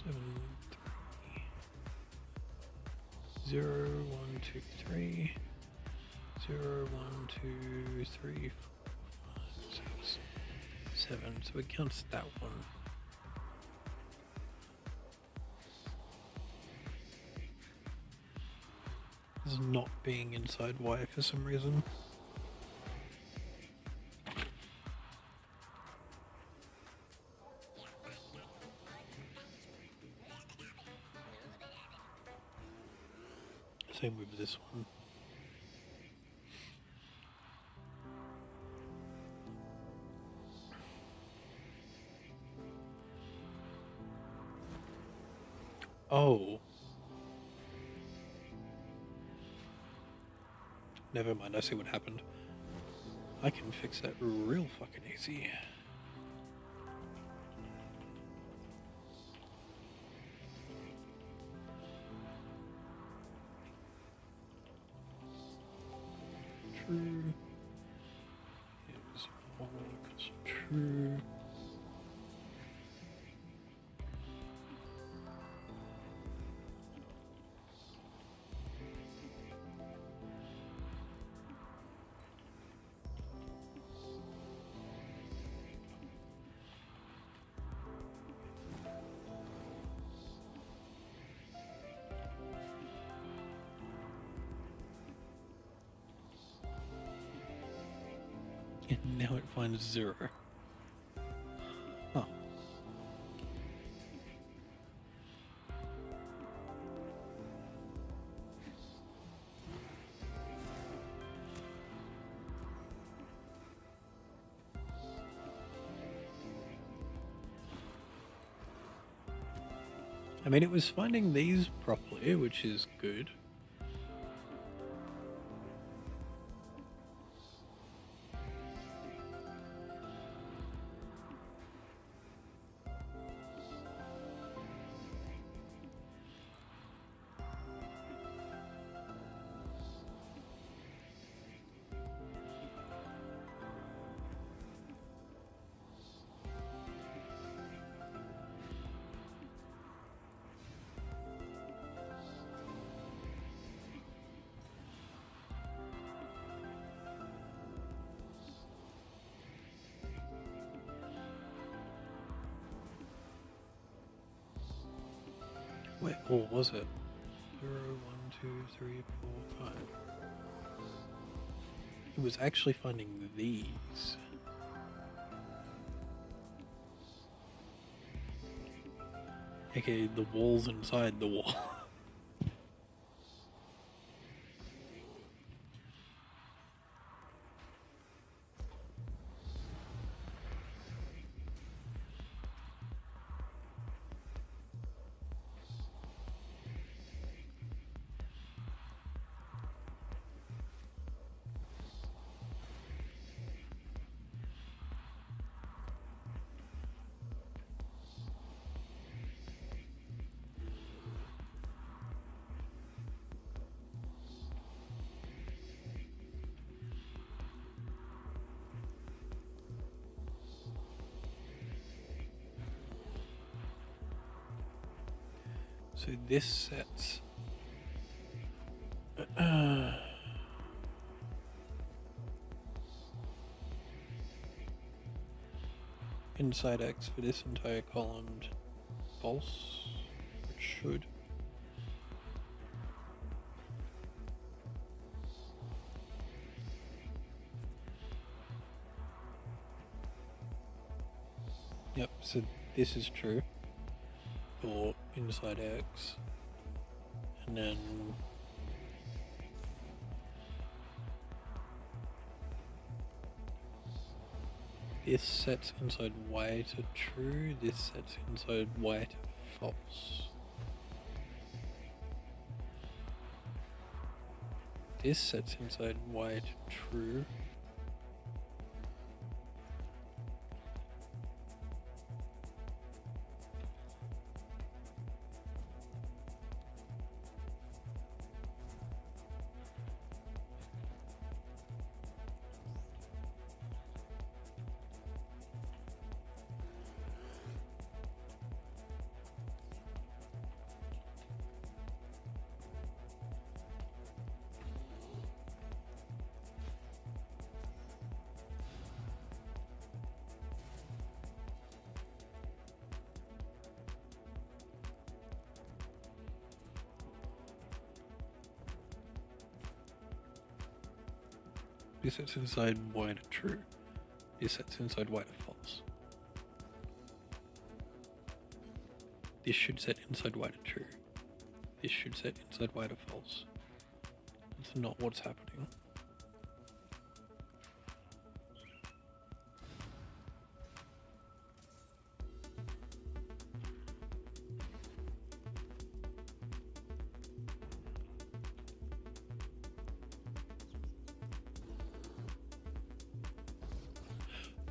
7, 3, 0, 1, 2, 3, 0, 1, 2, 3, 4, 5, 6, 7. So it counts that one. Is not being inside Y for some reason. Same with this one. Oh. Never mind, I see what happened. I can fix that real fucking easy. True. Here's 1 equals true. And now it finds 0. Huh. I mean, it was finding these properly, which is good. Wait, or was it? 0, 1, 2, 3, 4, 5. It was actually finding these. Okay, the walls inside the wall. So this sets inside X for this entire column false. It should. Yep, so this is true for inside X, and then this sets inside Y to true, this sets inside Y to false. This sets inside Y to true. This sets inside white or true. This sets inside white or false. This should set inside white or true. This should set inside white or false. That's not what's happening.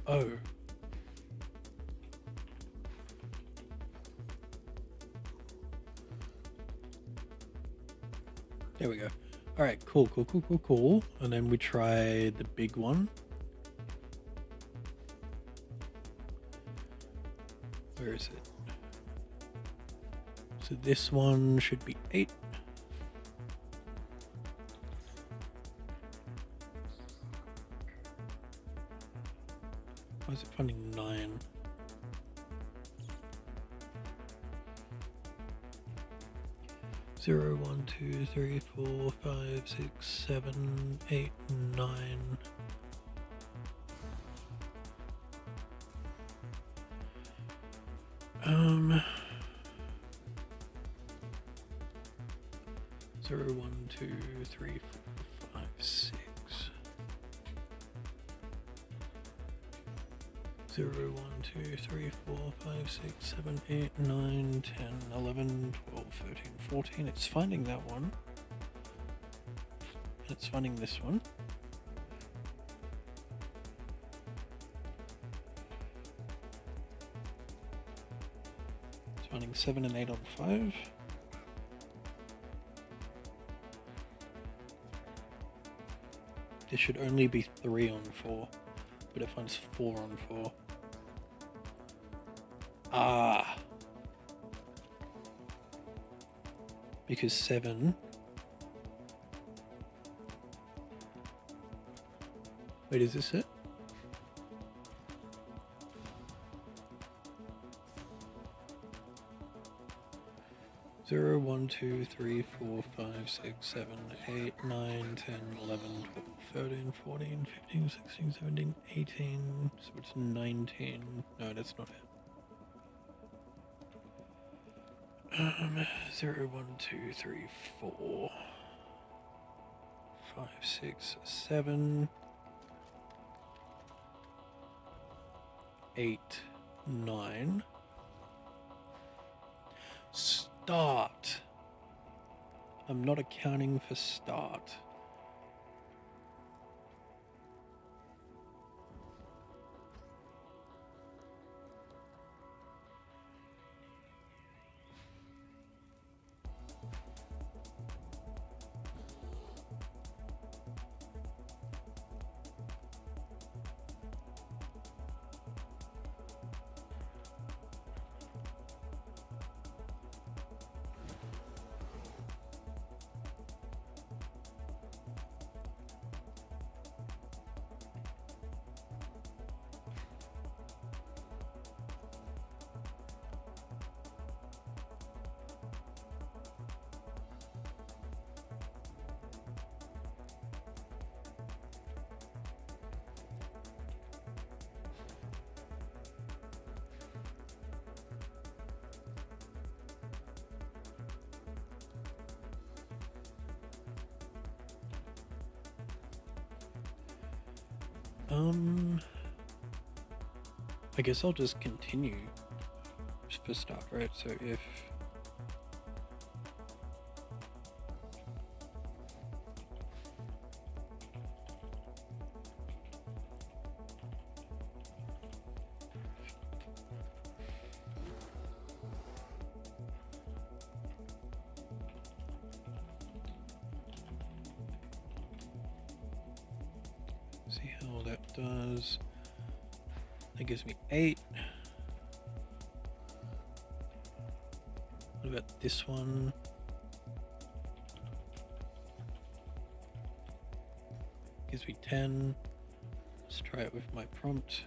Oh. There we go. Alright, cool. And then we try the big one. Where is it? So this one should be 8. Why is it finding 9? Zero, 1, 2, 3, 4, 5, 6, 7, 8, 9. Zero, 1, 2, 3, 4, 5, 6. 0, 1, 2, 3, 4, 5, 6, 7, 8, 9, 10, 11, 12, 13, 14. It's finding that one. And it's finding this one. It's finding 7 and 8 on 5. There should only be 3 on 4, but it finds 4 on 4. Ah. Because 7. Wait, is this it? Zero, 1, 2, 3, 4, 5, 6, 7, 8, 9, 10, 11, 12, 13, 14, 15, 16, 17, 18. So it's 19. No, that's not it. 0, 1, 2, 3, 4, 5, 6, 7, 8, 9. Start. I'm not accounting for start. I guess I'll just continue just for start, right? So if see how that does. That gives me 8. What about this one? Gives me 10. Let's try it with my prompt.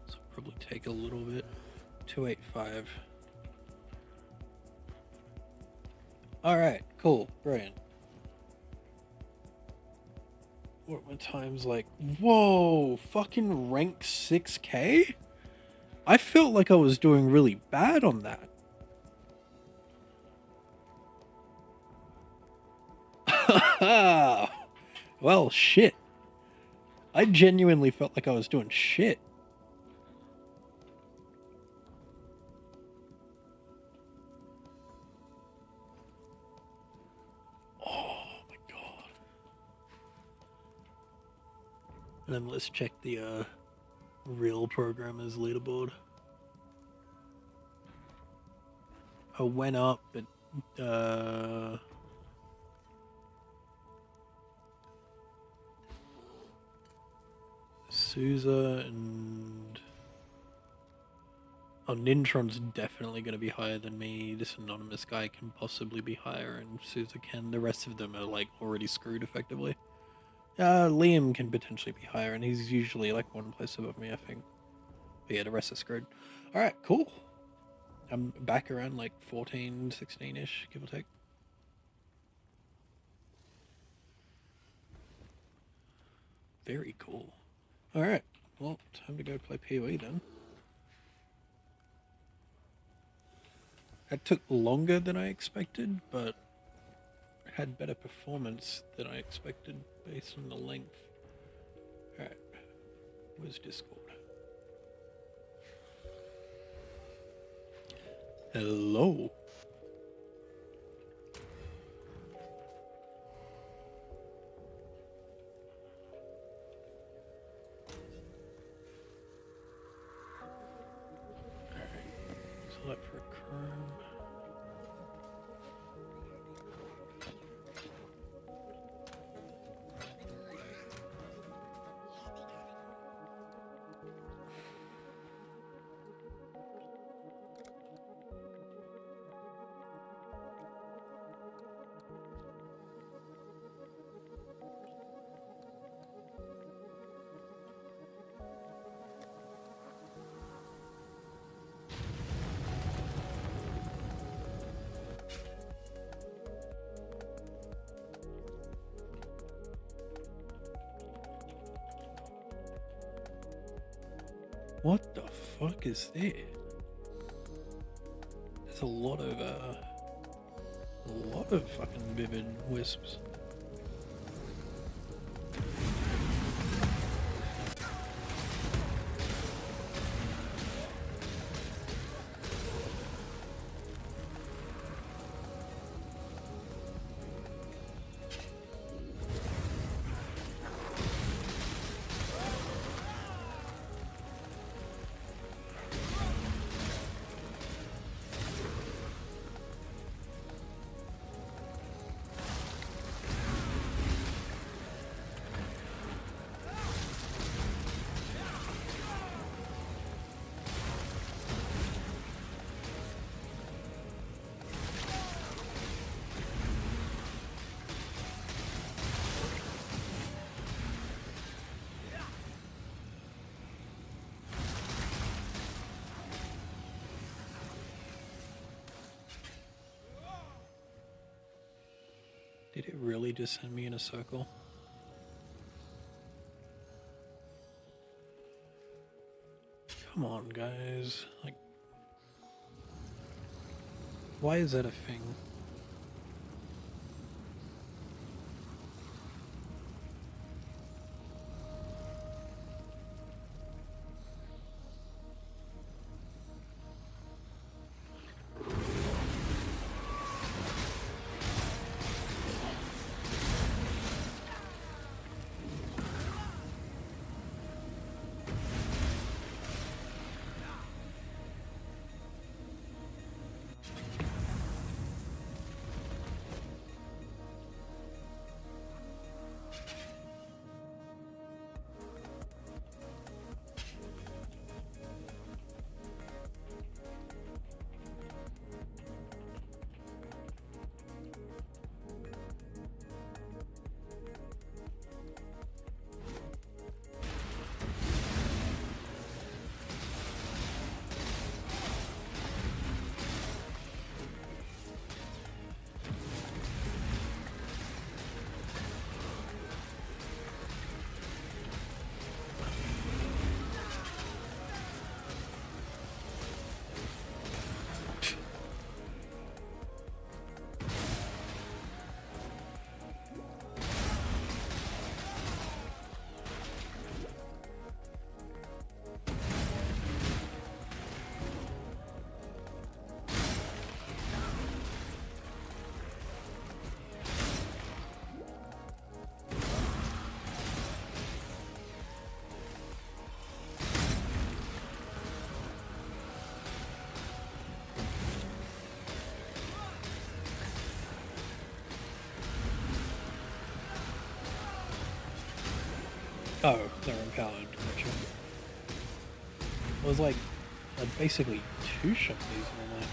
This will probably take a little bit. 285. Alright, cool, brilliant. What were times like? Whoa, fucking rank 6k? I felt like I was doing really bad on that. Well, shit. I genuinely felt like I was doing shit. Oh my god. And then let's check the real programmer's leaderboard. I went up, but Souza and Nintron's definitely going to be higher than me. This anonymous guy can possibly be higher, and Souza can. The rest of them are like already screwed effectively. Liam can potentially be higher, and he's usually like one place above me, I think. But yeah, the rest are screwed. All right, cool. I'm back around like 14, 16-ish, give or take. Very cool. All right, well, time to go play PoE then. That took longer than I expected, but had better performance than I expected based on the length. Alright, where's Discord? Hello? Alright, select for Chrome. What the fuck is this? There's a lot of fucking vivid wisps. Did it really just send me in a circle? Come on, guys. Like, why is that a thing? Oh, they're empowered. Gotcha. It was like, I'd basically two-shot these normally.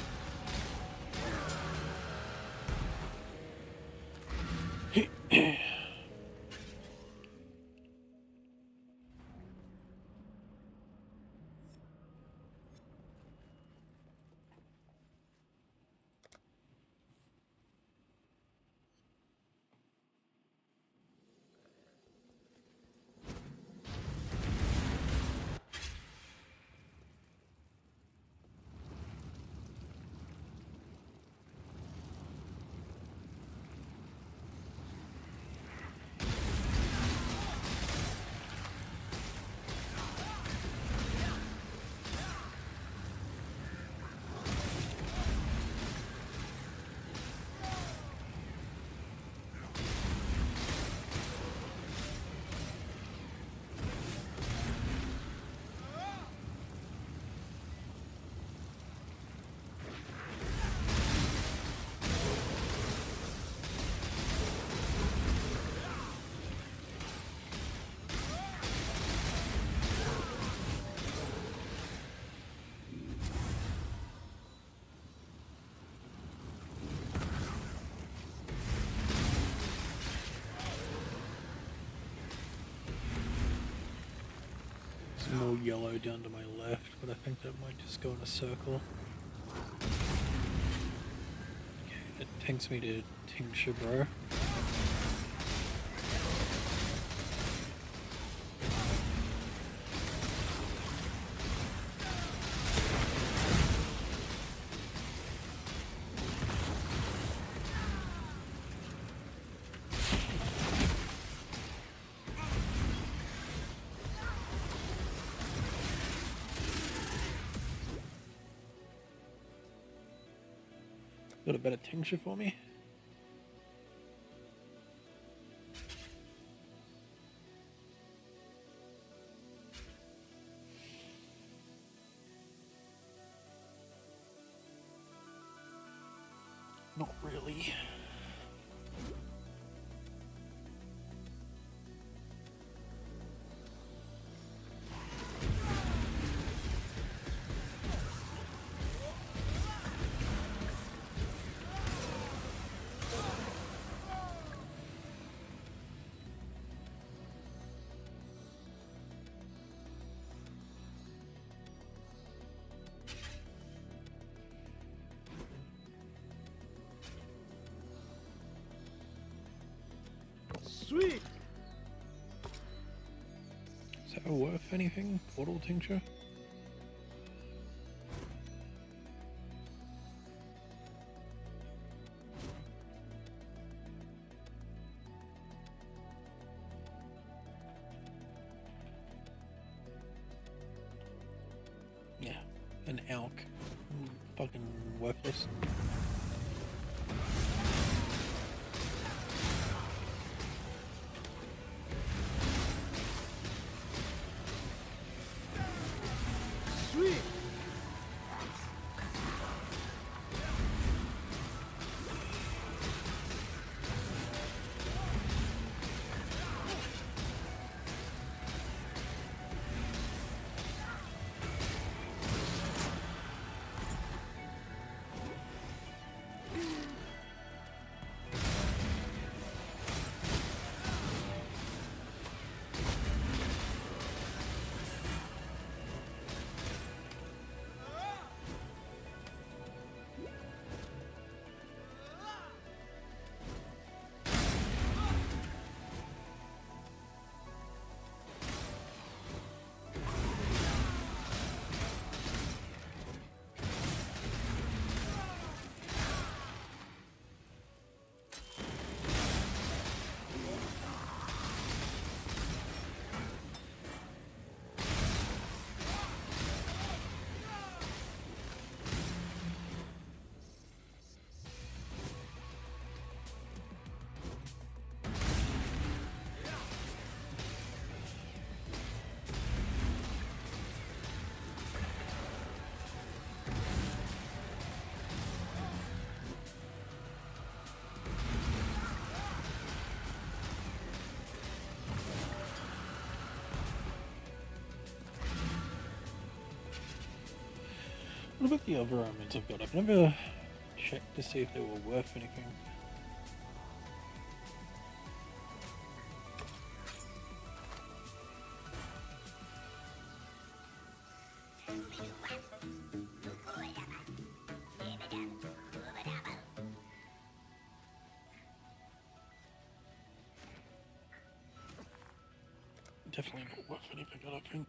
Some more yellow down to my left, but I think that might just go in a circle. Okay, it takes me to Tincture, bro. Got a better tincture for me? Not really. Sweet. Is that worth anything? Portal tincture? Yeah, an elk. Fucking worthless. Sweet. What about the other omens I've got? I've never checked to see if they were worth anything. Definitely not worth anything, I don't think.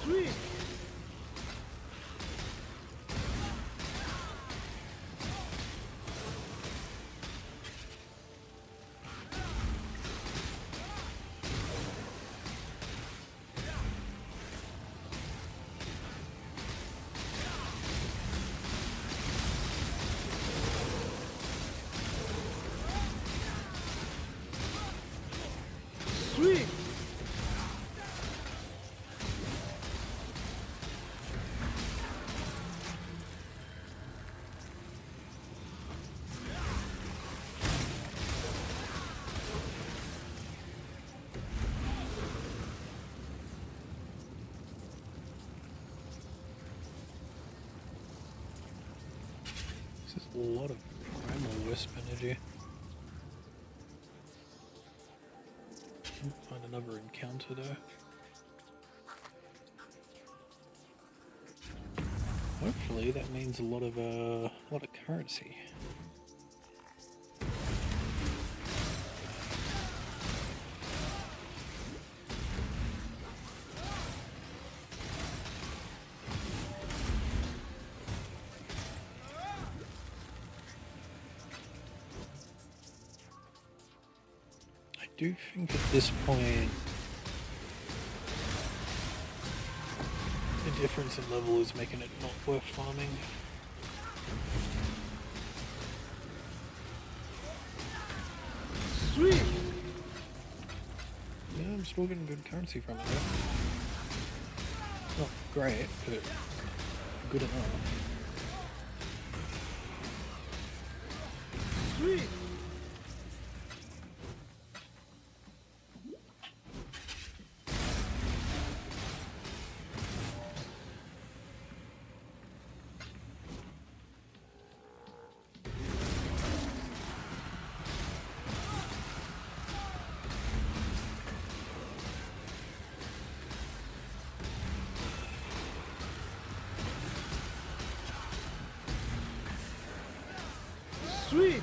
Sweet. Sweet. This is a lot of primal wisp energy. Find another encounter though. Hopefully that means a lot of currency. I do think at this point the difference in level is making it not worth farming. Sweet. Yeah, I'm still getting good currency from it though. Not great, but good enough. Sweet. Sweet.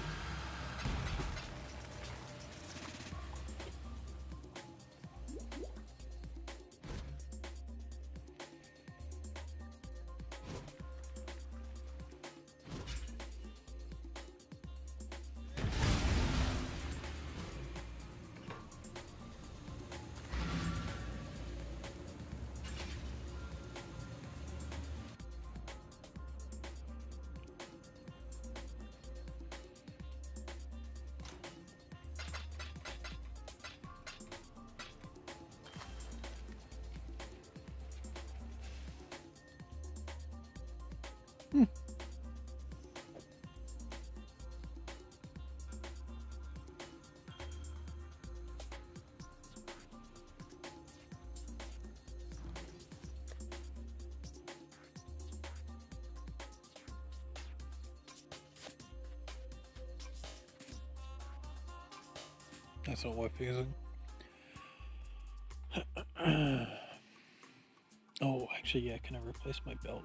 That's not worth using. Oh, actually, yeah, can I replace my belt?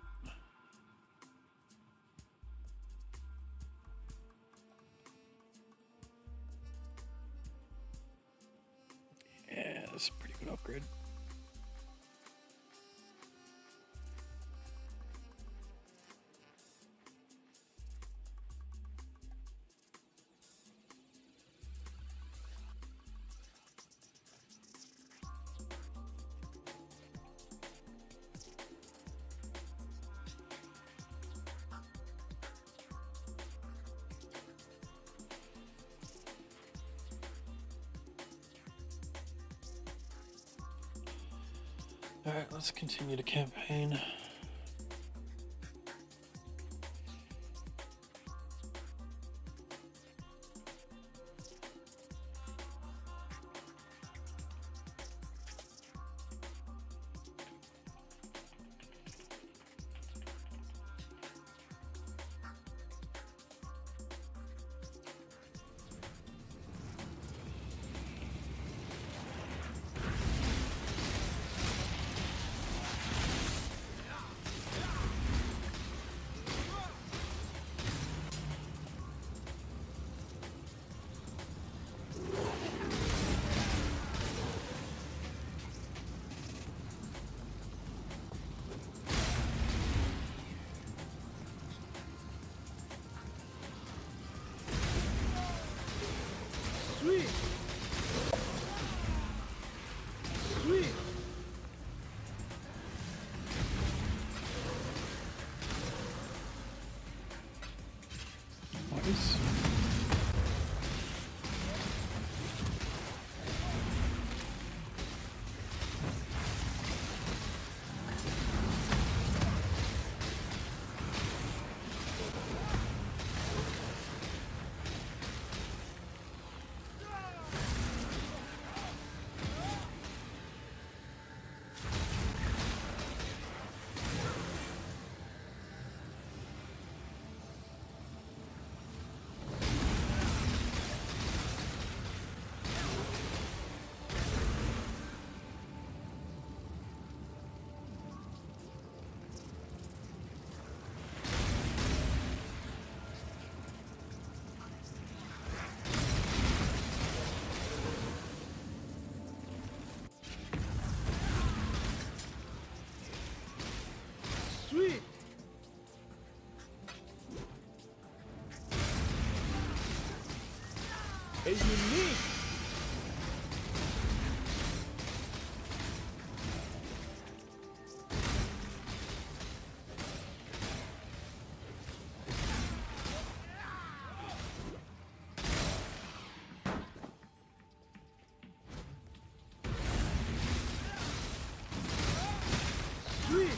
Yeah, that's a pretty good upgrade. Alright, let's continue the campaign. Sweet. Sweet. Nice. Sweet. A unique. Sweet.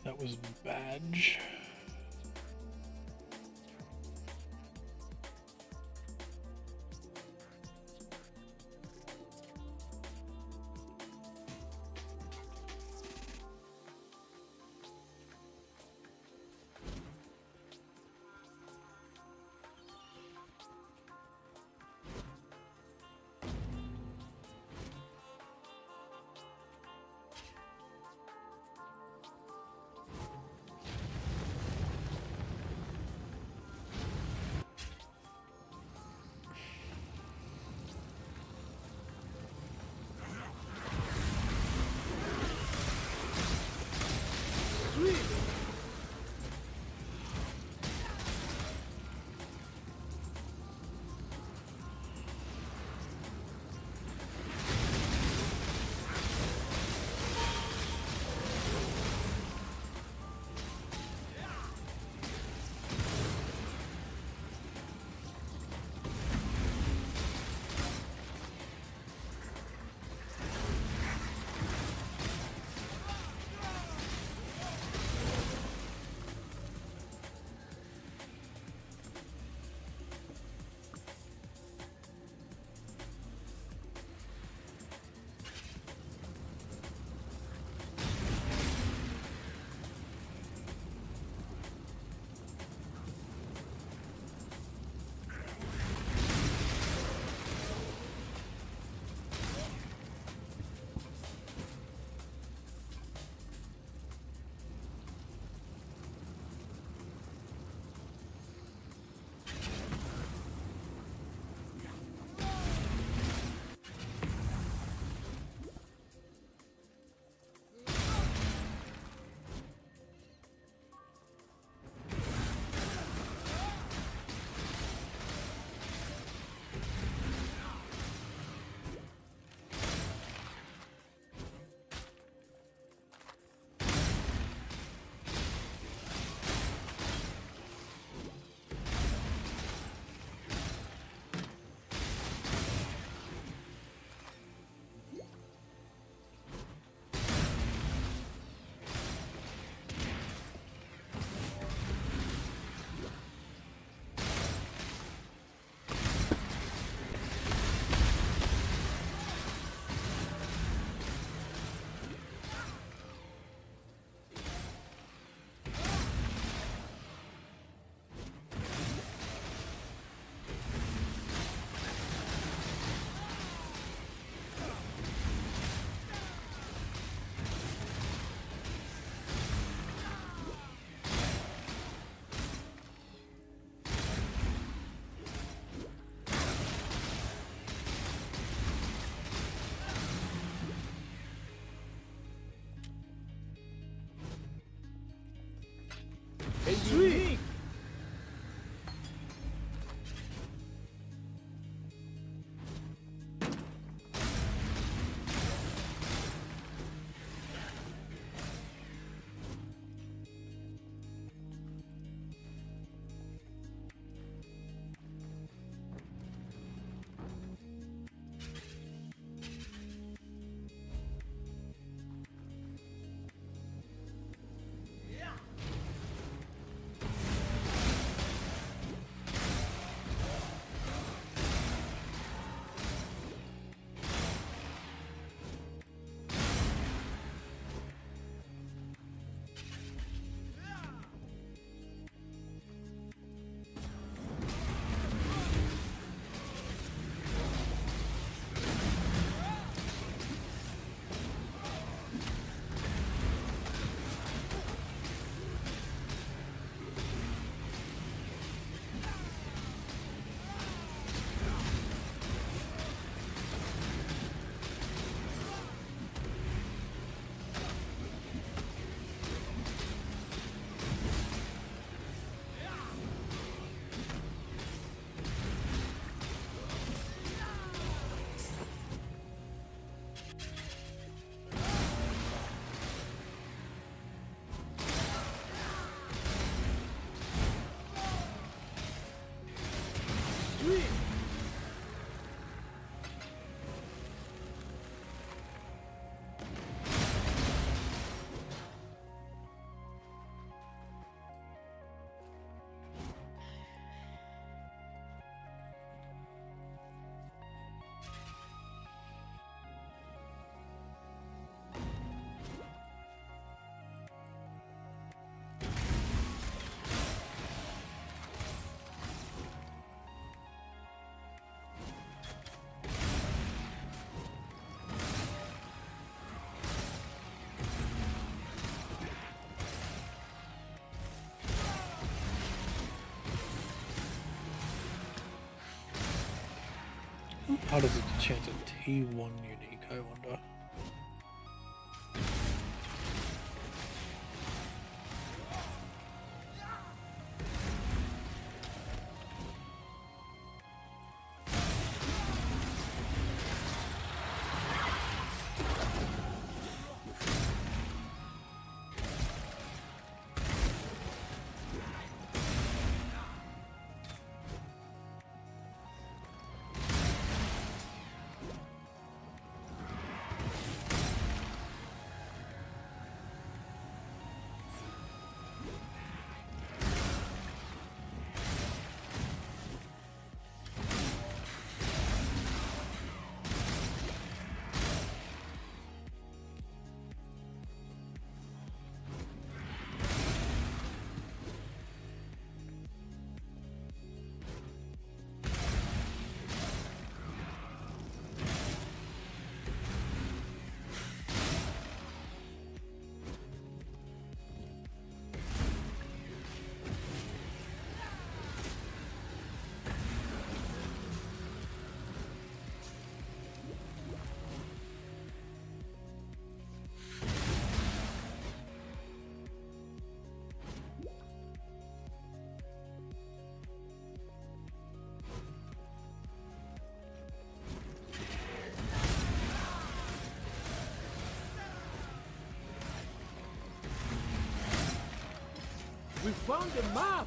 That was badge. How does it chance a T1 unique, I wonder? We found the map!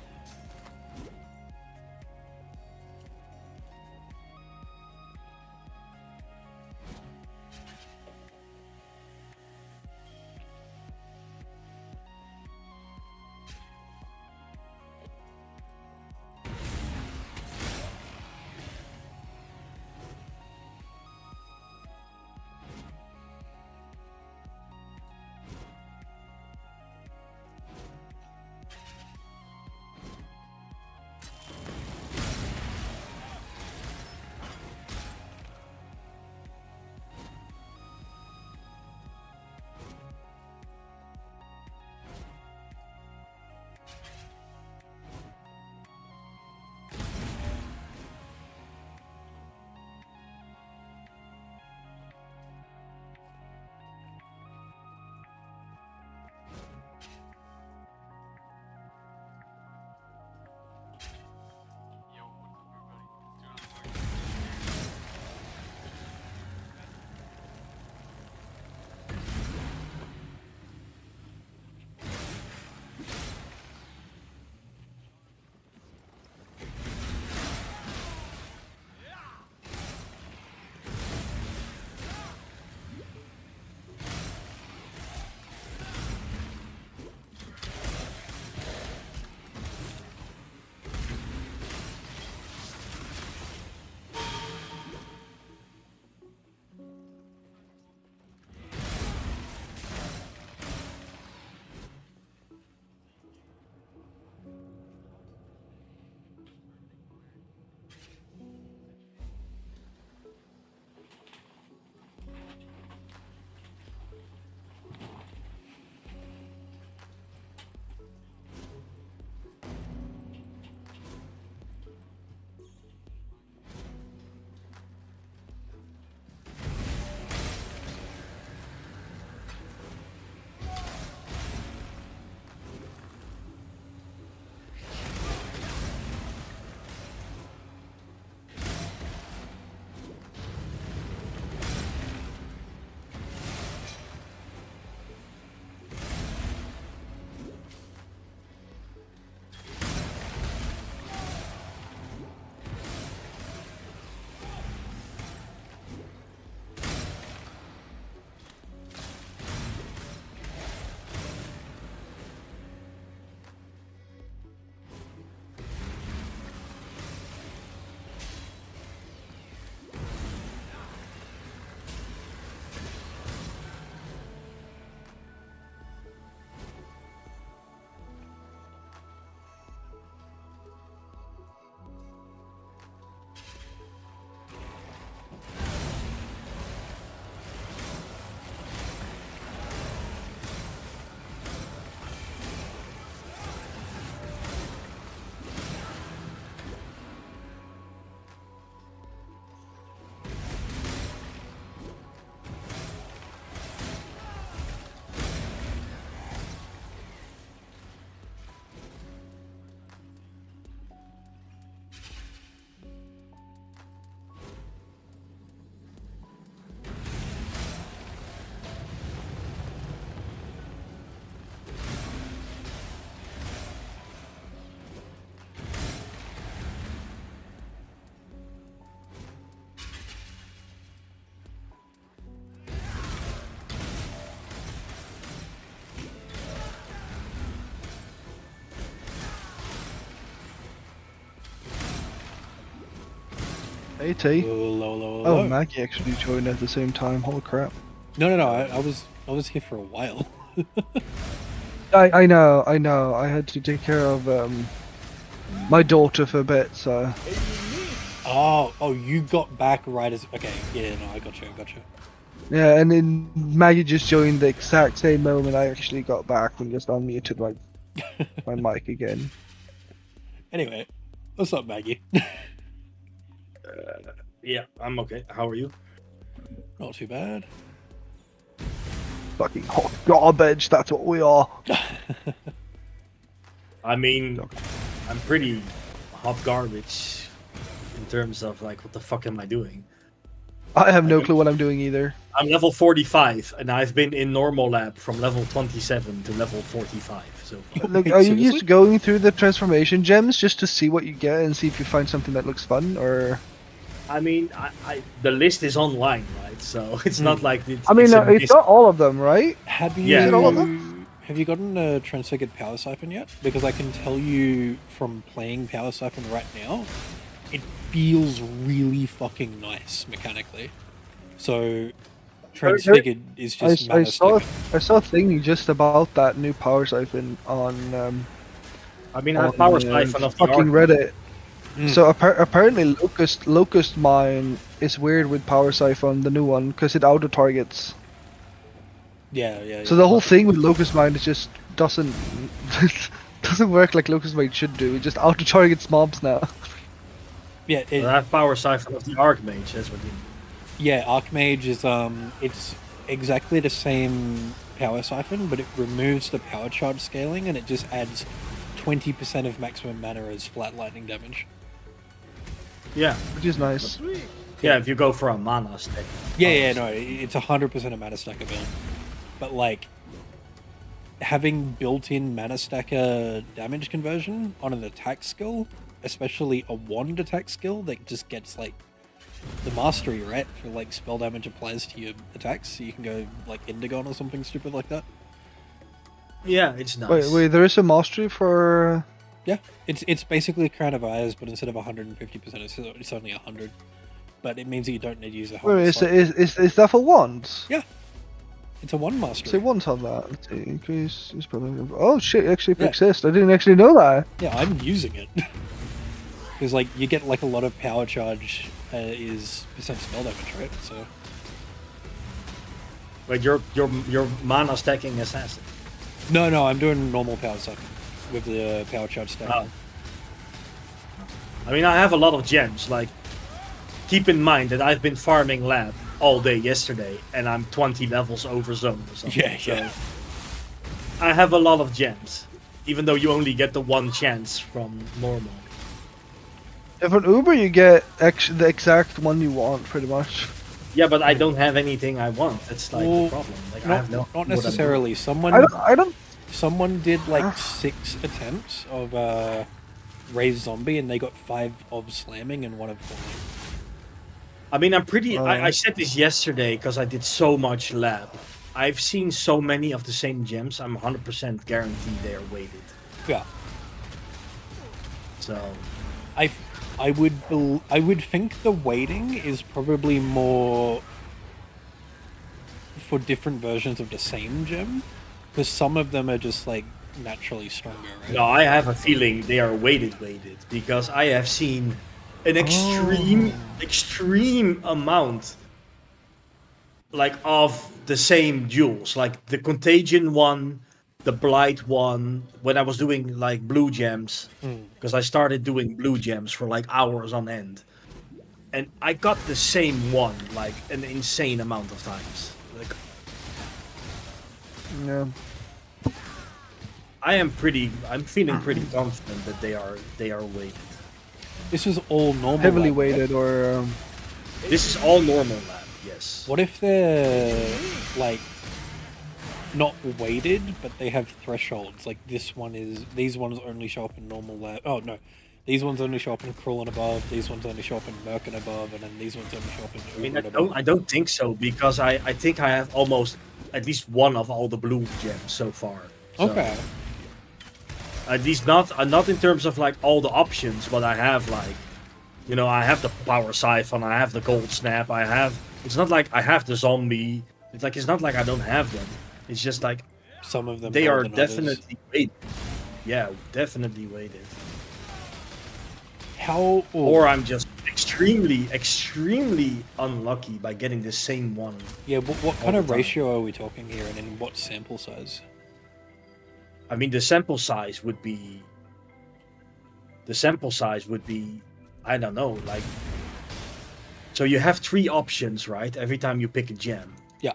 AT. Low. Maggie actually joined at the same time. Holy crap. No. I was here for a while. I know. I had to take care of my daughter for a bit, so. Oh, you got back right as okay. Yeah, no, I got you. Yeah, and then Maggie just joined the exact same moment I actually got back and just unmuted my mic again. Anyway, what's up, Maggie? Yeah, I'm okay. How are you? Not too bad. Fucking hot garbage, that's what we are. I mean, I'm pretty hot garbage in terms of like, what the fuck am I doing? I have no clue what I'm doing either. I'm level 45, and I've been in normal lab from level 27 to level 45 so far. Look, Wait, are you seriously? just going through the transformation gems just to see what you get and see if you find something that looks fun, or? I mean, the list is online, right? So it's not like I mean, a it's not all of them, right? Have you Yeah. Is it all of them? have you gotten a transfigured power siphon yet? Because I can tell you from playing power siphon right now, it feels really fucking nice mechanically. So transfigured is just I mana saw stacking. I saw a thing just about that new power siphon on I mean, I have power siphon of the fucking Arc. Reddit. Mm. So apparently Locust Mine is weird with power siphon, the new one, because it auto targets. Yeah. So the whole thing with Locust Mine is just doesn't work like Locust Mine should do. It just auto targets mobs now. Yeah, I have power siphon of the Archmage. That's what you. yeah, Archmage is it's exactly the same power siphon, but it removes the power charge scaling and it just adds 20% of maximum mana as flat lightning damage. Yeah, Which is nice. Sweet. yeah. If you go for a mana stack. Yeah, no, it's 100% a mana stacker build. But like having built-in mana stacker damage conversion on an attack skill, especially a wand attack skill that just gets like the mastery, right? For like spell damage applies to your attacks, so you can go like Indigon or something stupid like that. Yeah, it's nice. Wait, there is a mastery for. Yeah, it's basically Crown of Eyes, but instead of 150%, it's only 100. But it means that you don't need to use a whole. Wait, slot. is that for wands? It's a one mastery. Say wands on that. Let's see. Increase. Oh shit! It actually exists. I didn't actually know that. Yeah, I'm using it. Because like you get like a lot of power charge is percent spell damage, right? So Wait, you're mana stacking assassin. no, I'm doing normal power cycle with the power charge stack. Oh. I mean, I have a lot of gems. Like, keep in mind that I've been farming lab all day yesterday, and I'm 20 levels over zone or something. Yeah. I have a lot of gems, even though you only get the one chance from normal. If an Uber, you get the exact one you want, pretty much. Yeah, but I don't have anything I want. That's like Well, the problem. Like, I have no. Not necessarily. I don't. Someone did like 6 attempts of raise zombie, and they got 5 of slamming and 1 of falling. I mean, I'm pretty. I said this yesterday because I did so much lab. I've seen so many of the same gems. I'm 100% guaranteed they are weighted. Yeah, So I would think the weighting is probably more for different versions of the same gem, because some of them are just like naturally stronger, right? no, I have a feeling they are weighted because I have seen an extreme amount like of the same jewels, like the contagion one, the blight one. When I was doing like blue gems, because I started doing blue gems for like hours on end, and I got the same one like an insane amount of times. Like Yeah. I'm feeling pretty confident that they are weighted. This is all normal. Heavily lab, right? weighted or. This is all normal lab, yes. What if they're like not weighted, but they have thresholds? Like these ones only show up in normal lab. Oh no, these ones only show up in Cruel and above. These ones only show up in Merc and above, and then these ones only show up in. I mean, Uber and above. I don't think so because I think I have almost at least one of all the blue gems so far. So, Okay. At least not in terms of like all the options, but I have like You know, I have the power siphon, I have the gold snap, I have. It's not like I have the zombie. It's not like I don't have them. It's just like Some of them they more are than others. definitely weighted. Yeah, definitely weighted. How Or I'm just extremely unlucky by getting the same one. yeah, what all kind the of time. ratio are we talking here, and in what sample size? I mean, the sample size would be. The sample size would be, I don't know, like. So you have 3 options, right? Every time you pick a gem. Yeah.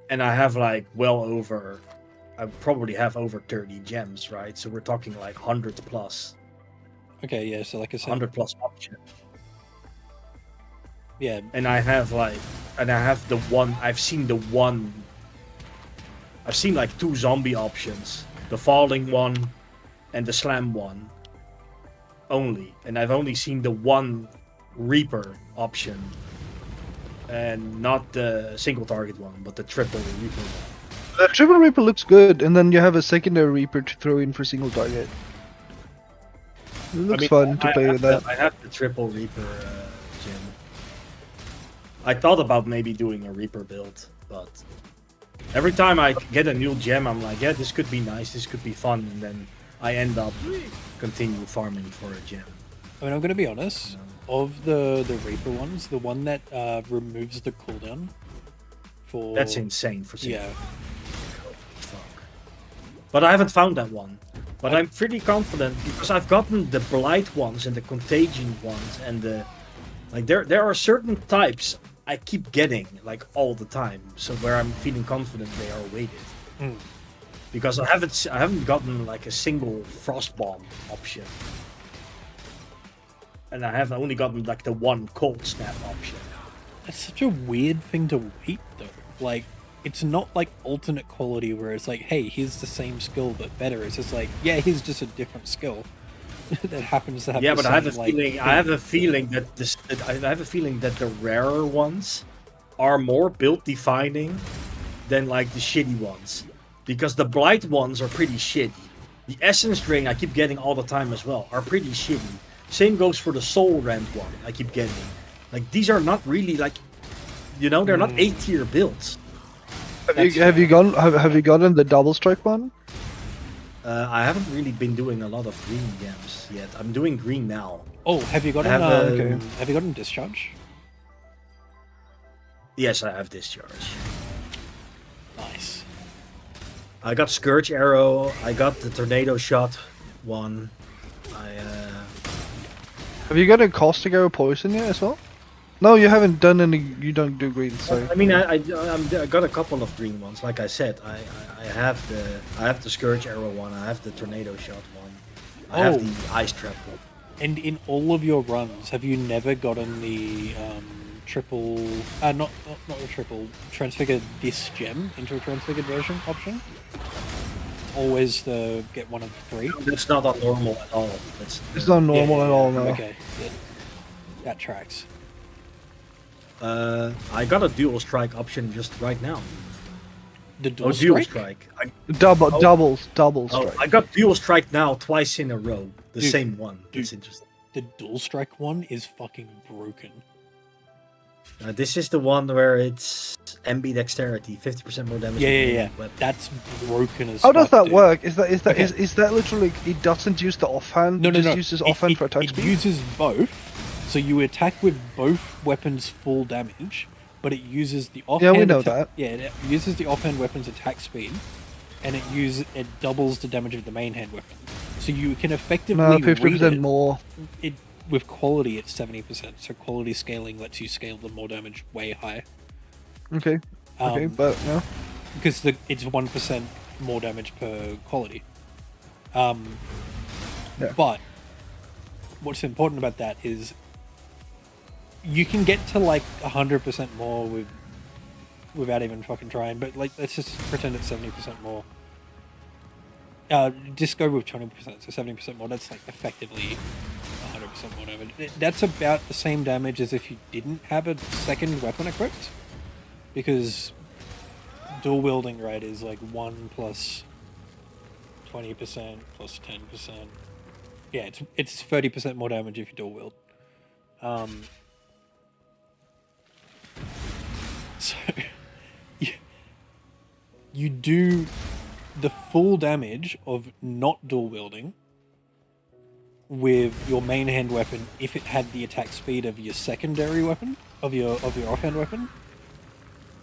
And I have like well over. I probably have over 30 gems, right? So we're talking like 100 plus. Okay, yeah, so like I said, 100 plus options. yeah, And I have like. And I have the one. I've seen the one. I've seen like 2 zombie options. The falling one and the slam one. Only. And I've only seen the one Reaper option. And not the single target one, but the triple Reaper one. The triple Reaper looks good, and then you have a secondary Reaper to throw in for single target. It looks fun to play with that. I have the triple Reaper gem. I thought about maybe doing a Reaper build, but every time I get a new gem, I'm like, yeah, this could be nice, this could be fun, and then I end up continue farming for a gem. I mean, I'm gonna be honest. Of the Reaper ones, the one that removes the cooldown for That's insane for single. yeah. Fuck. But I haven't found that one. But I'm pretty confident because I've gotten the blight ones and the contagion ones and the like. There are certain types I keep getting like all the time. So where I'm feeling confident they are weighted. Mm. Because I haven't gotten like a single frost bomb option. And I have only gotten like the one cold snap option. It's such a weird thing to weight though. Like, it's not like alternate quality where it's like, hey, here's the same skill but better. It's just like, yeah, here's just a different skill that happens to have. Yeah, the but I have a same, like, feeling. thing. I have a feeling that I have a feeling that the rarer ones are more build defining than like the shitty ones, because the blight ones are pretty shitty. The essence drain I keep getting all the time as well are pretty shitty. Same goes for the soul rend one I keep getting. Like these are not really like, you know, they're not A tier builds. Have you gotten the double strike one? I haven't really been doing a lot of green gems yet. I'm doing green now. Oh, have you gotten have, have you gotten discharge? Yes, I have discharge. Nice. I got Scourge Arrow. I got the Tornado Shot one. Have you got a caustic arrow poison yet as well? No, you haven't done any. You don't do green, so. I mean, I got a couple of green ones. Like I said, I have the Scourge Arrow one. I have the Tornado Shot one. I have the Ice Trap one. And in all of your runs, have you never gotten the triple? Not the triple. Transfigure this gem into a transfigured version option. Always the get one of 3. That's not on normal at all. It's not normal at all now. Okay, yeah. That tracks. I got a dual strike option just right now. The dual Dual strike? strike. Double Oh, strike. I got dual strike now twice in a row. The Dude, same one. dude. It's interesting. The dual strike one is fucking broken. This is the one where it's MB dexterity, 50% more damage. Yeah, than yeah, any yeah. weapon. That's broken as How does fuck, that dude. work? Is that Okay. is that literally it doesn't use the offhand? No, it no, just no. uses offhand for attack it speed. uses both, so you attack with both weapons full damage, but it uses the offhand. Yeah, we know that. Yeah, it uses the offhand weapon's attack speed, and it doubles the damage of the main hand weapon. So you can effectively No, read 50% it. more. It with quality, it's 70%. So quality scaling lets you scale the more damage way higher. Okay. Okay, but no. Because it's 1% more damage per quality. Yeah. But what's important about that is you can get to like 100% more without even fucking trying. But like, let's just pretend it's 70% more. Just go with 20%, so 70% more. That's like effectively 100% more damage. That's about the same damage as if you didn't have a second weapon equipped, because dual wielding, right, is like 1 plus 20% plus 10%. Yeah, it's 30% more damage if you dual wield. So you, you do the full damage of not dual wielding with your main hand weapon if it had the attack speed of your secondary weapon of your offhand weapon,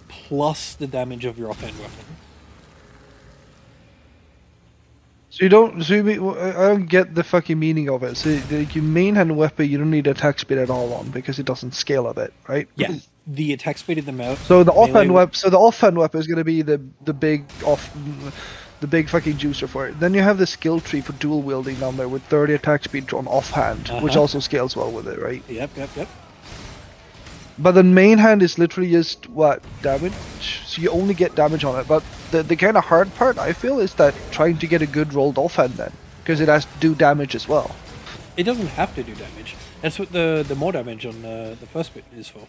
plus the damage of your offhand weapon. So you don't. So I don't get the fucking meaning of it. So your main hand weapon, you don't need attack speed at all on because it doesn't scale a bit, right? Yeah, the attack speed of the So the offhand melee weapon. So the offhand weapon is gonna be the big the big fucking juicer for it. Then you have the skill tree for dual wielding down there with 30 attack speed on offhand, which also scales well with it, right? Yep. But the main hand is literally just what damage. So you only get damage on it. But the kind of hard part I feel is that trying to get a good rolled offhand then, because it has to do damage as well. It doesn't have to do damage. That's what the more damage on the first bit is for.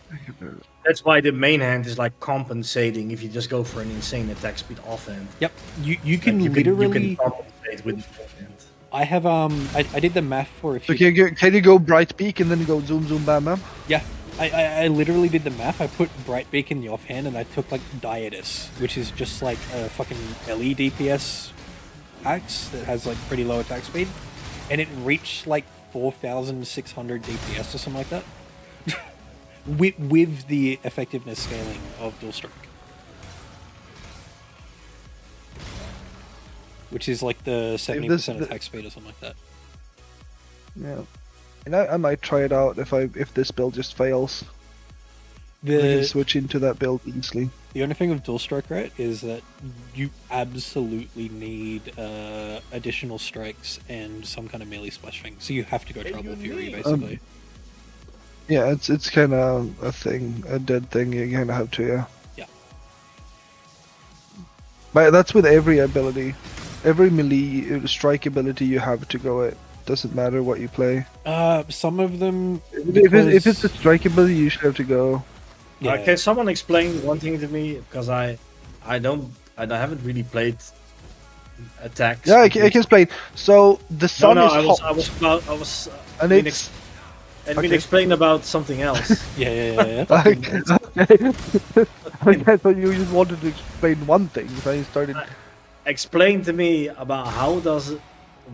That's why the main hand is like compensating if you just go for an insane attack speed offhand. Yep, you can Like, literally. you can compensate with the offhand. I have I did the math for if So you. can you go bright peak and then go zoom zoom bam bam? Yeah, I literally did the math. I put Bright Beak in the offhand and I took like Dietus, which is just like a fucking LE DPS axe that has like pretty low attack speed, and it reached like 4,600 DPS or something like that. with the effectiveness scaling of Dual Strike, which is like the 70% attack speed or something like that. Yeah. And I might try it out if this build just fails. I can The switch into that build easily. the only thing with Dual Strike, right, is that you absolutely need additional strikes and some kind of melee splash thing. So you have to go Trouble Fury, basically. Yeah, it's kind of a dead thing. You kind of have to, yeah. Yeah. But that's with every ability, every melee strike ability you have to go it. Doesn't matter what you play. Some of them. If it's a strike ability, you should have to go. Yeah. Can someone explain one thing to me? Because I haven't really played attacks. Yeah, I can explain. So the sun no, is hot, I was. and I mean, it's and we'll explain about something else. Yeah. okay. I thought you just wanted to explain one thing, so I started. Explain to me about how does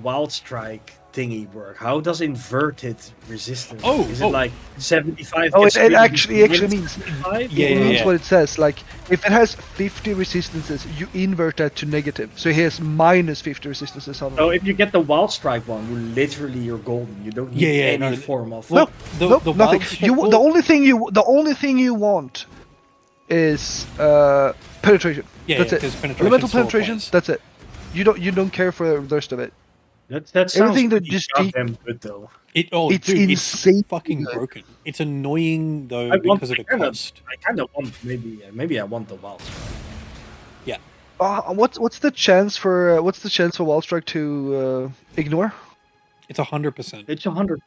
Wild Strike thingy work? How does inverted resistance? Is it like 75? Oh, gets it rid of actually means 75? Yeah, it means yeah. what it says. Like if it has 50 resistances, you invert that to negative. So here's minus 50 resistances on it. So if you get the Wild Strike one, you're golden. You don't need any form of. Well, Nope, the nothing. Wild Strike- The only thing you want is penetration. Yeah, That's it. 'cause penetration Elemental still penetration. applies. That's it. You don't care for the rest of it. That sounds everything that pretty just goddamn good though. It's dude, insane it's fucking good. broken. It's annoying though I want- because of the I kinda- cost. I kind of want maybe I want the Wild Strike. Yeah. What's the chance for Wild Strike to ignore? It's 100%. It's 100%.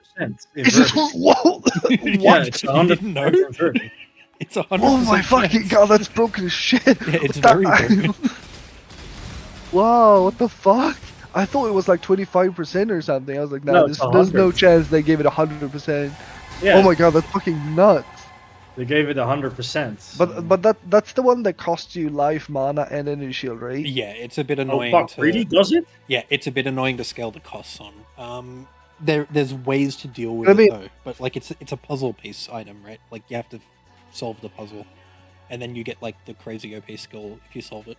Is it? Whoa! Yeah, it's You 100% didn't know? inverted. It's 100%. Oh my fucking god, that's broken as shit. Yeah, it's What very the- broken. Wow, what the fuck? I thought it was like 25% or something. I was like, nah, No, it's there's no 100. chance they gave it 100%. Yeah, Oh my god, that's fucking nuts. they gave it 100%. But that's the one that costs you life, mana, and energy shield, right? Yeah, it's a bit oh annoying fuck, to really? Does it? Yeah, it's a bit annoying to scale the costs on. There's ways to deal with I mean- it though, but like it's a puzzle piece item, right? Like you have to solve the puzzle, and then you get like the crazy OP skill if you solve it.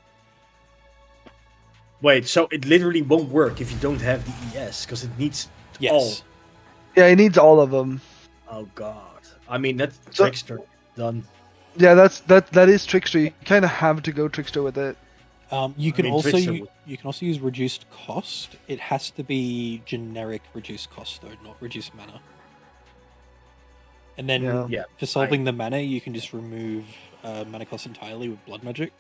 Wait, so it literally won't work if you don't have the ES because it needs Yes. Yeah, it needs all of them. all. Oh god. I mean that's So- trickster done. Yeah, that is trickster. You kind of have to go trickster with it. You can mean, also Trickster you can also use reduced cost. It has to be generic reduced cost though, not reduced mana. And then Yeah. Yeah. for solving the mana, you can just remove mana cost entirely with blood magic.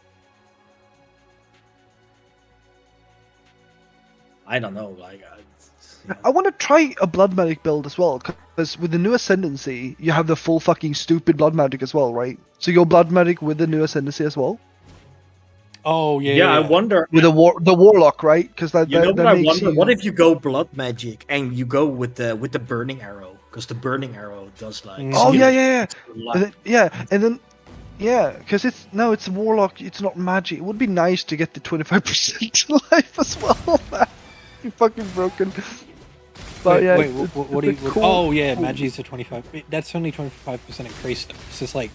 I don't know, like I want to try a blood magic build as well, because with the new ascendancy, you have the full fucking stupid blood magic as well, right? So you go blood magic with the new ascendancy as well, Oh yeah. yeah, I wonder. with the warlock, right? Because that You know that what I makes wonder? you. What if you go blood magic and you go with the burning arrow? because the burning arrow does like. Oh skin yeah, yeah, life. and then, yeah, and then yeah, because it's warlock. It's not magic. It would be nice to get the 25% life as well. That'd be fucking broken. But wait, yeah, wait, it's what a do you? bit What, cool. oh yeah, Cool. Magi's a 25. That's only 25% increase though. It's just like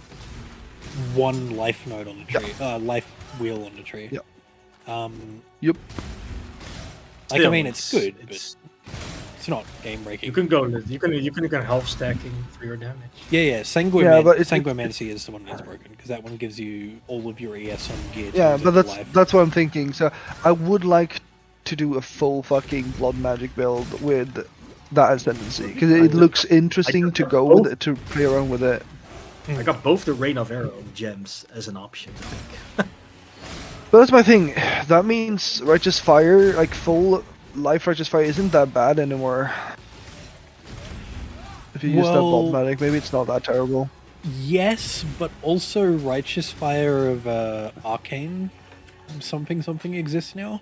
one life node on the tree, life wheel on the tree. Yep. Like I Still, mean, it's good, it's- but it's not game breaking. You can go. You can go half stacking for your damage. Yeah, Yeah, but Sanguimancy is the one that's broken because that one gives you all of your ES on gear. Yeah, turns but into that's life. that's what I'm thinking. So I would like to do a full fucking blood magic build with that ascendancy because it looks interesting to go with it, to play around with it. I got both the Rain of Arrow gems as an option. I think. But that's my thing. That means Righteous Fire, like full life Righteous Fire, isn't that bad anymore. If you use that Well- blood magic, maybe it's not that terrible. Yes, but also Righteous Fire of Arcane something exists now.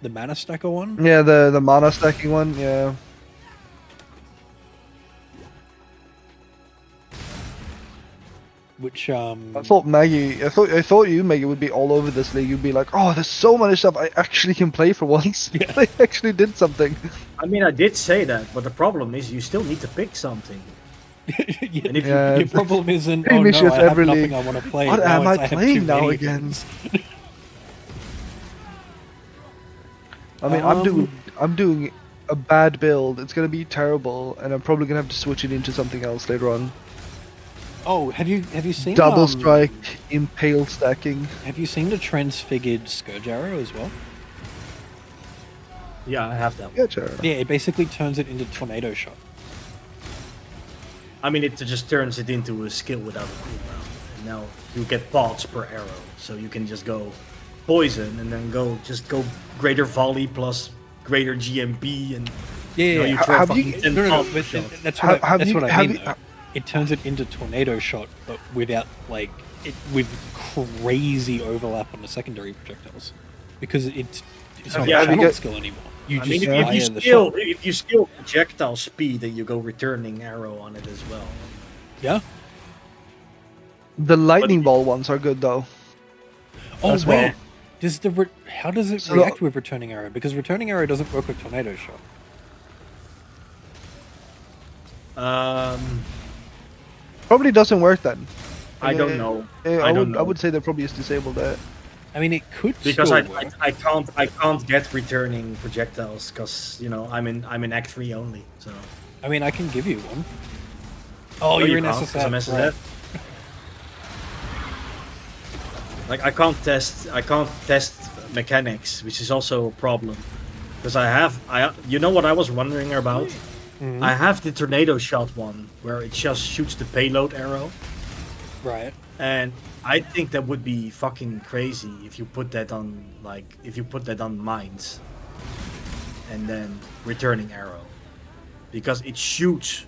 The mana stacker one. Yeah, the mana stacking one. Yeah. Which I thought I thought you, Maggie, would be all over this league. You'd be like, oh, there's so much stuff I actually can play for once. Yeah. They actually did something. I mean, I did say that, but the problem is you still need to pick something. Yeah, And if Yeah. your problem isn't. Same Oh no, issue as I have every nothing league. I want to play. What Now am I it's, have too playing now many again? things. I mean, I'm doing a bad build. It's gonna be terrible, and I'm probably gonna have to switch it into something else later on. Oh, have you seen Double strike, impale stacking. Have you seen the transfigured Scourge Arrow as well? Yeah, I have that one. Yeah, sure. Yeah, it basically turns it into Tornado Shot. I mean, it just turns it into a skill without a cooldown. And now you get pots per arrow, so you can just go poison and then go greater volley plus greater GMP and Yeah, you know, yeah. you throw Have fucking you- 10 No, pots per but shot. that's Have- what I, have that's you- what I have mean. you- Though. It turns it into Tornado Shot, but without with crazy overlap on the secondary projectiles, because it's not Yeah, a have you channel got- skill anymore. You I just mean, fire the shot. if you skill projectile speed, then you go returning arrow on it as well. Yeah. The lightning ball ones are good though. Oh As well. wait. Does how does it So- react with returning arrow? Because returning arrow doesn't work with Tornado Shot. Probably doesn't work then. I don't know. I don't would know. I would say that probably is disabled there. I mean, it could Because still work. I can't get returning projectiles because you know I'm in Act 3 only. So I mean, I can give you one. Oh, No, you're you in can't, 'cause I'm SSF. Right. Like I can't test mechanics, which is also a problem. Because you know what I was wondering about? Mhm. I have the tornado shot one where it just shoots the payload arrow, Right. and I think that would be fucking crazy if you put that on mines, and then returning arrow, because it shoots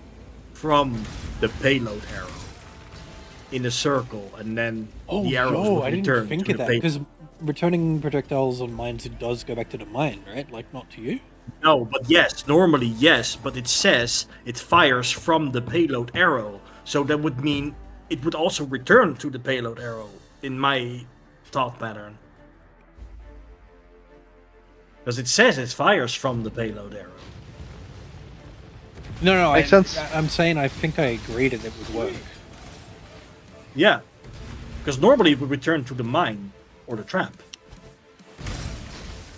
from the payload arrow in a circle, and then Oh, the arrows yo, would I return didn't think to of the that payload. because returning projectiles on mines it does go back to the mine, right? Like not to you. No, but yes, normally yes, but it says it fires from the payload arrow, so that would mean it would also return to the payload arrow in my thought pattern. Because it says it fires from the payload arrow. No, Makes sense. I'm saying I think I agreed that it would work. Yeah, because normally it would return to the mine or the trap.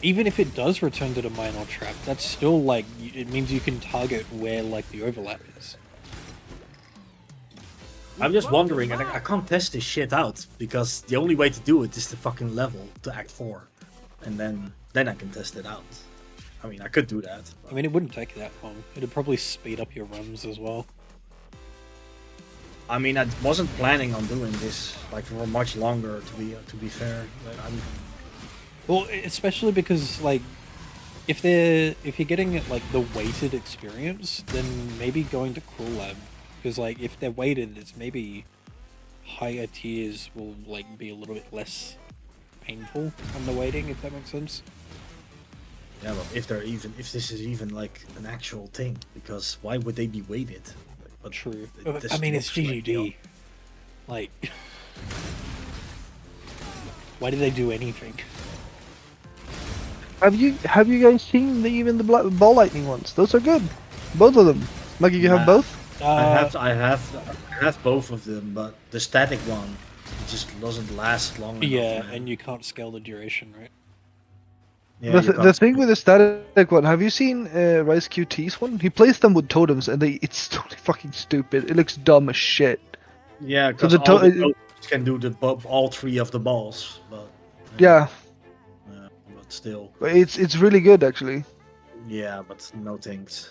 Even if it does return to the mine or trap, that's still like it means you can target where like the overlap is. I'm just wondering, and I can't test this shit out because the only way to do it is to fucking level to Act 4, and then I can test it out. I mean, I could do that. I mean, it wouldn't take that long. It'd probably speed up your runs as well. I mean, I wasn't planning on doing this like for much longer. To be fair, like, Well, especially because like if you're getting it like the weighted experience, then maybe going to Cruel Lab, because like if they're weighted, it's maybe higher tiers will like be a little bit less painful on the weighting, if that makes sense. yeah, but if this is even like an actual thing, because why would they be weighted? But True. this I mean, it's looks like, GGD. Like, why did they do anything? Have you guys seen even the ball lightning ones? Those are good. Both of them. Like you have Nah. both. I have both of them, but the static one just doesn't last long enough. Yeah, man. and you can't scale the duration, right? Yeah, you The can't thing with the static one, have you seen Rise QT's one? He plays them with totems, and it's totally fucking stupid. It looks dumb as shit. Yeah, So because the all the to- totems can do all 3 of the balls, but Yeah, but still, but it's really good actually. yeah, but no thanks.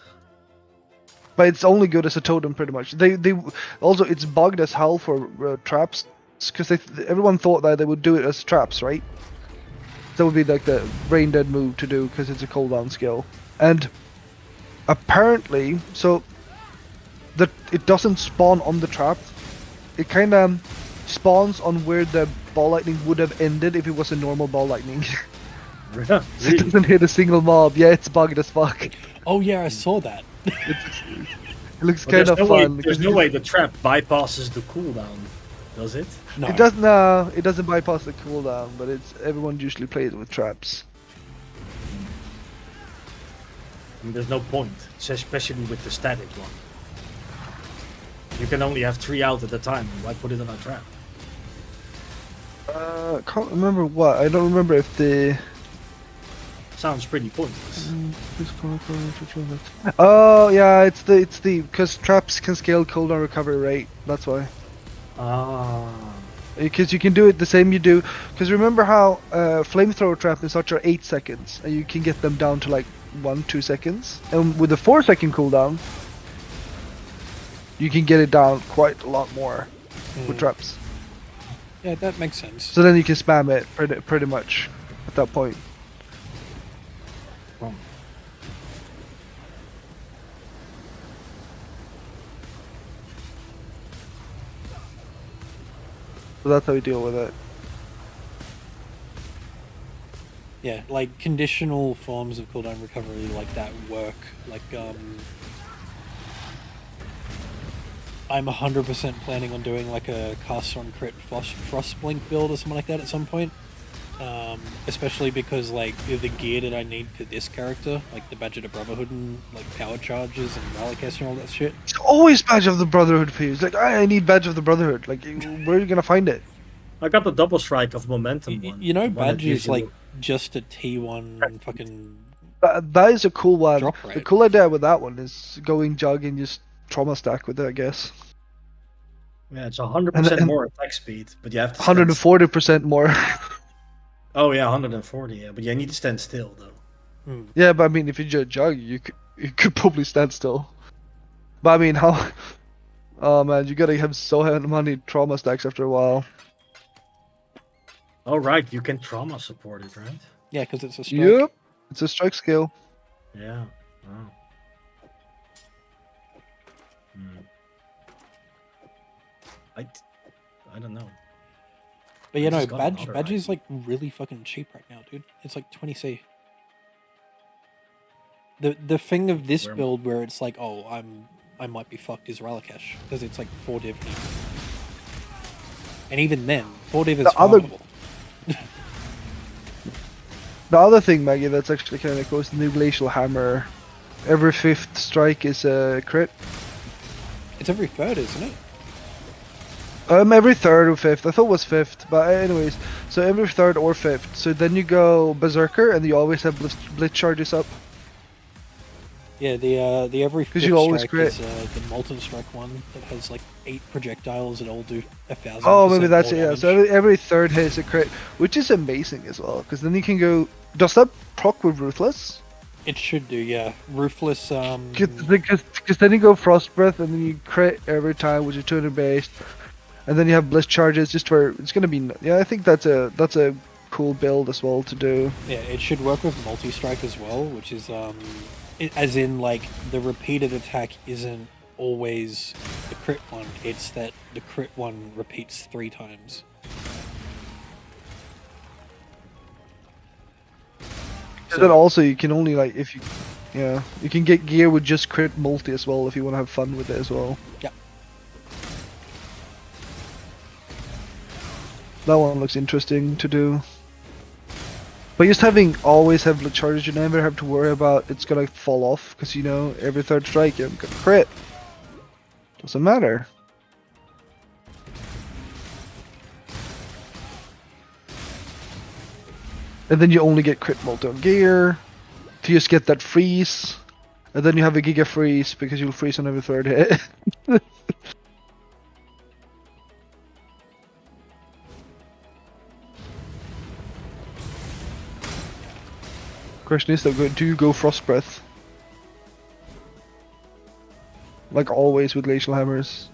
But it's only good as a totem, pretty much. They also it's bugged as hell for traps, because everyone thought that they would do it as traps, right? That would be like the brain dead move to do because it's a cooldown skill, and apparently, so that it doesn't spawn on the trap. It kind of spawns on where the ball lightning would have ended if it was a normal ball lightning. So it Really? doesn't hit a single mob. Yeah, it's bugged as fuck. Oh yeah, I saw that. It looks But kind of fun. There's no way the trap bypasses the cooldown, does it? No. It doesn't. No, it doesn't bypass the cooldown, but everyone usually plays with traps. I mean, there's no point, especially with the static one. You can only have 3 out at a time. Why put it on a trap? Can't remember what. I don't remember if the. Sounds pretty pointless. Oh yeah, it's the because traps can scale cooldown recovery rate. That's why. Ah. Because you can do it the same you do. Because remember how flamethrower trap and such are 8 seconds, and you can get them down to like 1-2 seconds. And with a 4-second cooldown, you can get it down quite a lot more with traps. Yeah, that makes sense. So then you can spam it pretty much at that point. So that's how we deal with it. Yeah, like conditional forms of cooldown recovery like that work. Like, I'm 100% planning on doing like a cast on crit Frostblink build or something like that at some point. Especially because like the gear that I need for this character, like the Badge of the Brotherhood and like power charges and Rallycast and all that shit. It's always Badge of the Brotherhood for you. It's like, I need Badge of the Brotherhood. Like, where are you gonna find it? I got the double strike of momentum one. You know, the one that Badge gives is you- like just a T1 fucking. That is a cool one. Drop The rate. cool idea with that one is going jug and just trauma stack with it, I guess. Yeah, it's 100% and- more attack speed, but you have to. stand 140% more. Oh yeah, 140. Yeah, but you need to stand still though. Yeah, but I mean, if you just jug, you could probably stand still. But I mean, how? Oh man, you gotta have so many trauma stacks after a while. Oh right, you can trauma support it, right? Yeah, because it's a strike. Yep, it's a strike skill. Yeah. Wow. I don't know. But you I know, just got Badge another Badge is item. like really fucking cheap right now, dude. It's like 20C. The thing of this Where am I? build where it's like, oh, I might be fucked is Rallycash because it's like 4 div here. And even then, 4 div is The other- farmable. The other thing, Maggie, that's actually kind of cool is the new Glacial Hammer. Every 5th strike is a crit. It's every third, isn't it? Every 3rd or 5th. I thought it was 5th, but anyways. So every 3rd or 5th. So then you go Berserker, and you always have blitz charges up. Yeah, the every 'Cause fifth you always strike crit. is the Molten Strike one that has like 8 projectiles that all do 1,000. Oh, maybe that's it. Yeah. So every 3rd hit is a crit, which is amazing as well. Because then you can go. Does that proc with Ruthless? It should do, yeah. Ruthless. Because then you go Frost Breath, and then you crit every time, which is 200 based, and then you have Blitz charges just for it's gonna be. Yeah, I think that's a cool build as well to do. Yeah, it should work with multi-strike as well, which is as in like the repeated attack isn't always the crit one. It's that the crit one repeats 3 times. And then also you can only like if you Yeah, you can get gear with just crit multi as well if you want to have fun with it as well. Yeah. That one looks interesting to do. But just having always have the charges, you never have to worry about it's gonna fall off, because you know every third strike you're gonna crit. Doesn't matter. And then you only get crit multi on gear. To just get that freeze. And then you have a giga freeze because you'll freeze on every third hit. Question is though, do you go Frost Breath? Like always with Glacial Hammers.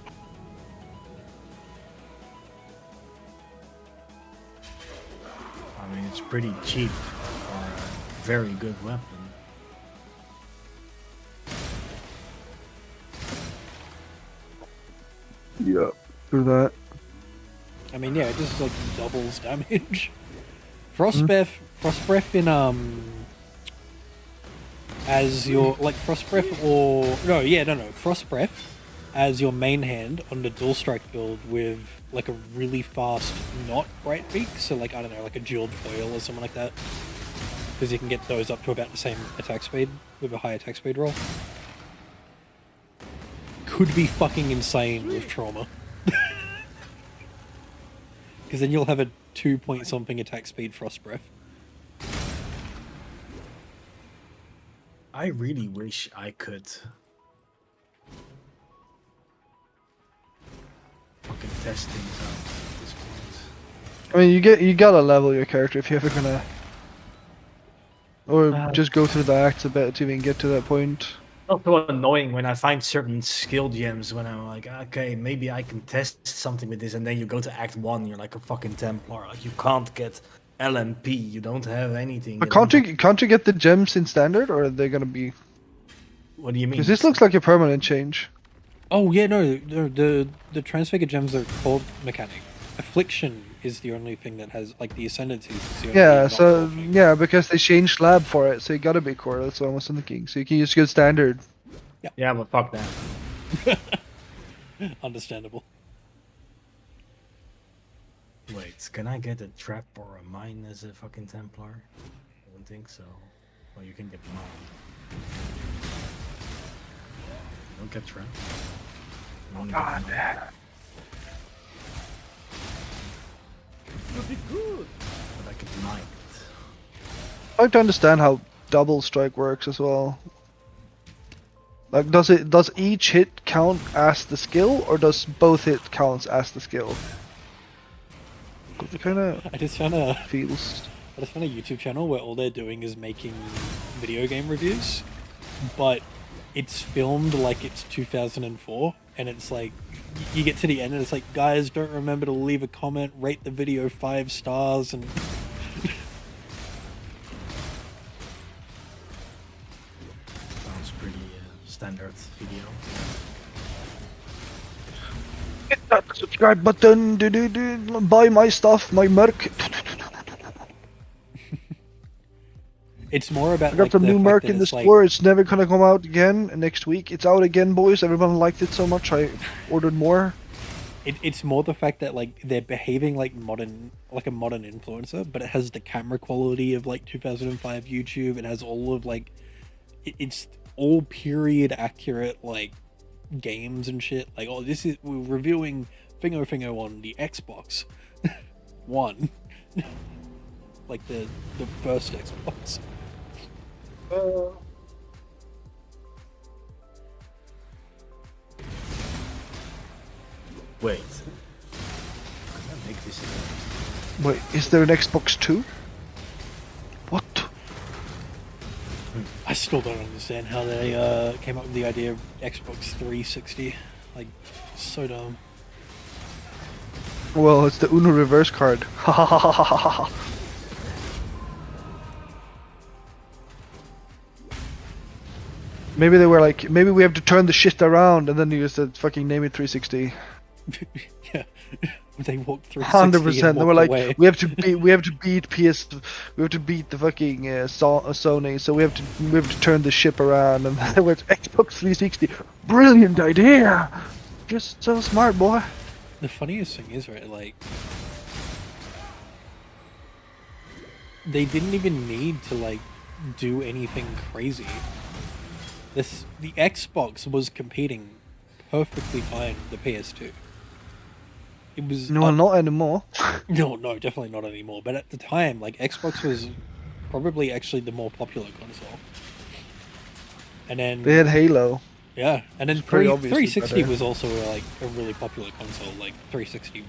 I mean, it's pretty cheap for a very good weapon. Yeah, through that. I mean, yeah, it just like doubles damage. Frost breath in as your like frost breath or frost breath as your main hand on the dual strike build with like a really fast not bright beak, so like I don't know, like a jeweled foil or something like that, because you can get those up to about the same attack speed with a high attack speed roll. Could be fucking insane with trauma. Because then you'll have a 2 point something attack speed frost breath. I really wish I could fucking test things out at this point. I mean, you gotta level your character if you're ever gonna, or just go through the acts a bit to even get to that point. Also annoying when I find certain skill gems when I'm like, okay, maybe I can test something with this, and then you go to Act 1, you're like a fucking Templar. Like, you can't get LMP, you don't have anything. But can't you get the gems in standard, or are they gonna be? What do you mean? Because this looks like a permanent change. Oh yeah, no, the Transfigure gems are called mechanic. Affliction is the only thing that has like the ascendancies. Is the only Yeah, not so core thing. yeah, because they changed lab for it, so you gotta be core. That's what I was thinking. So you can use good standard. Yeah, but fuck that. Understandable. Wait, can I get a trap or a mine as a fucking Templar? I don't think so. Well, you can get mine. Don't get trap. God, You'll be good. but I can mine it. I like to understand how double strike works as well. Like, does each hit count as the skill, or does both hit counts as the skill? 'Cause it kind of I just found a feels. YouTube channel where all they're doing is making video game reviews, but it's filmed like it's 2004, and it's like you get to the end and it's like, guys, don't remember to leave a comment, rate the video 5 stars, and Sounds pretty standard video. Hit that subscribe button. Buy my stuff, my merc. it's more about I got like, some the new fact merc that in the it's like, store. It's never gonna come out again. And next week, it's out again, boys. Everyone liked it so much, I ordered more. it's more the fact that like they're behaving like a modern influencer, but it has the camera quality of like 2005 YouTube. It has all of like it's all period accurate like games and shit. Like, oh, we're reviewing Fingo on the Xbox One, like the first Xbox. Wait. Can I make this again? Wait, is there an Xbox 2? What? I still don't understand how they came up with the idea of Xbox 360. Like, so dumb. Well, it's the Uno reverse card. Ha ha ha ha ha ha. Maybe they were like, maybe we have to turn the shit around, and then you just fucking name it 360. Yeah, they walked through 100%. They were walked like, away. we have to beat we have to beat the fucking Sony, so we have to turn the ship around. And they went Xbox 360. Brilliant idea. Just so smart, boy. The funniest thing is, right, like, they didn't even need to, like, do anything crazy. The Xbox was competing perfectly fine with the PS2. It was No, not anymore. no, definitely not anymore. But at the time, like, Xbox was probably actually the more popular console. And then They had Halo. yeah, and then It's pretty obviously 360 better. was also like a really popular console. Like 360,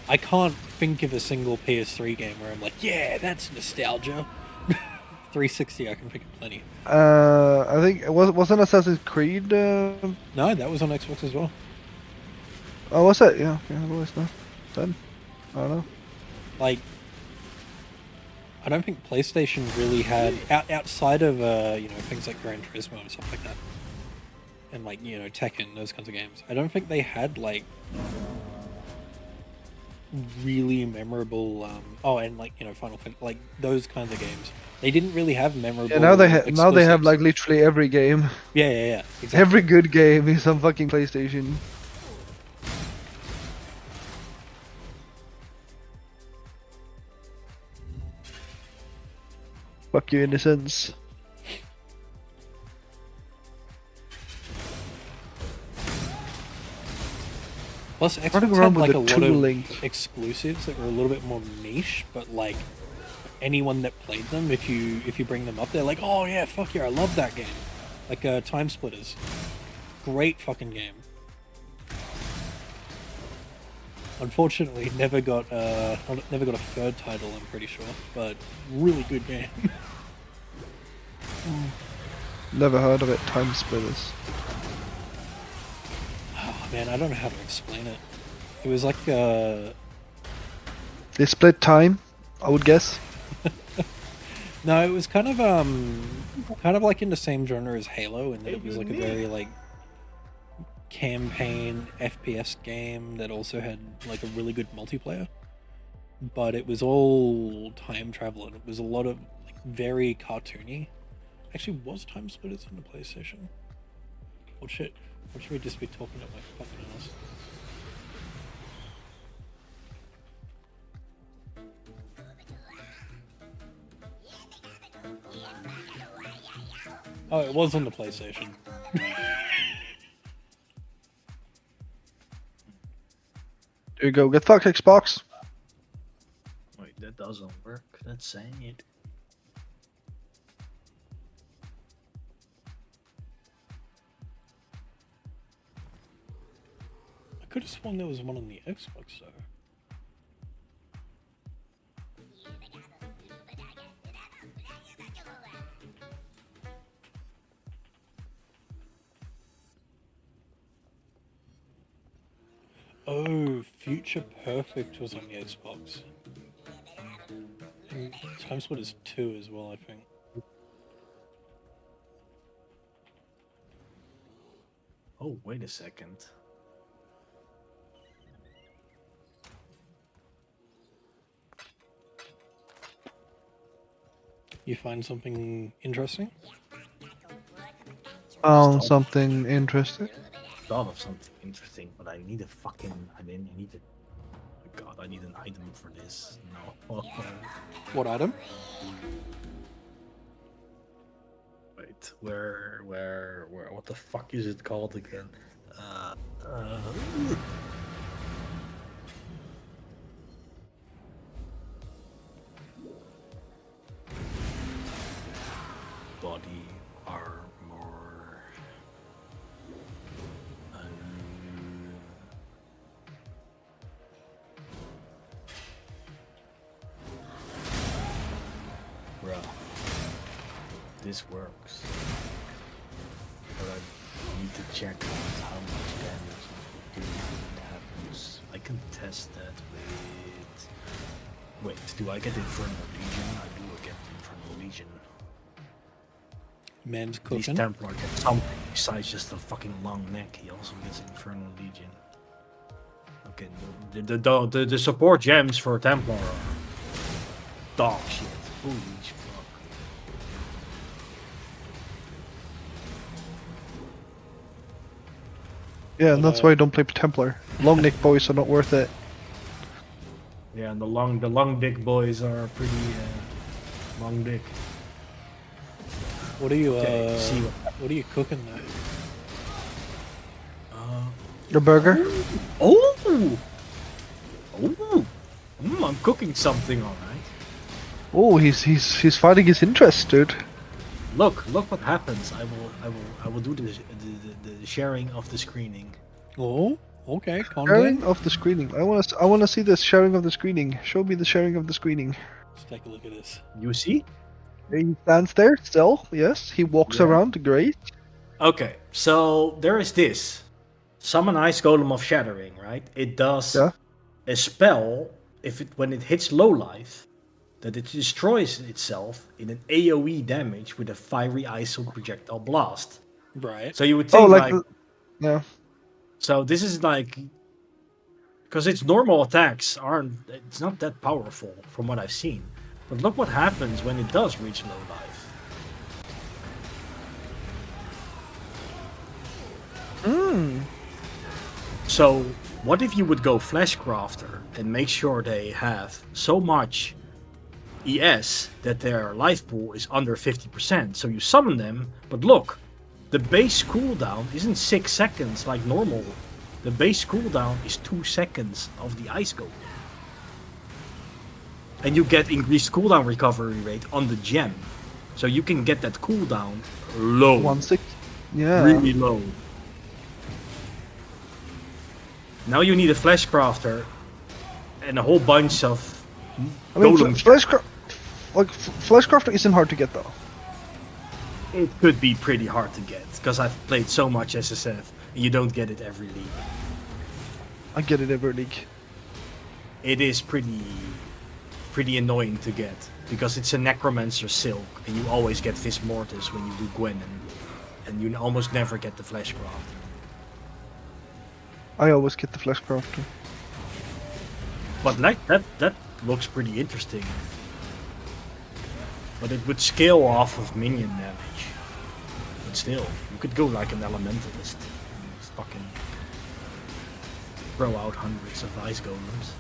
I can't think of a single PS3 game where I'm like, yeah, that's nostalgia. 360, I can think of plenty. I think wasn't Assassin's Creed. No, that was on Xbox as well. Oh, what's that? Yeah, it was no. Then I don't know. Like, I don't think PlayStation really had outside of things like Gran Turismo and stuff like that, and like Tekken, those kinds of games. I don't think they had like really memorable. And like Final Fantasy, like those kinds of games. They didn't really have memorable. Yeah, now they have exclusives. like literally every game. Yeah. Exactly. Every good game is on fucking PlayStation. Fuck you, innocence. Plus, Running Xbox around had with like a the lot of tooling. exclusives that were a little bit more niche, but like anyone that played them, if you bring them up, they're like, oh yeah, fuck yeah, I love that game. Like Time Splitters, great fucking game. Unfortunately, never got a third title. I'm pretty sure, but really good game. Never heard of it. Time Splitters. Oh man, I don't know how to explain it. It was like They split time, I would guess. no, it was kind of like in the same genre as Halo, and that it was like a very like campaign FPS game that also had like a really good multiplayer. But it was all time travel, and it was a lot of like very cartoony. Actually, was Time Splitters on the PlayStation? Or should we just be talking about my fucking ass? Oh, it was on the PlayStation. There you go. Get fucked, Xbox. Wait, that doesn't work. That's saying it. I could have sworn there was one on the Xbox though. Oh, Future Perfect was on the Xbox. And Time Splitters 2 as well, I think. Oh, wait a second. You find something interesting? Found something interesting. Thought of something interesting, but I need a fucking. I need a. Oh God, I need an item for this. No. What item? Wait, where? What the fuck is it called again? Body armor. Bro, this works. But I need to check out how much damage it happens. I can test that with. Wait, do I get Infernal Legion? I do get Infernal Legion. Man's At least cooking. Templar gets something besides just a fucking long neck. He also gets Infernal Legion. fucking the support gems for Templar are dog shit. Holy fuck. Yeah, and that's why I don't play Templar. Long neck boys are not worth it. Yeah, and the long dick boys are pretty long dick. What are you Okay, see what are you cooking there? The burger? Oh! I'm cooking something, all right. Oh, he's fighting his interest, dude. Look what happens. I will do the sharing of the screening. Oh, okay, Sharing content. of the screening. I wanna see this sharing of the screening. Show me the sharing of the screening. Let's take a look at this. You see? He stands there still. Yes, he walks Yeah. around. Great. Okay, so there is this. Summon Ice Golem of Shattering, right? It does Yeah. a spell when it hits low life, that it destroys itself in an AoE damage with a fiery ice projectile blast. Right. So you would Oh, think like yeah. so this is like, because its normal attacks it's not that powerful from what I've seen. But look what happens when it does reach low life. So what if you would go Fleshcrafter and make sure they have so much ES that their life pool is under 50%. So you summon them, but look, the base cooldown isn't 6 seconds like normal. The base cooldown is 2 seconds of the Ice Golem. And you get increased cooldown recovery rate on the gem. So you can get that cooldown low. 1/6. Yeah. Really low. Now you need a Fleshcrafter and a whole bunch of I mean, golem. Fleshcrafter isn't hard to get though. It could be pretty hard to get because I've played so much SSF and you don't get it every league. I get it every league. It is pretty annoying to get because it's a Necromancer Silk and you always get Vis Mortis when you do Gwen and you almost never get the Fleshcraft. I always get the Fleshcrafter. But like that looks pretty interesting. But it would scale off of minion damage. But still, you could go like an Elementalist. Just fucking throw out hundreds of Ice Golems.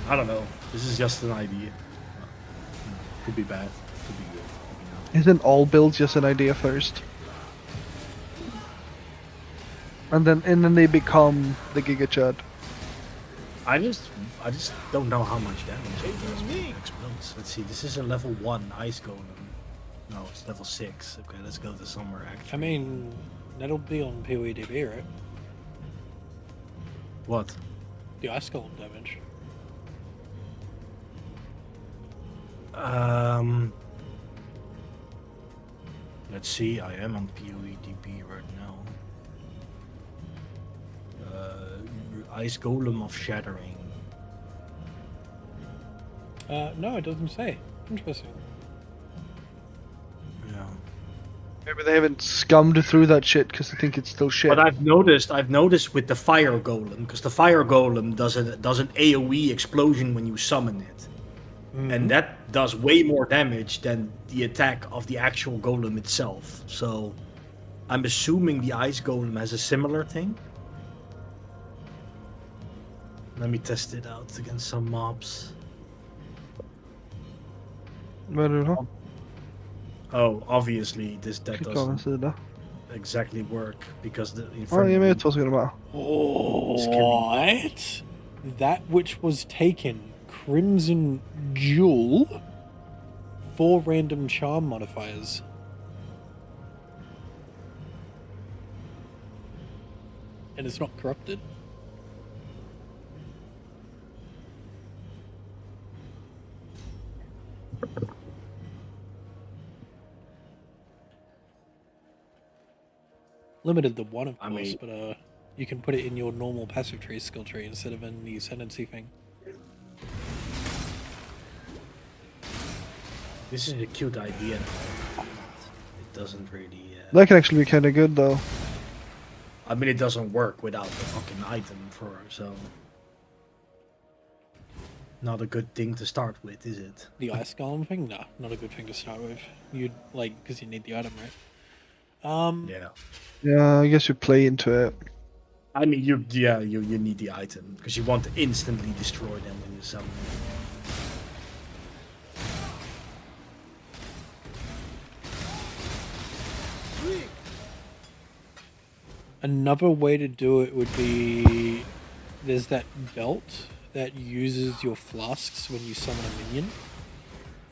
I don't know. This is just an idea. Could be bad. Could be good. Could be not. Isn't all builds just an idea first? And then they become the Giga Chad. I just don't know how much damage it does when it explodes. Let's see. This is a level 1 Ice Golem. No, it's level 6. Okay, let's go to somewhere actually. I mean, that'll be on PoEDB, right? What? The Ice Golem damage. Let's see. I am on PoEDB right now. Ice Golem of Shattering. No, it doesn't say. Interesting. Yeah. Maybe they haven't scummed through that shit because I think it's still shit. But I've noticed with the Fire Golem, because the Fire Golem does an AoE explosion when you summon it. And that does way more damage than the attack of the actual golem itself. So I'm assuming the Ice Golem has a similar thing. Let me test it out against some mobs. I don't know. Oh, obviously that Click on doesn't this, though. exactly work because the Oh, yeah, maybe it's also gonna matter. What? That which was taken, Crimson Jewel, 4 random charm modifiers. And it's not corrupted. Limited to 1, of I course, mean- but you can put it in your normal passive tree skill tree instead of in the ascendancy thing. This is a cute idea. It doesn't really. That can actually be kind of good though. I mean, it doesn't work without the fucking item so. Not a good thing to start with, is it? The ice golem thing? No, not a good thing to start with. You'd like because you need the item, right? Yeah. Yeah, I guess you play into it. I mean, you need the item because you want to instantly destroy them when you summon them. Another way to do it would be there's that belt that uses your flasks when you summon a minion.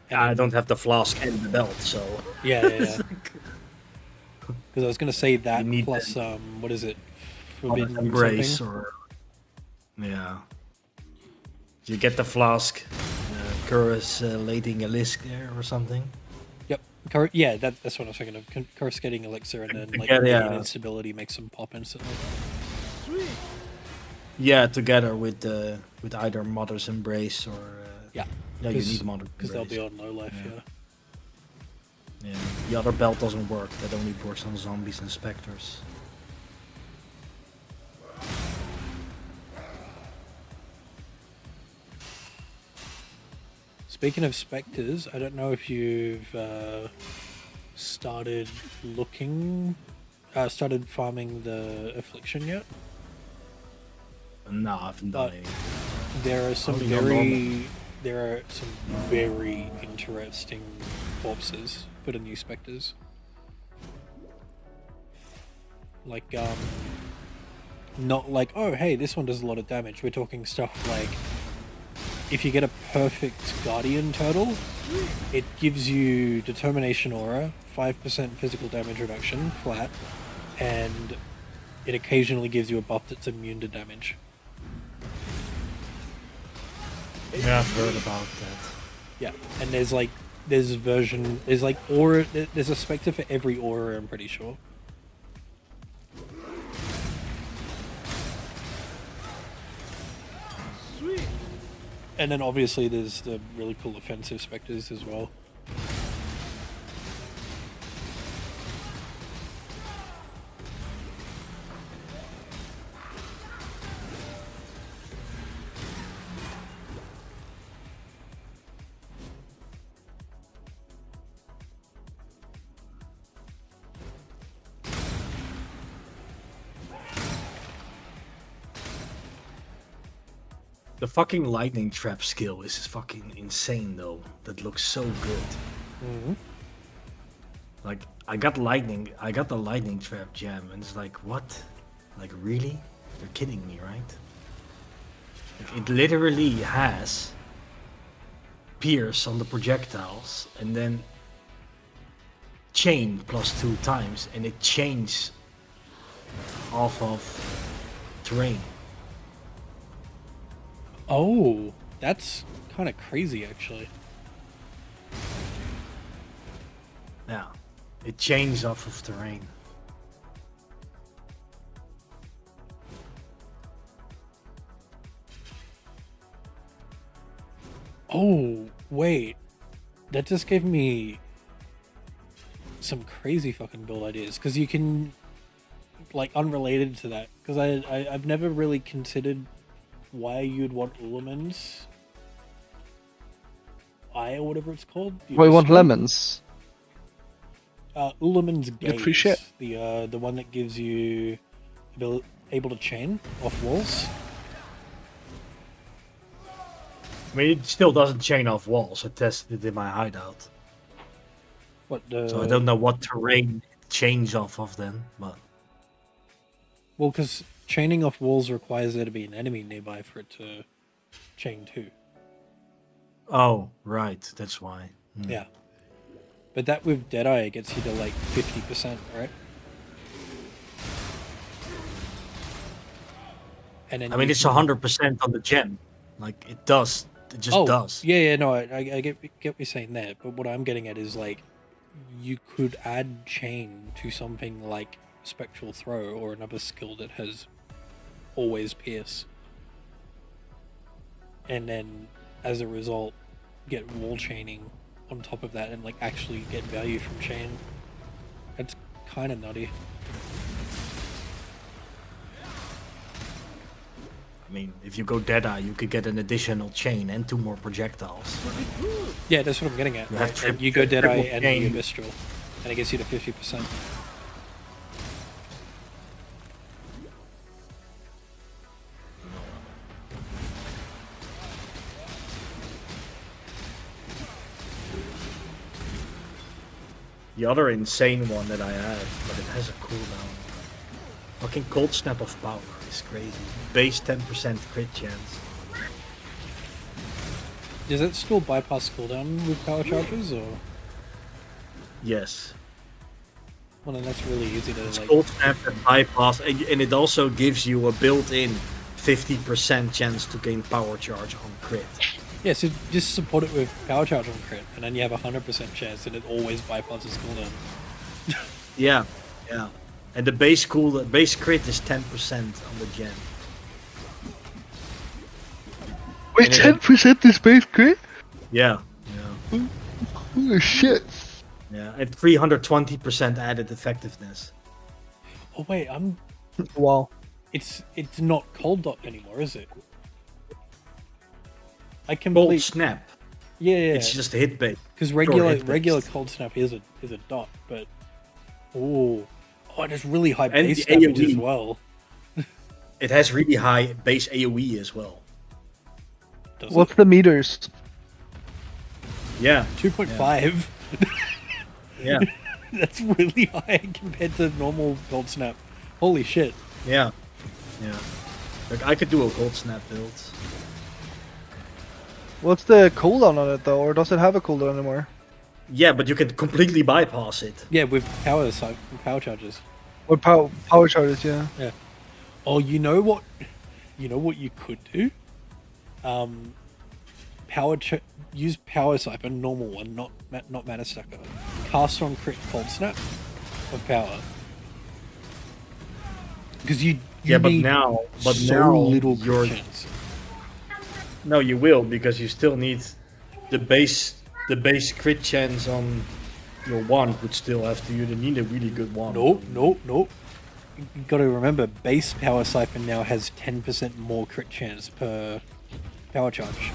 And I don't have the flask and the belt, so. Yeah. Because I was gonna say that You need plus what is it? Forbidden Embrace something? or. Yeah. You get the flask, correlating Elisk there or something. Yep. Yeah, that's what I was thinking of. Coruscating elixir and then like Yeah, minion yeah. instability makes them pop instantly. Yeah, together with either Mother's Embrace or. Yeah. No, you need Mother's Because they'll Embrace. be on low life. Yeah. Yeah. The other belt doesn't work. That only works on zombies and specters. Speaking of specters, I don't know if you've started farming the Affliction yet. No, I haven't done But anything. there are some Only on very interesting corpses for the new specters. Like not like, oh hey, this one does a lot of damage. We're talking stuff like if you get a perfect Guardian Turtle, it gives you Determination Aura, 5% physical damage reduction, flat, and it occasionally gives you a buff that's immune to damage. Yeah, I've heard about that. Yeah, and there's aura, there's a Spectre for every aura, I'm pretty sure. And then obviously there's the really cool offensive Spectres as well. The fucking lightning trap skill is fucking insane though. That looks so good. Mm-hmm. Like I got the lightning trap gem and it's like what? Like really? You're kidding me, right? Like, it literally has pierce on the projectiles and then chain +2 times and it chains off of terrain. Oh, that's kind of crazy actually. Yeah. It chains off of terrain. Oh, wait. That just gave me some crazy fucking build ideas. Because you can, like, unrelated to that. Because I've never really considered why you'd want Ulaman's eye or whatever it's called. Well, you want lemons? Ulaman's Get gaze. free shit. The one that gives you able to chain off walls. I mean, it still doesn't chain off walls. I tested it in my hideout. What? So I don't know what terrain it chains off of then, but... Well, because chaining off walls requires there to be an enemy nearby for it to chain too. Oh, right. That's why. Yeah. But that with Deadeye gets you to like 50%, right? And then I mean, you it's can- 100% on the gem. Like, it does. It just does. Yeah, no, I get what you're saying there. But what I'm getting at is like, you could add chain to something like Spectral Throw or another skill that has always pierce. And then, as a result, get wall chaining on top of that and like actually get value from chain. That's kind of nutty. I mean, if you go Deadeye, you could get an additional chain and 2 more projectiles. Yeah, that's what I'm getting at. You have Right? tri- You go Deadeye triple and chain. you Mistral, and it gets you to 50%. The other insane one that I have, but it has a cooldown. Fucking Cold Snap of Power is crazy. Base 10% crit chance. Does it still bypass cooldown with power charges, or? Yes. Well, then that's really easy to It's like. Cold Snap and bypass, and it also gives you a built-in 50% chance to gain power charge on crit. Yeah, so just support it with power charge on crit, and then you have a 100% chance, and it always bypasses cooldown. Yeah, yeah. And the base crit is 10% on the gen. Wait, And it- 10% is base crit? Yeah. Yeah. Holy shit. Yeah. And 320% added effectiveness. Oh wait, Wow. it's not cold dot anymore, is it? I Cold complete. Snap. Yeah, yeah. It's just hit base. Because Sure, regular hit-based. regular cold snap is a dot, but oh, it has really high And base the damage as AoE. well. It has really high base AoE as well. Does What's the meters? Yeah. 2.5? Yeah. That's really high compared to normal cold snap. Holy shit! Yeah. Yeah. Like I could do a Cold Snap build. What's the cooldown on it though, or does it have a cooldown anymore? Yeah, but you can completely bypass it. Yeah, with power charges. Or power charges, yeah. Yeah. Oh, you know what? You know what you could do? Use power siphon, normal one, not mana sucker. Cast on crit cold snap of power. Because you Yeah, but need now so little crit you're chance. no, you will because you still need the base crit chance on your wand would still have to. You need a really good wand. Nope. You gotta remember, base power siphon now has 10% more crit chance per power charge.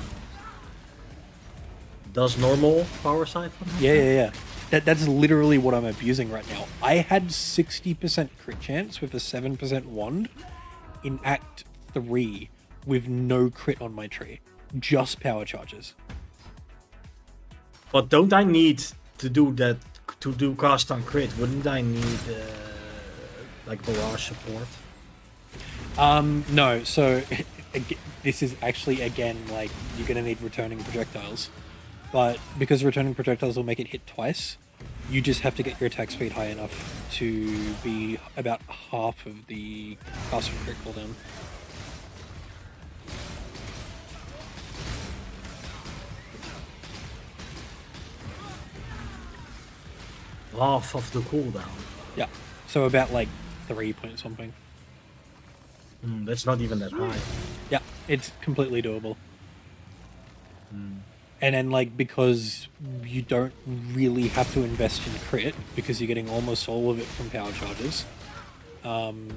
Does normal power siphon? Yeah. That's literally what I'm abusing right now. I had 60% crit chance with a 7% wand in Act 3 with no crit on my tree. Just power charges. But don't I need to do that to do cast on crit? Wouldn't I need like barrage support? No, so this is actually, again, like, you're gonna need returning projectiles. But because returning projectiles will make it hit twice, you just have to get your attack speed high enough to be about half of the cast on crit cooldown. Half of the cooldown. Yeah, so about like 3 point something. That's not even that high. Yeah, it's completely doable. And then, like, because you don't really have to invest in crit, because you're getting almost all of it from power charges, on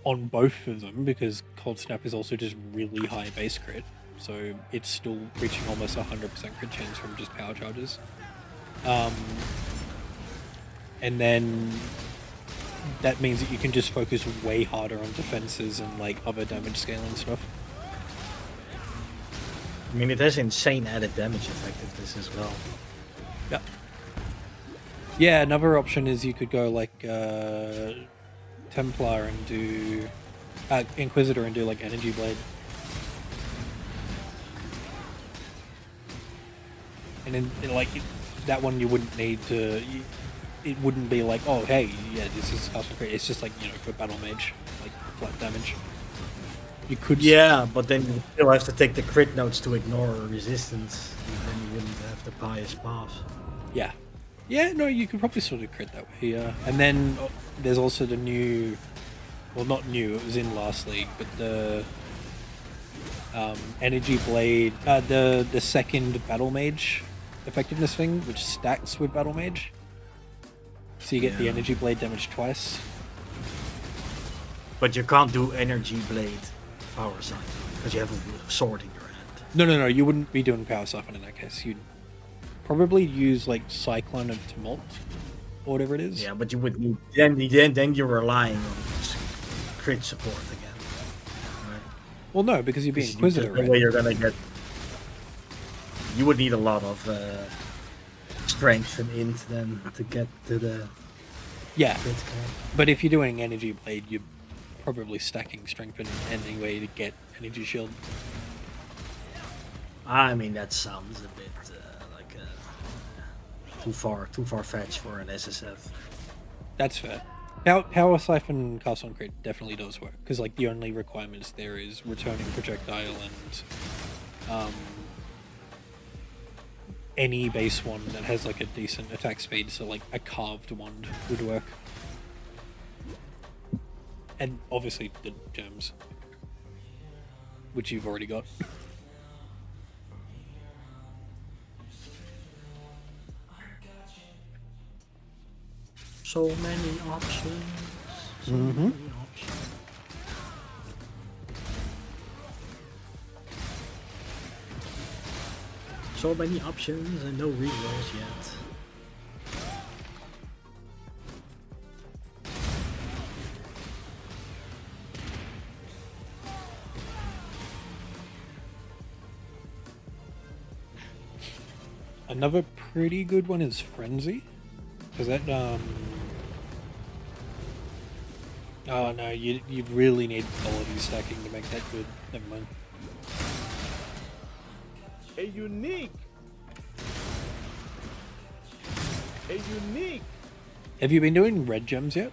both of them, because Cold Snap is also just really high base crit, so it's still reaching almost 100% crit chance from just power charges. And then that means that you can just focus way harder on defenses and, like, other damage scaling stuff. I mean, it has insane added damage effectiveness as well. Yeah. Yeah, another option is you could go like Templar and do Inquisitor and do like Energy Blade. And then that one you wouldn't need to. It wouldn't be like, oh hey, yeah, this is Castle Crate. It's just like, you know, for Battle Mage, like flat damage. You could. Yeah, but then you still have to take the crit notes to ignore resistance. And then you wouldn't have the pious pass. Yeah. Yeah, no, you could probably sort of crit that way, yeah. And then there's also the new, well, not new, it was in last league, but the Energy Blade, the second Battle Mage effectiveness thing, which stacks with Battle Mage. So you get the Energy Blade damage twice. But you can't do Energy Blade power siphon because you have a sword in your hand. No. You wouldn't be doing power siphon in that case. You'd probably use like Cyclone and Tumult, or whatever it is. Yeah, but you would need then you're relying on crit support again. Right? Well, no, because you'd be Inquisitor, The right? way you're gonna get, you would need a lot of strength and int then to get to the Yeah, crit count. but if you're doing Energy Blade, you're probably stacking Strength and anyway to get Energy Shield. I mean, that sounds a bit like too far fetched for an SSF. That's fair. Power Siphon Cast on Crit definitely does work, because like the only requirements there is returning projectile and any base wand that has like a decent attack speed, so like a carved wand would work. And obviously the gems, which you've already got. So many options. So many options. So many options and no rerolls yet. Another pretty good one is Frenzy, because that oh no, you really need quality stacking to make that good. Never mind. A unique. A unique. Have you been doing red gems yet?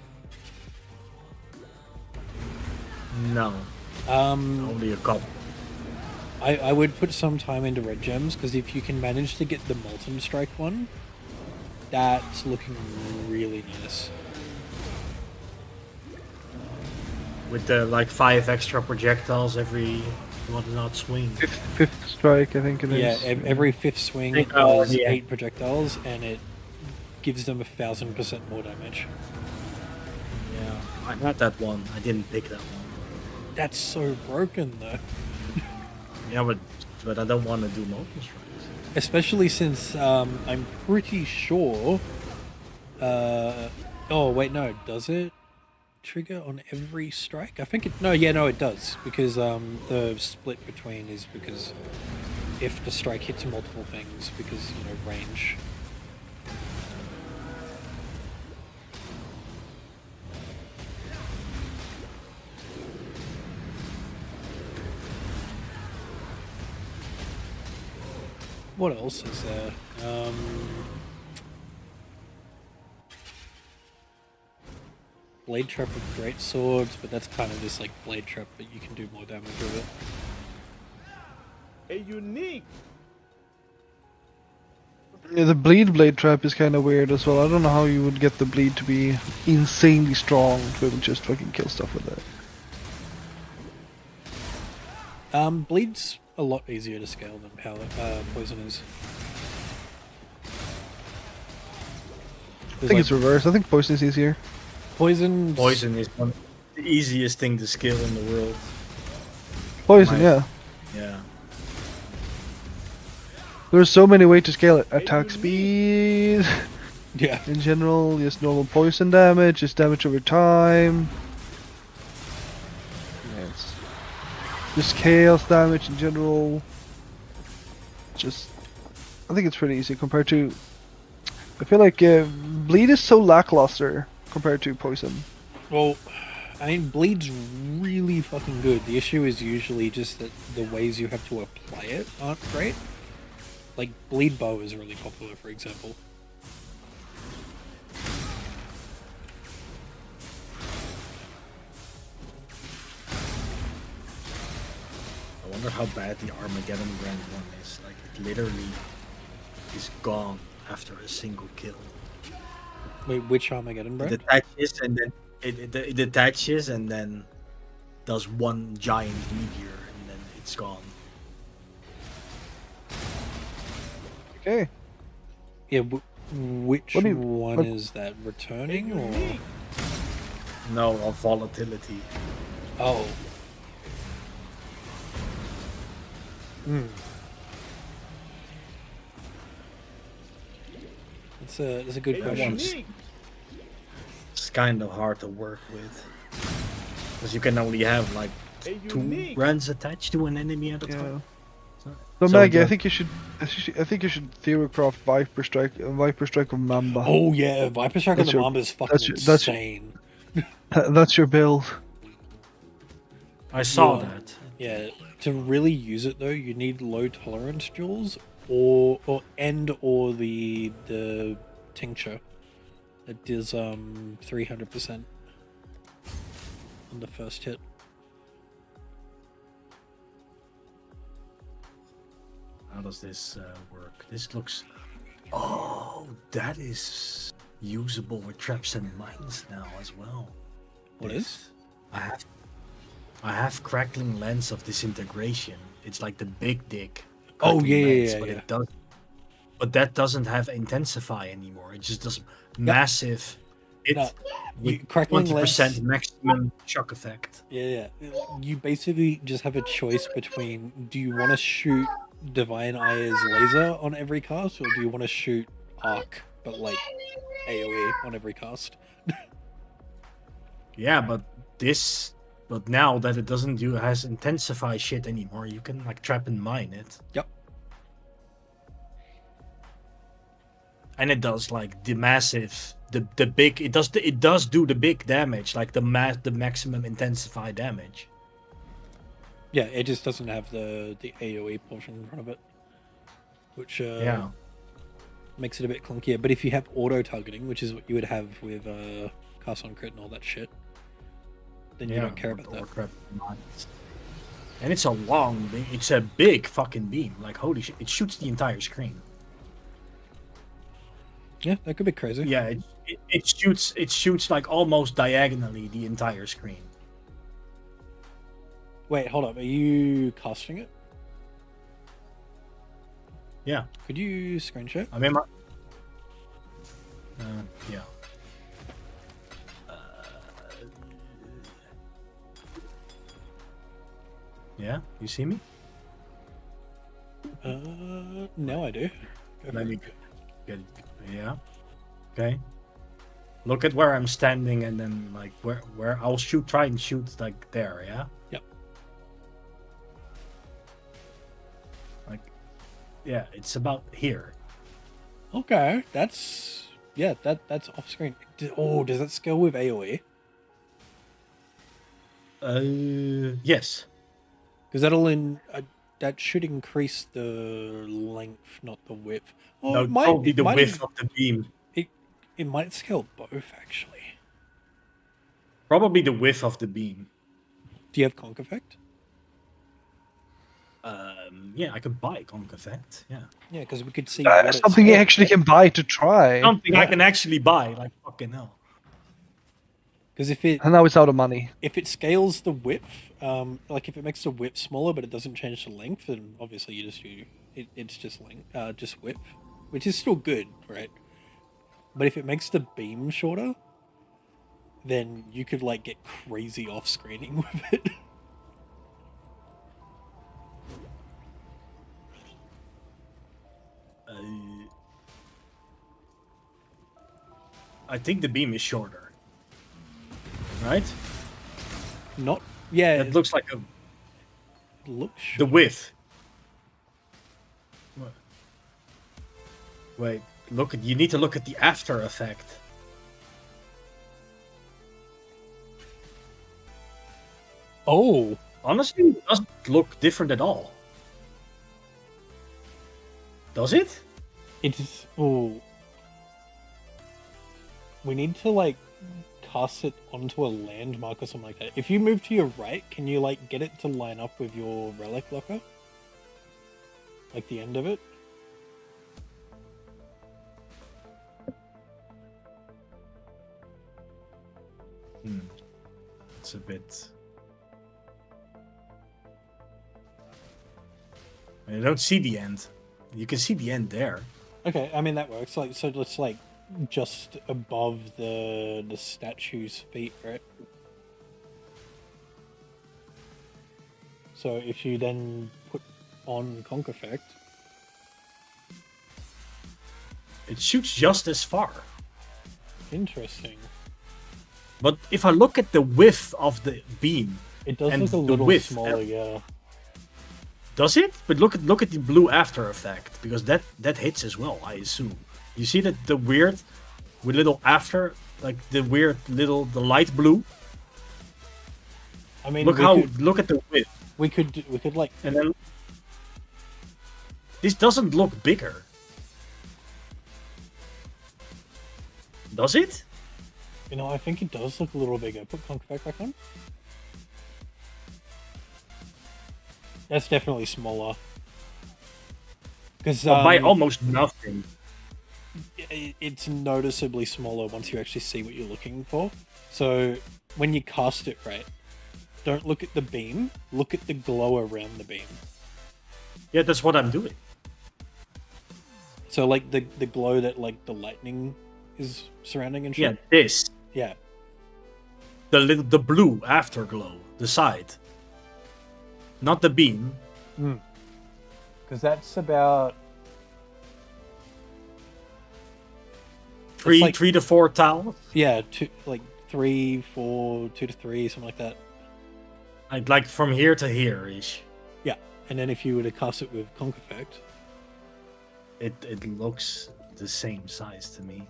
No, only a couple. I would put some time into red gems, because if you can manage to get the Molten Strike one, that's looking really nice. With the like 5 extra projectiles every whatnot swing. Fifth strike, I think it is. Yeah, every fifth swing it Oh, does yeah. 8 projectiles, and it gives them 1,000% more damage. Yeah, I had that one. I didn't pick that one. That's so broken though. Yeah, but I don't want to do molten strikes. Especially since I'm pretty sure. Oh wait, no, does it trigger on every strike? I think it. No, yeah, no, it does, because the split between is because if the strike hits multiple things, because range. What else is there? Blade Trap with great swords, but that's kind of just like Blade Trap, but you can do more damage with it. A unique. Yeah, the bleed blade trap is kind of weird as well. I don't know how you would get the bleed to be insanely strong to be able to just fucking kill stuff with it. Bleed's a lot easier to scale than poison is. I think it's reverse. I think poison is easier. Poison. Poison is the easiest thing to scale in the world. Poison, My- yeah. Yeah. There's so many ways to scale it. Attack speed, Yeah. in general, just normal poison damage, just damage over time. Yes. Just chaos damage in general. I think it's pretty easy compared to. I feel like bleed is so lackluster compared to poison. Well, I mean, Bleed's really fucking good. The issue is usually just that the ways you have to apply it aren't great. Like, Bleed Bow is really popular, for example. I wonder how bad the Armageddon Grand one is. Like, it literally is gone after a single kill. Wait, which Armageddon, bro? It detaches and then it detaches and then does one giant meteor and then it's gone. Okay. Yeah, which What do you- one what- is that? Returning or? No, of volatility. Oh. That's a good A question. unique. It's kind of hard to work with. Because you can only have like A 2 unique. brands attached to an enemy at a Yeah. time. So, So Maggie, the- I think you should theorycraft Viper Strike of Mamba. Oh yeah, Viper Strike and That's the your- Mamba is fucking that's your- insane. That's your build. I saw Yeah. that. Yeah, to really use it though, you need low tolerance jewels or the tincture. It does 300% on the first hit. How does this work? This looks. Oh, that is usable with traps and mines now as well. What is? I have crackling lens of disintegration. It's like the big dick. Oh, crackling yeah, lens, yeah, but yeah. it does. But that doesn't have intensify anymore. It just does massive hit No, with crackling 20% lens. maximum shock effect. Yeah. You basically just have a choice between: do you want to shoot Divine Eye's laser on every cast, or do you want to shoot Arc but like AOE on every cast? Yeah, but now that it doesn't do has intensify shit anymore, you can like trap and mine it. Yep. And it does like the massive the big it does do the big damage, like the maximum intensify damage. Yeah, it just doesn't have the AOE portion in front of it, which Yeah. makes it a bit clunkier. But if you have auto targeting, which is what you would have with cast on crit and all that shit, then you don't care about that. Trap and mines. And it's it's a big fucking beam. Like holy shit, it shoots the entire screen. Yeah, that could be crazy. Yeah, it shoots like almost diagonally the entire screen. Wait, hold up. Are you casting it? Yeah. Could you screenshot? I mean, yeah. Yeah, you see me? No, I do. Go Let for me it. get. Yeah. Okay. Look at where I'm standing, and then like where I'll try and shoot like there. Yeah. Yep. Like, yeah, it's about here. Okay, that's off screen. Oh, does that scale with AOE? Yes. Because that should increase the length, not the width. Oh, No, it might. probably It the might, width of the beam. it might scale both actually. Probably the width of the beam. Do you have conk effect? Yeah, I could buy conk effect. Yeah. Yeah, because we could see what it Something you scales. actually can buy to try. Something I Yeah. can actually buy. Like fucking hell. Because if it And now it's out of money. scales the width, like if it makes the width smaller but it doesn't change the length, then obviously you just do it's just length, just width, which is still good, right? But if it makes the beam shorter, then you could like get crazy off screening with it. I think the beam is shorter. Right? Not yeah. It looks like a looks the width. Wait, you need to look at the after effect. Oh, Honestly, it doesn't look different at all. Does it? it's oh. We need to like cast it onto a landmark or something like that. If you move to your right, can you like get it to line up with your relic locker? Like the end of it? It's a bit. I don't see the end. You can see the end there. Okay, I mean that works. Like so it's like just above the statue's feet, right? So if you then put on Conk Effect. It shoots just as far. Interesting. But if I look at the width of the beam, It does and look a the little width, smaller, yeah. does it? But look at the blue after effect, because that hits as well, I assume. You see that the weird with little after, like the weird little the light blue. I mean, Look at the width, we could like and then this doesn't look bigger, does it? you know, I think it does look a little bigger. Put Conk Effect back on. That's definitely smaller. Because By almost nothing. it's noticeably smaller once you actually see what you're looking for. So when you cast it right, don't look at the beam, look at the glow around the beam. Yeah, that's what I'm doing. So like the glow that like the lightning is surrounding and Yeah, shit. this. Yeah. The blue afterglow, the side. Not the beam. Because that's about Three like- 3 to 4 tiles. yeah, 3, 4, 2 to 3, something like that. Like from here to here ish. Yeah. And then if you were to cast it with Conk Effect, It looks the same size to me.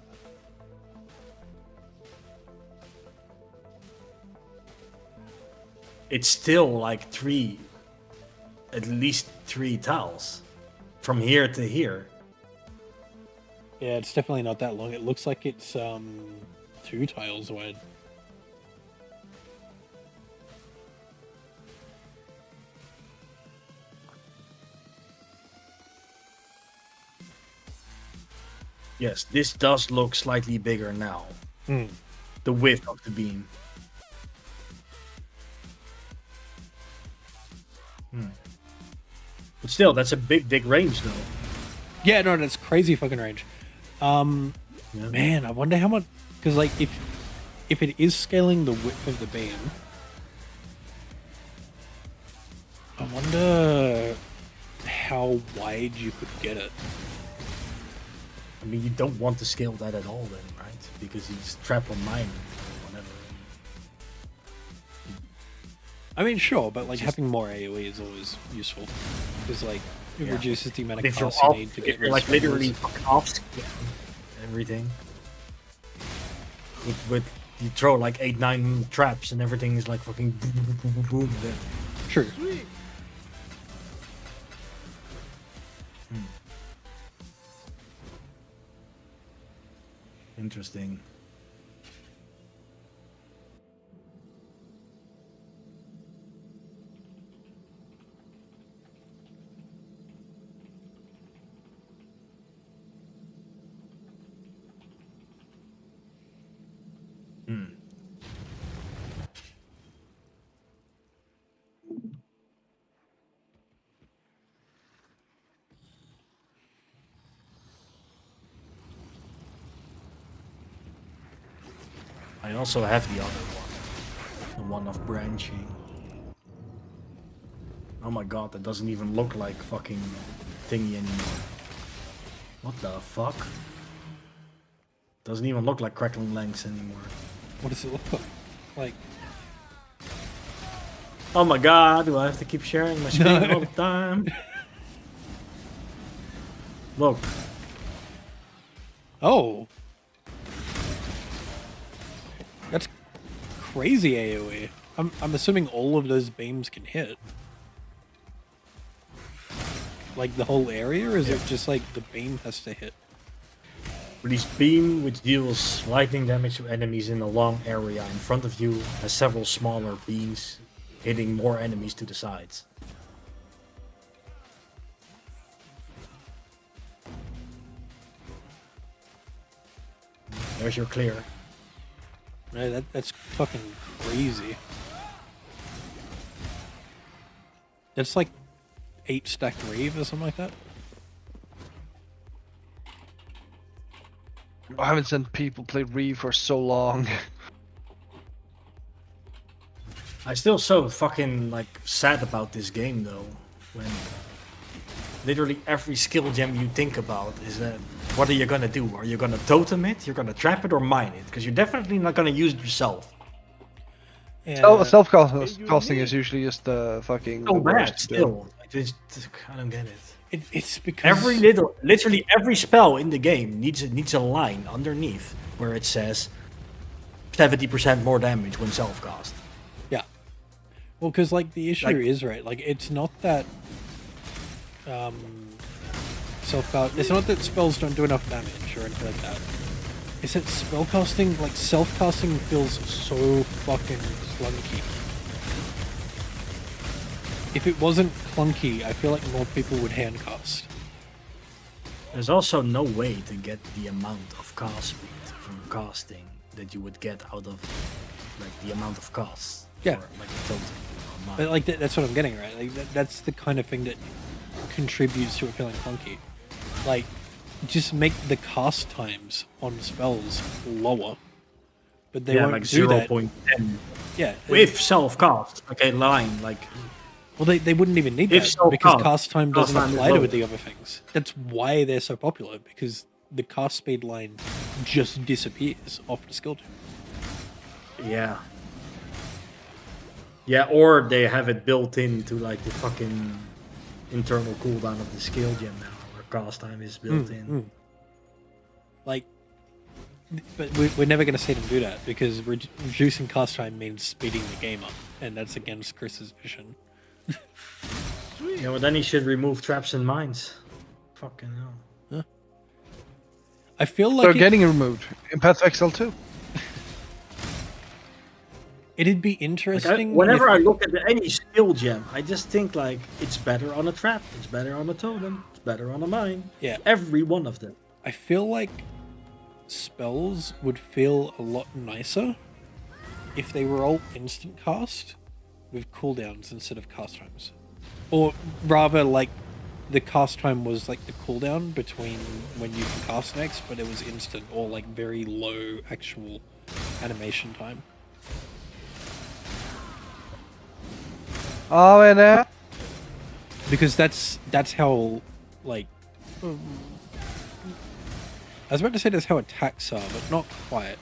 It's still like at least 3 tiles from here to here. yeah, it's definitely not that long. It looks like it's 2 tiles wide. Yes, this does look slightly bigger now. The width of the beam. But still, that's a big range though. Yeah, no, that's crazy fucking range. Yeah. Man, I wonder how much, because like if it is scaling the width of the beam, I wonder how wide you could get it. I mean, you don't want to scale that at all then, right? Because he's trapped on mine or whatever. I mean, sure, but like having more AoE is always useful because like it Yeah. reduces the amount of If you're casts you off, need to if get you're like respawns. literally off scale everything. With you throw like 8-9 traps and everything is like fucking boom boom boom boom boom. Then True. interesting. I also have the other one. The one of branching. Oh my god, that doesn't even look like fucking thingy anymore. What the fuck? Doesn't even look like crackling lengths anymore. What does it look like? Like, Oh my god, do I have to keep sharing my screen No. all the time? Look. oh, that's crazy AoE. I'm assuming all of those beams can hit. Like the whole area, or is it just like the beam has to hit? Release beam, which deals lightning damage to enemies in a long area in front of you, has several smaller beams hitting more enemies to the sides. There's your clear. No, that's fucking crazy. That's like 8 stack Reeve or something like that. I haven't seen people play Reeve for so long. I'm still so fucking like sad about this game though. When literally every skill gem you think about is that what are you gonna do? Are you gonna totem it? You're gonna trap it or mine it? Because you're definitely not gonna use it yourself. Yeah. Self-casting is usually just the fucking So the bad worst to do. still. I don't get it. It's because Literally every spell in the game needs a line underneath where it says 70% more damage when self-cast. Yeah. Well, because like the issue Like- is right. Like it's not that self-cast. It's not that spells don't do enough damage or anything like that. It's that spellcasting, like self-casting, feels so fucking clunky. If it wasn't clunky, I feel like more people would handcast. There's also no way to get the amount of cast speed from casting that you would get out of like the amount of casts. Yeah. Or, like a totem. Or mine. But like that's what I'm getting right. Like that's the kind of thing that contributes to it feeling clunky. Like, just make the cast times on spells lower, but they won't like do that. 0.10 Yeah, with self-cast. Okay, line like. well, they wouldn't even need If that so, because cast. cast time doesn't Cast time is apply to lower. the other things. That's why they're so popular, because the cast speed line just disappears off the skill gem. Yeah. Yeah, or they have it built into like the fucking internal cooldown of the skill gem now, where cast time is built in. Like, but we're never going to see them do that because reducing cast time means speeding the game up, and that's against Chris's vision. Yeah, well then he should remove traps and mines. Fucking hell. I feel like They're getting removed in Path of Exile too. it'd be Like, interesting. whenever if- I look at any skill gem, I just think like it's better on a trap, it's better on a totem, it's better on a mine. Yeah. Every one of them. I feel like spells would feel a lot nicer if they were all instant cast with cooldowns instead of cast times. Or rather, like, the cast time was like the cooldown between when you can cast next, but it was instant or like very low actual animation time. Oh, and Because that's how, like... I was about to say that's how attacks are, but not quite.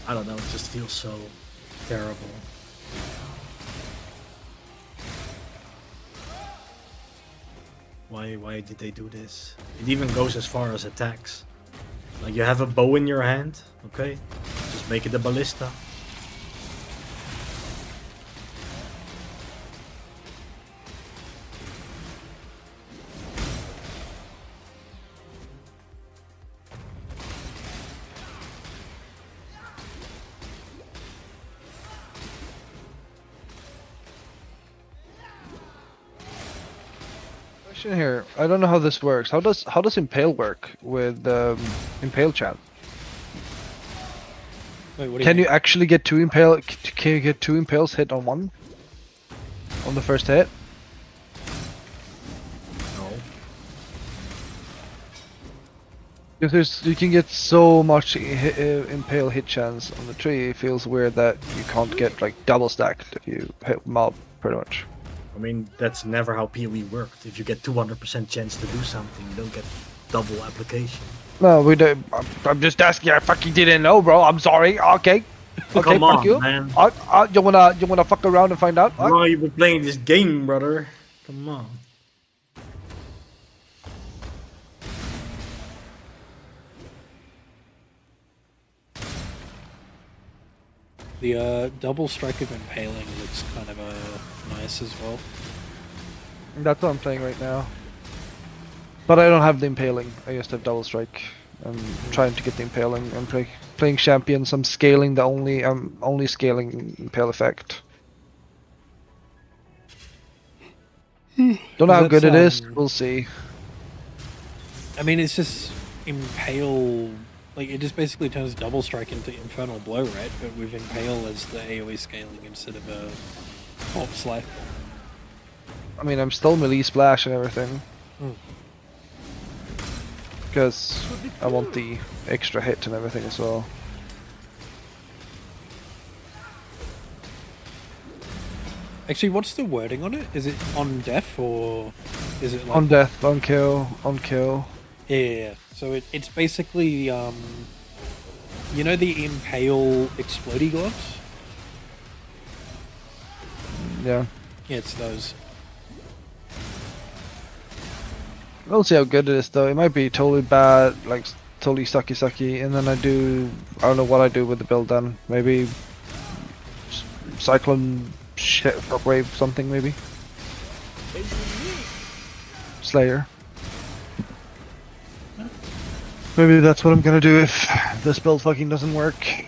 I don't know, it just feels so terrible. Why did they do this? It even goes as far as attacks. Like you have a bow in your hand, okay? Just make it a ballista. question here. I don't know how this works. How does Impale work with Impale Chant? Wait, what do Can mean? you actually get two Impale? Can you get two Impales hit on one? On the first hit? No. Because you can get so much Impale hit chance on the tree. It feels weird that you can't get like double stacked if you hit mob, pretty much. I mean, that's never how PoE worked. If you get 200% chance to do something, you don't get double application. No, we don't. I'm just asking. I fucking didn't know, bro. I'm sorry. Okay. Okay, Come fuck on, you. man. You wanna fuck around and find out? Oh, you've been playing this game, brother. Come on. The double strike of impaling looks kind of nice as well. That's what I'm playing right now. But I don't have the impaling. I just have double strike. I'm trying to get the impaling. I'm playing champions. I'm scaling I'm only scaling impale effect. Don't know how good it is. We'll see. I mean, it's just impale. Like, it just basically turns double strike into infernal blow, right? But with impale as the AoE scaling instead of a pop slash. I mean, I'm still melee splash and everything. because I want the extra hit and everything as well. Actually, what's the wording on it? Is it on death or is it like... On death, on kill, on kill. Yeah. So it's basically you know the impale explodey gloves? Yeah. Yeah, it's those. We'll see how good it is though. It might be totally bad, like totally sucky, and then I don't know what I do with the build then. Maybe cyclone shit shockwave something maybe. A unique. Slayer. Maybe that's what I'm gonna do if this build fucking doesn't work.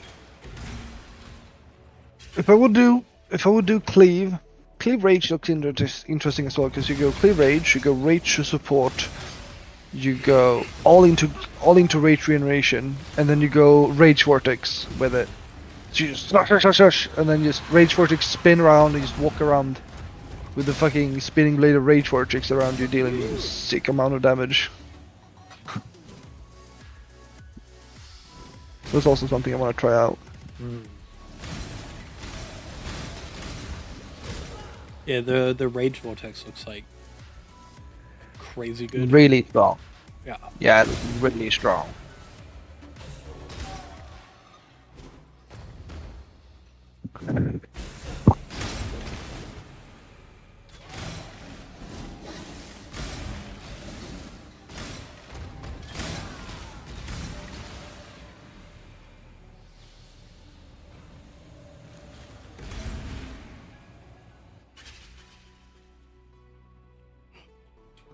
If I would do cleave rage looks interesting as well, because you go cleave rage, you go rage to support, you go all into rage regeneration, and then you go rage vortex with it. So you just slash, and then just rage vortex spin around and just walk around with the fucking spinning blade of rage vortex around you, dealing a sick amount of damage. That's also something I want to try out. Yeah, the rage vortex looks like crazy good. Really strong. Yeah. Yeah, really strong.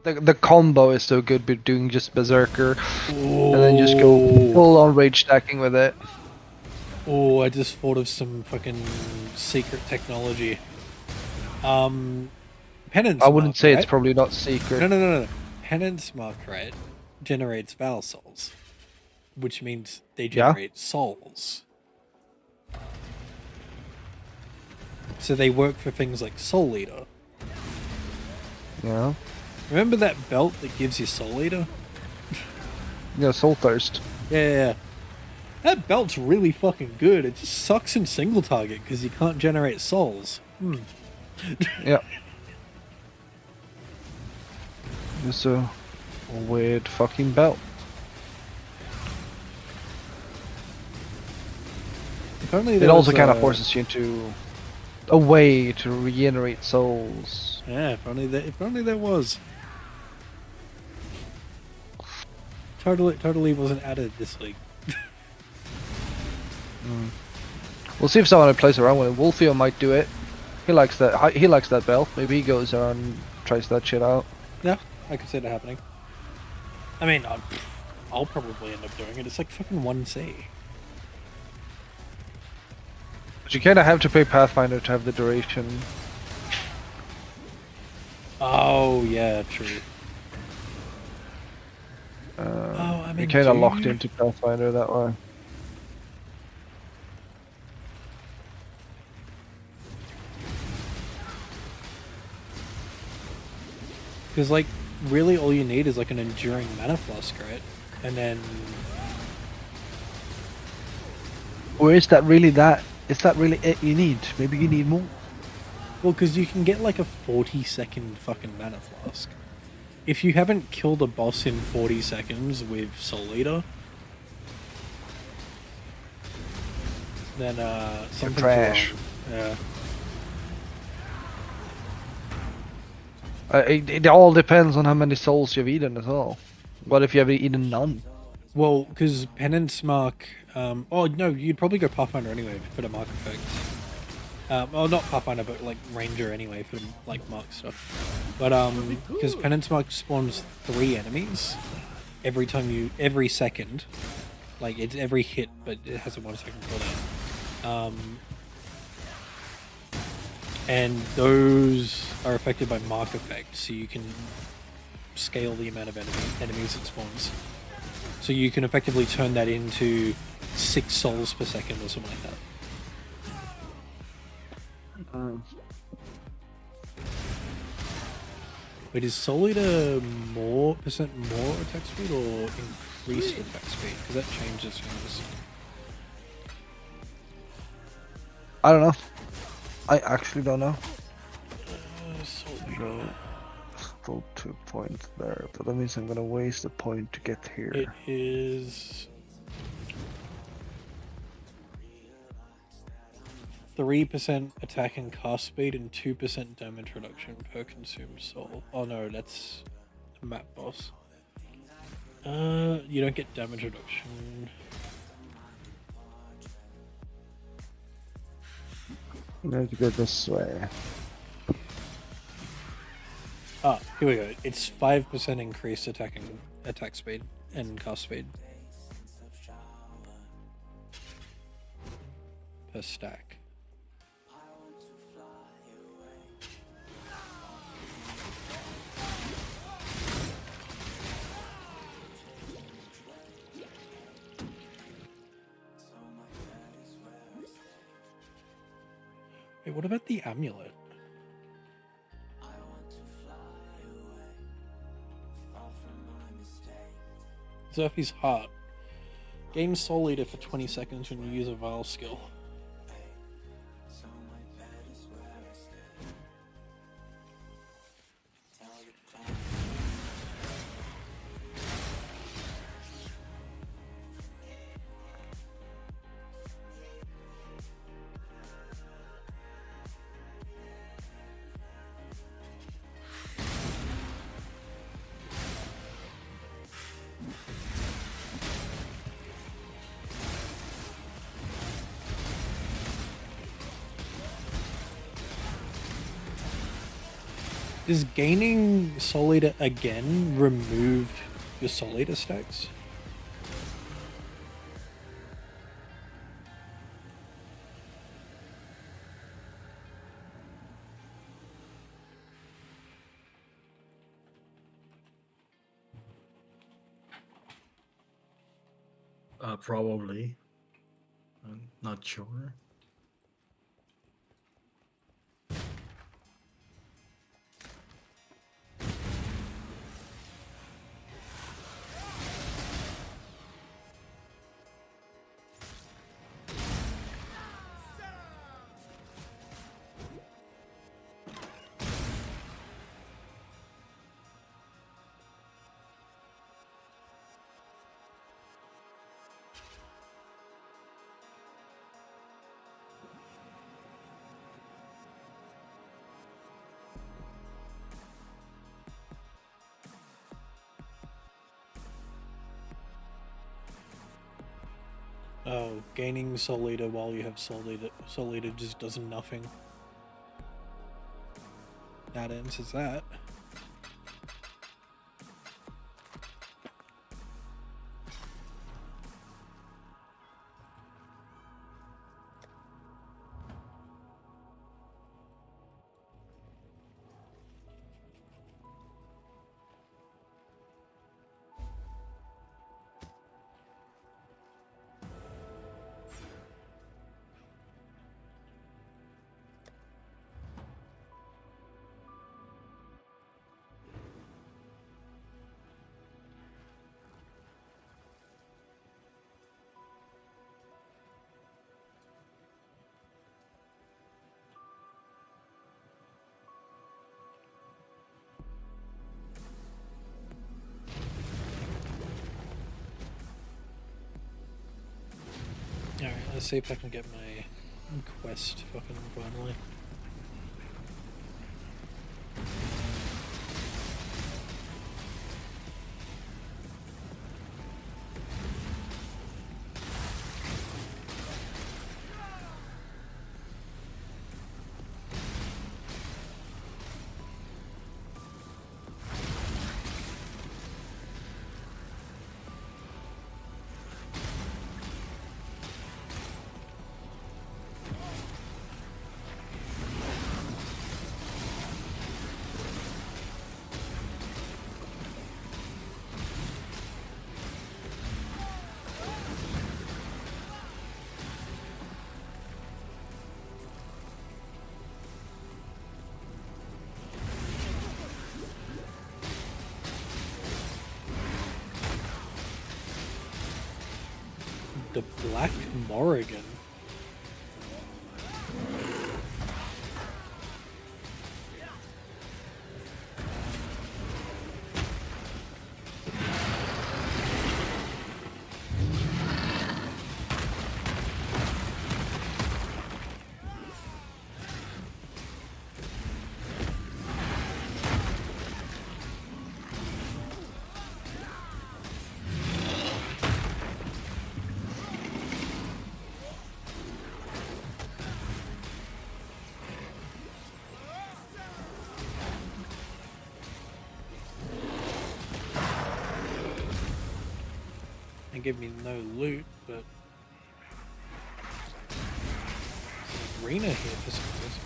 The combo is so good with doing just Berserker and then just go full on rage stacking with it. Oh, I just thought of some fucking secret technology. Penance I wouldn't Mark, say right? it's probably not secret. No. Penance Mark, right, generates Val souls, which means they generate souls. So they work for things like Soul Eater. Yeah. Remember that belt that gives you Soul Eater? Yeah, Soul Thirst. Yeah. That belt's really fucking good. It just sucks in single target because you can't generate souls. Yeah. It's a weird fucking belt. If only It there also was kind of forces you into a way to regenerate souls. Yeah, if only there was. Totally wasn't added this week. We'll see if someone plays around with it. Wolfio might do it. He likes that. He likes that belt. Maybe he goes around and tries that shit out. Yeah, I could see that happening. I mean, I'll probably end up doing it. It's like fucking 1C. But you kind of have to play Pathfinder to have the duration. Oh yeah, true. I mean, You're kind of do locked you? into Pathfinder that way. Because like, really, all you need is like an enduring mana flask, right? And then Or is that really that? Is that really it you need? Maybe you need more. well, because you can get like a 40-second fucking mana flask. If you haven't killed a boss in 40 seconds with Soul Eater, then something's trash. wrong. Yeah. It all depends on how many souls you've eaten as well. What if you have eaten none? Well, because Penance Mark... oh, no, you'd probably go Pathfinder anyway for the Mark effect. Well, not Pathfinder, but like Ranger anyway for the, like, Mark stuff. But, because Penance Mark spawns 3 enemies every second. Like, it's every hit, but it has a 1 second cooldown. And those are affected by Mark effect, so you can scale the amount of enemies it spawns. So you can effectively turn that into 6 souls per second or something like that. Wait, is Soul Eater more attack speed or increased attack speed? Because that changes things. I don't know. I actually don't know. Soul Eater. No, still 2 points there, but that means I'm gonna waste a point to get here. It is 3% attack and cast speed and 2% damage reduction per consumed soul. Oh no, that's a map boss. You don't get damage reduction. I'm going to go this way. Ah, here we go. It's 5% increased attack speed and cast speed per stack. Wait, what about the amulet? Zerfy's heart. Gain Soul Eater for 20 seconds when you use a Vile skill. Does gaining Soul Eater again remove your Soul Eater stacks? Probably. I'm not sure. Oh, gaining Soul Eater while you have Soul Eater just does nothing. That answers that. Alright, let's see if I can get my quest fucking finally. The Black Morrigan. They give me no loot, but there's an arena here for some reason.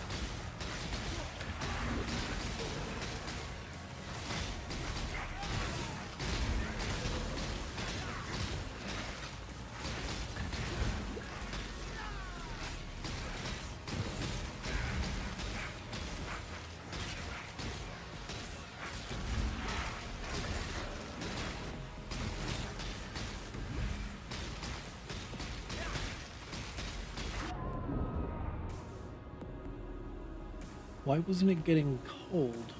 Why wasn't it getting cold?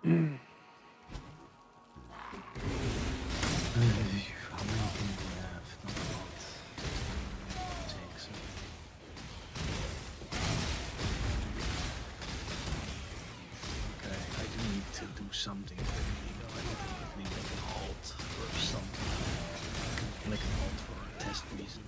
How many can we have? Not a lot. 6. Okay, I do need to do something quickly though. I need to quickly make an halt for something. I can make an halt for a test reason.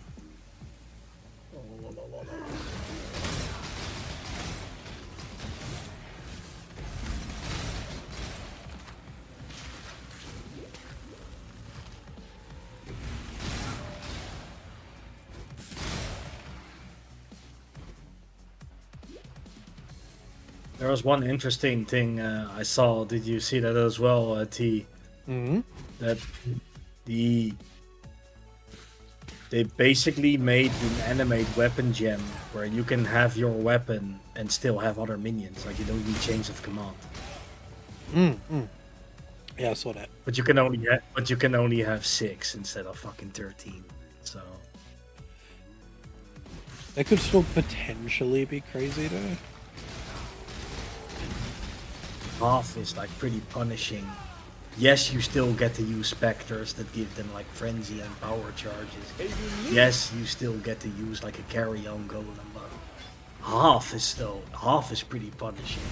There was one interesting thing I saw. Did you see that as well, T? Mm-hmm. That they basically made an animate weapon gem where you can have your weapon and still have other minions. Like you don't need change of command. Yeah, I saw that. But you can only have 6 instead of fucking 13. So That could still potentially be crazy though. half is like pretty punishing. Yes, you still get to use specters that give them like frenzy and power charges. Yes, you still get to use like a carry-on golem, but half is pretty punishing.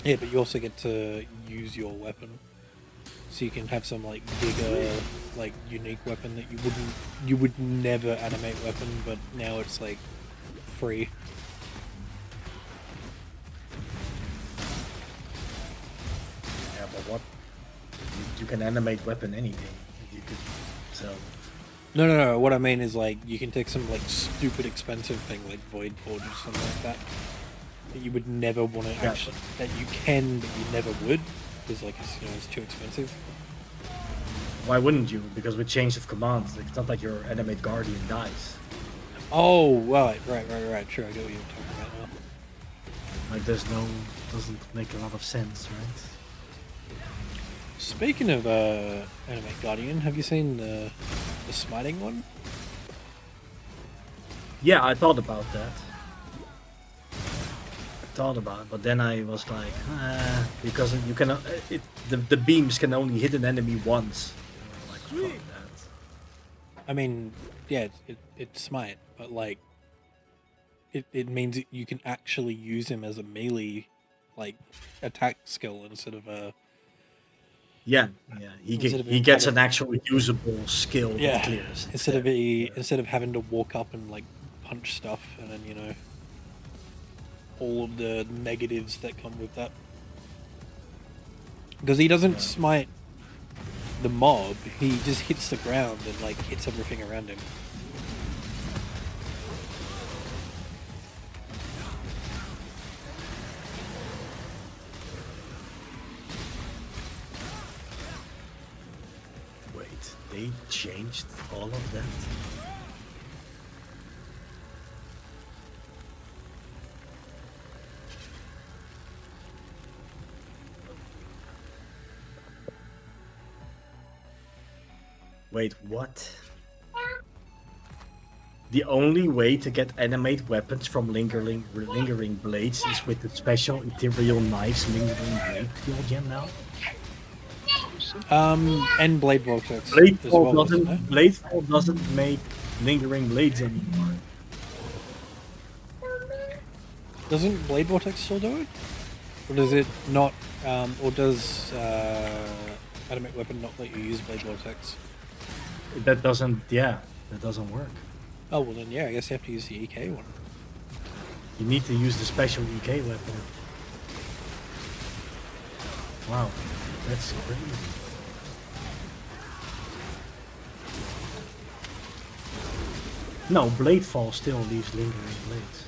Yeah, but you also get to use your weapon. So you can have some like bigger, like unique weapon that you would never animate weapon, but now it's like free. Yeah, but what? You can animate weapon anything. You could sell. No. What I mean is like you can take some like stupid expensive thing like Void Forge or something like that that you would never want to actually that you can but you never would because like it's too expensive. Why wouldn't you? Because with change of commands, it's not like your animate guardian dies. Oh right. Sure, I get what you're talking about now. Like doesn't make a lot of sense, right? Speaking of Animate Guardian, have you seen the smiting one? Yeah, I thought about that. But then I was like, because you can, the beams can only hit an enemy once. Like, fuck that. I mean, yeah, it's smite, but like, it means you can actually use him as a melee, like, attack skill instead of a. Yeah. He gets an actual usable skill. Yeah. That clears Instead of having to walk up and like punch stuff, and then all of the negatives that come with that. Because he doesn't smite the mob, he just hits the ground and like hits everything around him. They changed all of that. Wait, what? The only way to get animate weapons from lingering blades is with the special ethereal knives lingering blade skill gem now. And Blade Vortex as well, isn't it? Bladefall doesn't make lingering blades anymore. Doesn't Blade Vortex still do it? Or does it not, or does Animate Weapon not let you use Blade Vortex? That doesn't work. Oh, well then, yeah, I guess you have to use the EK one. You need to use the special EK weapon. Wow, that's crazy. No, Bladefall still leaves lingering blades.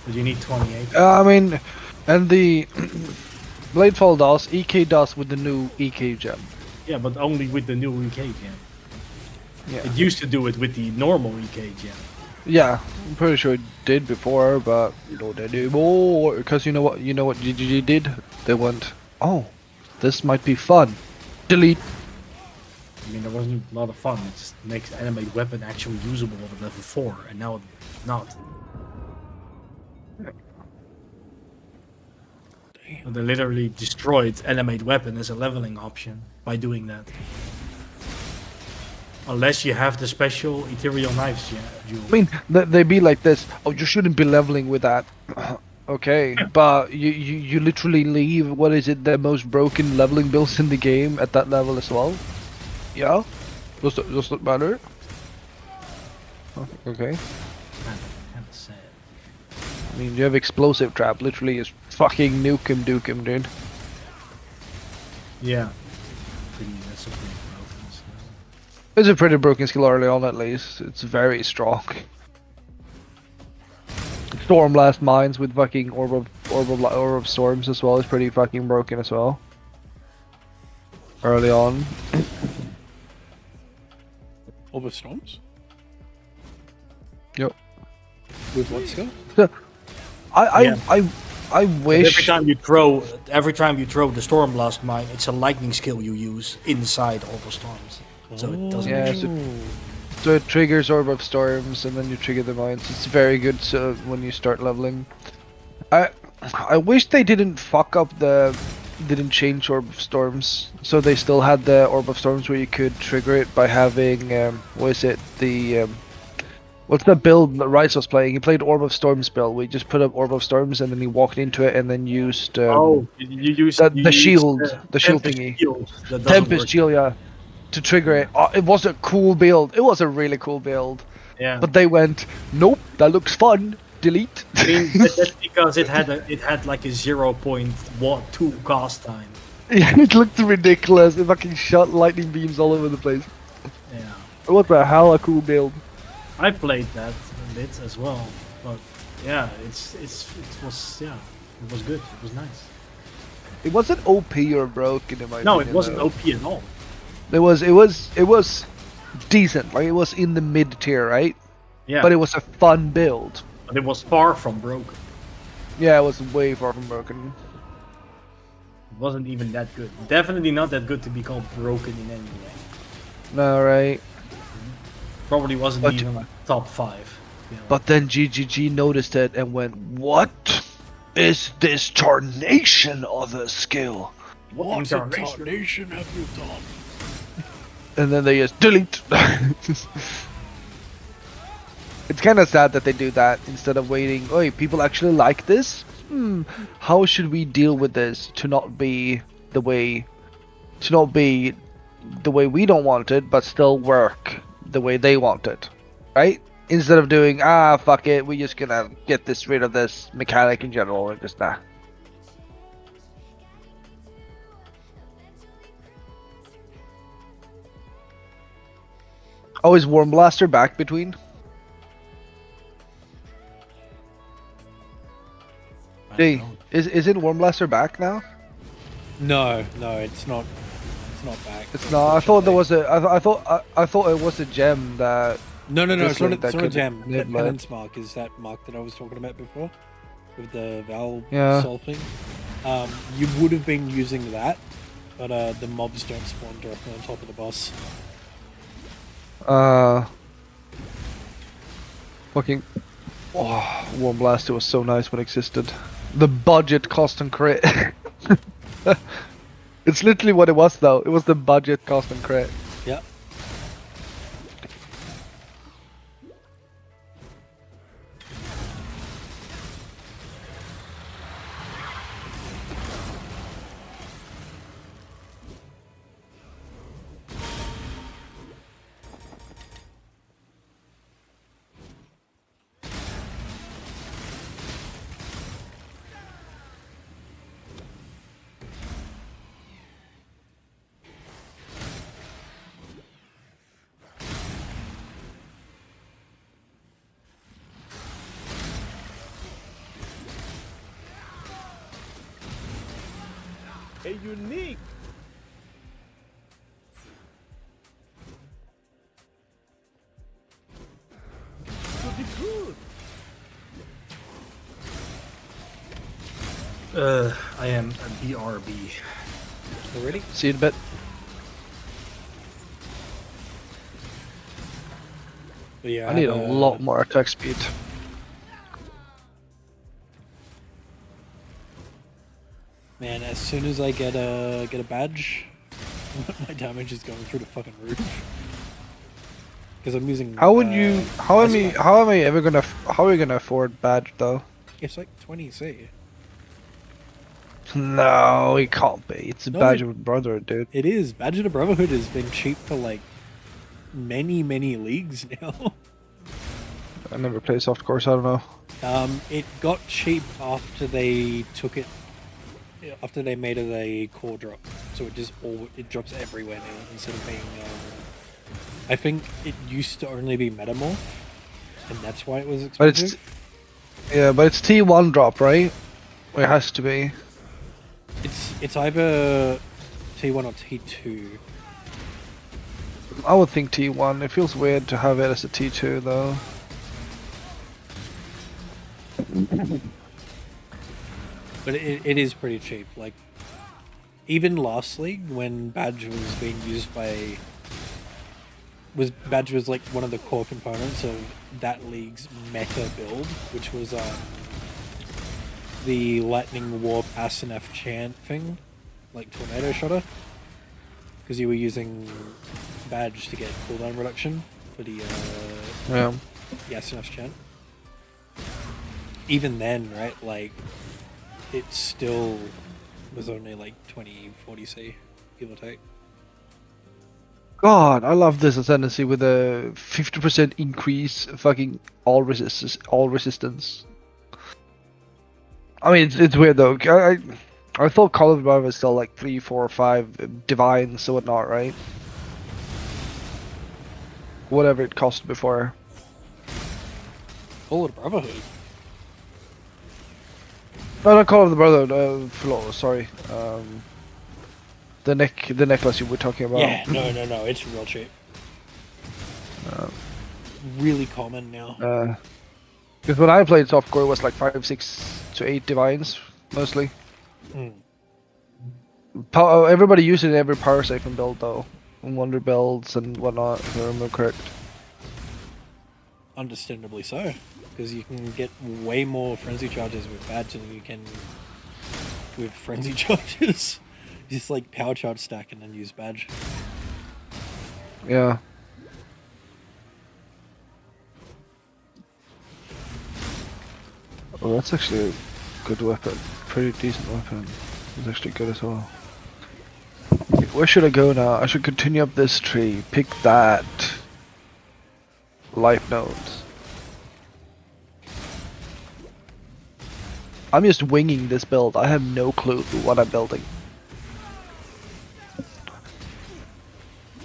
But you need 28. I mean, and the Bladefall does, EK does with the new EK gem. Yeah, but only with the new EK gem. Yeah. It used to do it with the normal EK gem. Yeah, I'm pretty sure it did before, but you know they do more because you know what GGG did? They went, oh, this might be fun. Delete. I mean, there wasn't a lot of fun. It just makes animate weapon actually usable at level 4, and now it's not. They literally destroyed animate weapon as a leveling option by doing that. Unless you have the special ethereal knives, yeah. I mean, they be like this. Oh, you shouldn't be leveling with that. Okay, but you literally leave. What is it? The most broken leveling builds in the game at that level as well. Yeah, does that matter? Oh, okay. Kinda sad. I mean, you have explosive trap. Literally, is fucking nuke him, duke him, dude. Yeah. That's a pretty broken skill. It's a pretty broken skill early on, at least. It's very strong. Stormblast mines with fucking orb of storms as well is pretty fucking broken as well. Early on. Orb of Storms? Yep. With what skill? I wish. Every time you throw the Stormblast mine, it's a lightning skill you use inside Orb of Storms. So it doesn't. Yeah, so it triggers Orb of Storms, and then you trigger the mines. It's very good when you start leveling. I wish they didn't didn't change Orb of Storms, so they still had the Orb of Storms where you could trigger it by having what is it, the what's the build that Rice was playing? He played Orb of Storms build. We just put up Orb of Storms and then he walked into it and then used you used the shield thingy. Tempest shield, yeah, to trigger it. Oh, it was a cool build. It was a really cool build. Yeah. But they went, nope, that looks fun. Delete. I mean, that's because it had like a 0.2 cast time. Yeah, it looked ridiculous. It fucking shot lightning beams all over the place. Yeah. What the hell, a cool build. I played that a bit as well, but yeah, it was good. It was nice. It wasn't OP or broken in my No, opinion. it wasn't though. OP at all. It was decent. Like it was in the mid tier, right? Yeah. But it was a fun build. But it was far from broken. Yeah, it was way far from broken. It wasn't even that good. Definitely not that good to be called broken in any way. No, right? Probably wasn't But- even like top 5. You know. But then GGG noticed it and went, "What is this tarnation of a skill?" What incarnation? incarnation have you done? And then they just delete. It's kind of sad that they do that instead of waiting. Oh, people actually like this. How should we deal with this to not be the way we don't want it, but still work the way they want it, right? Instead of doing fuck it, we're just gonna get rid of this mechanic in general and just nah. Oh, is Worm Blaster back between? I Hey, don't know. isn't Worm Blaster back now? No, it's not It's not back. It's not. I thought there was a. I thought it was a gem that. No, it's not, that it's not a could gem. That enable it. penance mark is that mark that I was talking about before, with the Val Yeah. soul thing. You would have been using that, but the mobs don't spawn directly on top of the boss. Fucking. Oh, Warm Blaster was so nice when it existed. The budget cost and crit. It's literally what it was though. It was the budget cost and crit. Yeah. A unique. To be good. I am a BRB. Already? See you in a bit. But yeah, I need a lot more attack speed. Man, as soon as I get a badge, my damage is going through the fucking roof. Because I'm using. How would you? How am I? Ice Pack. How am I ever gonna? How are we gonna afford badge though? It's like 20C. No, it can't be. It's a No, badge it- of brother, dude. It is. Badge of the Brotherhood has been cheap for like many leagues now. I never played softcore, so I don't know. It got cheap after they took it. After they made it a core drop, so it drops everywhere now instead of being. I think it used to only be Metamorph, and that's why it was But expensive. but it's T1 drop, right? It has to be. It's either T1 or T2. I would think T1. It feels weird to have it as a T2 though. But it is pretty cheap. Like, even last league, when Badge was being used by... Badge was like one of the core components of that league's meta build, which was the Lightning Warp Asinef chant thing, like Tornado Shotter. Because you were using Badge to get cooldown reduction for the Asinef's chant. Even then, right, like, it still was only like 20-40C, give or take. God, I love this ascendancy with a 50% increase, fucking all resistance. I mean, it's weird though. I thought Call of Duty was still like 3, 4, 5 divines and whatnot, right? Whatever it cost before. Call of the Brotherhood. No, not Call of the Brotherhood. Sorry. The necklace you were talking about. Yeah, no, it's real cheap. Really common now. Because when I played softcore, it was like 5, 6 to 8 divines mostly. Everybody used it in every power siphon build though, and wonder builds and whatnot. If I remember correct. Understandably so, because you can get way more frenzy charges with Badge than you can with frenzy charges. Just like power charge stack and then use Badge. Yeah. Oh, that's actually a good weapon. Pretty decent weapon. It's actually good as well. Okay, where should I go now? I should continue up this tree. Pick that. Life nodes. I'm just winging this build. I have no clue what I'm building.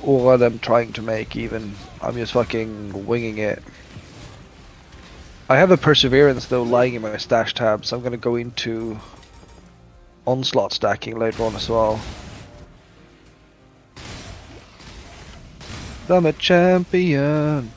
Or what I'm trying to make even. I'm just fucking winging it. I have a Perseverance though lying in my stash tab, so I'm gonna go into Onslaught stacking later on as well. I'm a champion.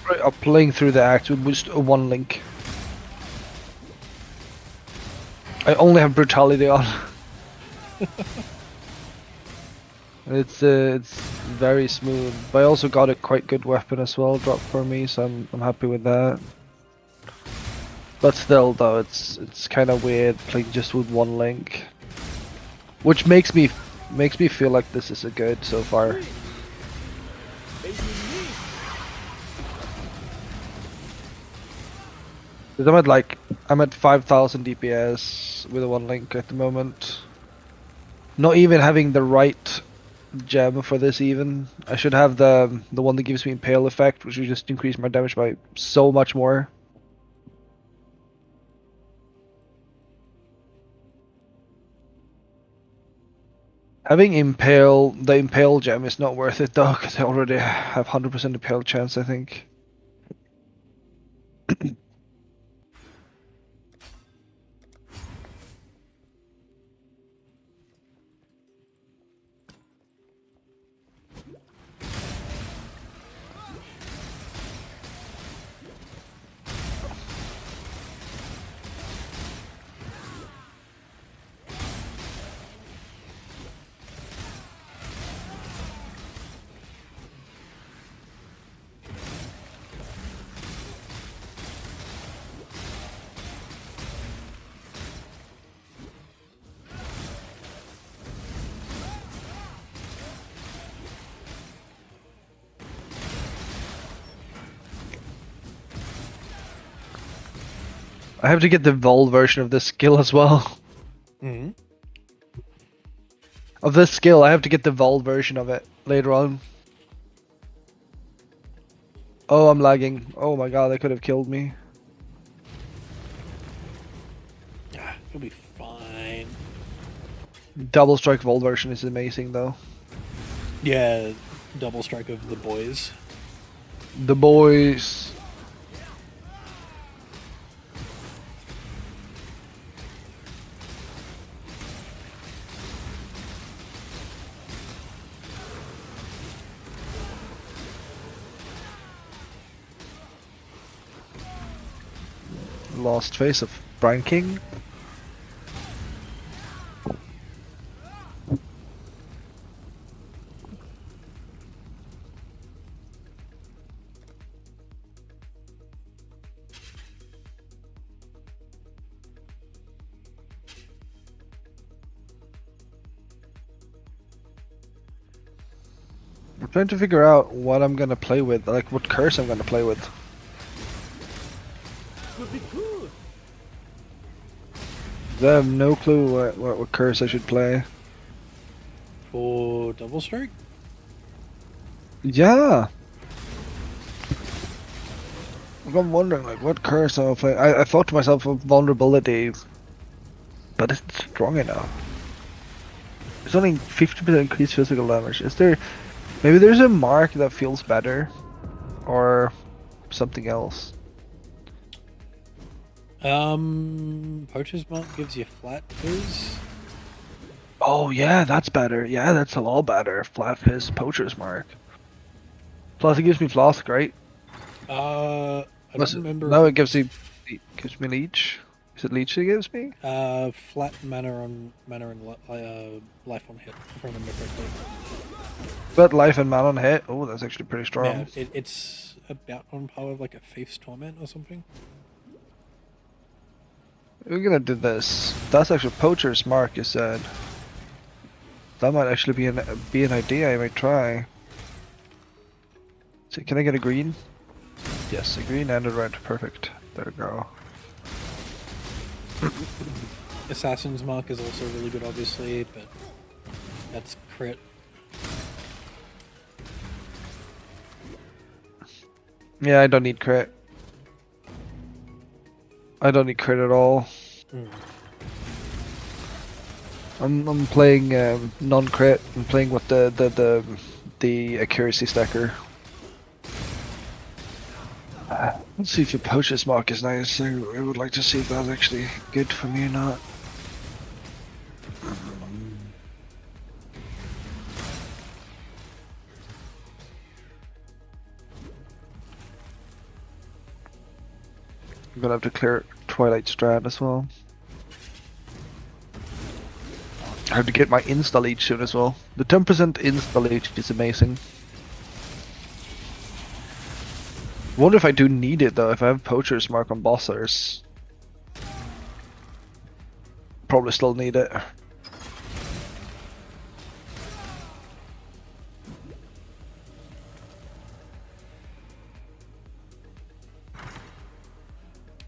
Right, I'm playing through the act with just one link. I only have brutality on. It's very smooth, but I also got a quite good weapon as well dropped for me, so I'm happy with that. But still, though, it's kind of weird playing just with one link, which makes me feel like this is a good so far. A unique. 'Cause I'm at 5,000 DPS with a one link at the moment. Not even having the right gem for this even. I should have the one that gives me impale effect, which would just increase my damage by so much more. Having the impale gem is not worth it though, because I already have 100% impale chance, I think. I have to get the Vol version of this skill as well. Mm. Of this skill, I have to get the Vol version of it later on. Oh, I'm lagging. Oh my god, they could have killed me. Ah, you'll be fine. Double strike Vol version is amazing though. Yeah, double strike of the boys. The boys. Lost face of Brian King. I'm trying to figure out what I'm gonna play with, like what curse I'm gonna play with. Could be good. I have no clue what curse I should play. For double strike? Yeah. I'm wondering like what curse I'll play. I thought to myself of vulnerability, but it's not strong enough. It's only 50% increased physical damage. Is there? Maybe there's a mark that feels better, or something else. Poacher's Mark gives you flat fizz. Oh yeah, that's better. Yeah, that's a lot better. Flat fizz, poacher's mark. Plus it gives me flask, right? I Plus, don't remember. now if it gives me leech. Is it leech it gives me? flat mana and life on hit, if I remember correctly. But life and mana on hit. Oh, that's actually pretty strong. Yeah, it's about on par with like a Thief's Torment or something. We're gonna do this. That's actually Poacher's Mark, you said. That might actually be an idea I might try. So can I get a green? Yes, a green and a red. Perfect. There we go. Assassin's Mark is also really good, obviously, but that's crit. Yeah, I don't need crit. I don't need crit at all. Mm. I'm playing non-crit. I'm playing with the accuracy stacker. Let's see if your Poacher's Mark is nice. I would like to see if that's actually good for me or not. I'm gonna have to clear Twilight Strand as well. I have to get my insta leech soon as well. The 10% insta leech is amazing. Wonder if I do need it though. If I have Poacher's Mark on bossers, probably still need it.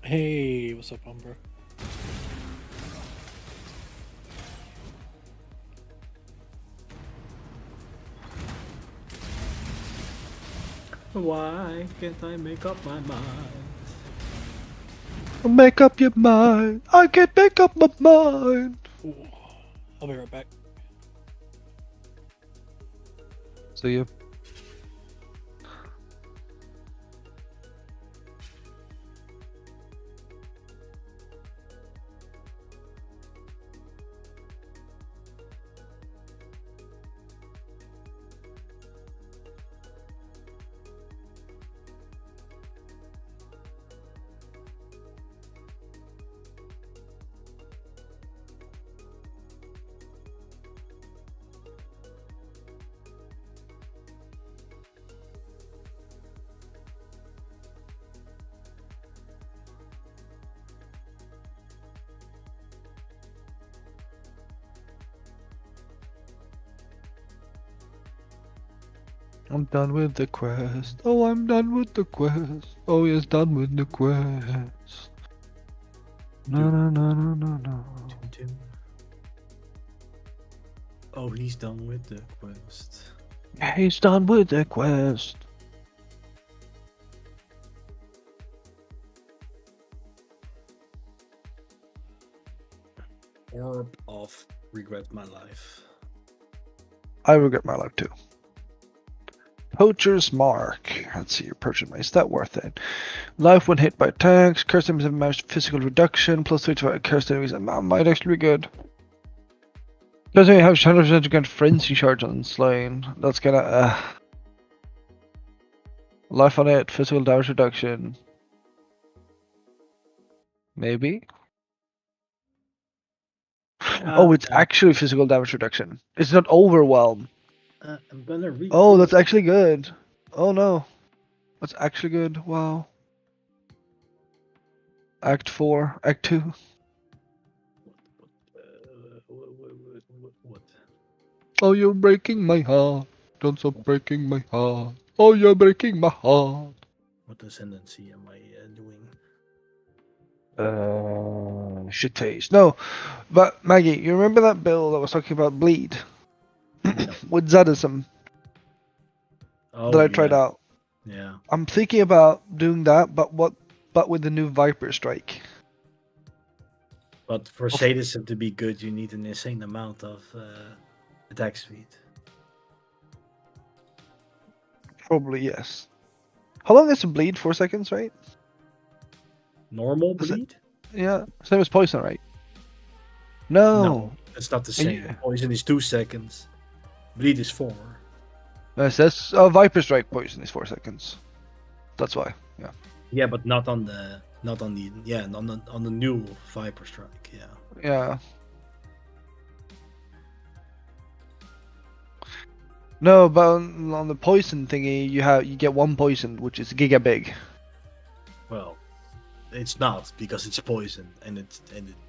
Hey, what's up, Umbra? Why can't I make up my mind? Make up your mind. I can't make up my mind. Ooh, I'll be right back. See you. I'm done with the quest. Oh, I'm done with the quest. Oh, yes, done with the quest. No, no, no, no, no, no. Oh, he's done with the quest. He's done with the quest. Orb of regret my life. I regret my life too. Poacher's Mark. Let's see your purchase. Is that worth it? Life when hit by attacks. Cursed enemies have managed physical reduction. Plus 3 to cursed enemies. That might actually be good. Doesn't have 100% against frenzy charge on slain. That's gonna. Life on it. Physical damage reduction. Maybe. Oh, it's actually physical damage reduction. It's not overwhelm. I'm gonna read. Oh, that's actually good. Oh no. That's actually good. Wow. Act 4, Act 2. What? Oh, you're breaking my heart. Don't stop breaking my heart. Oh, you're breaking my heart. What ascendancy am I doing? Shit taste. No, but Maggie, you remember that bill that was talking about bleed? No. With Zadism Oh, that I tried yeah. out. Yeah. I'm thinking about doing that, but with the new Viper Strike. But for sadism to be good, you need an insane amount of attack speed. Probably yes. How long is the bleed? 4 seconds, right? Normal Is it- bleed? Yeah, same as poison, right? No. It's not the same. Yeah. Poison is 2 seconds. Bleed is 4. It says Viper Strike poison is 4 seconds. That's why. Yeah. Yeah, but not on the new Viper Strike. Yeah. Yeah. No, but on the poison thingy, you get one poison, which is giga big. Well, it's not because it's poison and it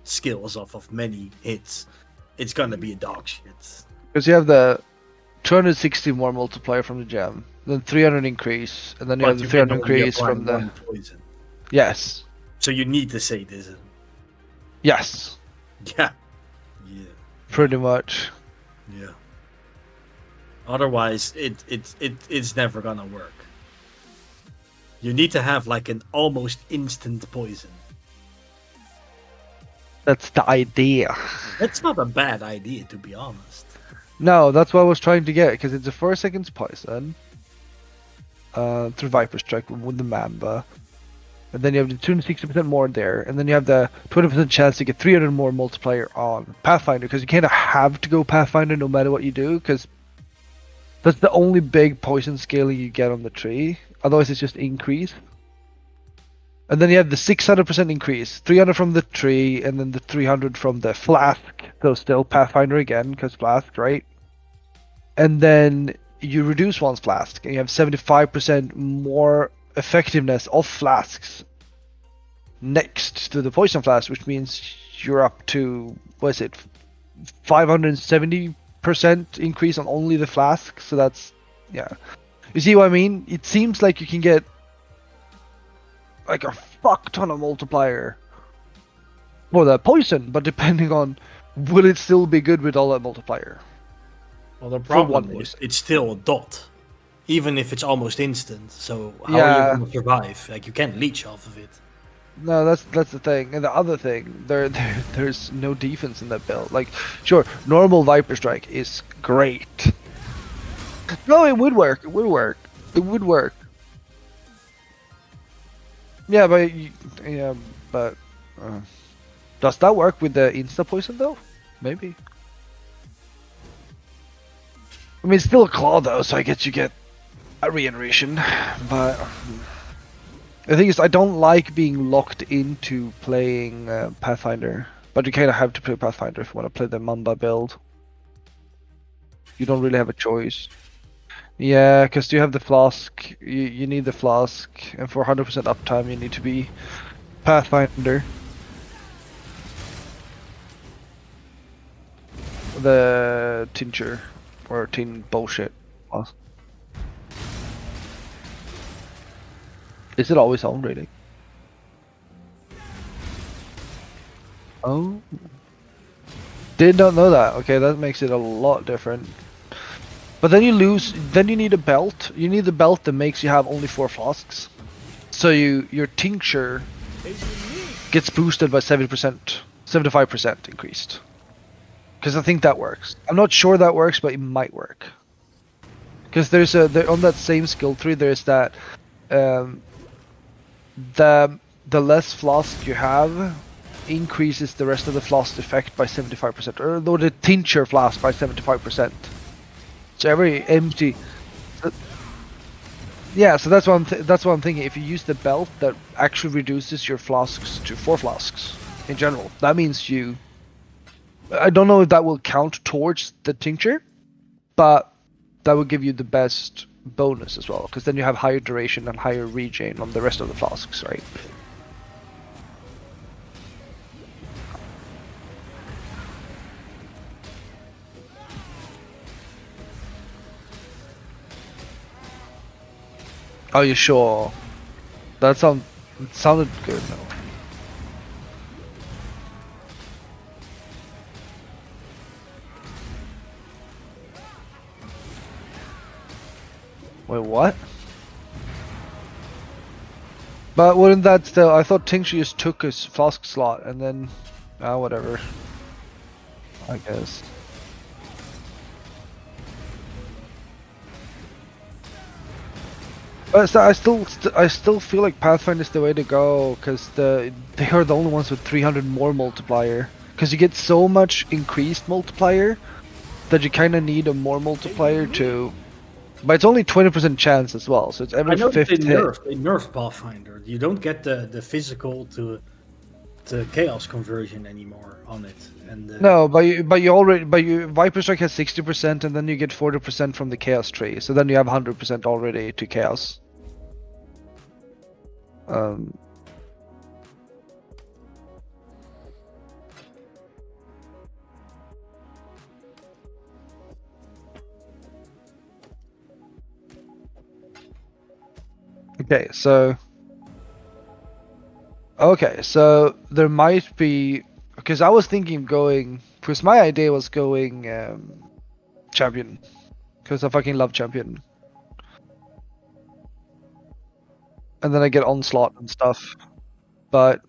skills off of many hits. It's gonna be a dog shit. Because you have the 260 more multiplier from the gem, then 300 increase, and then you have the 300 increase from the one poison. yes, So you need to say this. yes, Yeah. Yeah. pretty much. Yeah. Otherwise, it's never gonna work. You need to have like an almost instant poison. That's the idea. That's not a bad idea, to be honest. No, that's what I was trying to get, because it's a 4 seconds poison. Through Viper Strike with the Mamba. And then you have the 260% more there, and then you have the 20% chance to get 300 more multiplier on Pathfinder, because you kind of have to go Pathfinder no matter what you do, because that's the only big poison scaling you get on the tree. Otherwise, it's just increase. And then you have the 600% increase, 300 from the tree, and then the 300 from the flask. So still Pathfinder again, because flask, right? And then you reduce one's flask, and you have 75% more effectiveness of flasks next to the poison flask, which means you're up to, what is it, 570% increase on only the flask. So that's, yeah. You see what I mean? It seems like you can get like a fuck ton of multiplier for the poison, but depending on, will it still be good with all that multiplier? Well, the one problem is poison. it's still a dot, even if it's almost instant. So how are Yeah. you gonna survive? Like you can't leech off of it. No, that's the thing. And the other thing, there's no defense in that build. Like, sure, normal Viper Strike is great. No, it would work. It would work. It would work. Yeah, but does that work with the insta poison though? Maybe. I mean, it's still a claw though, so I guess you get a regeneration. But the thing is, I don't like being locked into playing Pathfinder. But you kind of have to play Pathfinder if you want to play the Mamba build. You don't really have a choice. Yeah, because you have the flask. You need the flask, and for 100% uptime, you need to be Pathfinder. The tincture or tin bullshit. Is it always on rating? Oh, did not know that. Okay, that makes it a lot different. But then you lose. Then you need a belt. You need the belt that makes you have only 4 flasks. So your tincture gets boosted by 70%, 75% increased. Because I think that works. I'm not sure that works, but it might work. Because there's on that same skill tree, there's that the less flask you have increases the rest of the flask effect by 75%, or the tincture flask by 75%. So every empty. Yeah, so that's what I'm thinking. If you use the belt, that actually reduces your flasks to 4 flasks in general. That means you. I don't know if that will count towards the tincture, but that will give you the best bonus as well, because then you have higher duration and higher regen on the rest of the flasks, right? Are you sure? That sounded good. No. Wait, what? But wouldn't that still? I thought Tincture just took his flask slot and then, whatever. I guess. But I still feel like Pathfinder is the way to go, because they are the only ones with 300 more multiplier. Because you get so much increased multiplier that you kind of need a more multiplier to. But it's only 20% chance as well, so it's every I know fifth they hit. nerfed Pathfinder. You don't get the physical to chaos conversion anymore on it. And No, but you Viper Strike has 60%, and then you get 40% from the chaos tree. So then you have 100% already to chaos. Um. Okay, so. Okay, so there might be, because I was thinking of going, because my idea was going champion, because I fucking love champion, and then I get onslaught and stuff, but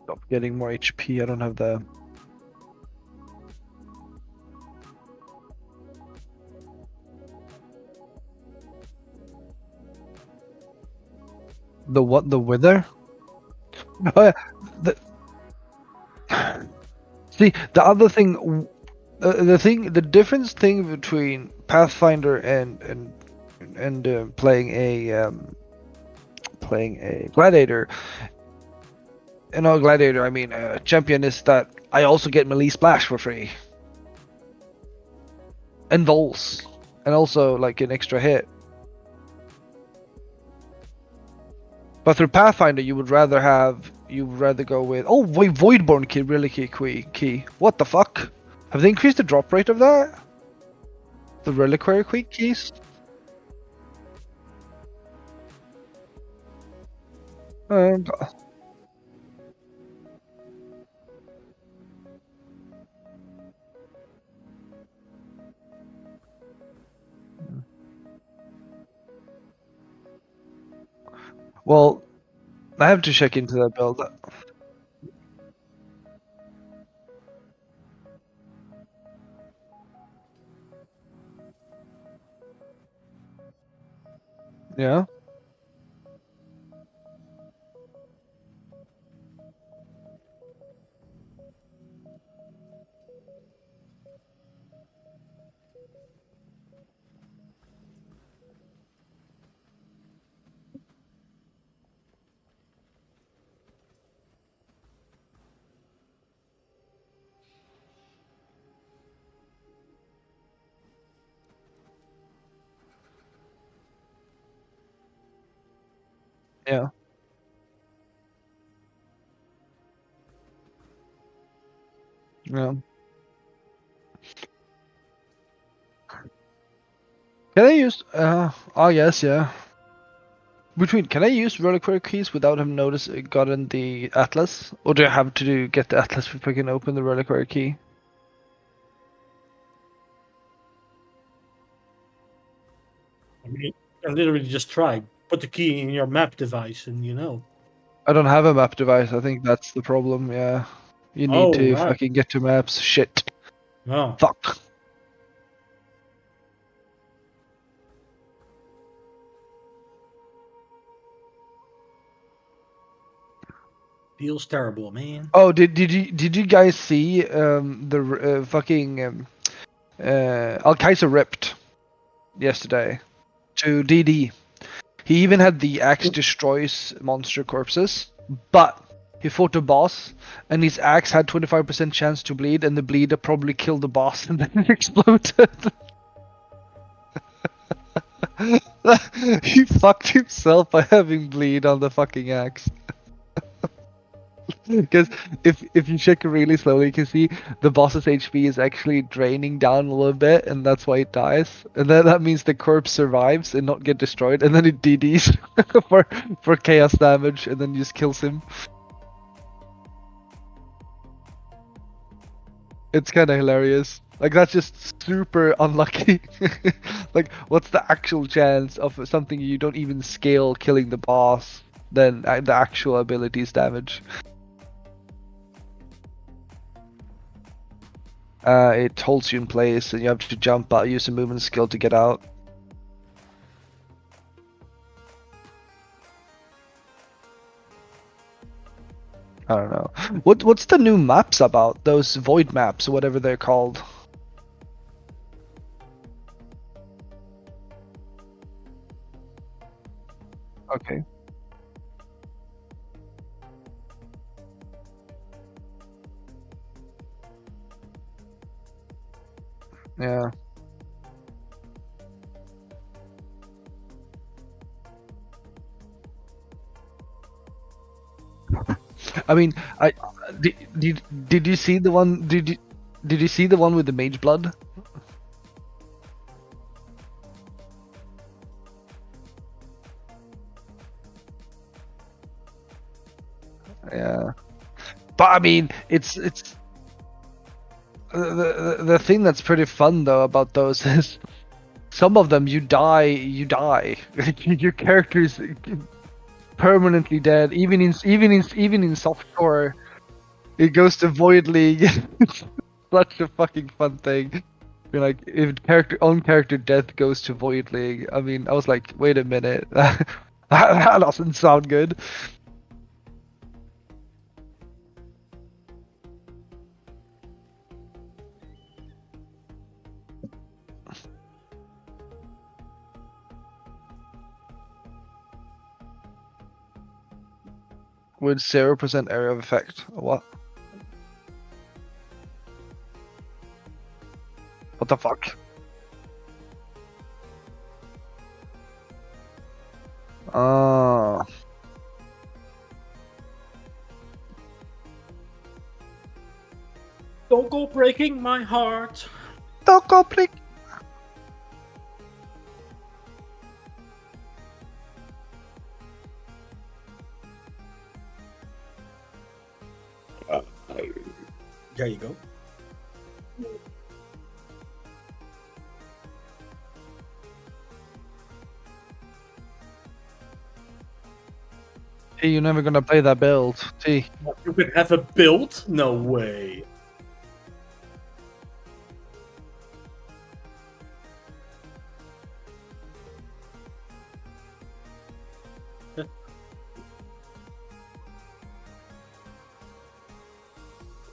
stop getting more HP. I don't have the what, the wither. Oh yeah, the see the other thing, the difference thing between Pathfinder and playing a gladiator. And not gladiator, I mean champion, is that I also get melee splash for free. And Vols. And also like an extra hit. But through Pathfinder you would rather go with, oh wait, Voidborn key, really key. What the fuck? Have they increased the drop rate of that? The reliquary keys? And well, I have to check into that build. Yeah. Yeah. Yeah. Can I use oh yes, yeah. Can I use reliquary keys without having gotten the atlas? Or do I have to get the atlas before I can open the reliquary key? I mean, you can literally just try. Put the key in your map device, and you know. I don't have a map device, I think that's the problem, yeah. You need Oh, to right. fucking get to maps. Shit. Oh. Fuck. Feels terrible, man. Oh, did you guys see the fucking Al-Kaiser ripped yesterday to DD? He even had the axe destroys monster corpses, but he fought a boss, and his axe had 25% chance to bleed, and the bleed probably killed the boss, and then it exploded. He fucked himself by having bleed on the fucking axe. Because if you check it really slowly, you can see the boss's HP is actually draining down a little bit, and that's why it dies. And then that means the corpse survives and not get destroyed, and then it DDs for chaos damage, and then just kills him. It's kind of hilarious. Like that's just super unlucky. Like, what's the actual chance of something you don't even scale killing the boss than the actual abilities damage? It holds you in place, and you have to jump out, use a movement skill to get out. I don't know. What's the new maps about? Those void maps, or whatever they're called. Okay. Yeah. I mean, did you see the one? Did you see the one with the mage blood? Yeah. But I mean, it's the thing that's pretty fun though about those is some of them you die. Your character's permanently dead. Even in softcore, it goes to Void League. It's such a fucking fun thing. You're like, if character death goes to Void League. I mean, I was like, wait a minute, that doesn't sound good. With 0% area of effect. What? What the fuck? Ah. Don't go breaking my heart. Don't go prick. There you go. Hey, you're never gonna play that build. T. You could have a build? No way.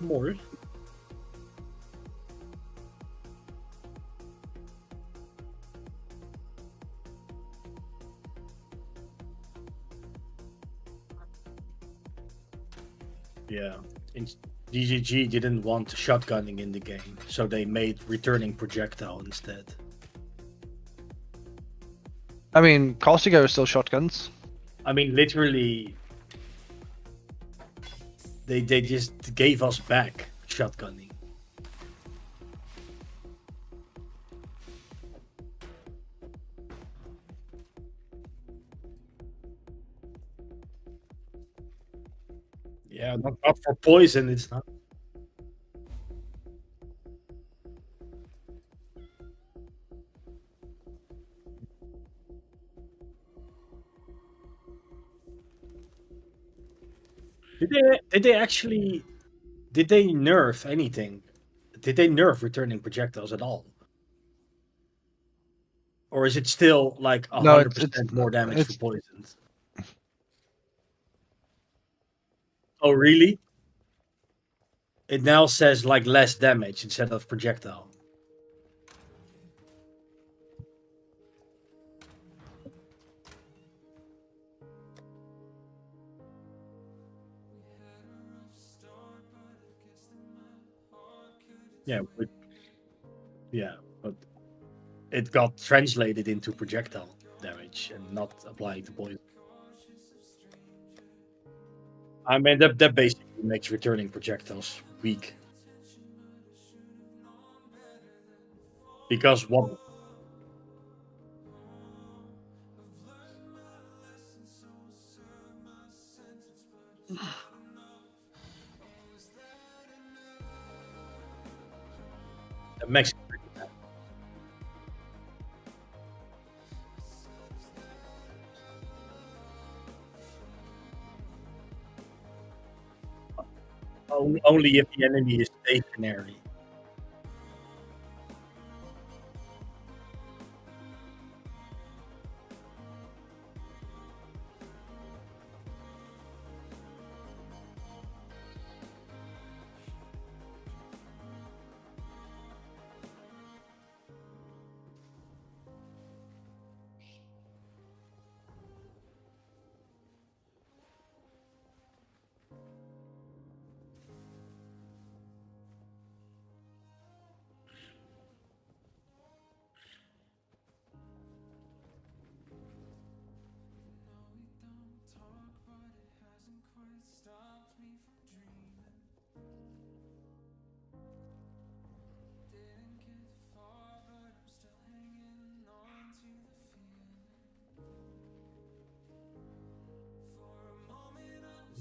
More. Yeah. DGG didn't want shotgunning in the game, so they made returning projectile instead. I mean, Corsica is still shotguns. I mean, literally, they just gave us back shotgunning. Yeah, not for poison, it's not. Did they actually did they nerf anything? Did they nerf returning projectiles at all? Or is it still like No, 100% more damage for it's poisons? Oh really? It now says like less damage instead of projectile. Yeah, but it got translated into projectile damage and not applying to poison. I mean, that basically makes returning projectiles weak. Because what? That makes it pretty bad. Only if the enemy is stationary.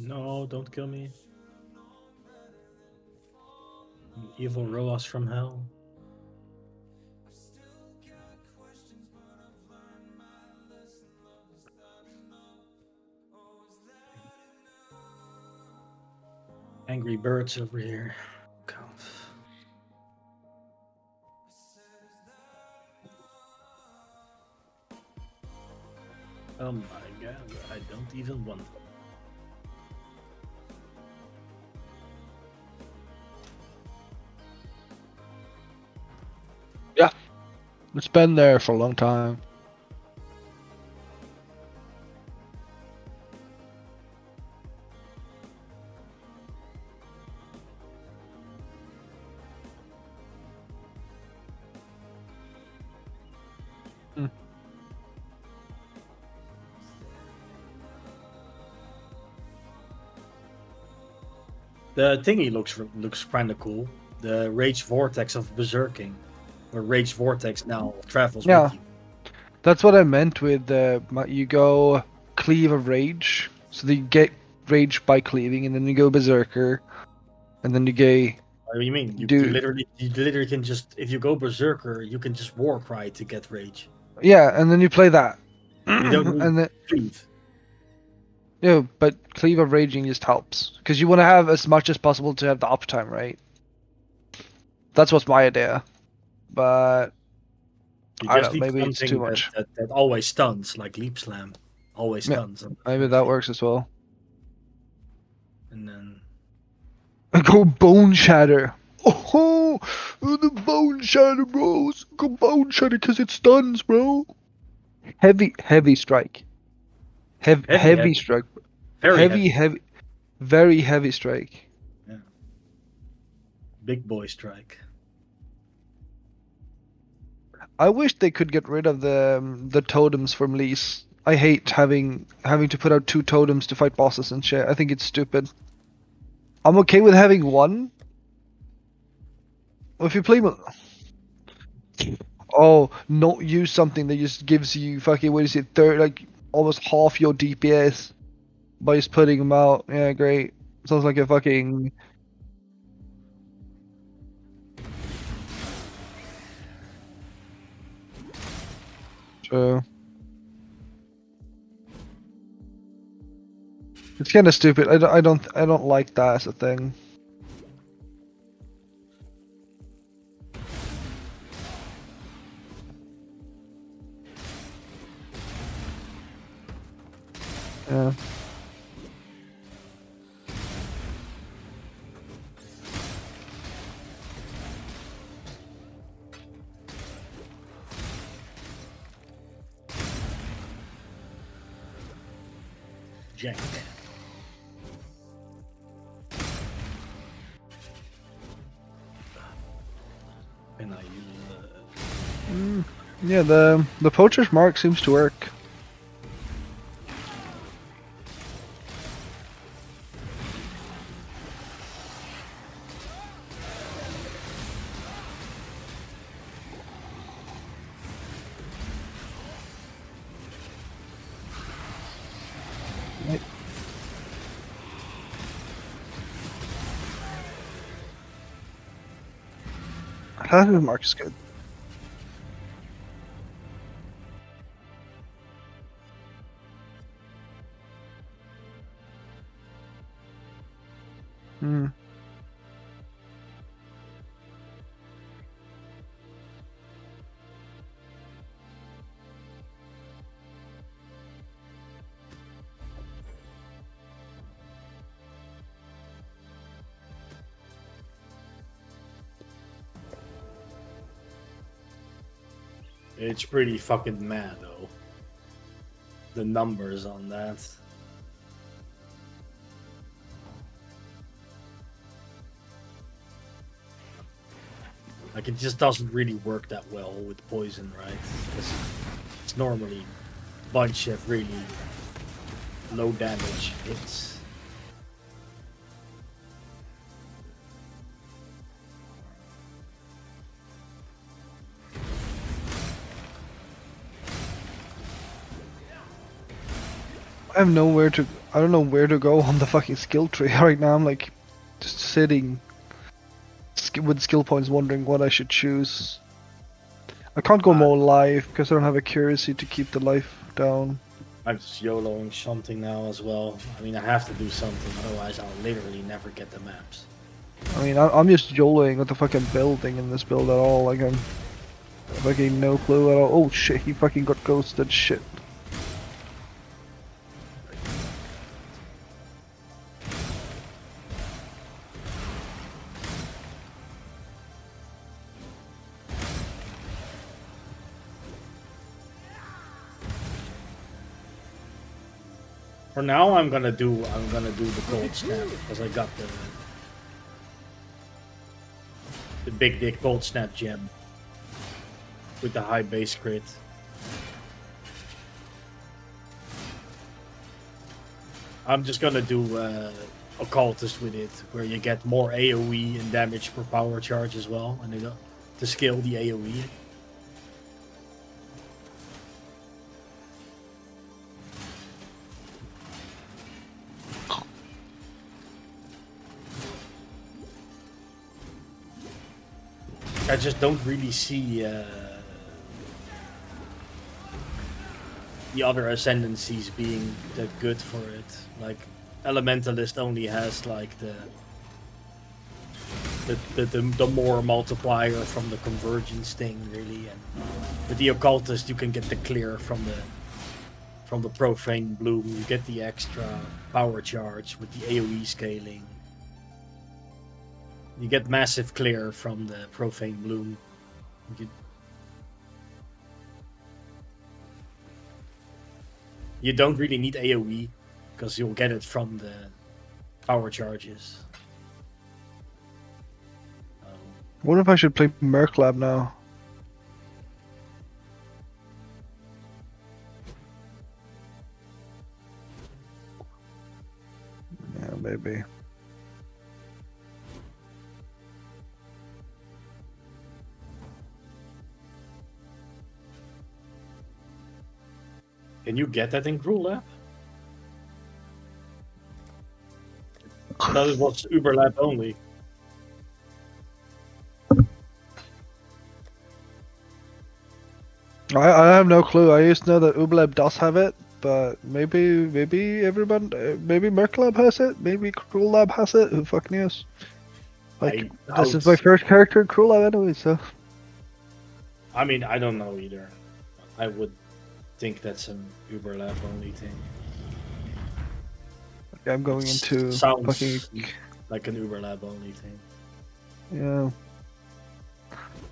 No, don't kill me. You evil Roas from hell. Angry birds over here. God. Oh my god, I don't even want them. Yeah, it's been there for a long time. The thingy looks kind of cool. The Rage Vortex of Berserking, or Rage Vortex now travels Yeah. with you. That's what I meant with you go cleave of rage, so that you get rage by cleaving, and then you go berserker, and then you go. What do you mean? You Dude. literally can just, if you go berserker, you can just war cry to get rage. Yeah, and then you play that. You don't need and then cleave. yeah, but cleave of raging just helps because you want to have as much as possible to have the uptime, right? That's what's my idea, but You I just don't know, need maybe it's too something much. that always stuns, like Leap Slam. Always Yeah, stuns. maybe that works as well. And then Go Bone Shatter. Oh, the Bone Shatter, bros. Go Bone Shatter because it stuns, bro. Heavy strike. Heavy strike. very Heavy, very heavy strike. Yeah. Big boy strike. I wish they could get rid of the totems from Lease. I hate having to put out 2 totems to fight bosses and shit. I think it's stupid. I'm okay with having 1. If you play not use something that just gives you fucking, what is it, like almost half your DPS by just putting them out. Yeah, great. Sounds like a fucking. True. It's kind of stupid. I don't like that as a thing. Yeah. Jank. And I use Yeah, the poacher's mark seems to work. Hazard mark is good. Hmm. It's pretty fucking mad though. The numbers on that. Like, it just doesn't really work that well with poison, right? It's normally a bunch of really low damage hits. I have nowhere to. I don't know where to go on the fucking skill tree right now. I'm like just sitting with skill points, wondering what I should choose. I can't go more life because I don't have accuracy to keep the life down. I'm just YOLOing something now as well. I mean, I have to do something, otherwise I'll literally never get the maps. I mean, I'm just YOLOing with the fucking building in this build at all. Like I'm fucking no clue at all. Oh shit, he fucking got ghosted. Shit. For now, I'm gonna do the gold snap because I got the big dick gold snap gem with the high base crit. I'm just gonna do occultist with it, where you get more AOE and damage per power charge as well, and to scale the AOE. I just don't really see the other ascendancies being that good for it. Like, Elementalist only has like the more multiplier from the convergence thing, really, and with the occultist you can get the clear from the profane bloom. You get the extra power charge with the AOE scaling. You get massive clear from the profane bloom. You don't really need AOE because you'll get it from the power charges. Wonder if I should play Merc Lab now. Yeah, maybe. Can you get that in Cruel Lab? That was Uber Lab only. I have no clue. I used to know that Ublab does have it, but maybe everyone, maybe Merc Lab has it, maybe Cruel Lab has it. Who fuck knows? Like, this is my first character in Cruel Lab anyway, so. I mean, I don't know either. I would think that's an Uber Lab only thing. Okay, I'm going into Sounds fucking. like an Uber Lab only thing. Yeah.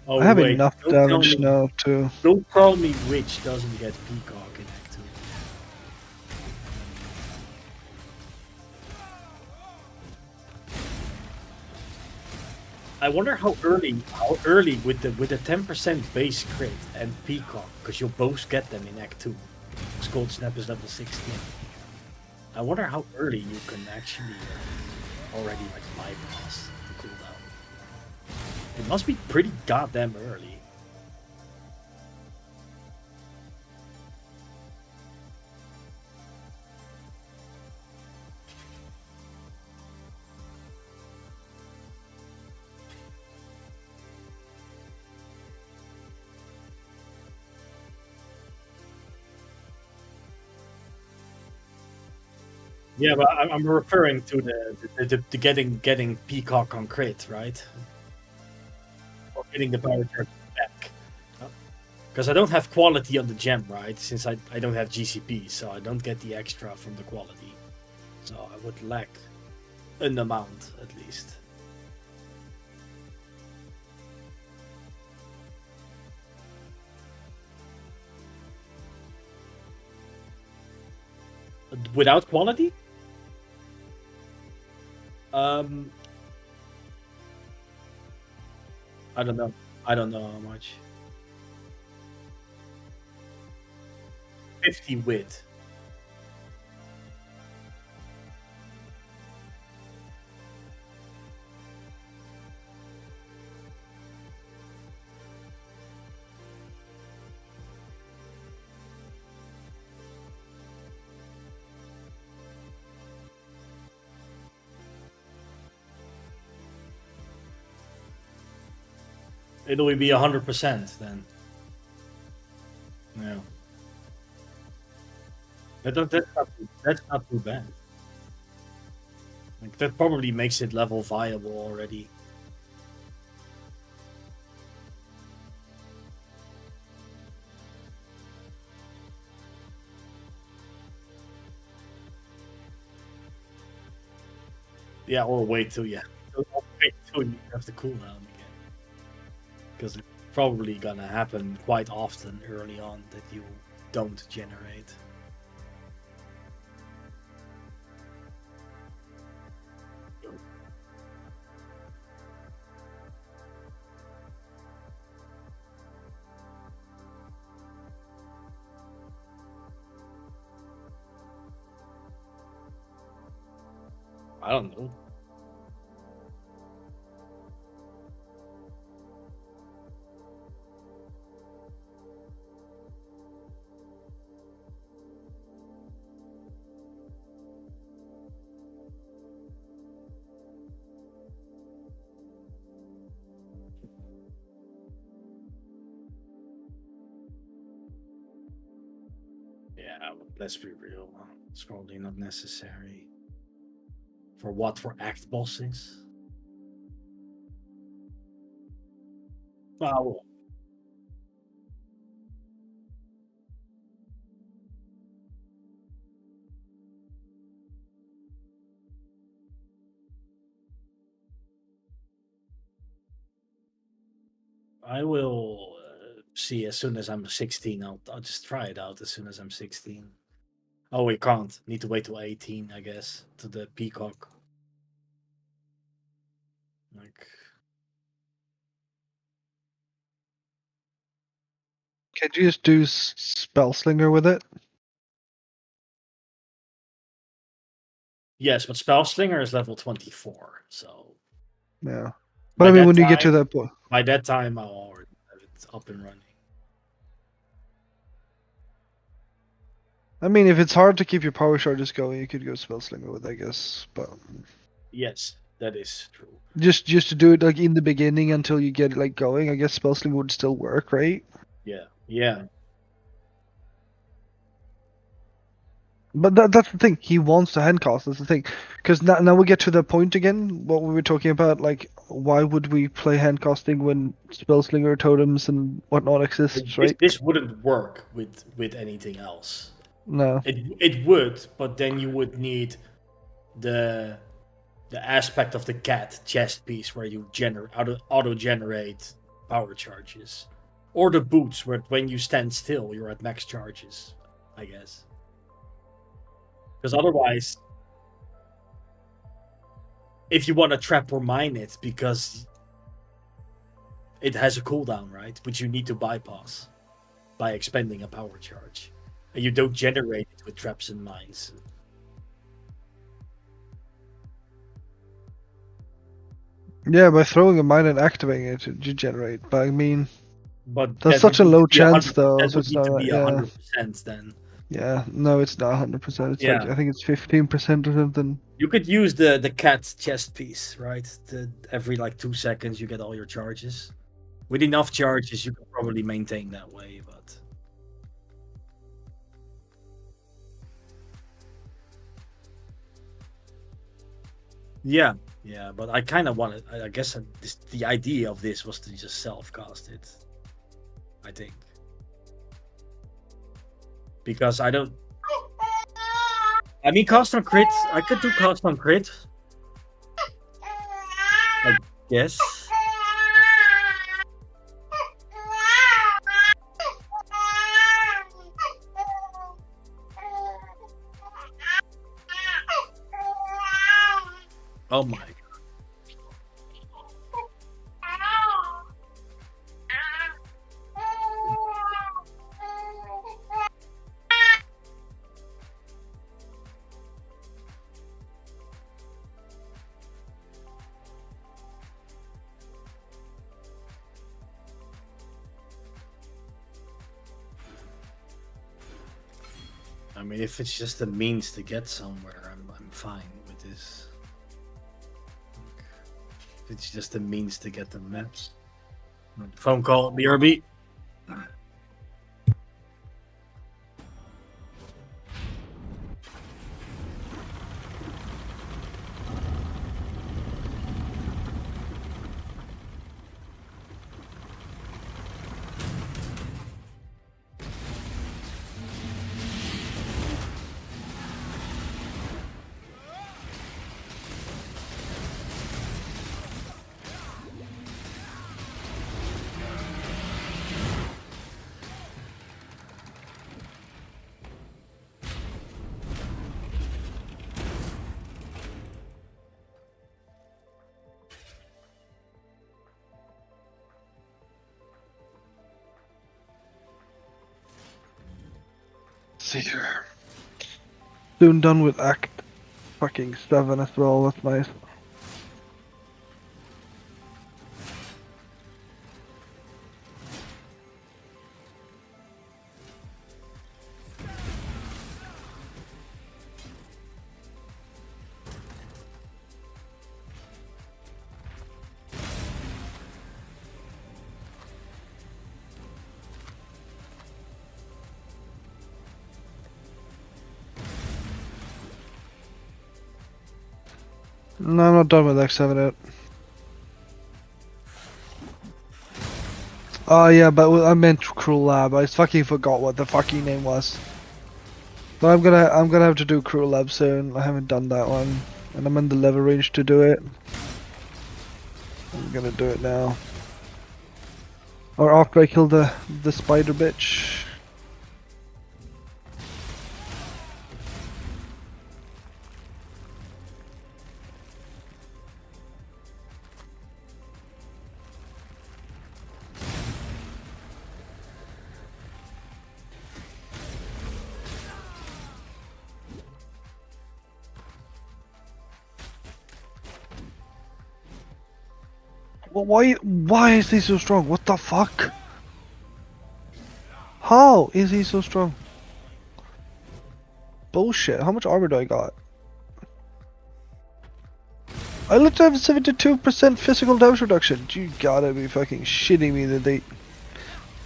Oh, I have wait, enough don't tell damage me- now to. Don't tell me Witch doesn't get Peacock in Act 2. I wonder how early with the 10% base crit and Peacock, because you'll both get them in Act 2. Cold Snap is level 16. I wonder how early you can actually already like bypass the cooldown. It must be pretty goddamn early. Yeah, but I'm referring to the getting Peacock on crit, right? Or getting the power charge back. Because I don't have quality on the gem, right? Since I don't have GCP, so I don't get the extra from the quality. So I would lack an amount at least. Without quality? I don't know. I don't know how much. 50 wit. It'll be 100% then. Yeah. That's not too bad. Like, that probably makes it level viable already. Yeah, or wait till you have the cooldown again. Because it's probably gonna happen quite often early on that you don't generate. I don't know. Yeah, but let's be real. It's probably not necessary. For what? For act bosses? Well, I will see as soon as I'm 16. I'll just try it out as soon as I'm 16. Oh, we can't. Need to wait till 18, I guess, to the Peacock. Like, Can you just do Spellslinger with it? yes, but Spellslinger is level 24, so Yeah. by But I mean, that when you get to time- that point, by that time, I'll already have it up and running. I mean, if it's hard to keep your power charges going, you could go Spellslinger with, I guess. But Yes, that is true. just to do it like in the beginning until you get it like going, I guess Spellslinger would still work, right? Yeah. But that's the thing. He wants to handcast. That's the thing. Because now we get to the point again. What we were talking about, like, why would we play handcasting when Spellslinger totems and whatnot exists, right? This wouldn't work with anything else. No. It would, but then you would need the aspect of the cat chest piece where you auto generate power charges, or the boots where when you stand still you're at max charges, I guess. Because otherwise, if you want to trap or mine it, because it has a cooldown, right, which you need to bypass by expending a power charge, and you don't generate it with traps and mines. Yeah, by throwing a mine and activating it, you generate. But I mean, But that's that such a would need to low be chance, 100%. though. That So would it's need to not. be Yeah. 100% then. Yeah. No, it's not 100%. It's like Yeah. I think it's 15% or something. You could use the cat chest piece, right? Every like 2 seconds you get all your charges. With enough charges, you can probably maintain that way, but Yeah, yeah, but I kind of wanted. I guess the idea of this was to just self-cast it. I think because I don't. I mean, cast on crit. I could do cast on crit. I guess. Oh my. I mean, if it's just a means to get somewhere, I'm fine with this. If it's just a means to get the maps. Phone call, BRB. See here. Soon done with Act fucking 7 as well, that's nice. No, I'm not done with X7 yet. Oh yeah, but I meant Cruel Lab. I fucking forgot what the fucking name was. But I'm gonna have to do Cruel Lab soon. I haven't done that one, and I'm in the level range to do it. I'm gonna do it now. Or after I kill the spider bitch. Well, why is he so strong? What the fuck? How is he so strong? Bullshit. How much armor do I got? I literally have 72% physical damage reduction. You gotta be fucking shitting me that they...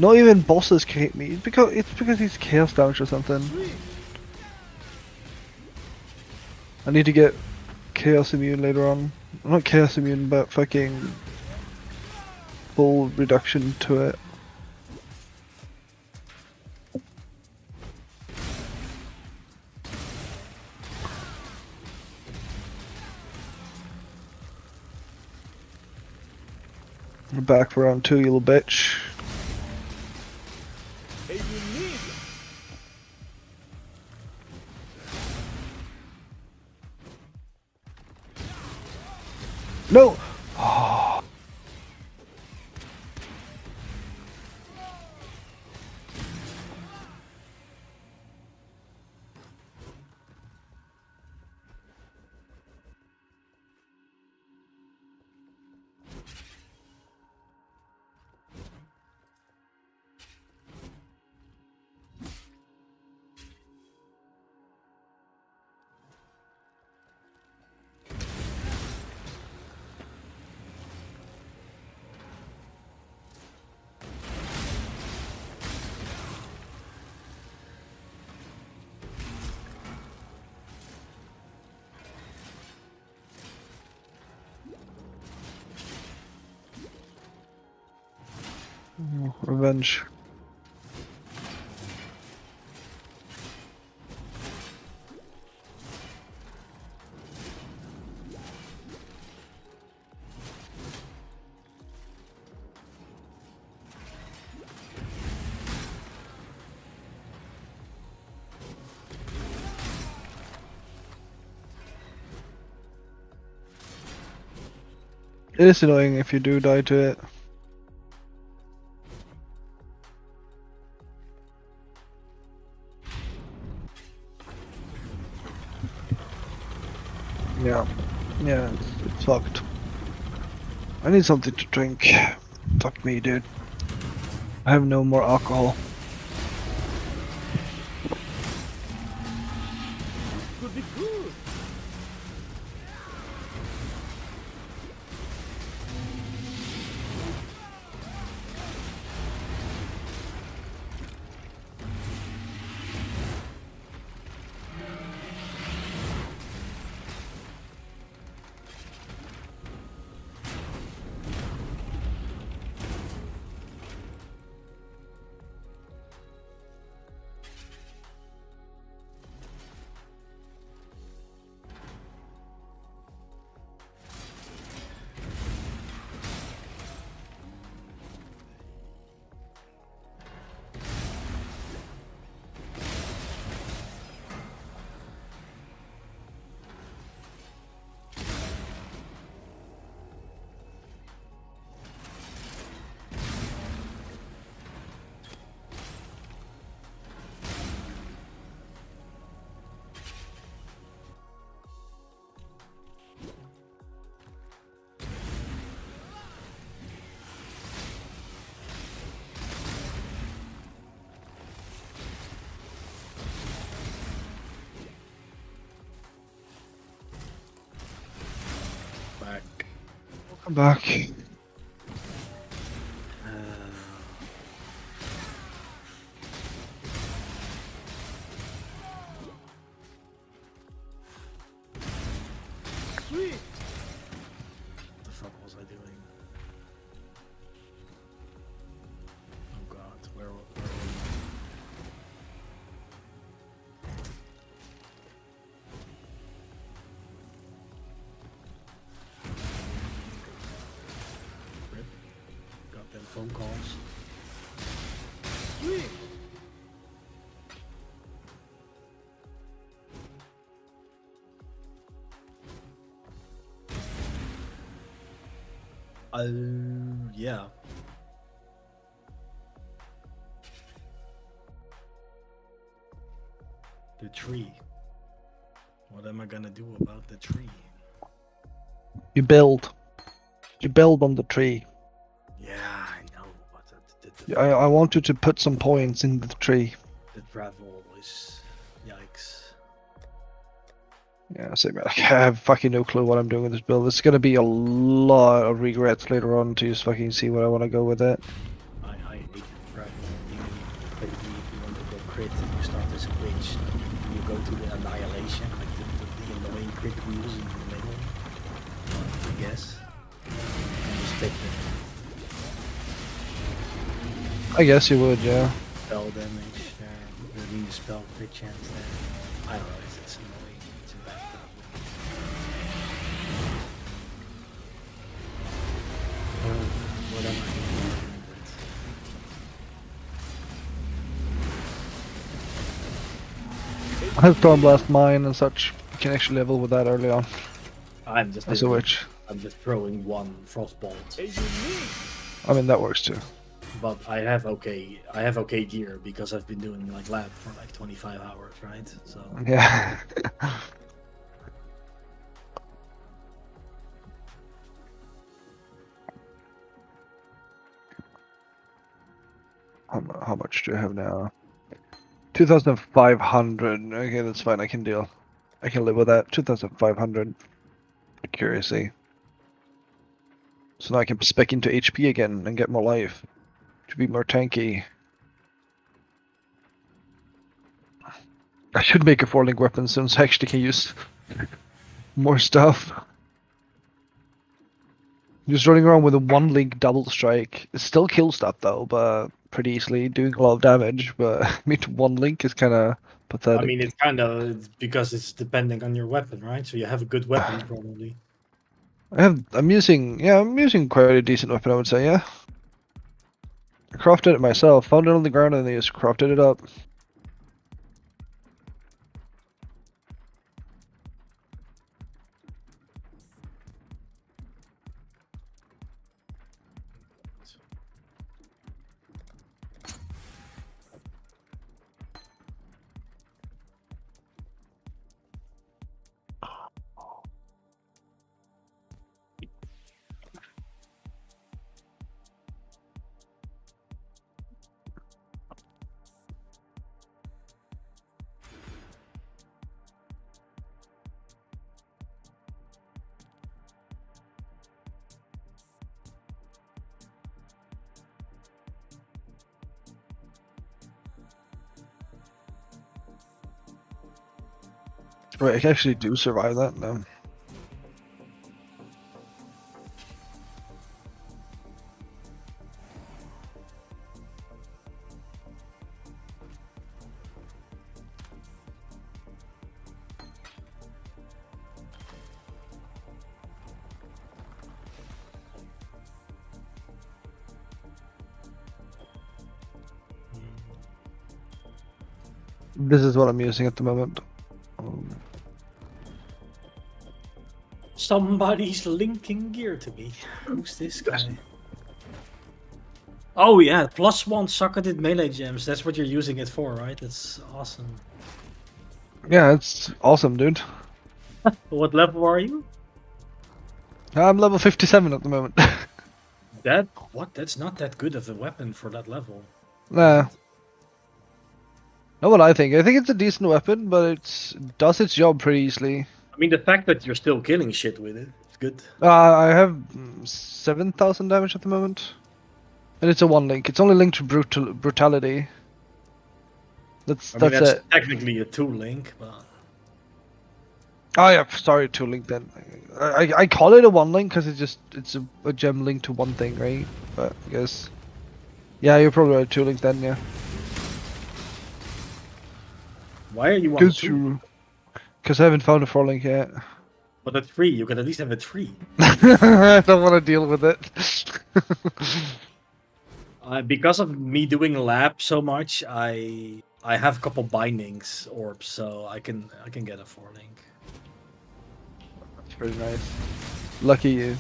Not even bosses can hit me. It's because he's chaos damage or something. I need to get chaos immune later on. Not chaos immune, but fucking... full reduction to it. We're back for round 2, you little bitch. A unique. No! Revenge. It is annoying if you do die to it. Yeah, yeah, it's fucked. I need something to drink. Fuck me, dude. I have no more alcohol. Could be good. Back. Welcome back. Sweet. What the fuck was I doing? Oh god, where were we? Rip. Got them phone calls. Sweet. Yeah. The tree. What am I gonna do about the tree? You build. You build on the tree. Yeah, I know, but the I want you to put some points in the tree. the travel is yikes. Yeah, same. I have fucking no clue what I'm doing with this build. It's gonna be a lot of regrets later on to just fucking see where I want to go with it. I hate travel. Basically, if you want to go crit, you start this glitch. You go to the annihilation, like the annoying crit wheels in the middle. I guess. And just take the I guess you would, yeah. spell damage there. I mean the spell crit chance there. I don't know. It's annoying. It's a bad problem. What am I doing? I have Stormblast Mine and such. You can actually level with that early on. I'm just As a doing- witch. I'm just throwing one frostbolt, A unique. I mean, that works too. but I have okay gear because I've been doing like lab for like 25 hours, right? So Yeah. How much do I have now? 2,500. Okay, that's fine. I can deal. I can live with that. 2,500 accuracy. So now I can spec into HP again and get more life. To be more tanky. I should make a 4-link weapon soon so I actually can use more stuff. Just running around with a one link double strike. It still kills stuff though, but pretty easily, doing a lot of damage. But I mean, one link is kind of pathetic. I mean, it's kind of because it's depending on your weapon, right? So you have a good weapon probably. I'm using quite a decent weapon, I would say. Yeah, I crafted it myself. Found it on the ground and then just crafted it up. Right, I can actually do survive that now. This is what I'm using at the moment. Somebody's linking gear to me. Who's this guy? Oh yeah, +1 socketed melee gems. That's what you're using it for, right? That's awesome. Yeah, it's awesome, dude. What level are you? I'm level 57 at the moment. That's not that good of a weapon for that level. Nah. Not what I think. I think it's a decent weapon, but it does its job pretty easily. I mean, the fact that you're still killing shit with it, it's good. I have 7,000 damage at the moment. And it's a one link. It's only linked to brutality. That's it. Technically a 2-link, but... Oh yeah, sorry, two link then. I call it a one link because it's a gem linked to one thing, right? But I guess... Yeah, you're probably right, two link then, yeah. Why are you on 2? Because I haven't found a 4 link yet. But at 3, you can at least have a 3. I don't want to deal with it. Because of me doing lab so much, I have a couple bindings orbs, so I can get a 4-link. That's pretty nice. Lucky you.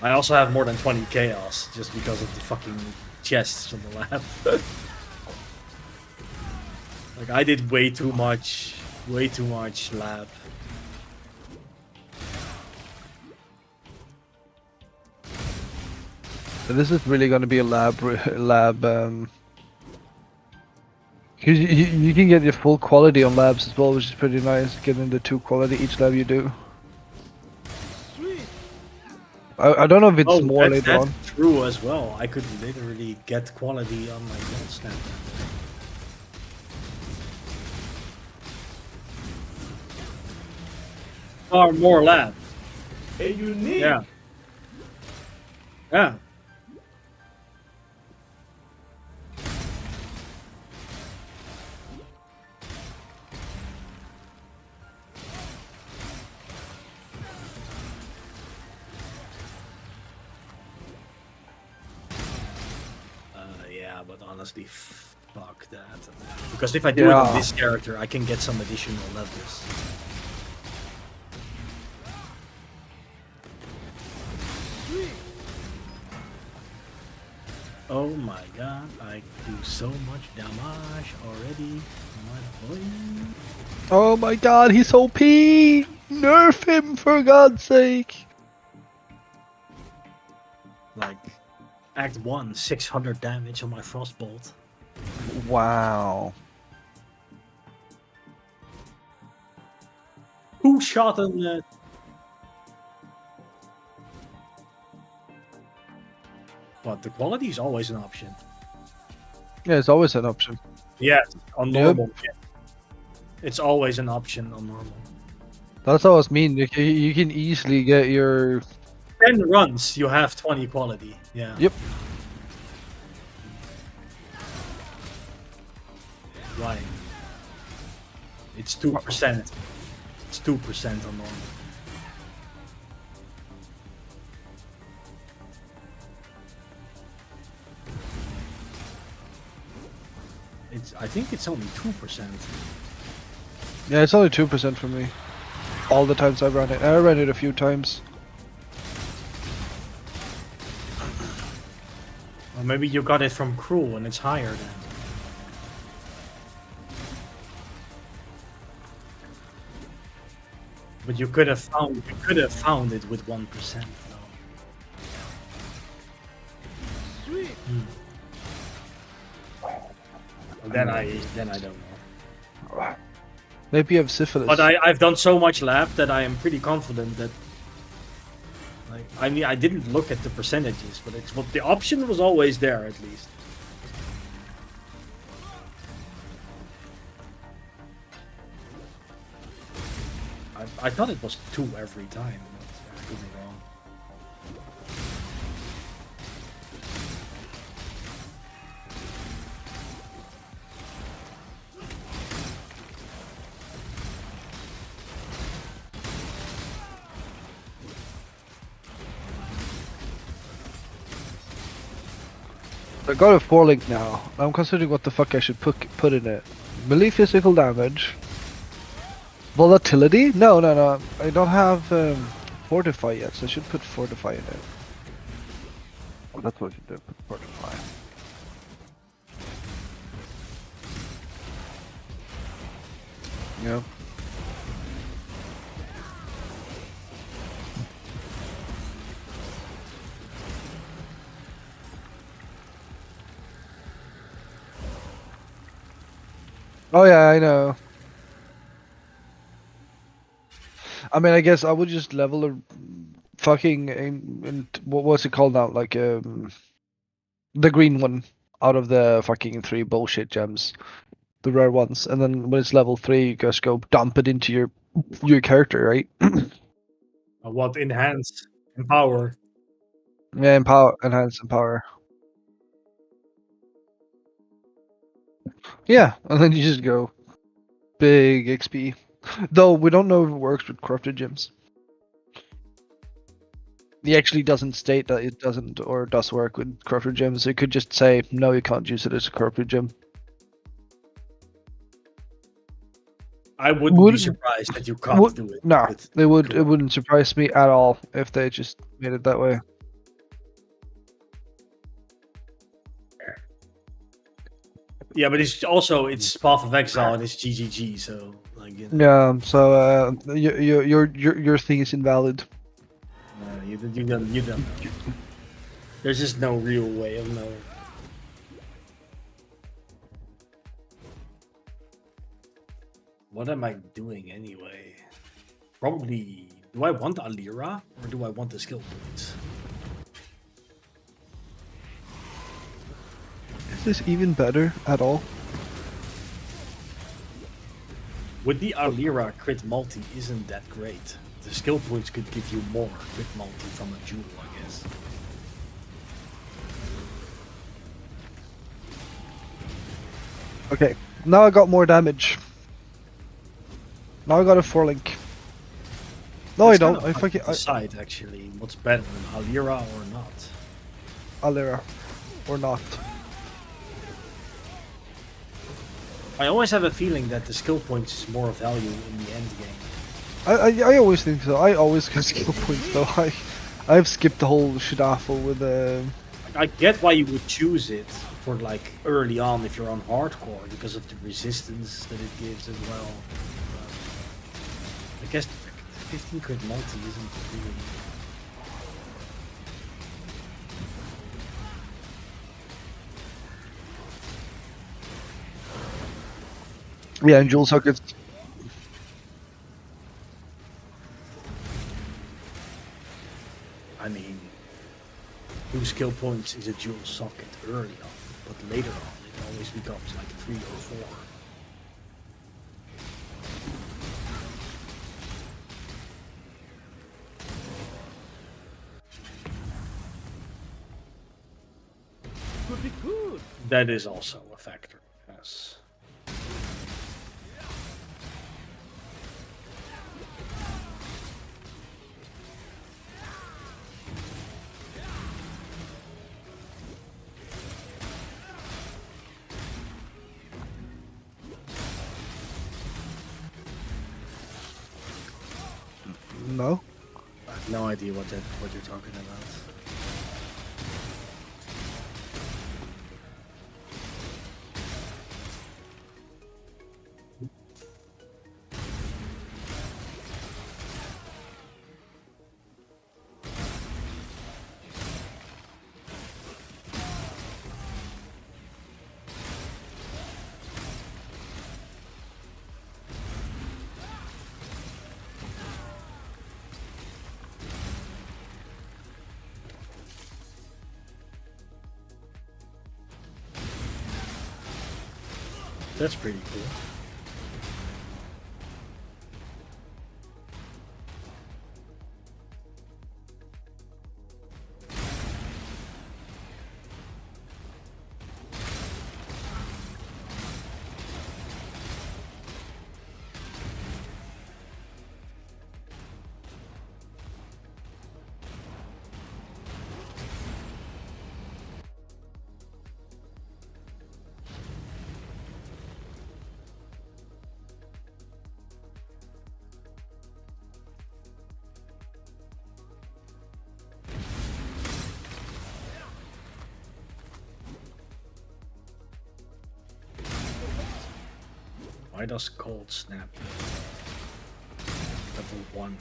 I also have more than 20 chaos just because of the fucking chests from the lab. Like I did way too much lab. So this is really going to be a lab. You can get your full quality on labs as well, which is pretty nice. Getting the 2 quality each lab you do. I don't know if it's more later on. That's true as well. I could literally get quality on my gold snap. Far more lab. A unique. Yeah. Yeah. Yeah, but honestly, fuck that. Because if I do it on this character, I can get some additional levels. Oh my god, I do so much damage already, my boy. Oh my god, he's OP! Nerf him for God's sake! Like, Act 1, 600 damage on my Frostbolt. Wow. Who shot him? But the quality is always an option. Yeah, it's always an option. Yeah, on normal. Yeah. It's always an option on normal. That's what I mean. You can easily get your 10 runs, you have 20 quality. Yeah. Yep. Why? It's 2%. It's 2% on normal. I think it's only 2%. Yeah, it's only 2% for me. All the times I've run it. I ran it a few times. Or maybe you got it from Cruel and it's higher then. But you could have found it with 1% though. Sweet. Then I don't know. Maybe you have syphilis. But I've done so much lab that I am pretty confident that. Like, I mean, I didn't look at the percentages, but it's what the option was always there at least. I thought it was 2 every time. But I could be wrong. I got a 4-link now. I'm considering what the fuck I should put in it. Melee physical damage. Volatility? No. I don't have Fortify yet, so I should put Fortify in it. Oh, that's what I should do. Put Fortify. Yeah. Oh yeah, I know. I mean, I guess I would just level a fucking what's it called now? Like the green one out of the fucking 3 bullshit gems, the rare ones, and then when it's level 3, you just go dump it into your character, right? What enhance, empower? Yeah, empower, enhance, empower. Yeah, and then you just go big XP. Though we don't know if it works with corrupted gems. He actually doesn't state that it doesn't or does work with corrupted gems. It could just say no, you can't use it as a corrupted gem. I wouldn't be surprised that you can't do it. No, it wouldn't surprise me at all if they just made it that way. Yeah, but it's Path of Exile and it's GGG, so like. You know. Yeah, so your thing is invalid. You don't know. There's just no real way of knowing. What am I doing anyway? Probably. Do I want Alira or do I want the skill points? Is this even better at all? With the Alira, crit multi isn't that great. The skill points could give you more crit multi from a jewel, I guess. Okay, now I got more damage. Now I got a 4-link. No, I don't. I fucking decide actually what's better, Alira or not. Alira, or not. I always have a feeling that the skill points is more value in the end game. I always think so. I always get skill points though. I've skipped the whole shadaffle with I get why you would choose it for like early on if you're on hardcore because of the resistance that it gives as well. I guess 15 crit multi isn't really. Yeah, and jewel sockets. I mean, 2 skill points is a jewel socket early on, but later on it always becomes like 3 or 4. could be good. That is also a factor. Yes. No. I have no idea what you're talking about. That's pretty cool. Why does Cold Snap level 1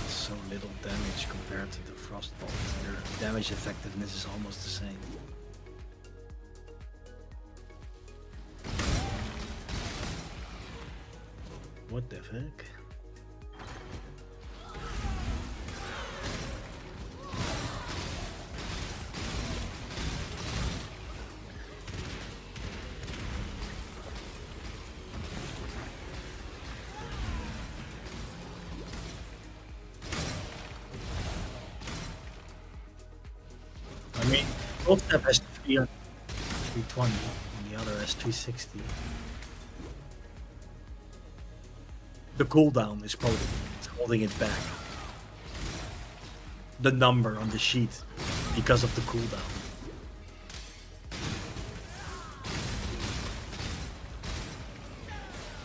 so little damage compared to the Frostbolt? Their damage effectiveness is almost the same. What the heck? I mean, Cold Snap has 320, and the other has 360. The cooldown is probably holding it back. The number on the sheet because of the cooldown.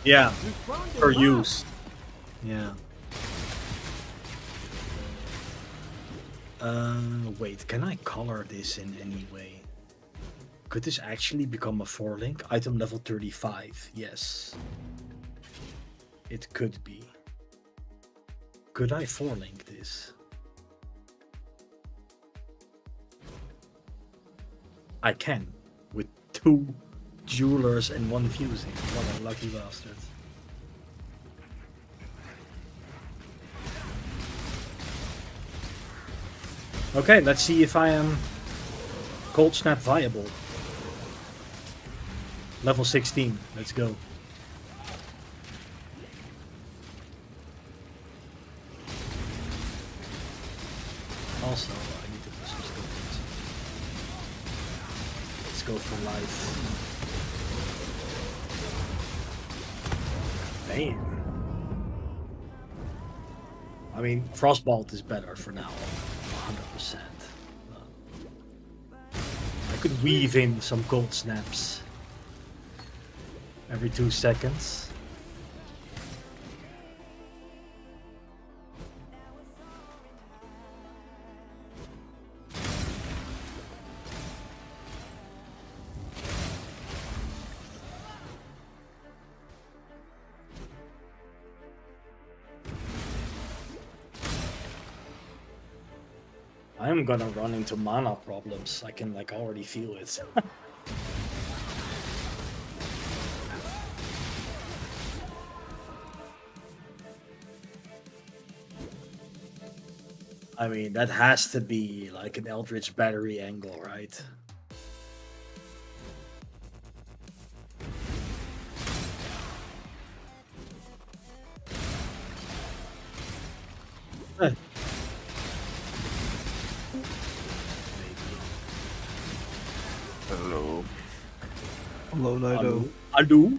Yeah, We found the per map. use. Yeah. Wait, can I color this in any way? Could this actually become a 4-link? Item level 35, yes. It could be. Could I 4-link this? I can, with 2 jewelers and 1 fusing. What a lucky bastard. Okay, let's see if I am Cold Snap viable. Level 16, let's go. Also, I need to put some skills. Let's go for life. Damn. I mean, Frostbolt is better for now. 100%. I could weave in some Cold Snaps every 2 seconds. I'm gonna run into mana problems. I can like already feel it. I mean, that has to be like an Eldritch Battery angle, right? Maybe. Hello. Hello, Nido. Hello?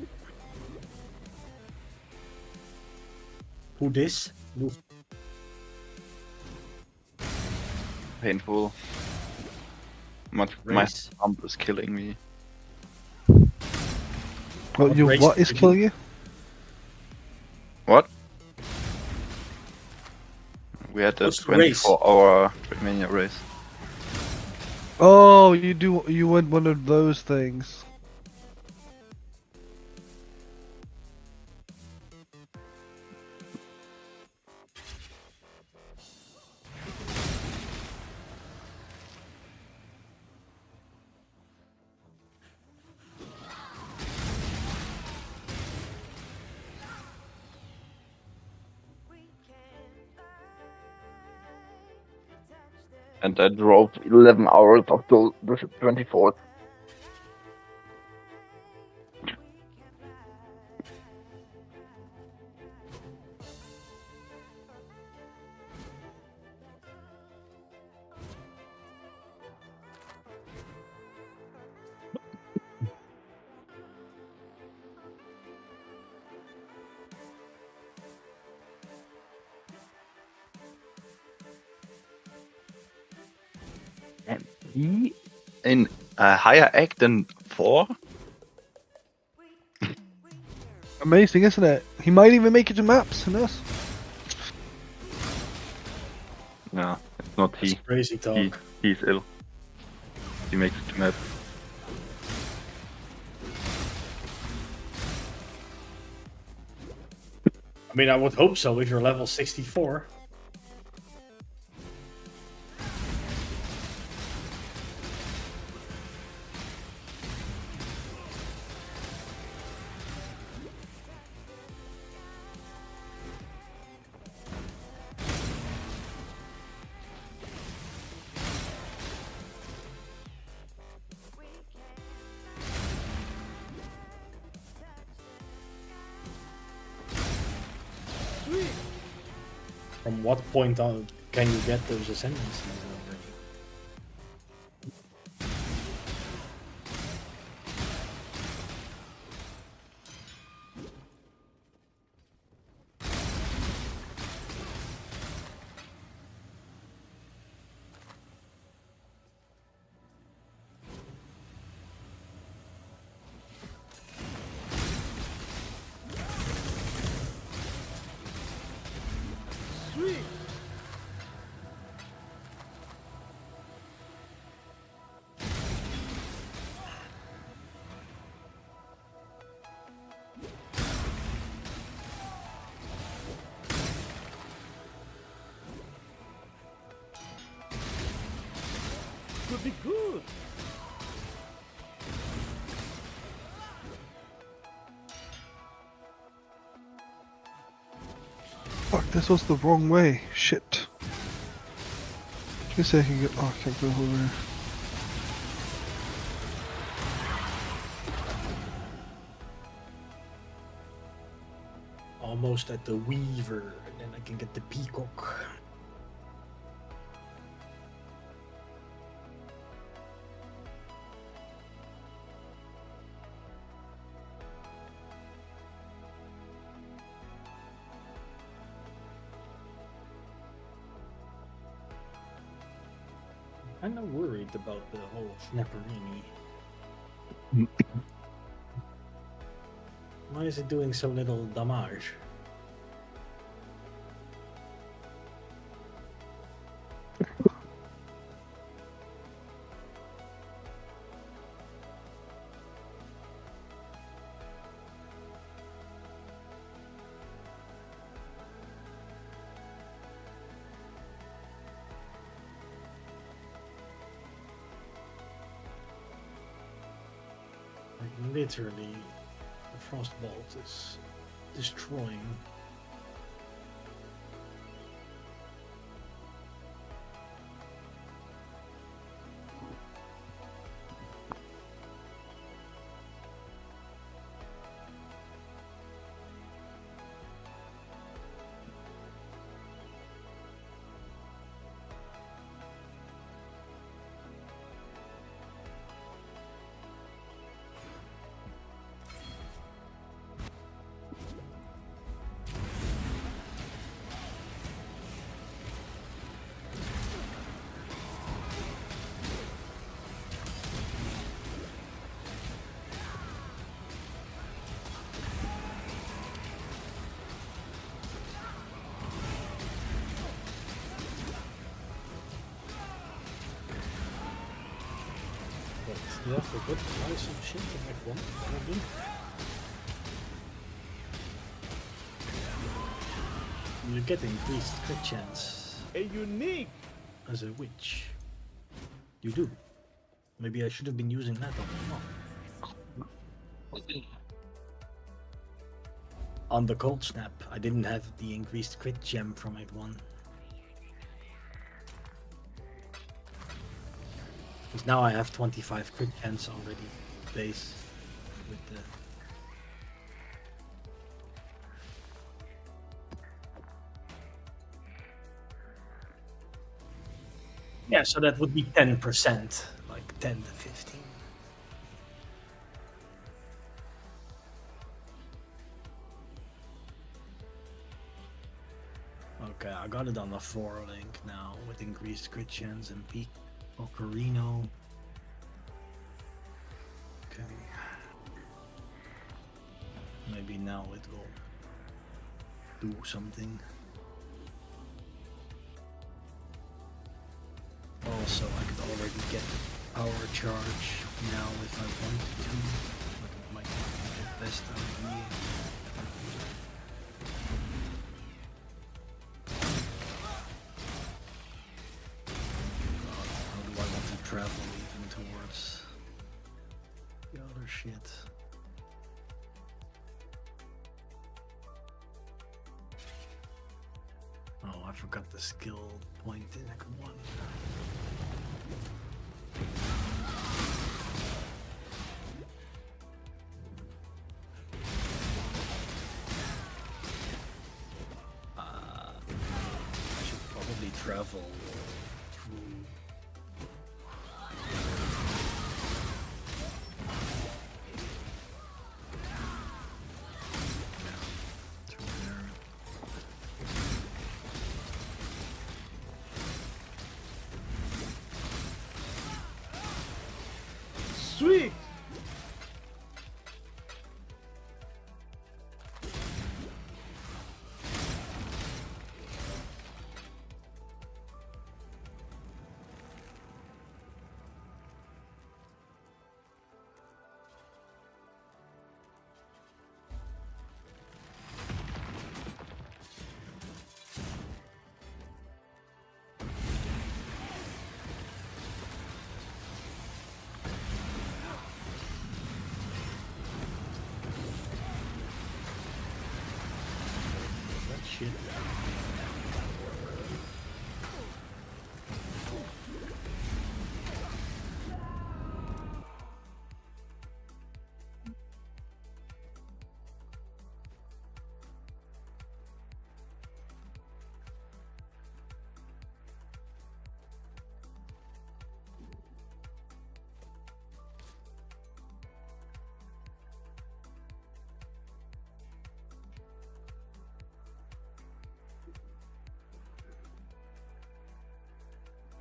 Who this? Painful. My Race. thumb is killing me. Oh, What you race what is did you- killing you? What? We had a What's the race? 24-hour Trackmania race. Oh, you went one of those things. And I drove 11 hours of the 24th. And he in a higher act than 4? Amazing, isn't it? He might even make it to maps. Who knows? No, it's not That's he. crazy talk. He's ill. He makes it to map. I mean, I would hope so if you're level 64. From what point on can you get those ascendancies already? Could be good. Fuck, this was the wrong way. Shit. Just a second. Oh, I can't go over there. Almost at the Weaver, and then I can get the Peacock. I'm not worried about the whole Snapperini. Why is it doing so little damage? Like literally, the Frostbolt is destroying. but yeah, forgot to buy some shit in Act 1. Probably. You get increased crit chance A unique. as a witch. You do. Maybe I should have been using that all along. On the cold snap, I didn't have the increased crit gem from Act 1. Because now I have 25 crit chance already base with the... Yeah, so that would be 10%, like 10 to 15. Okay, I got it on the 4 link now with increased crit chance and peak Ocarino. Okay. Maybe now it will do something. Also, I could already get power charge now if I wanted to, but it might not be the best idea. God, how do I want to travel even towards the other shit? Oh, I forgot the skill point in Act 1. I should probably travel through. Through there. Sweet. That shit.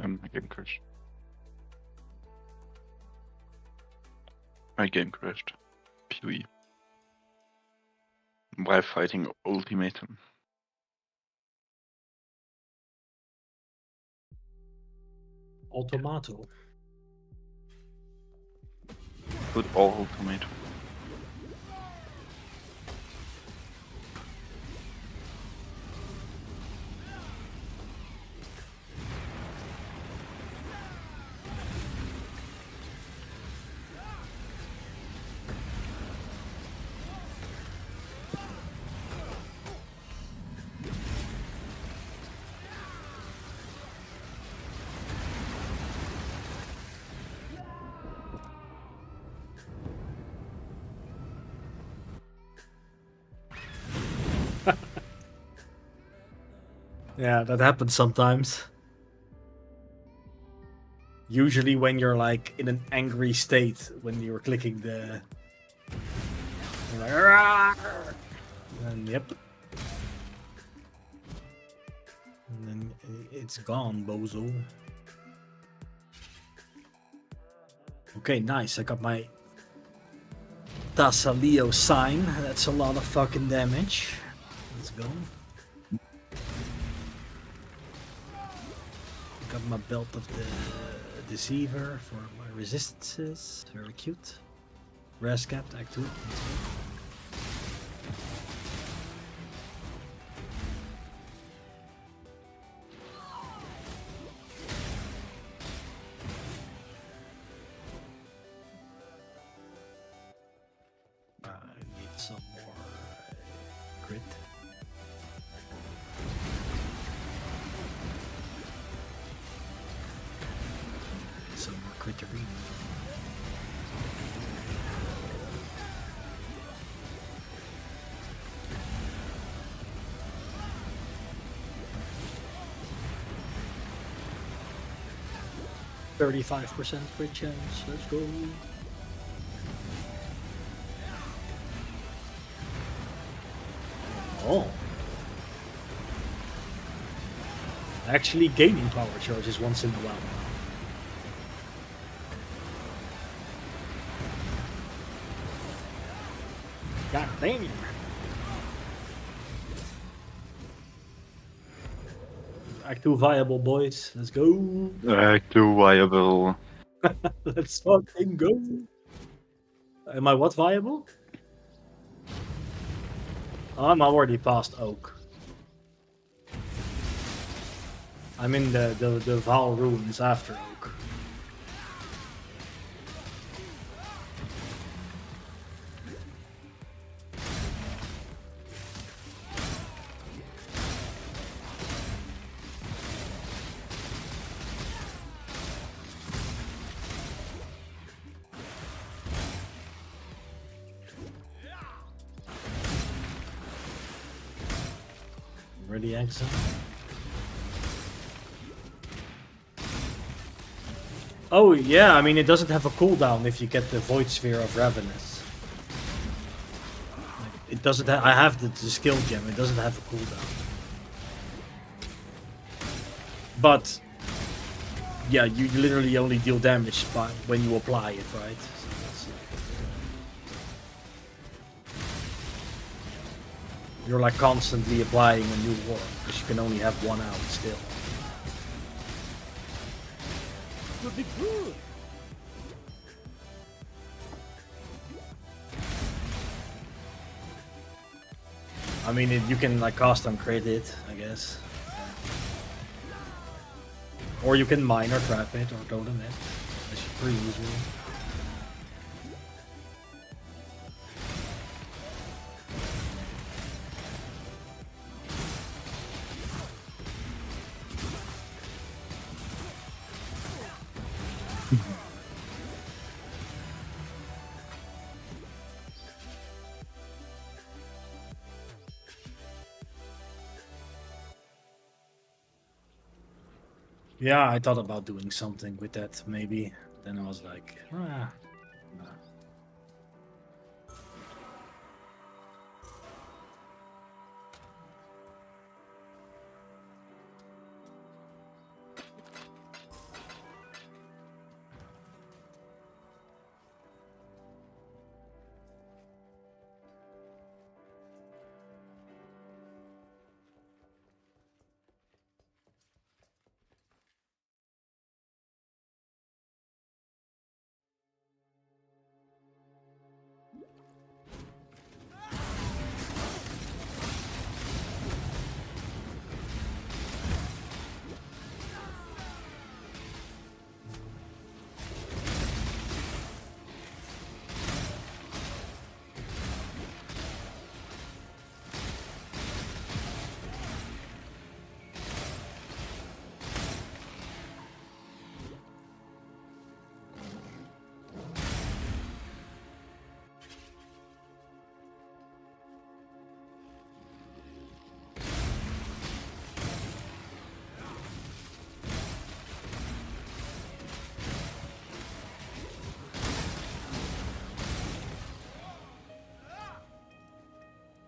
My game crashed. My game crashed. PoE. While fighting Ultimatum. Automato. Good Ultimatum. Yeah, that happens sometimes. Usually when you're like in an angry state when you're clicking the... You're like, "Arrgh!" And yep. And then it's gone, bozo. Okay, nice. I got my Tassalio sign. That's a lot of fucking damage. Let's go. Got my belt of the Deceiver for my Resistances, very cute. Res capped, act 2. I need some more grit. Some more crittering. %35% crit chance, let's go. Oh. Actually gaining power charges once in a while. God damn. Act 2 viable, boys. Let's go. Act 2 viable. Let's fucking go. Am I what viable? I'm already past Oak. I'm in the Val ruins after Oak. Ready, Exo? Oh yeah, I mean it doesn't have a cooldown if you get the Void Sphere of Ravenous. It doesn't have. I have the skill gem. It doesn't have a cooldown. But yeah, you literally only deal damage by when you apply it, right? So that's, you're like constantly applying a new war because you can only have one out still. Could be good. I mean, you can like cast and crit it, I guess. Or you can mine or trap it or totem it. That's pretty usual. Yeah, I thought about doing something with that, maybe. Then I was like, nah.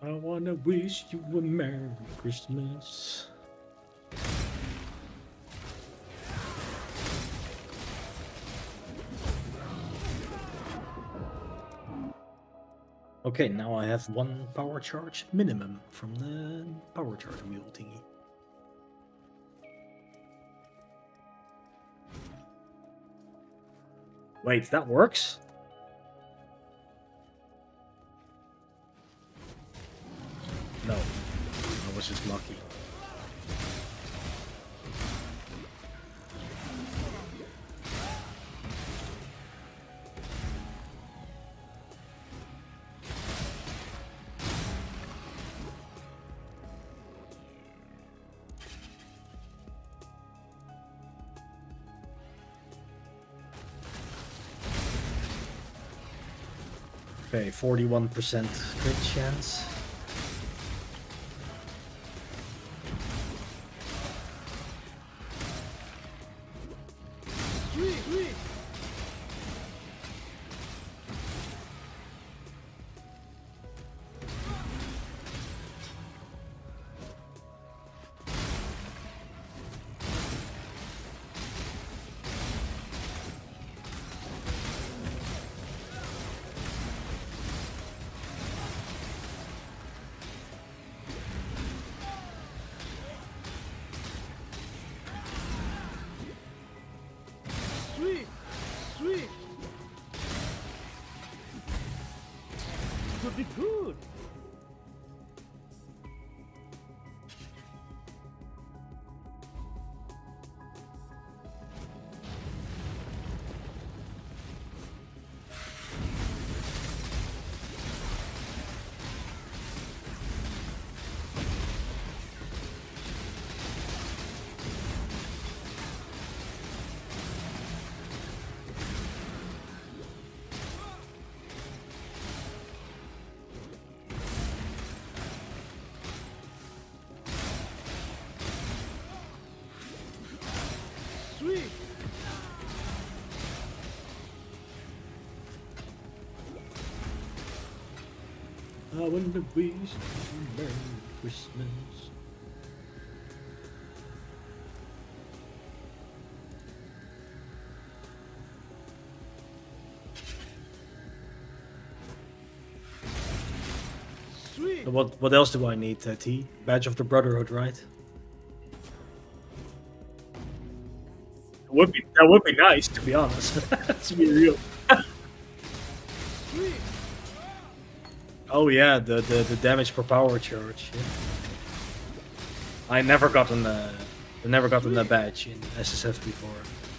I wanna wish you a Merry Christmas. Okay, now I have one power charge minimum from the power charge wheel thingy. Wait, that works? No. I was just lucky. Okay, 41% crit chance. Sweet! Sweet! Could be good! Sweet! I wonder beast Merry Christmas. Sweet! What else do I need, T? Badge of the Brotherhood, right? That would be nice, to be honest. To be real. Sweet! Oh yeah, the damage per power charge. Yeah. I never gotten that badge in SSF before.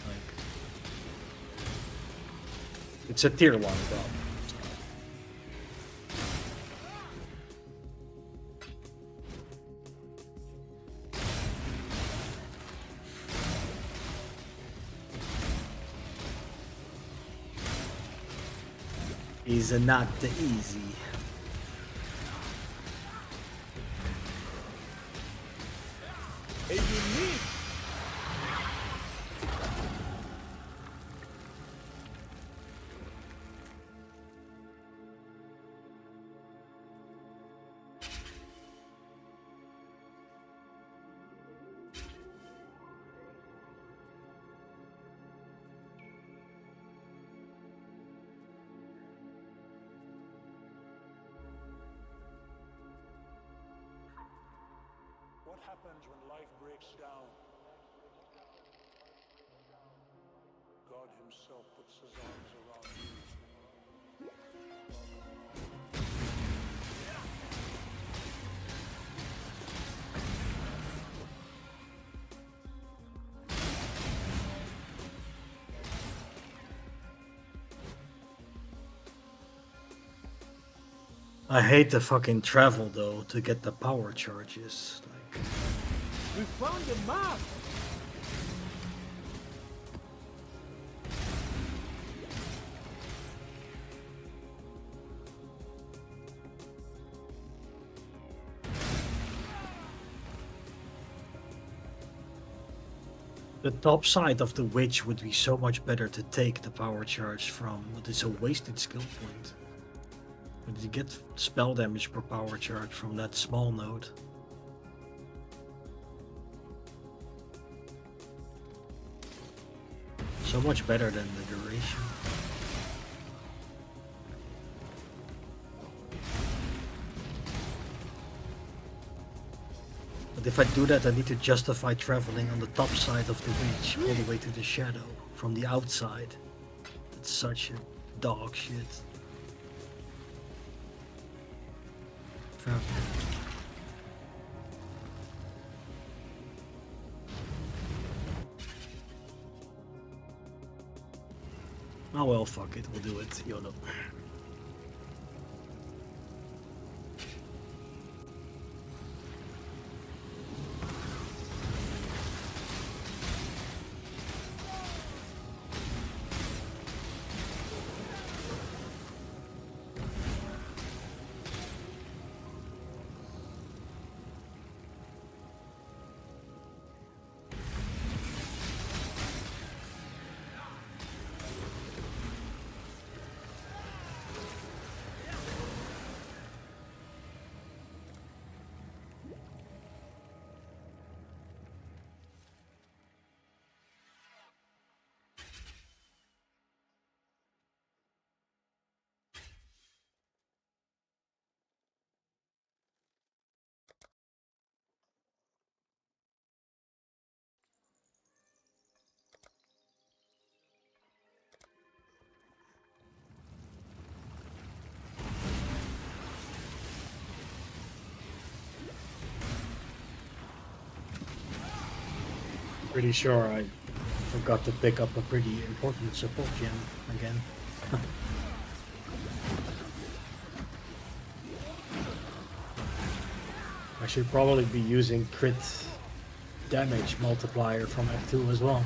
Like, it's a tier 1 problem. Is not easy. A unique! What happens when life breaks down? God himself puts his arms around you. I hate the fucking travel though to get the power charges. Like, We found the map! the top side of the witch would be so much better to take the power charge from, but it's a wasted skill point. But you get spell damage per power charge from that small node. So much better than the duration. But if I do that, I need to justify traveling on the top side of the reach all the way to the shadow from the outside. That's such a dog shit. Fuck. Oh well, fuck it, we'll do it, YOLO. Pretty sure I forgot to pick up a pretty important support gem again. I should probably be using crit damage multiplier from F2 as well.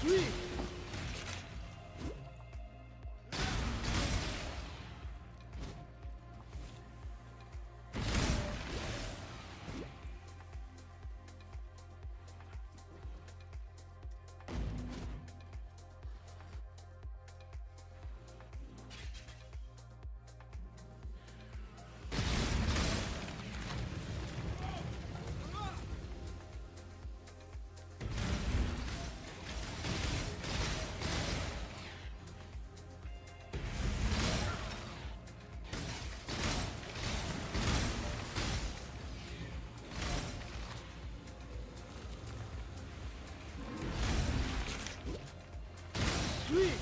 Sweet. Sweet.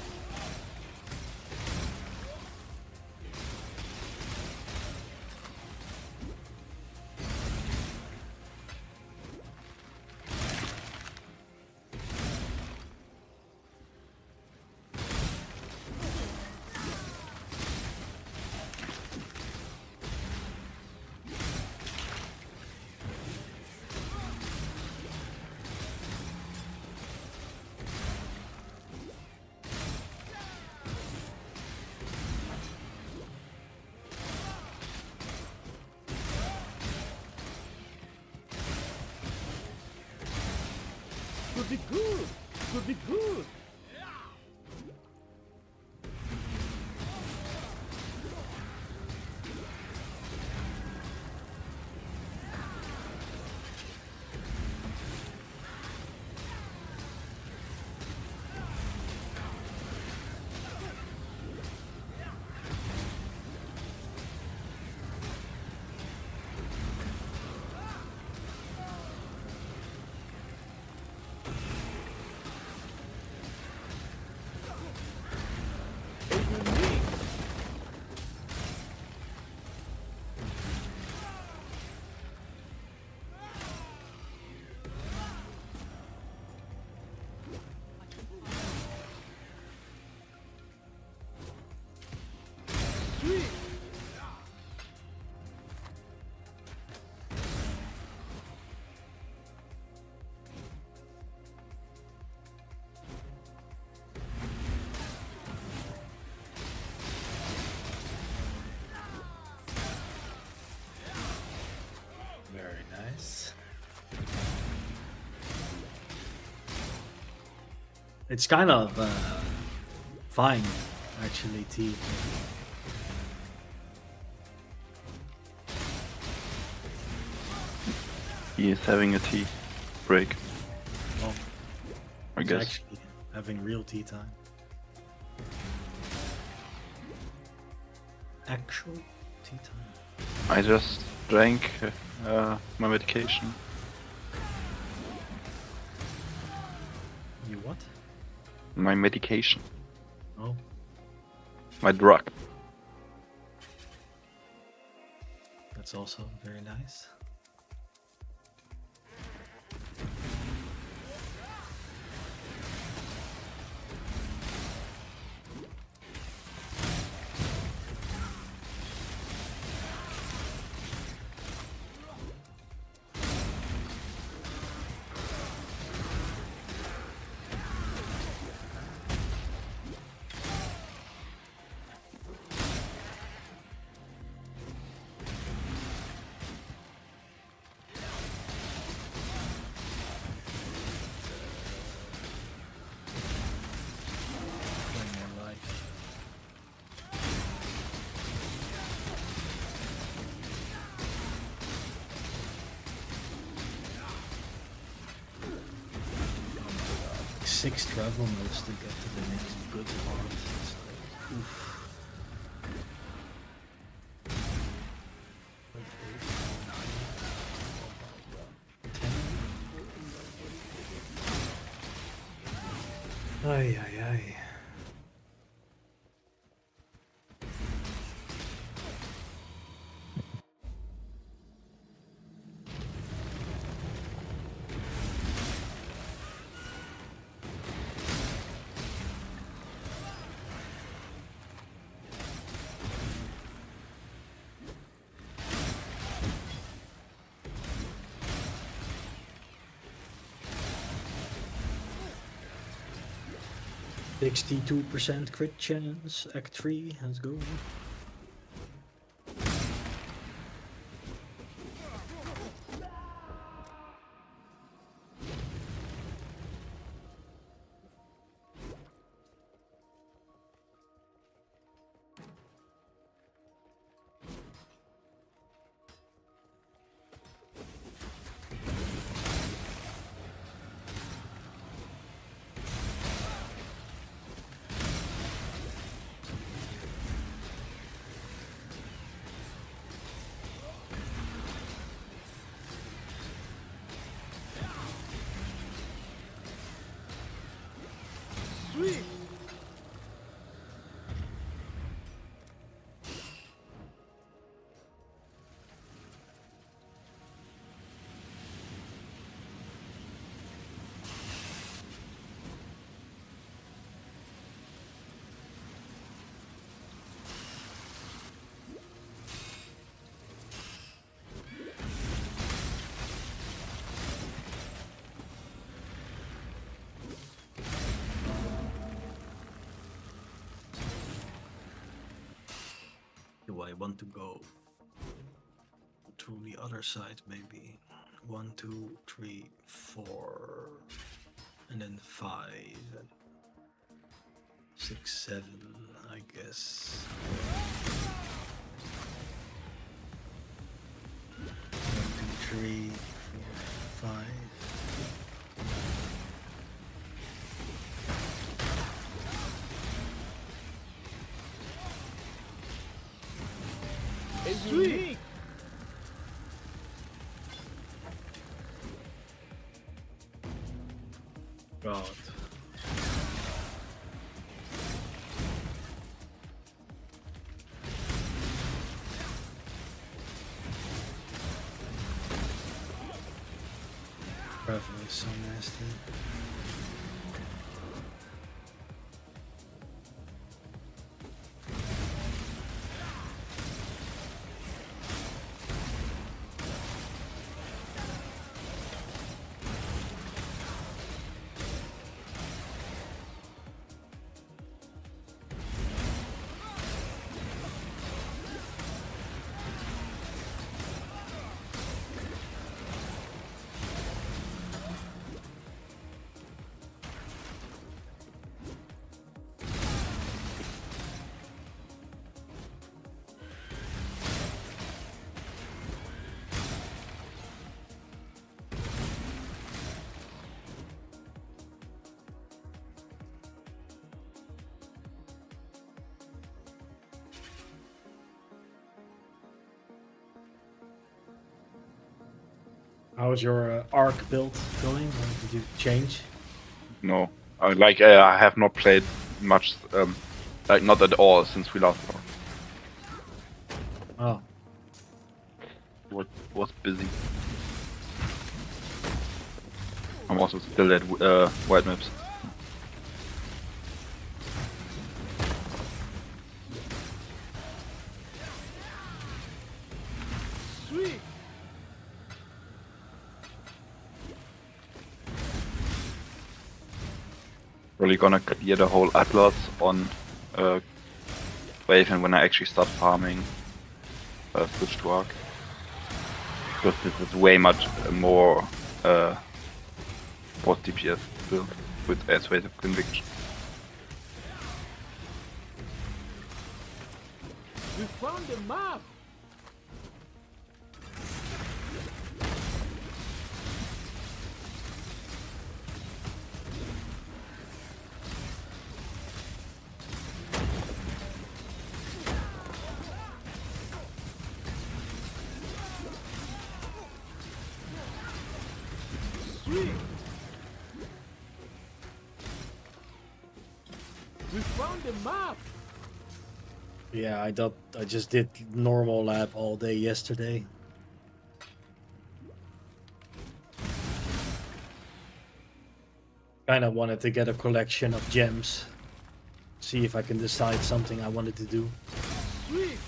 Could be good. Could be good. nice. It's kind of fine, actually, T. He is having a tea break, Oh, I he's guess. actually having real tea time. Actual tea time. I just drank my medication. You what? My medication. Oh, My drug. that's also very nice. One more life. Like 6 travel modes to get to the next good part. It's like, oof. Ay, ay, ay. %62% crit chance, Act 3, let's go. Sweet. Do I want to go to the other side maybe? 1, 2, 3, 4, and then 5, and 6, 7, I guess. 1, 2, 3, 4, 5. Sweet. God. Bravo is so nasty. How's your arc build going? Or did you change? No, I have not played much, like not at all since we last talked. Oh, Was busy. I'm also still at White Maps. Sweet. Really gonna clear the whole Atlas on Raven when I actually start farming switch to Arc. Because this is way much more post DPS build with as rate of conviction. We found the map. Sweet. We found the map. yeah. I just did normal lab all day yesterday. Kind of wanted to get a collection of gems. See if I can decide something I wanted to do. Sweet.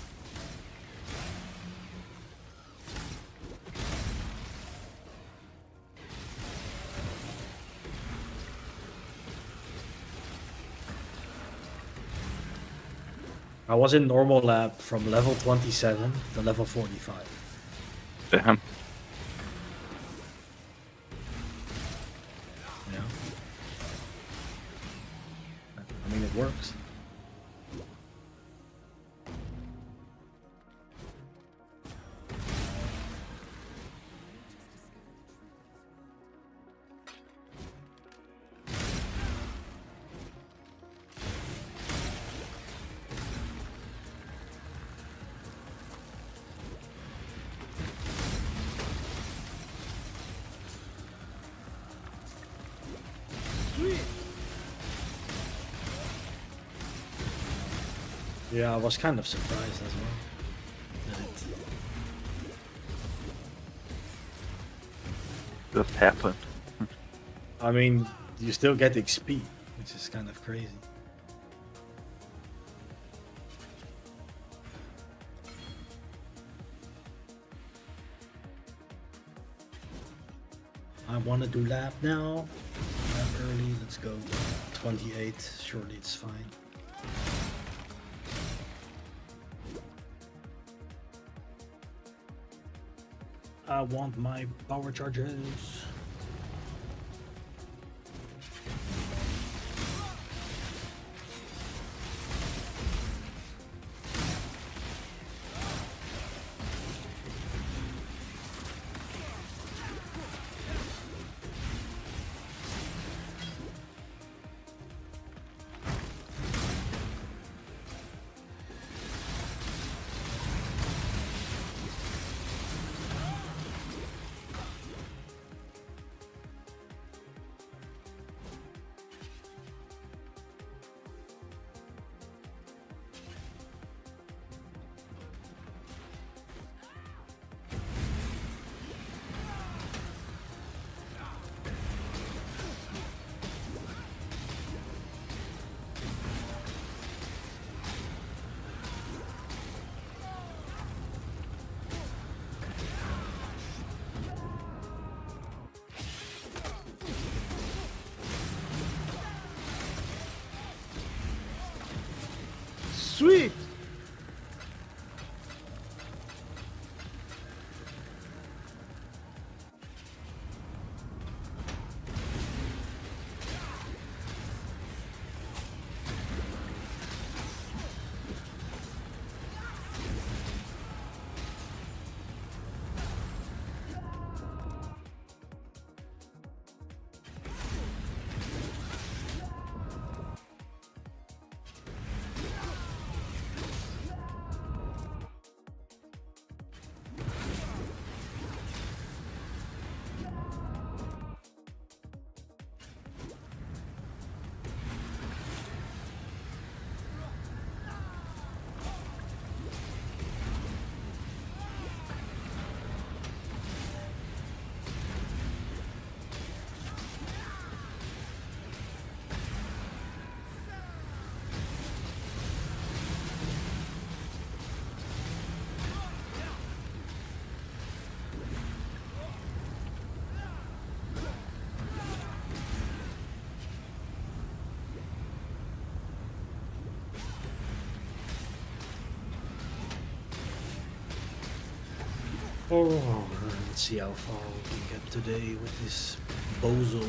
I was in normal lab from level 27 to level 45. Damn. Yeah. I mean, it works. Sweet. Yeah, I was kind of surprised as well. That it, Just happened. I mean, you still get XP, which is kind of crazy. I want to do lab now. Lab early, let's go. 28, surely it's fine. I want my power charges. Sweet. Oh, let's see how far we can get today with this bozo.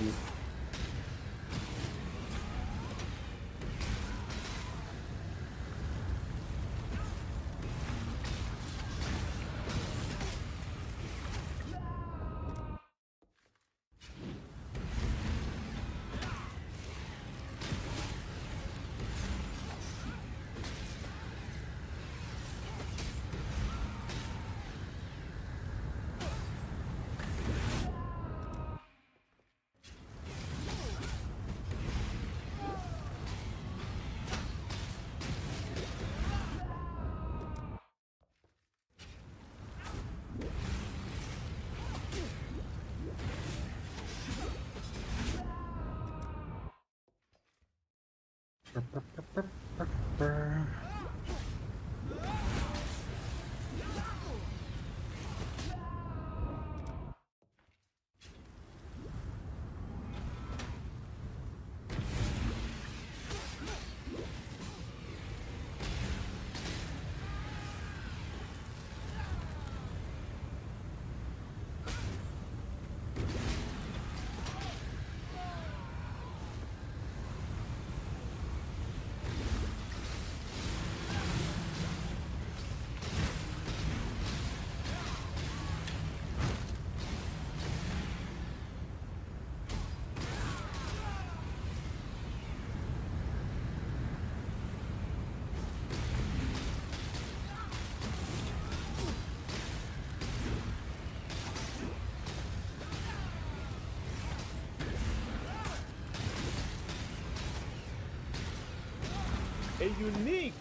A unique.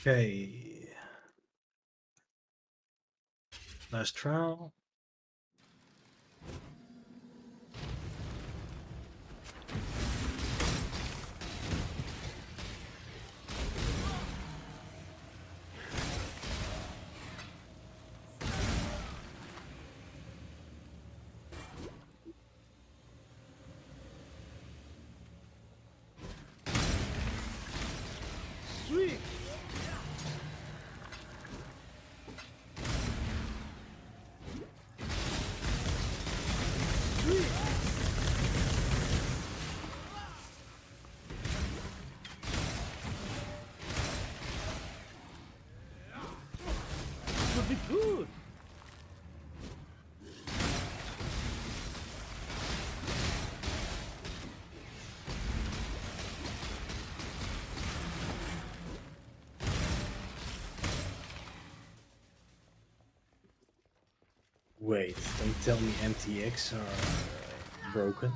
Okay. Last trial. Sweet. Could be good. Wait, don't tell me MTX are broken.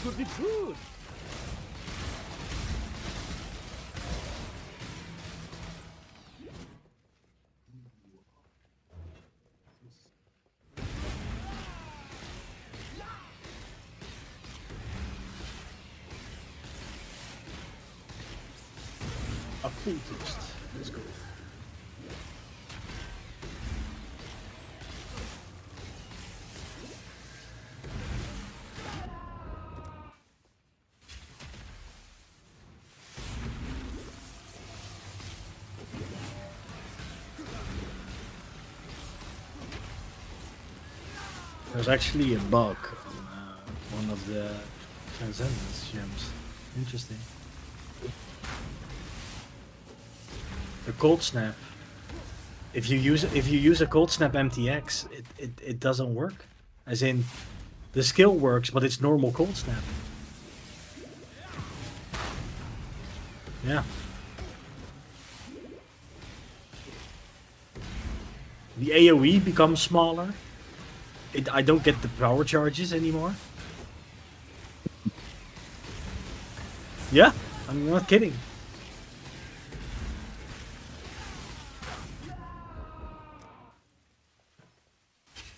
Could be good. Occultist. Let's go. There's actually a bug on one of the Transcendence gems. Interesting. The cold snap. If you use a cold snap MTX, it doesn't work. As in, the skill works, but it's normal cold snap. Yeah. The AoE becomes smaller. I don't get the power charges anymore. Yeah, I'm not kidding.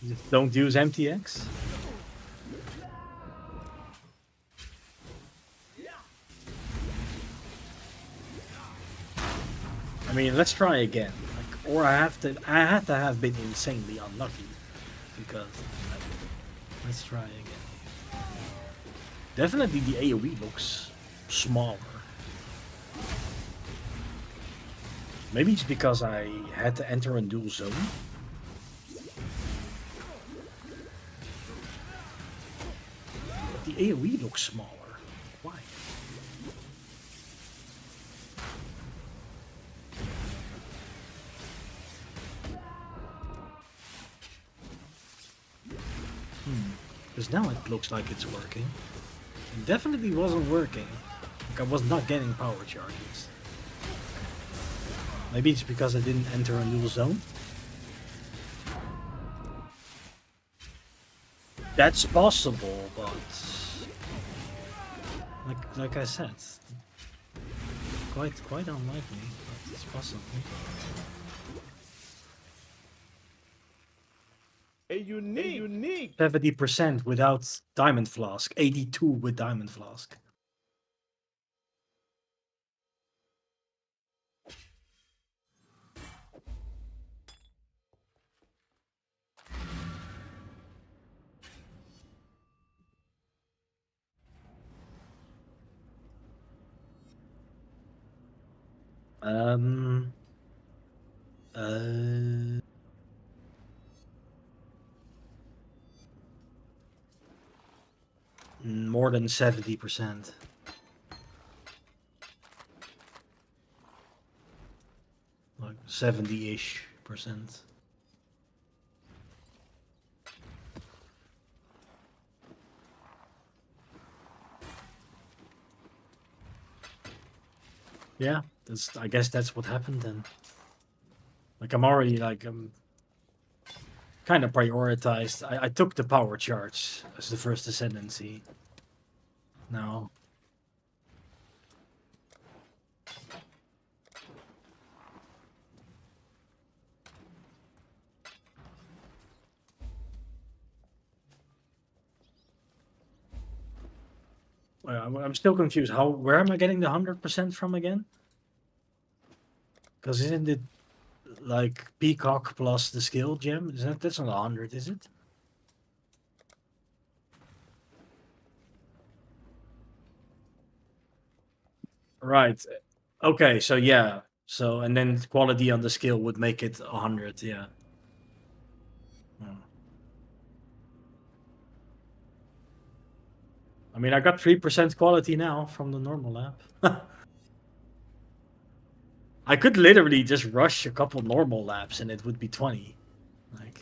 Just don't use MTX. I mean, let's try again. Like, or I had to have been insanely unlucky because. Let's try again. Definitely the AoE looks smaller. Maybe it's because I had to enter a dual zone. But the AoE looks smaller. Why? Because now it looks like it's working. It definitely wasn't working. Like I was not getting power charges. Maybe it's because I didn't enter a new zone. That's possible, but like I said, quite unlikely, but it's possible. A unique 70% without Diamond Flask, 82 with Diamond Flask. Um. More than 70%. Like 70-ish percent. Yeah, I guess that's what happened then. Like I'm already like kind of prioritized. I took the power charge as the first ascendancy. Now. I'm still confused. Where am I getting the 100% from again? Because isn't it like Peacock plus the skill gem? That's not 100, is it? Right. Okay, so yeah. So and then quality on the skill would make it 100, yeah. Hmm. I mean, I got 3% quality now from the normal lap. I could literally just rush a couple normal laps and it would be 20. Like,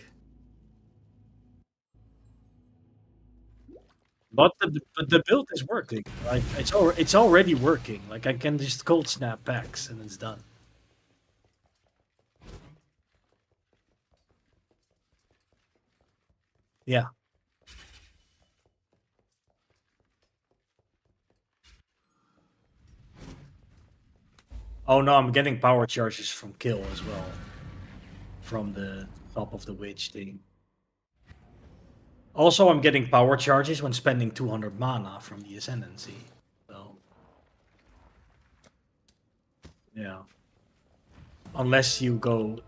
but the build is working. Like it's already working. Like I can just cold snap packs and it's done. Yeah. Oh no, I'm getting power charges from kill as well. From the top of the witch thing. Also, I'm getting power charges when spending 200 mana from the Ascendancy. So, yeah. Unless you go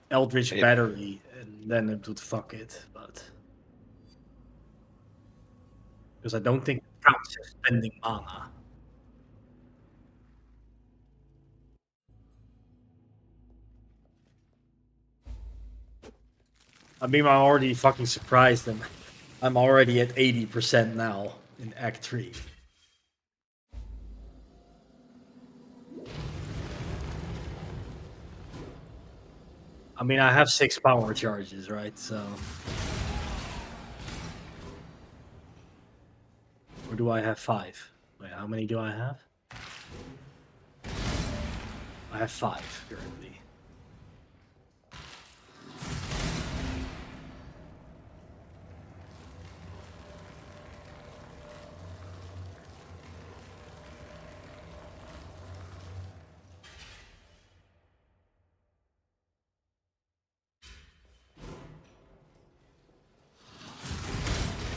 Eldritch Yep. Battery, and then it would fuck it, but... Because I don't think it counts as spending mana. I mean, I'm already fucking surprised, and I'm already at 80% now in Act 3. I mean, I have 6 power charges, right? So... Or do I have 5? Wait, how many do I have? I have 5 currently.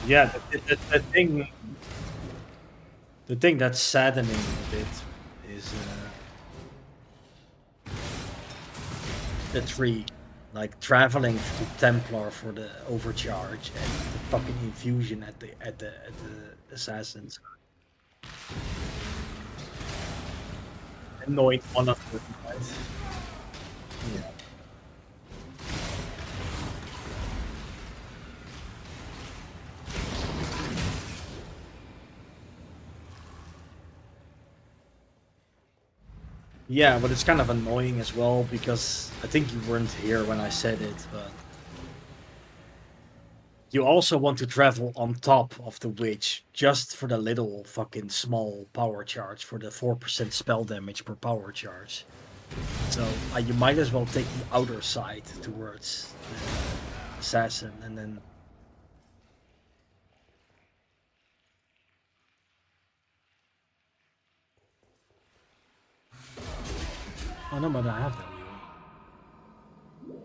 Yeah, the thing that's saddening a bit is the three, like traveling to Templar for the overcharge and the fucking infusion at the assassins. Annoying one of them, right? Yeah. Yeah, but it's kind of annoying as well because I think you weren't here when I said it, but you also want to travel on top of the witch just for the little fucking small power charge for the 4% spell damage per power charge. So you might as well take the outer side towards the assassin and then. Oh no, but I have that wheel.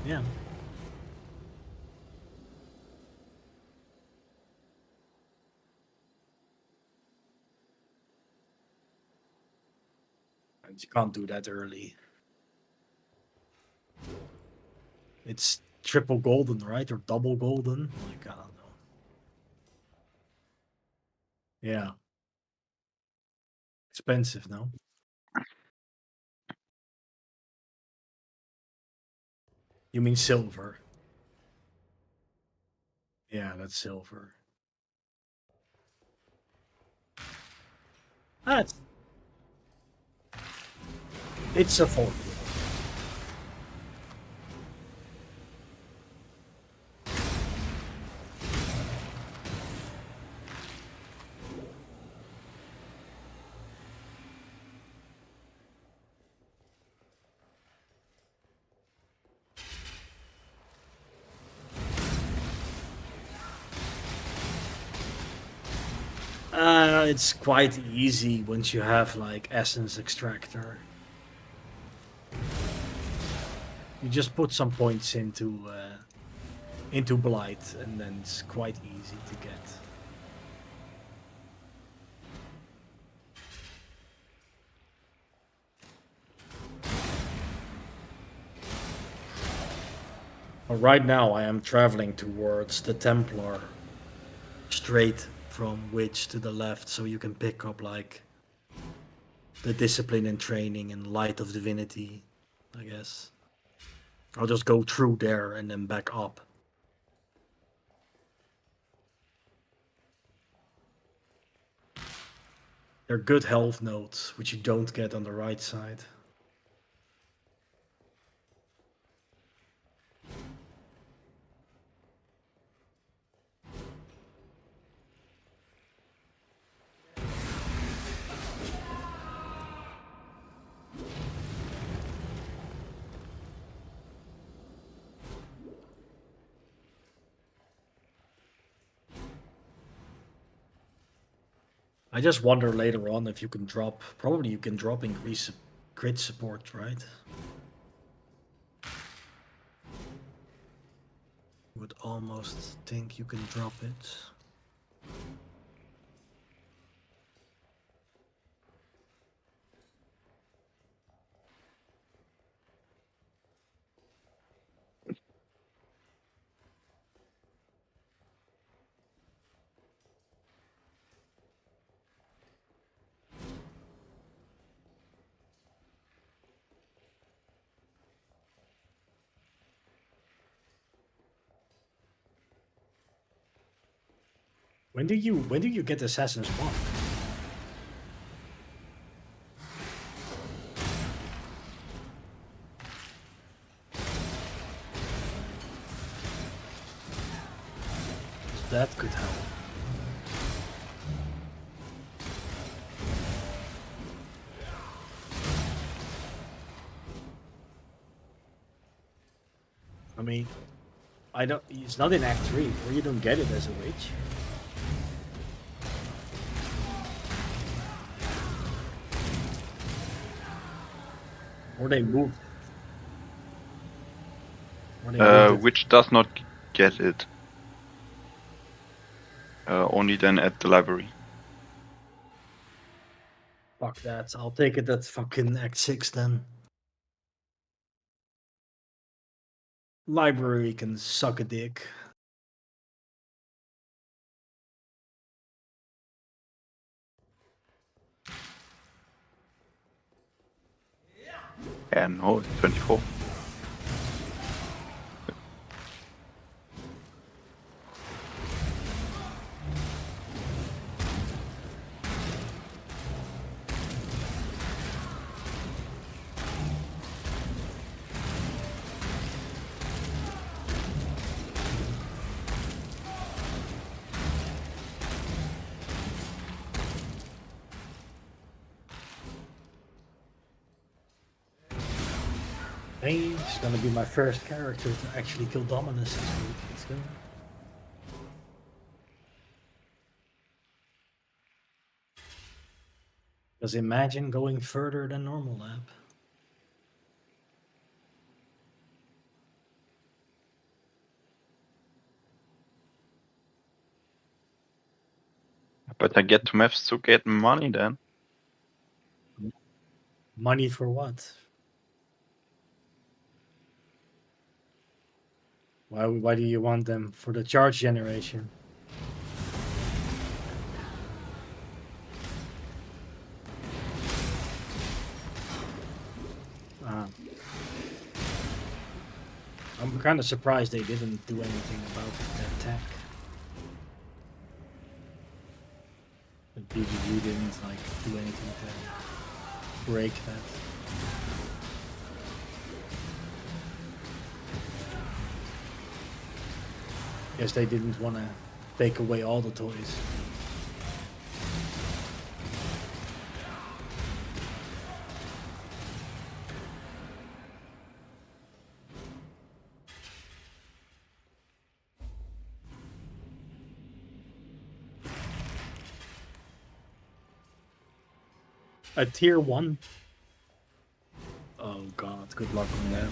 Yeah. And you can't do that early. It's triple golden, right? Or double golden? Like, I don't know. Yeah. Expensive, no? You mean silver? Yeah, that's silver. That's it's affordable. It's quite easy once you have like essence extractor. You just put some points into blight, and then it's quite easy to get. But right now, I am traveling towards the Templar, straight from Witch to the left, so you can pick up like the discipline and training and light of divinity, I guess. I'll just go through there and then back up. They're good health nodes, which you don't get on the right side. I just wonder later on if you can drop. Probably you can drop increase crit support, right? Would almost think you can drop it. When do you get Assassin's Walk? That could help. I mean, I don't. It's not in Act 3, or you don't get it as a witch. Or they moved it. Or they moved it. Which does not get it. Only then at the library. Fuck that. I'll take it at fucking Act 6 then. Library can suck a dick. Yeah, no, it's 24. Hey, it's gonna be my first character to actually kill Dominus this week. Let's go. Because imagine going further than normal lab. But I get to maps to get money then. Money for what? Why do you want them? For the charge generation? I'm kind of surprised they didn't do anything about that tech. But BGG didn't like do anything to break that. Guess they didn't want to take away all the toys. A tier 1? Oh god, good luck on that.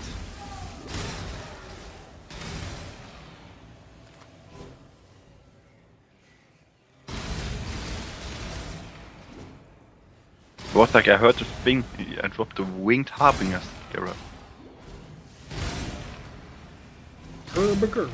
It was like I heard this thing, I dropped the winged harbinger era. Burger.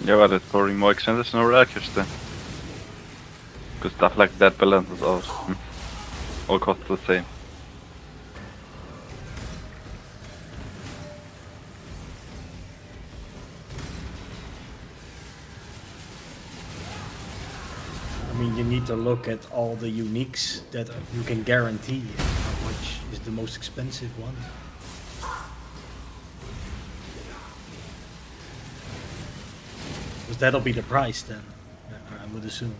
Yeah, but it's probably more expensive than Oracle then. Because stuff like that balances out. All costs the same. I mean, you need to look at all the uniques that you can guarantee how much is the most expensive one. Because that'll be the price then, I would assume.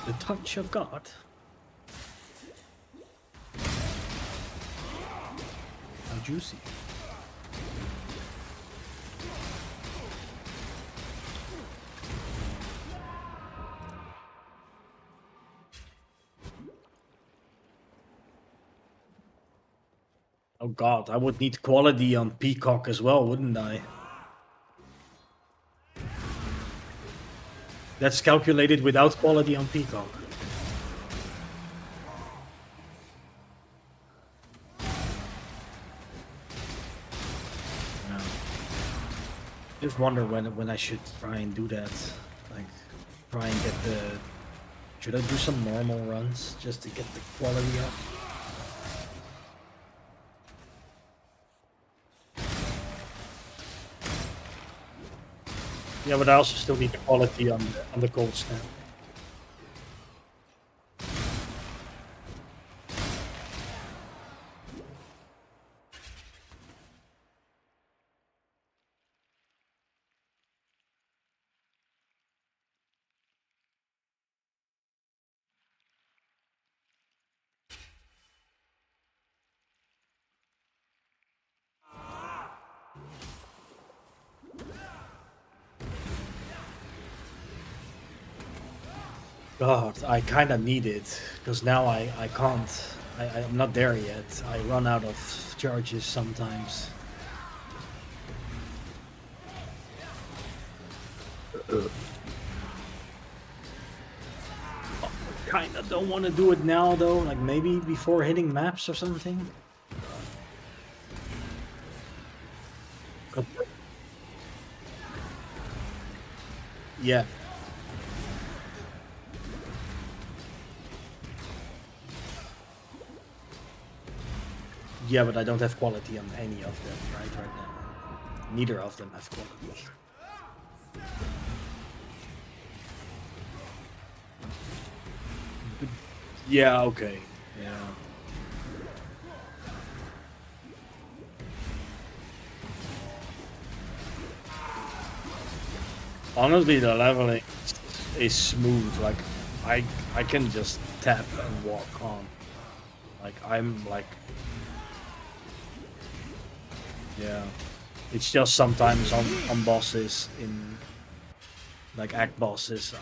The touch of God. How juicy. Oh god, I would need quality on Peacock as well, wouldn't I? That's calculated without quality on Peacock. Just wonder when I should try and do that. Like, try and get the. Should I do some normal runs just to get the quality up? Yeah, but I also still need the quality on the gold snap. God, I kind of need it because now I can't. I'm not there yet. I run out of charges sometimes. Kind of don't want to do it now though. Like maybe before hitting maps or something. Yeah. Yeah, but I don't have quality on any of them right now. Neither of them have quality. Yeah, okay. Yeah. Honestly, the leveling is smooth. Like, I can just tap and walk on. Like, I'm like, yeah. It's just sometimes on bosses in like act bosses,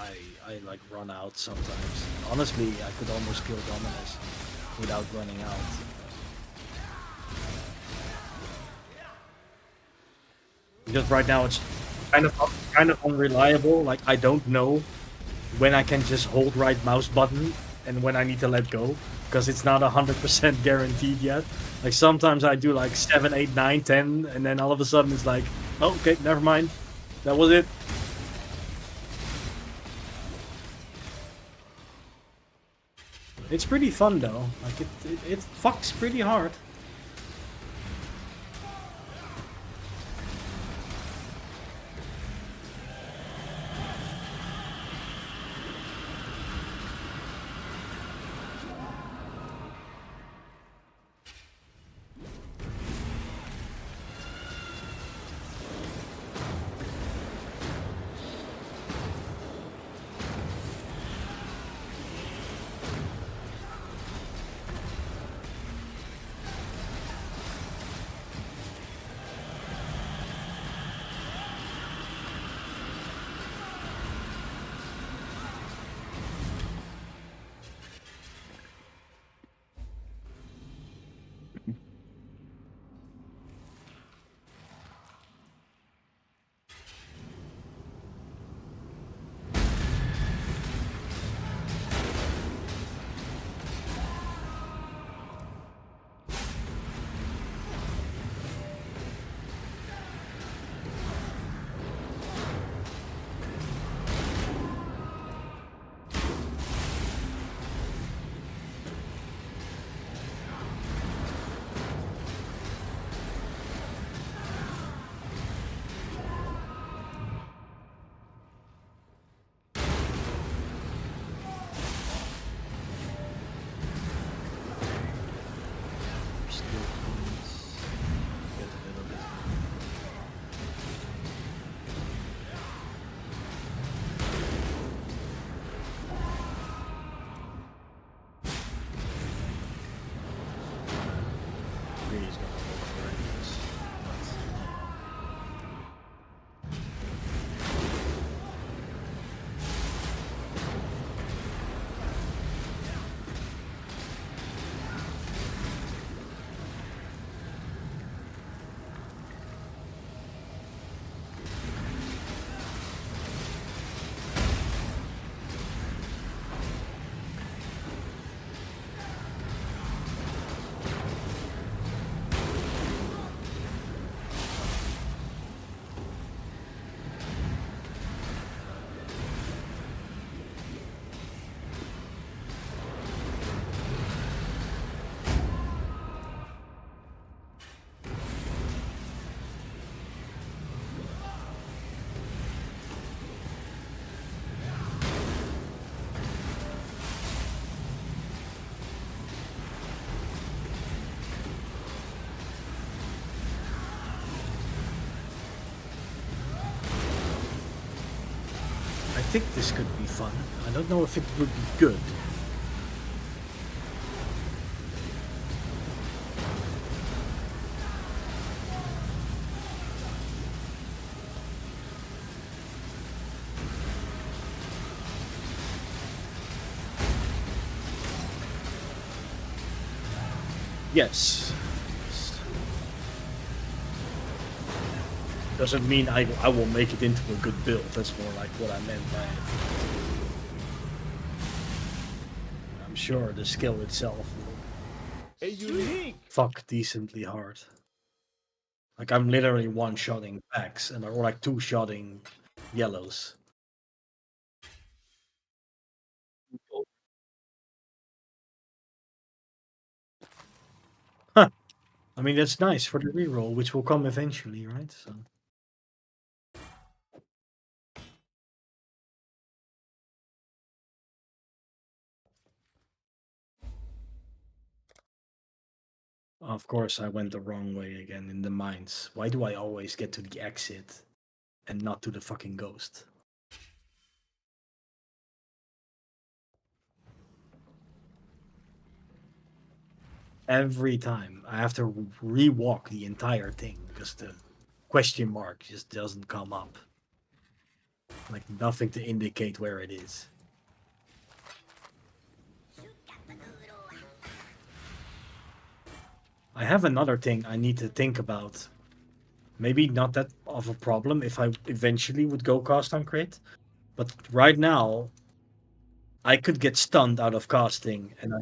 I like run out sometimes. Honestly, I could almost kill Dominus without running out. Because right now it's kind of unreliable. Like I don't know when I can just hold right mouse button and when I need to let go because it's not 100% guaranteed yet. Like sometimes I do like 7, 8, 9, 10, and then all of a sudden it's like, oh, okay, never mind, that was it. It's pretty fun though. Like it fucks pretty hard. think this could be fun. I don't know if it would be good. Yes. Doesn't mean I will make it into a good build. That's more like what I meant by it. I'm sure the skill itself will A unique. fuck decently hard. Like I'm literally one-shotting packs and or like two-shotting yellows. Huh. I mean that's nice for the reroll, which will come eventually, right? So. Of course, I went the wrong way again in the mines. Why do I always get to the exit and not to the fucking ghost? Every time I have to re-walk the entire thing because the question mark just doesn't come up. Like nothing to indicate where it is. I have another thing I need to think about. Maybe not that of a problem if I eventually would go cast on crit, but right now I could get stunned out of casting and I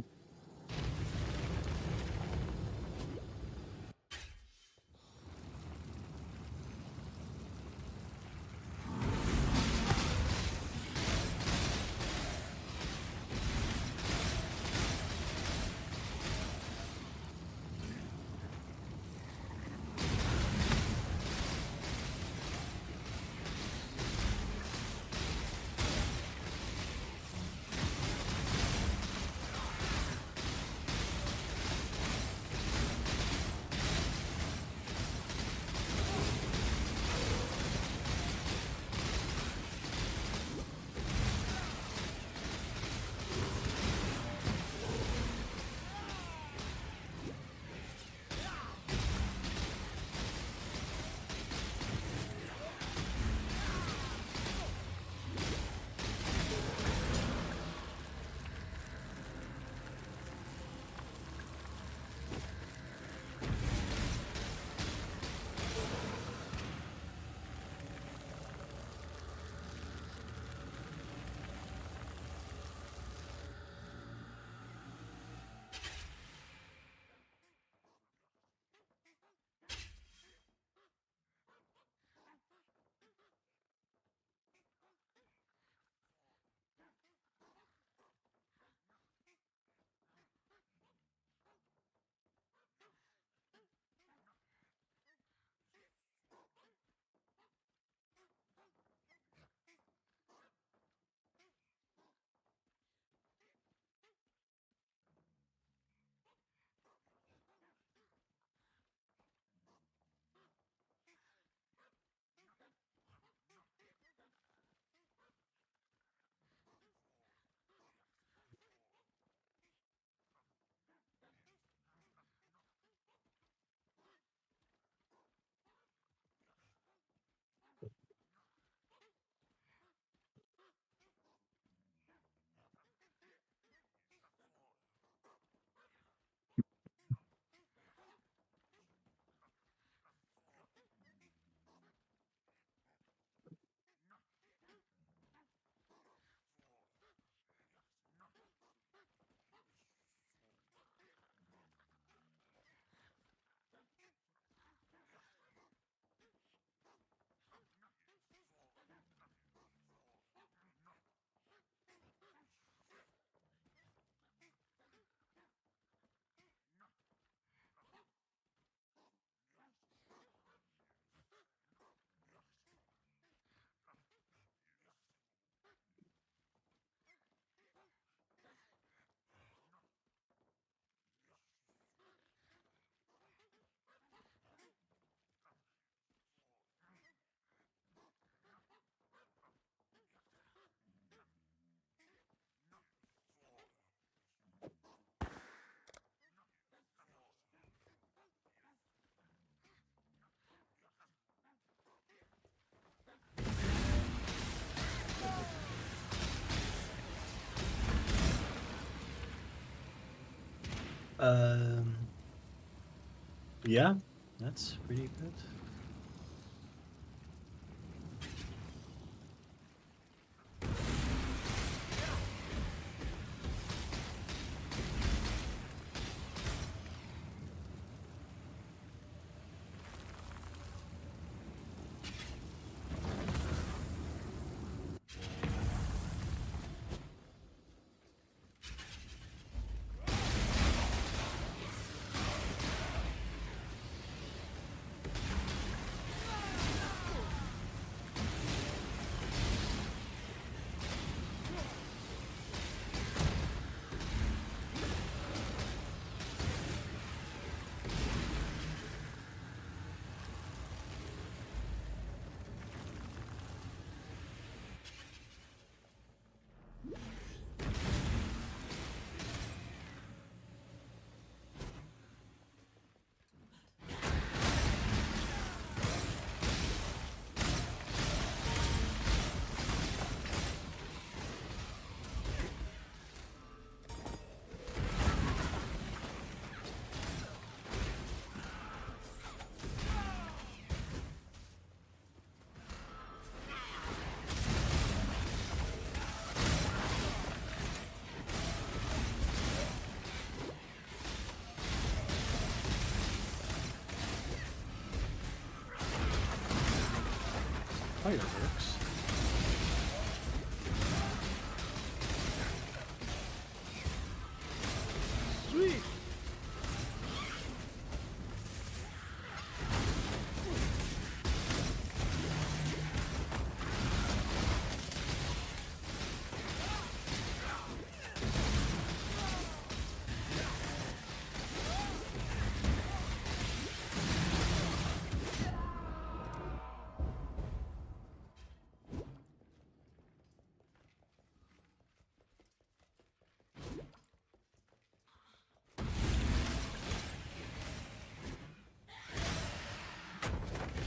Yeah, that's pretty good. Fireworks. Sweet.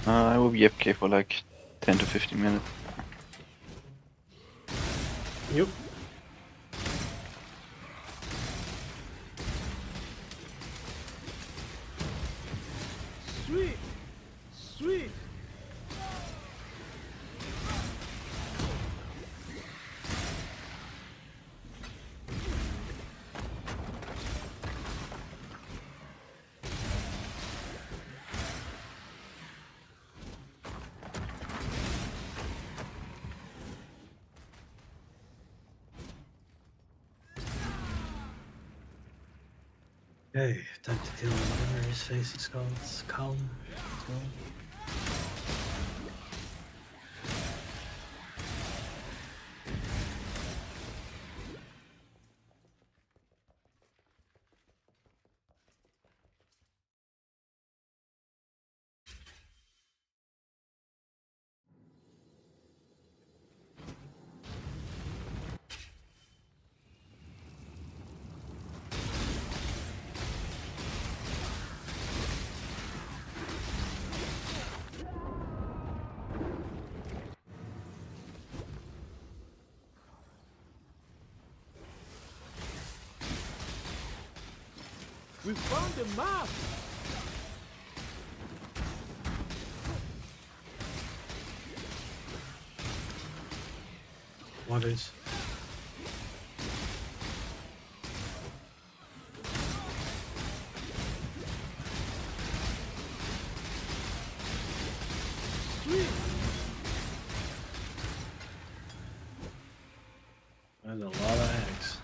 I will be AFK for like 10 to 15 minutes. Yep. Sweet. Sweet. Okay, time to kill whatever his face is called. It's Calm. Let's go. We found the map. What is? Sweet. There's a lot of eggs.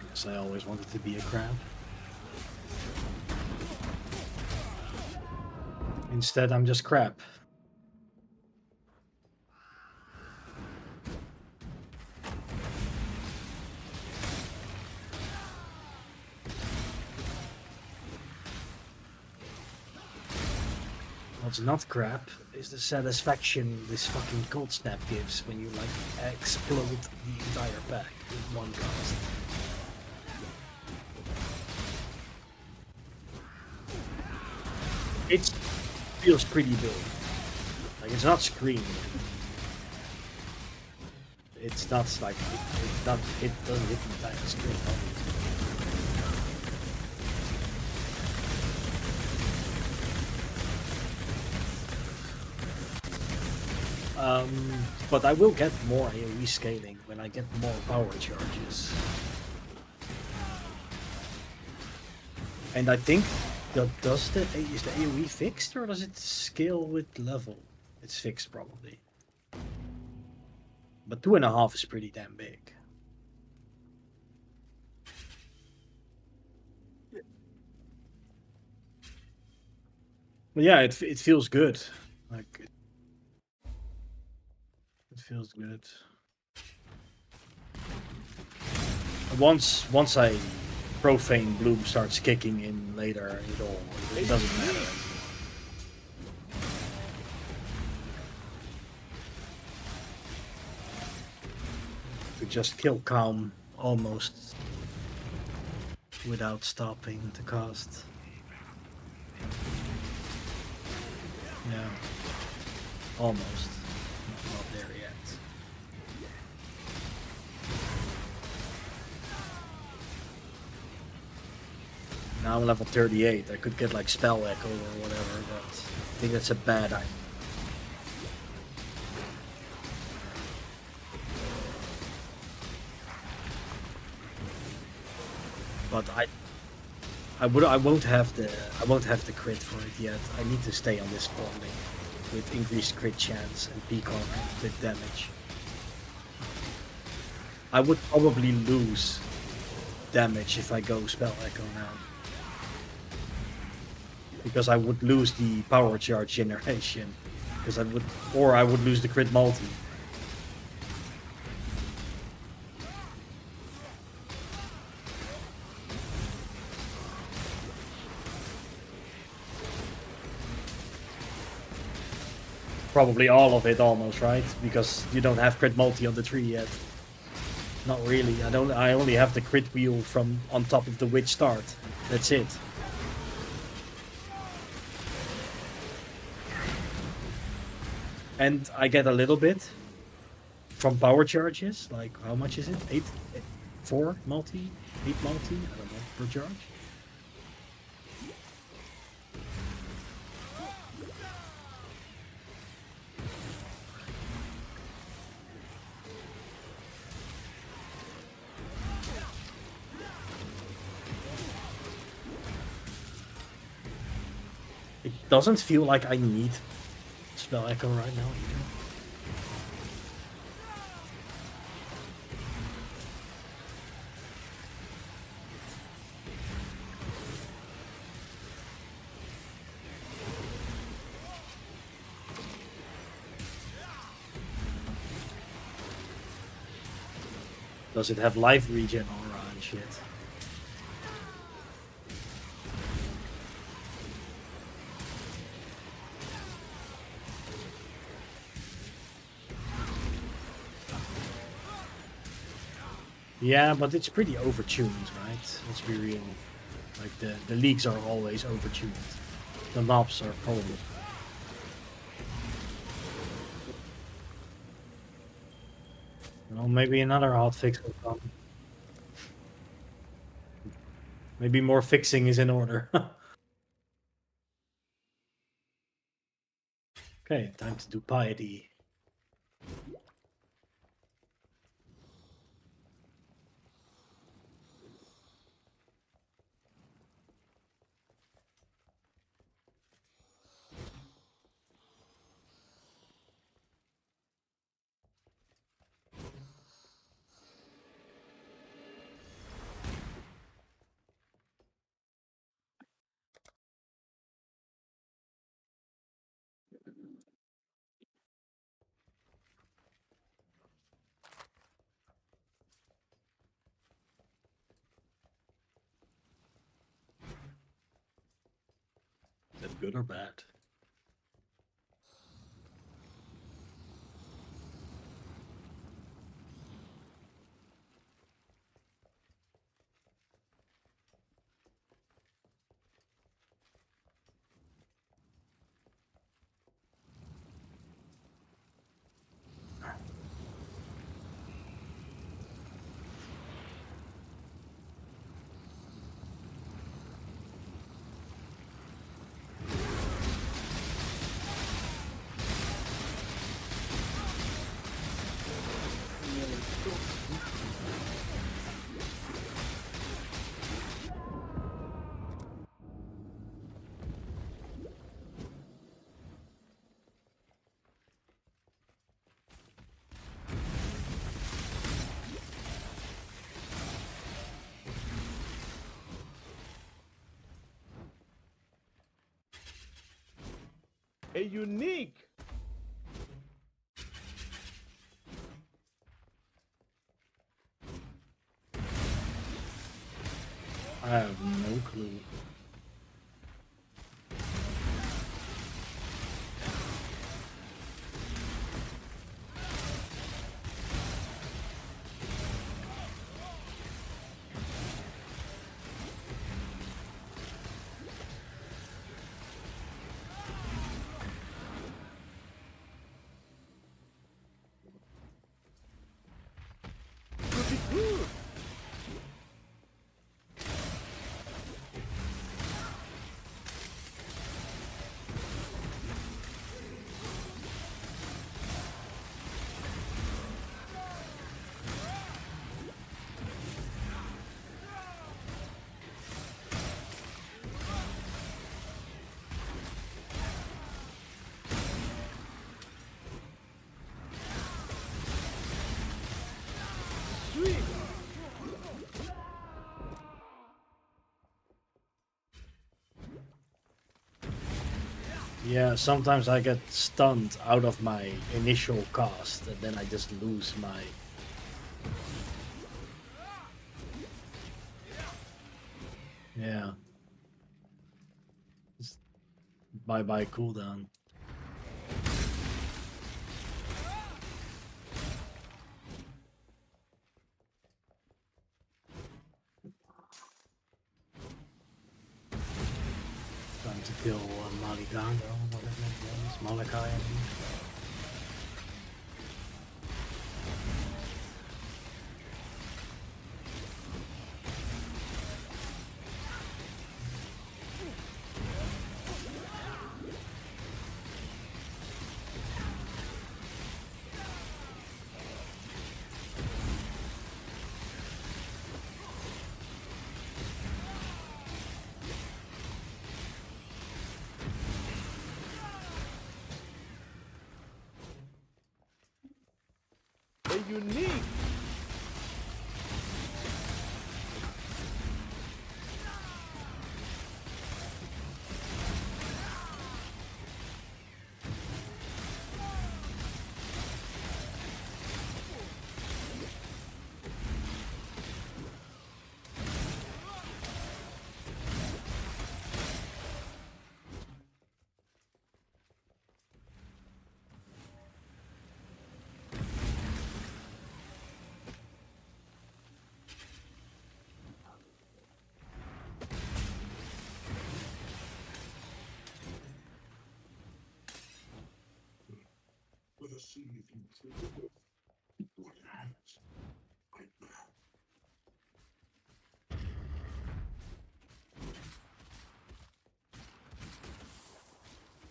Guess I always wanted to be a crab. Instead, I'm just crap. What's not crap is the satisfaction this fucking cold snap gives when you like explode the entire pack with one cast. It feels pretty big. Like it's not screaming. It's not like it's not. It doesn't hit the entire screen. But I will get more AoE scaling when I get more power charges. And I think that is the AoE fixed or does it scale with level? It's fixed probably. But 2.5 is pretty damn big. But yeah, it feels good. Like it feels good. Once I Profane Bloom starts kicking in later, it doesn't matter anymore. We just kill Calm almost without stopping the cast. Yeah, almost. Not there yet. Now I'm level 38. I could get like Spell Echo or whatever, but I think that's a bad idea. But I won't have the crit for it yet. I need to stay on this forming with increased crit chance and peak on crit damage. I would probably lose damage if I go Spell Echo now. Because I would lose the power charge generation. Because I would lose the crit multi. Probably all of it almost, right? Because you don't have crit multi on the tree yet. Not really. I only have the crit wheel from on top of the witch start. That's it. And I get a little bit from power charges. Like how much is it? 4 multi? 8 multi? I don't know, per charge. It doesn't feel like I need Spell Echo right now either. Does it have life regen aura and shit? Yeah, but it's pretty overtuned, right? Let's be real. Like the leagues are always overtuned. The knobs are probably. Well, maybe another hotfix will come. Maybe more fixing is in order. Okay, time to do piety. Is that good or bad? A unique. I have no clue. Could be good. Sweet. Yeah, sometimes I get stunned out of my initial cast, and then I just lose my. Yeah. Bye bye cooldown. Time to kill Maligango, whatever his name is. Malachi, I think. A unique.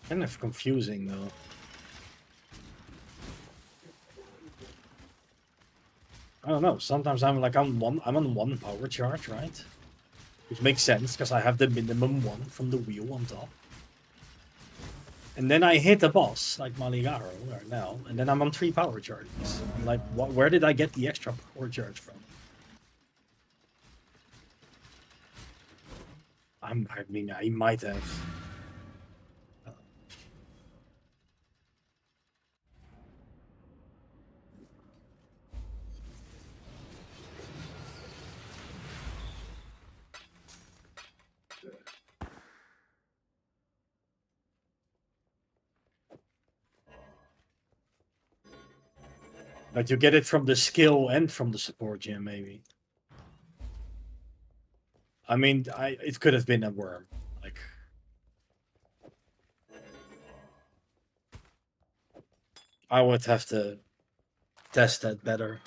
Kind of confusing though. I don't know. Sometimes I'm on one power charge, right? Which makes sense because I have the minimum one from the wheel on top. And then I hit a boss like Maligaro right now, and then I'm on 3 power charges. I'm like, what? Where did I get the extra power charge from? I mean, I might have. But you get it from the skill and from the support gem, maybe. I mean, it could have been a worm. Like, I would have to test that better.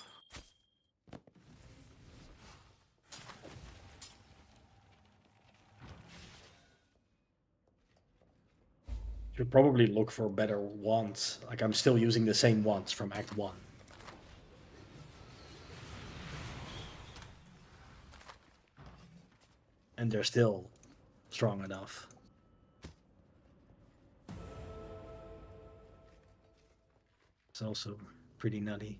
Should probably look for better wands. Like, I'm still using the same wands from Act 1. And they're still strong enough. It's also pretty nutty.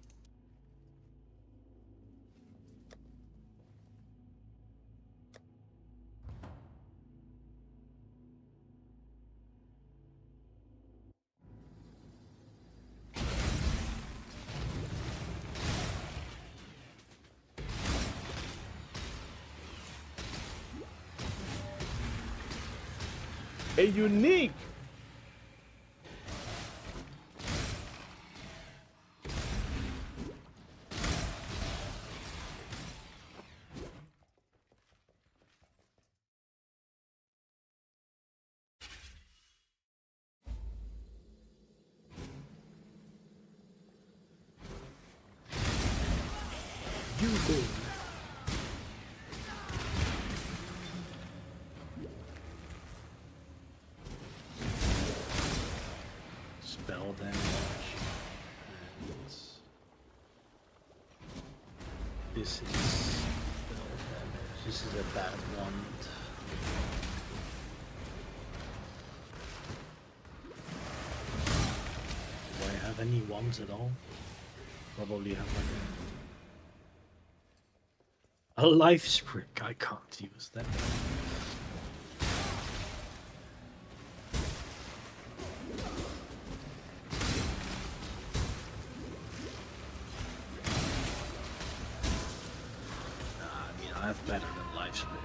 A unique. You go. Spell damage. And this is spell damage. This is a bad one. Do I have any ones at all? Probably have like a life sprig. I can't use that. I mean, I have better than life sprig.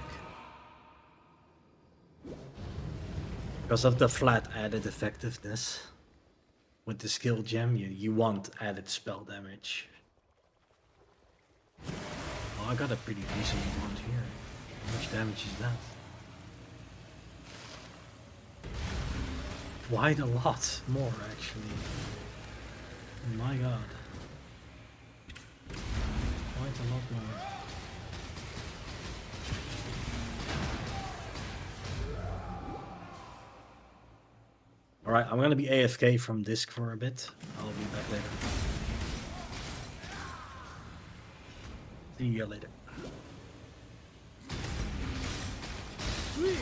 Because of the flat added effectiveness. With the skill gem, you want added spell damage. Oh, I got a pretty decent amount here. How much damage is that? Quite a lot more, actually. My god. Quite a lot more. Alright, I'm gonna be AFK from disc for a bit. I'll be back later. See you later. Sweet.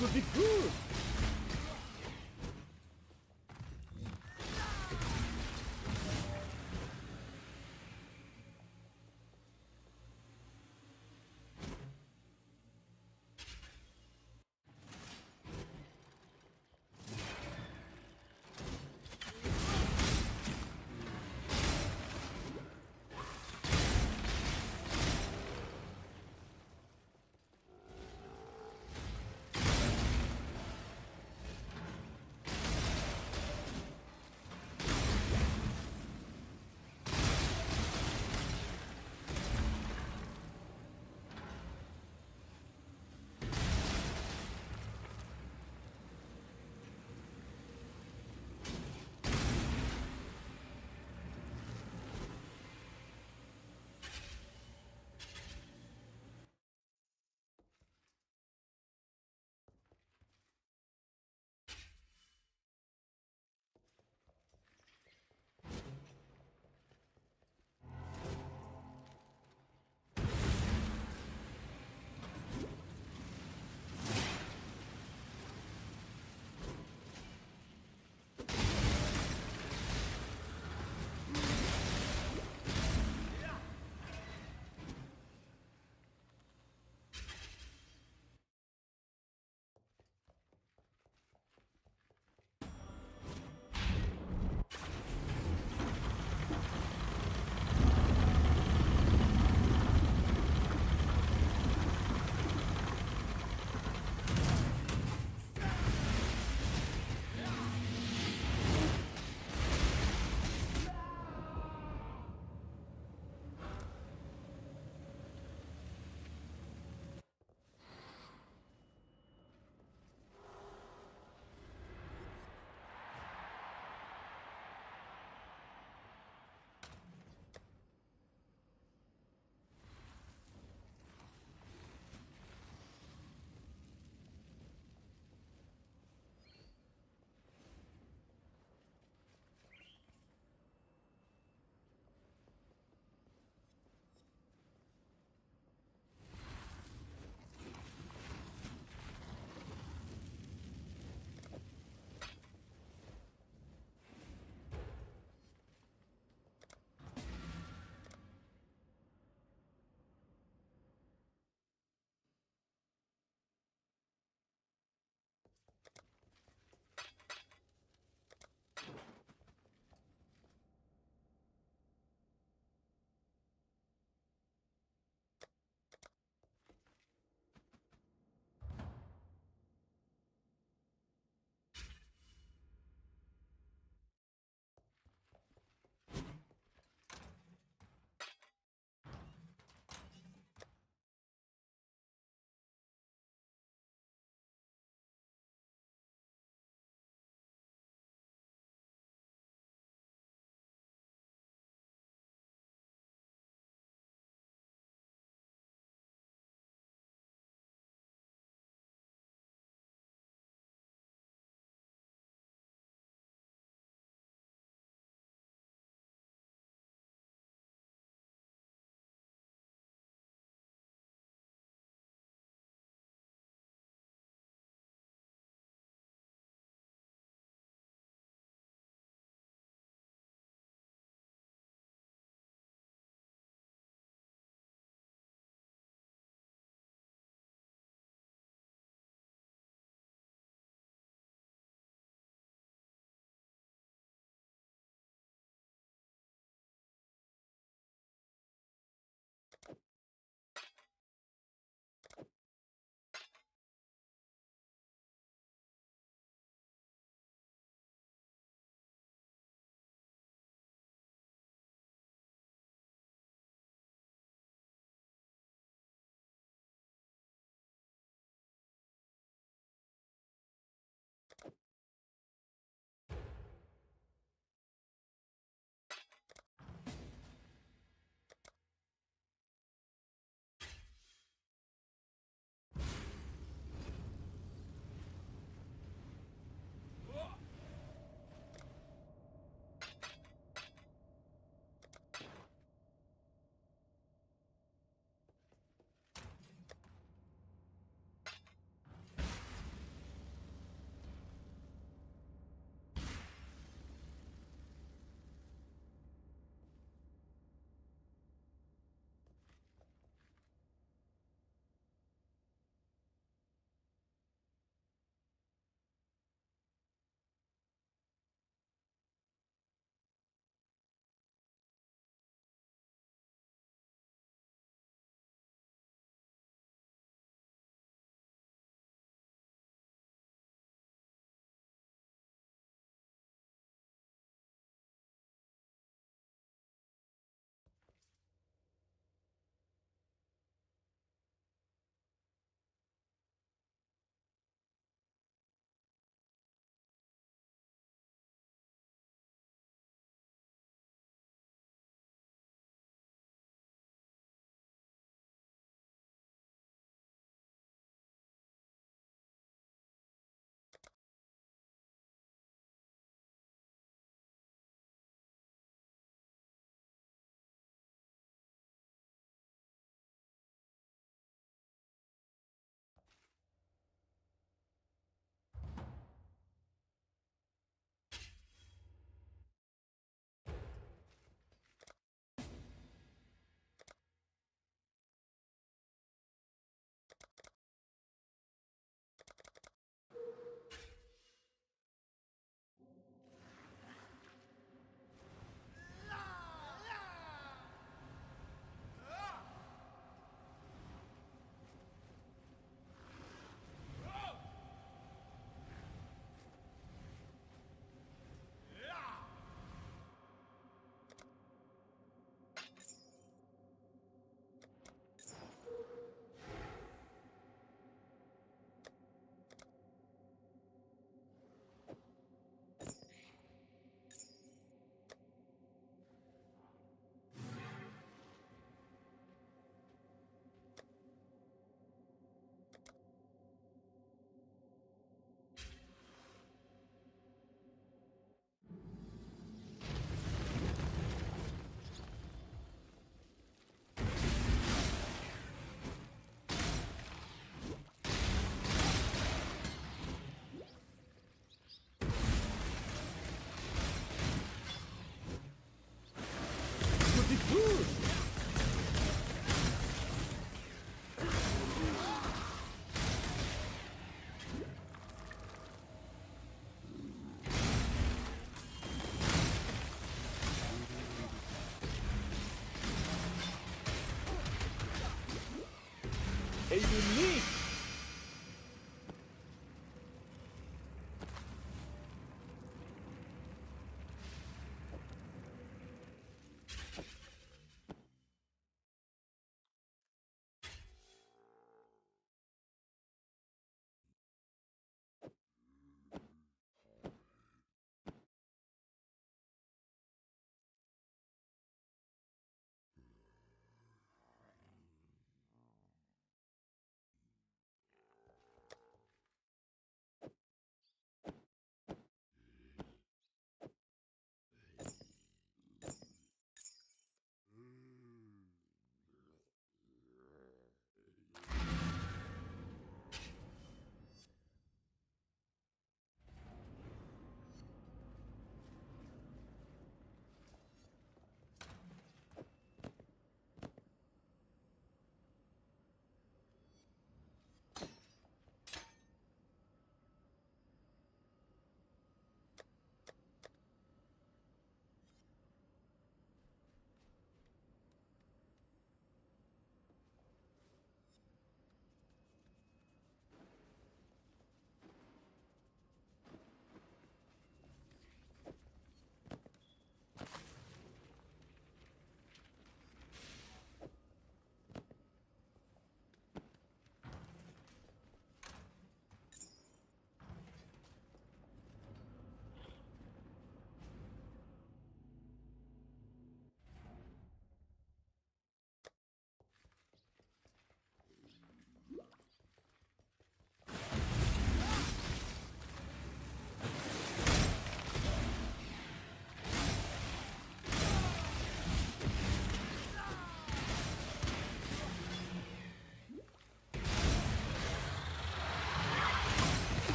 Could be good.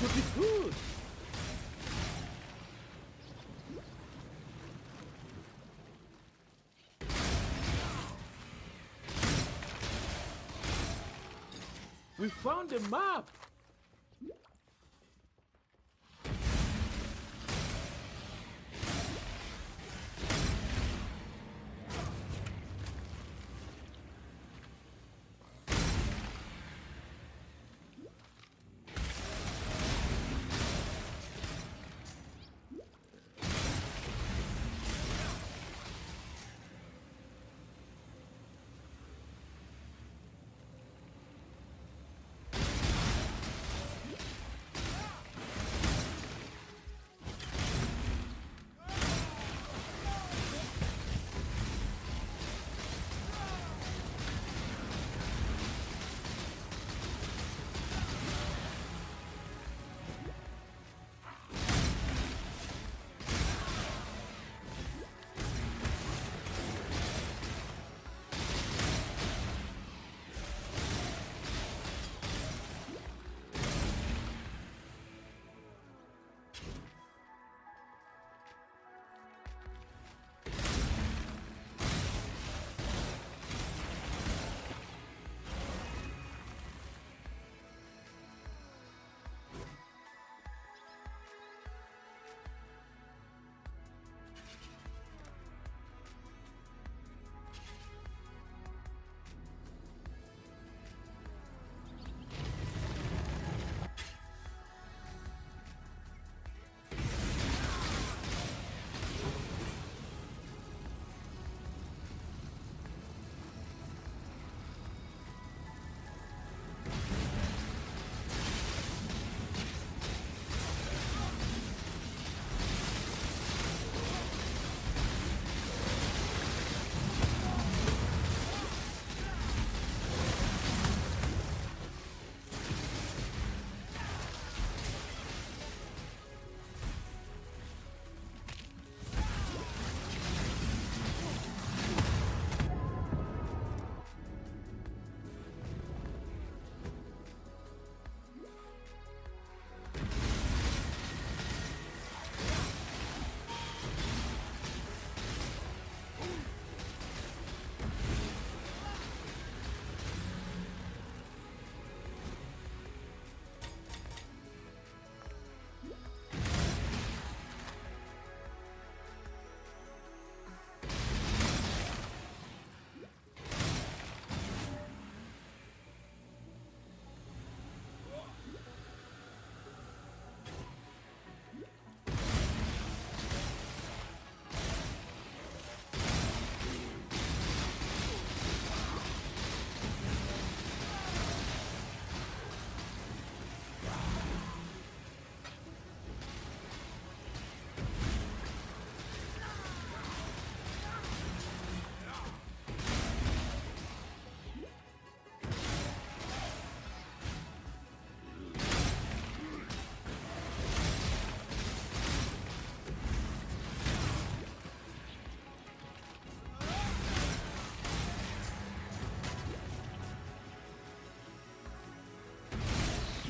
Could be good. We found the map.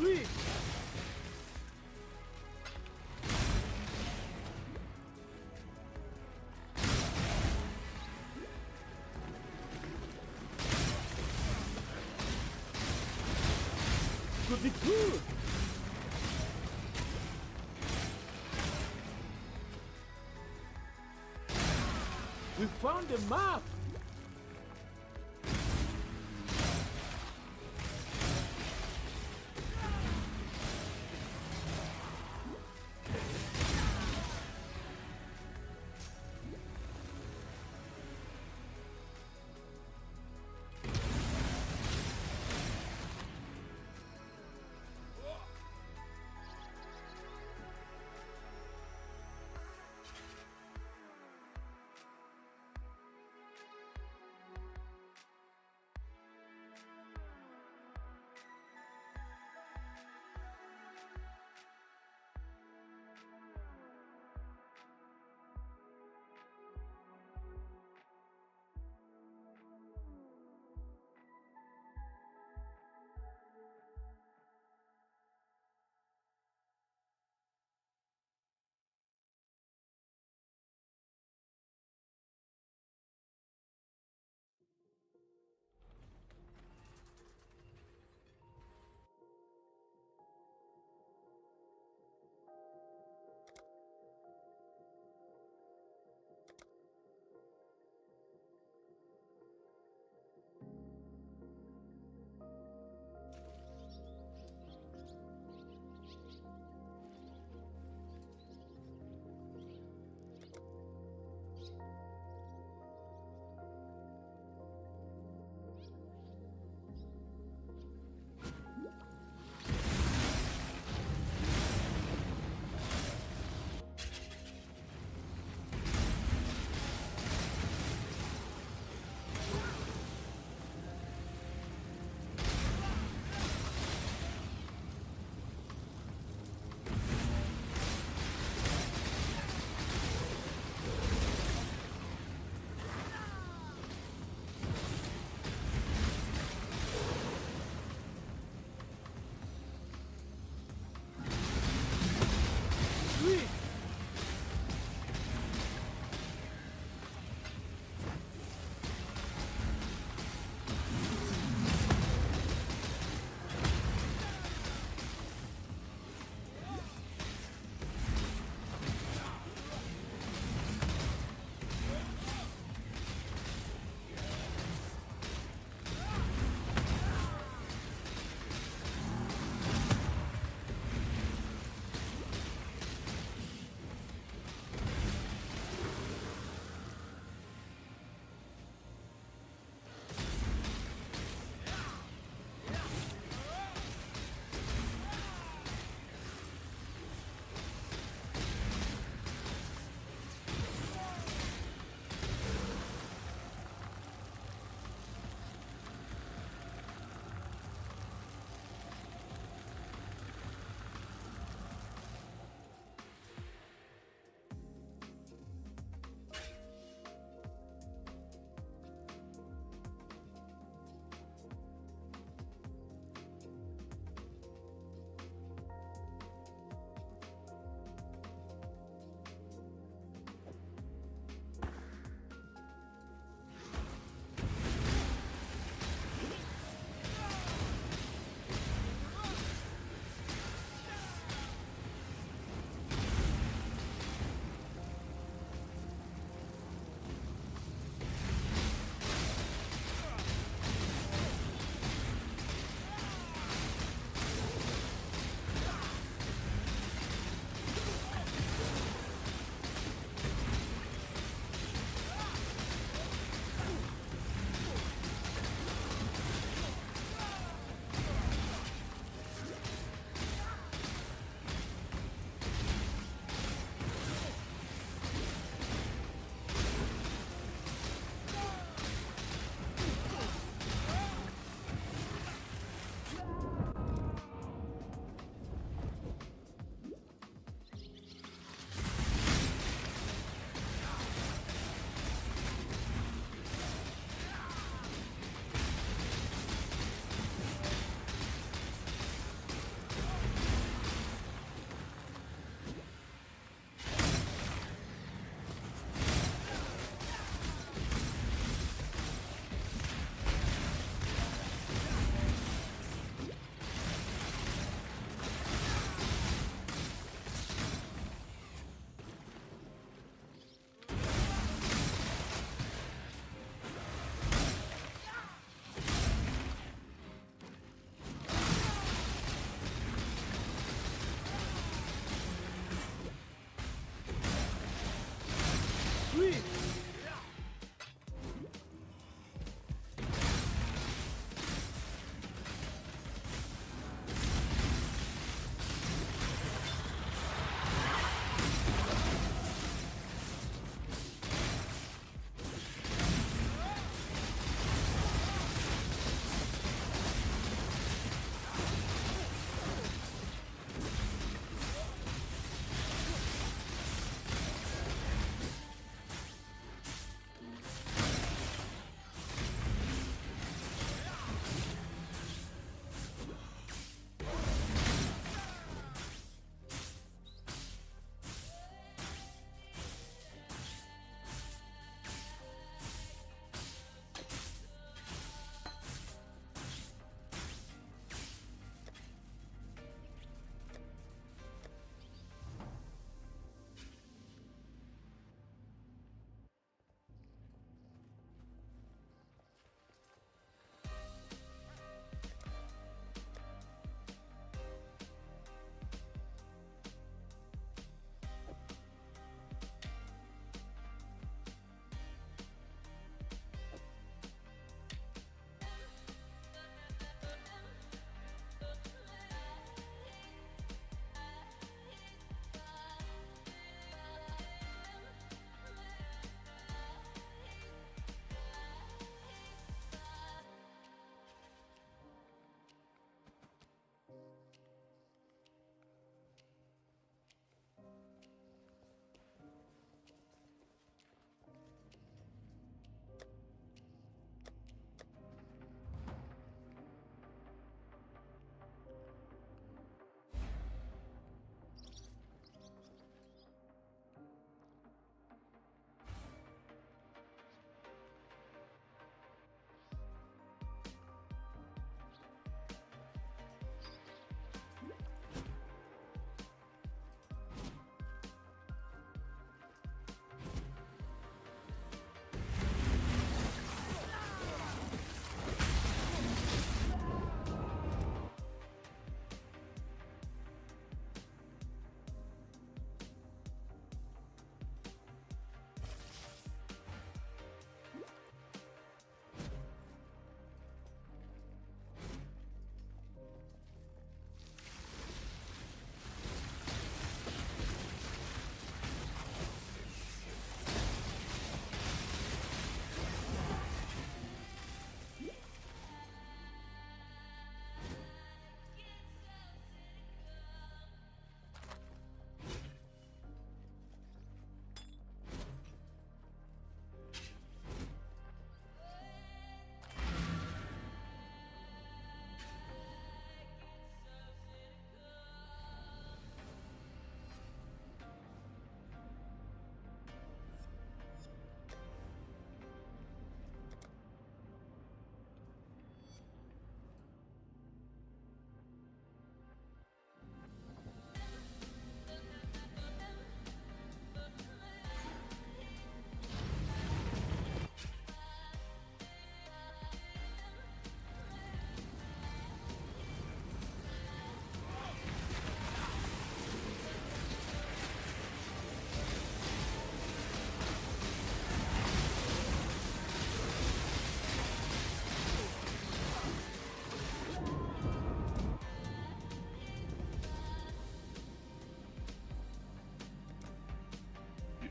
Sweet. Could be good. We found the map.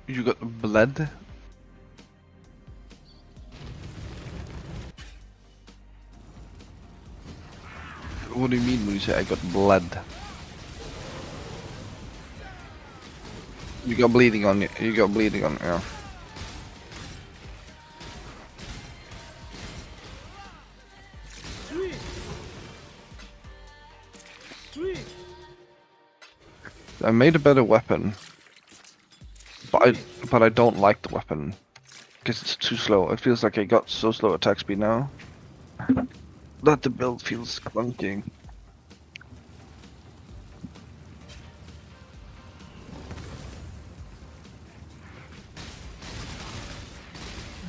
You got blood? What do you mean when you say I got blood? You got bleeding on you. You got bleeding on you. Yeah. Sweet. Sweet. I made a better weapon, but I don't like the weapon because it's too slow. It feels like I got so slow attack speed now that the build feels clunky.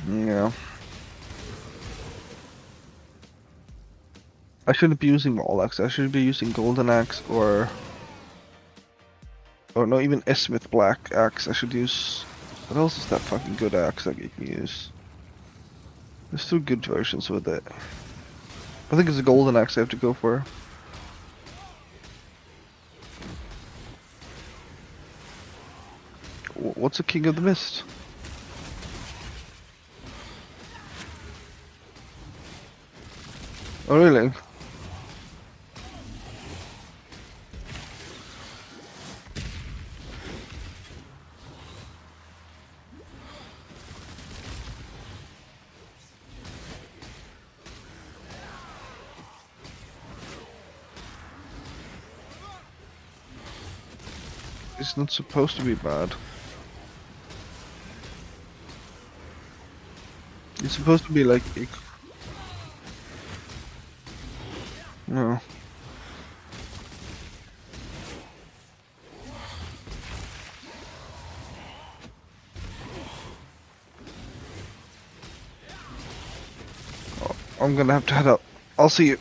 Yeah. I shouldn't be using Maul Axe. I should be using Golden Axe or not even Smith Black Axe. I should use. What else is that fucking good axe that you can use? There's two good versions with it. I think it's a Golden Axe I have to go for. What's a King of the Mist? Oh really? It's not supposed to be bad. It's supposed to be like... No. Oh, I'm gonna have to head out. I'll see you.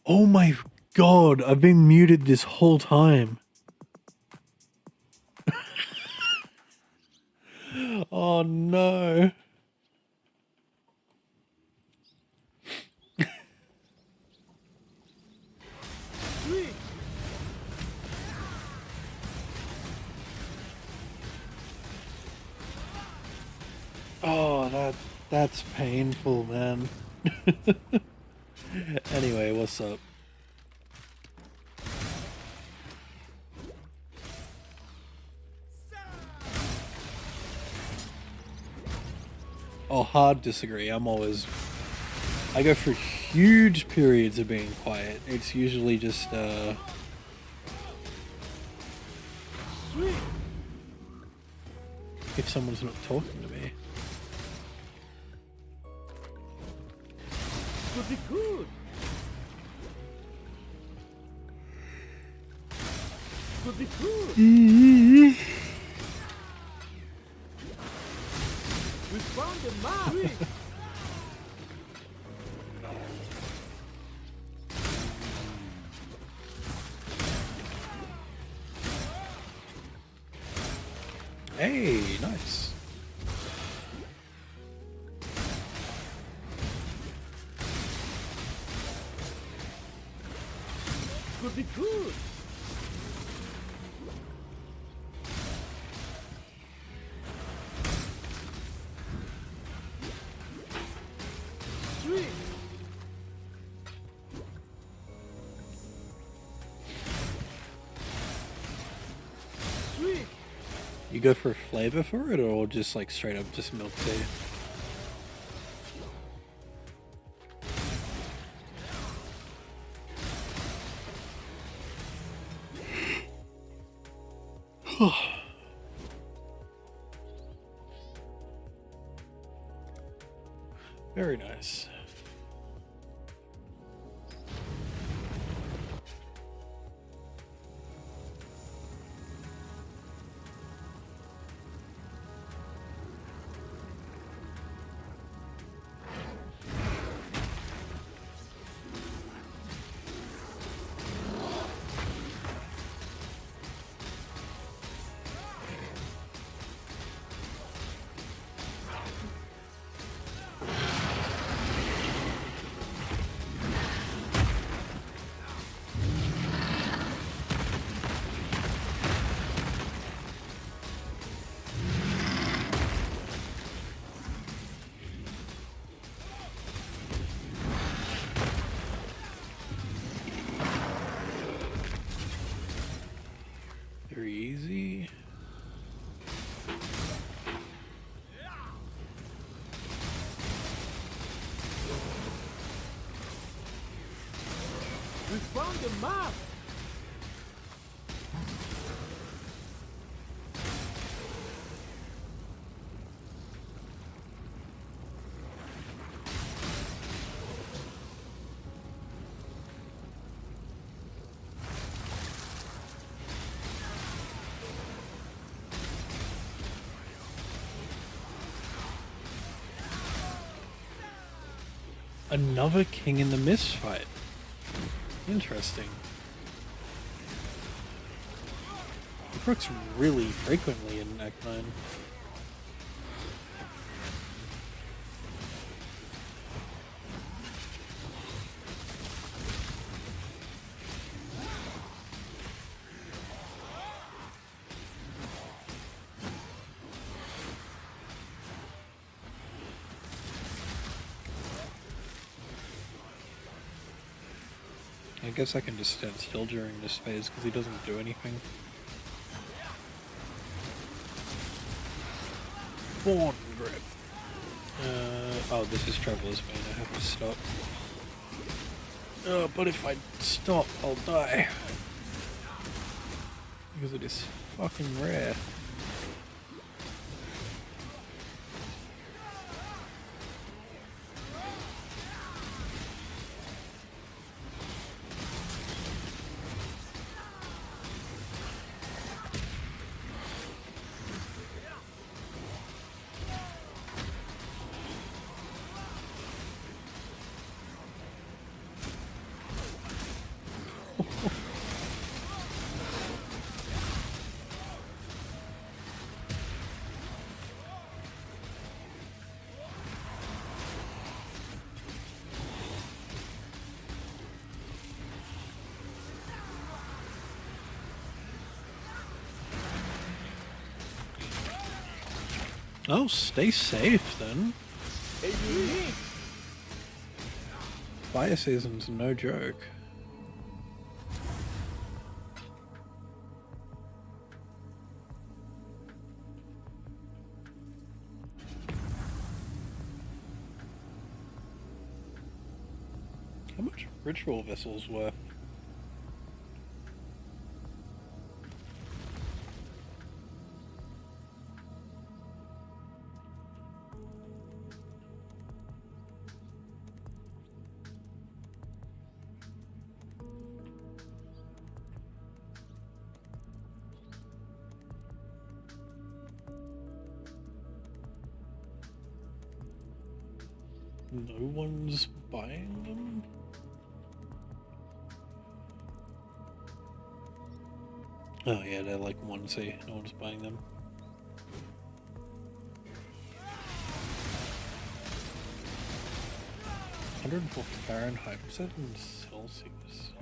Oh my god, I've been muted this whole time. Oh no. Sweet. Oh, that's painful, man. Anyway, what's up? Oh, hard disagree. I go through huge periods of being quiet. It's usually just, Sweet. if someone's not talking to me. Could be good. Could be good. We found the map. Sweet. Hey, nice. Could be good. Sweet. Sweet. You go for a flavor for it, or just like straight up just milk tea? Very nice. Very easy. We found the map. Another King in the Mist fight. Interesting. It works really frequently in Act 9. I guess I can just stand still during this phase because he doesn't do anything. Fawn grip. Oh, this is Traveler's Bane. I have to stop. But if I stop, I'll die. Because it is fucking rare. Oh, stay safe then. Agree. Fire season's no joke. How much ritual vessels worth? No one's buying them? Oh yeah, they're like 1C. No one's buying them. $104 Fahrenheit. What's that in Celsius?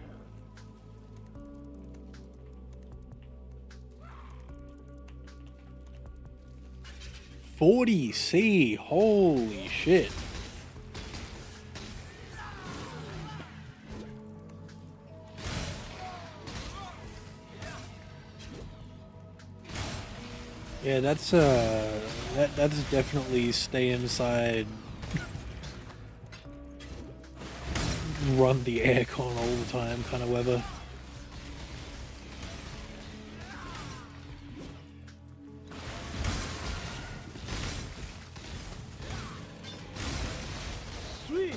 $40C. Holy shit. Yeah, that's that's definitely stay inside, run the aircon all the time kind of weather. Sweet.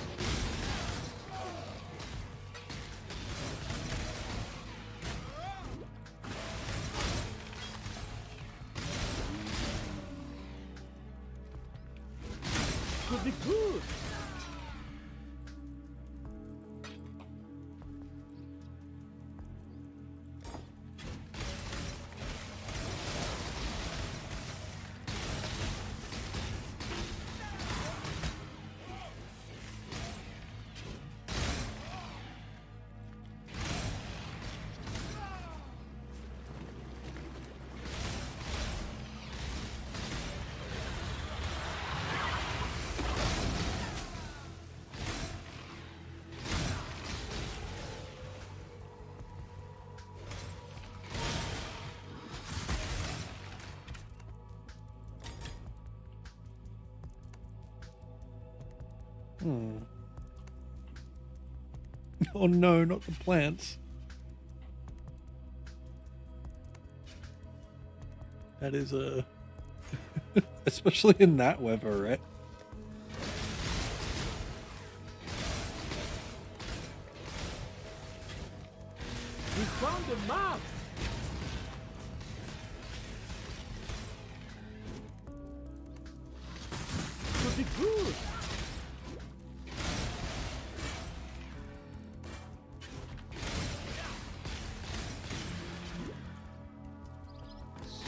Could be good. Oh no, not the plants. That is a... especially in that weather, right? We found the map. Could be good.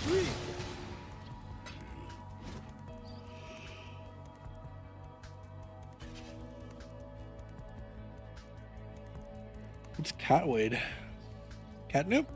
Sweet. It's catweed. Catnip?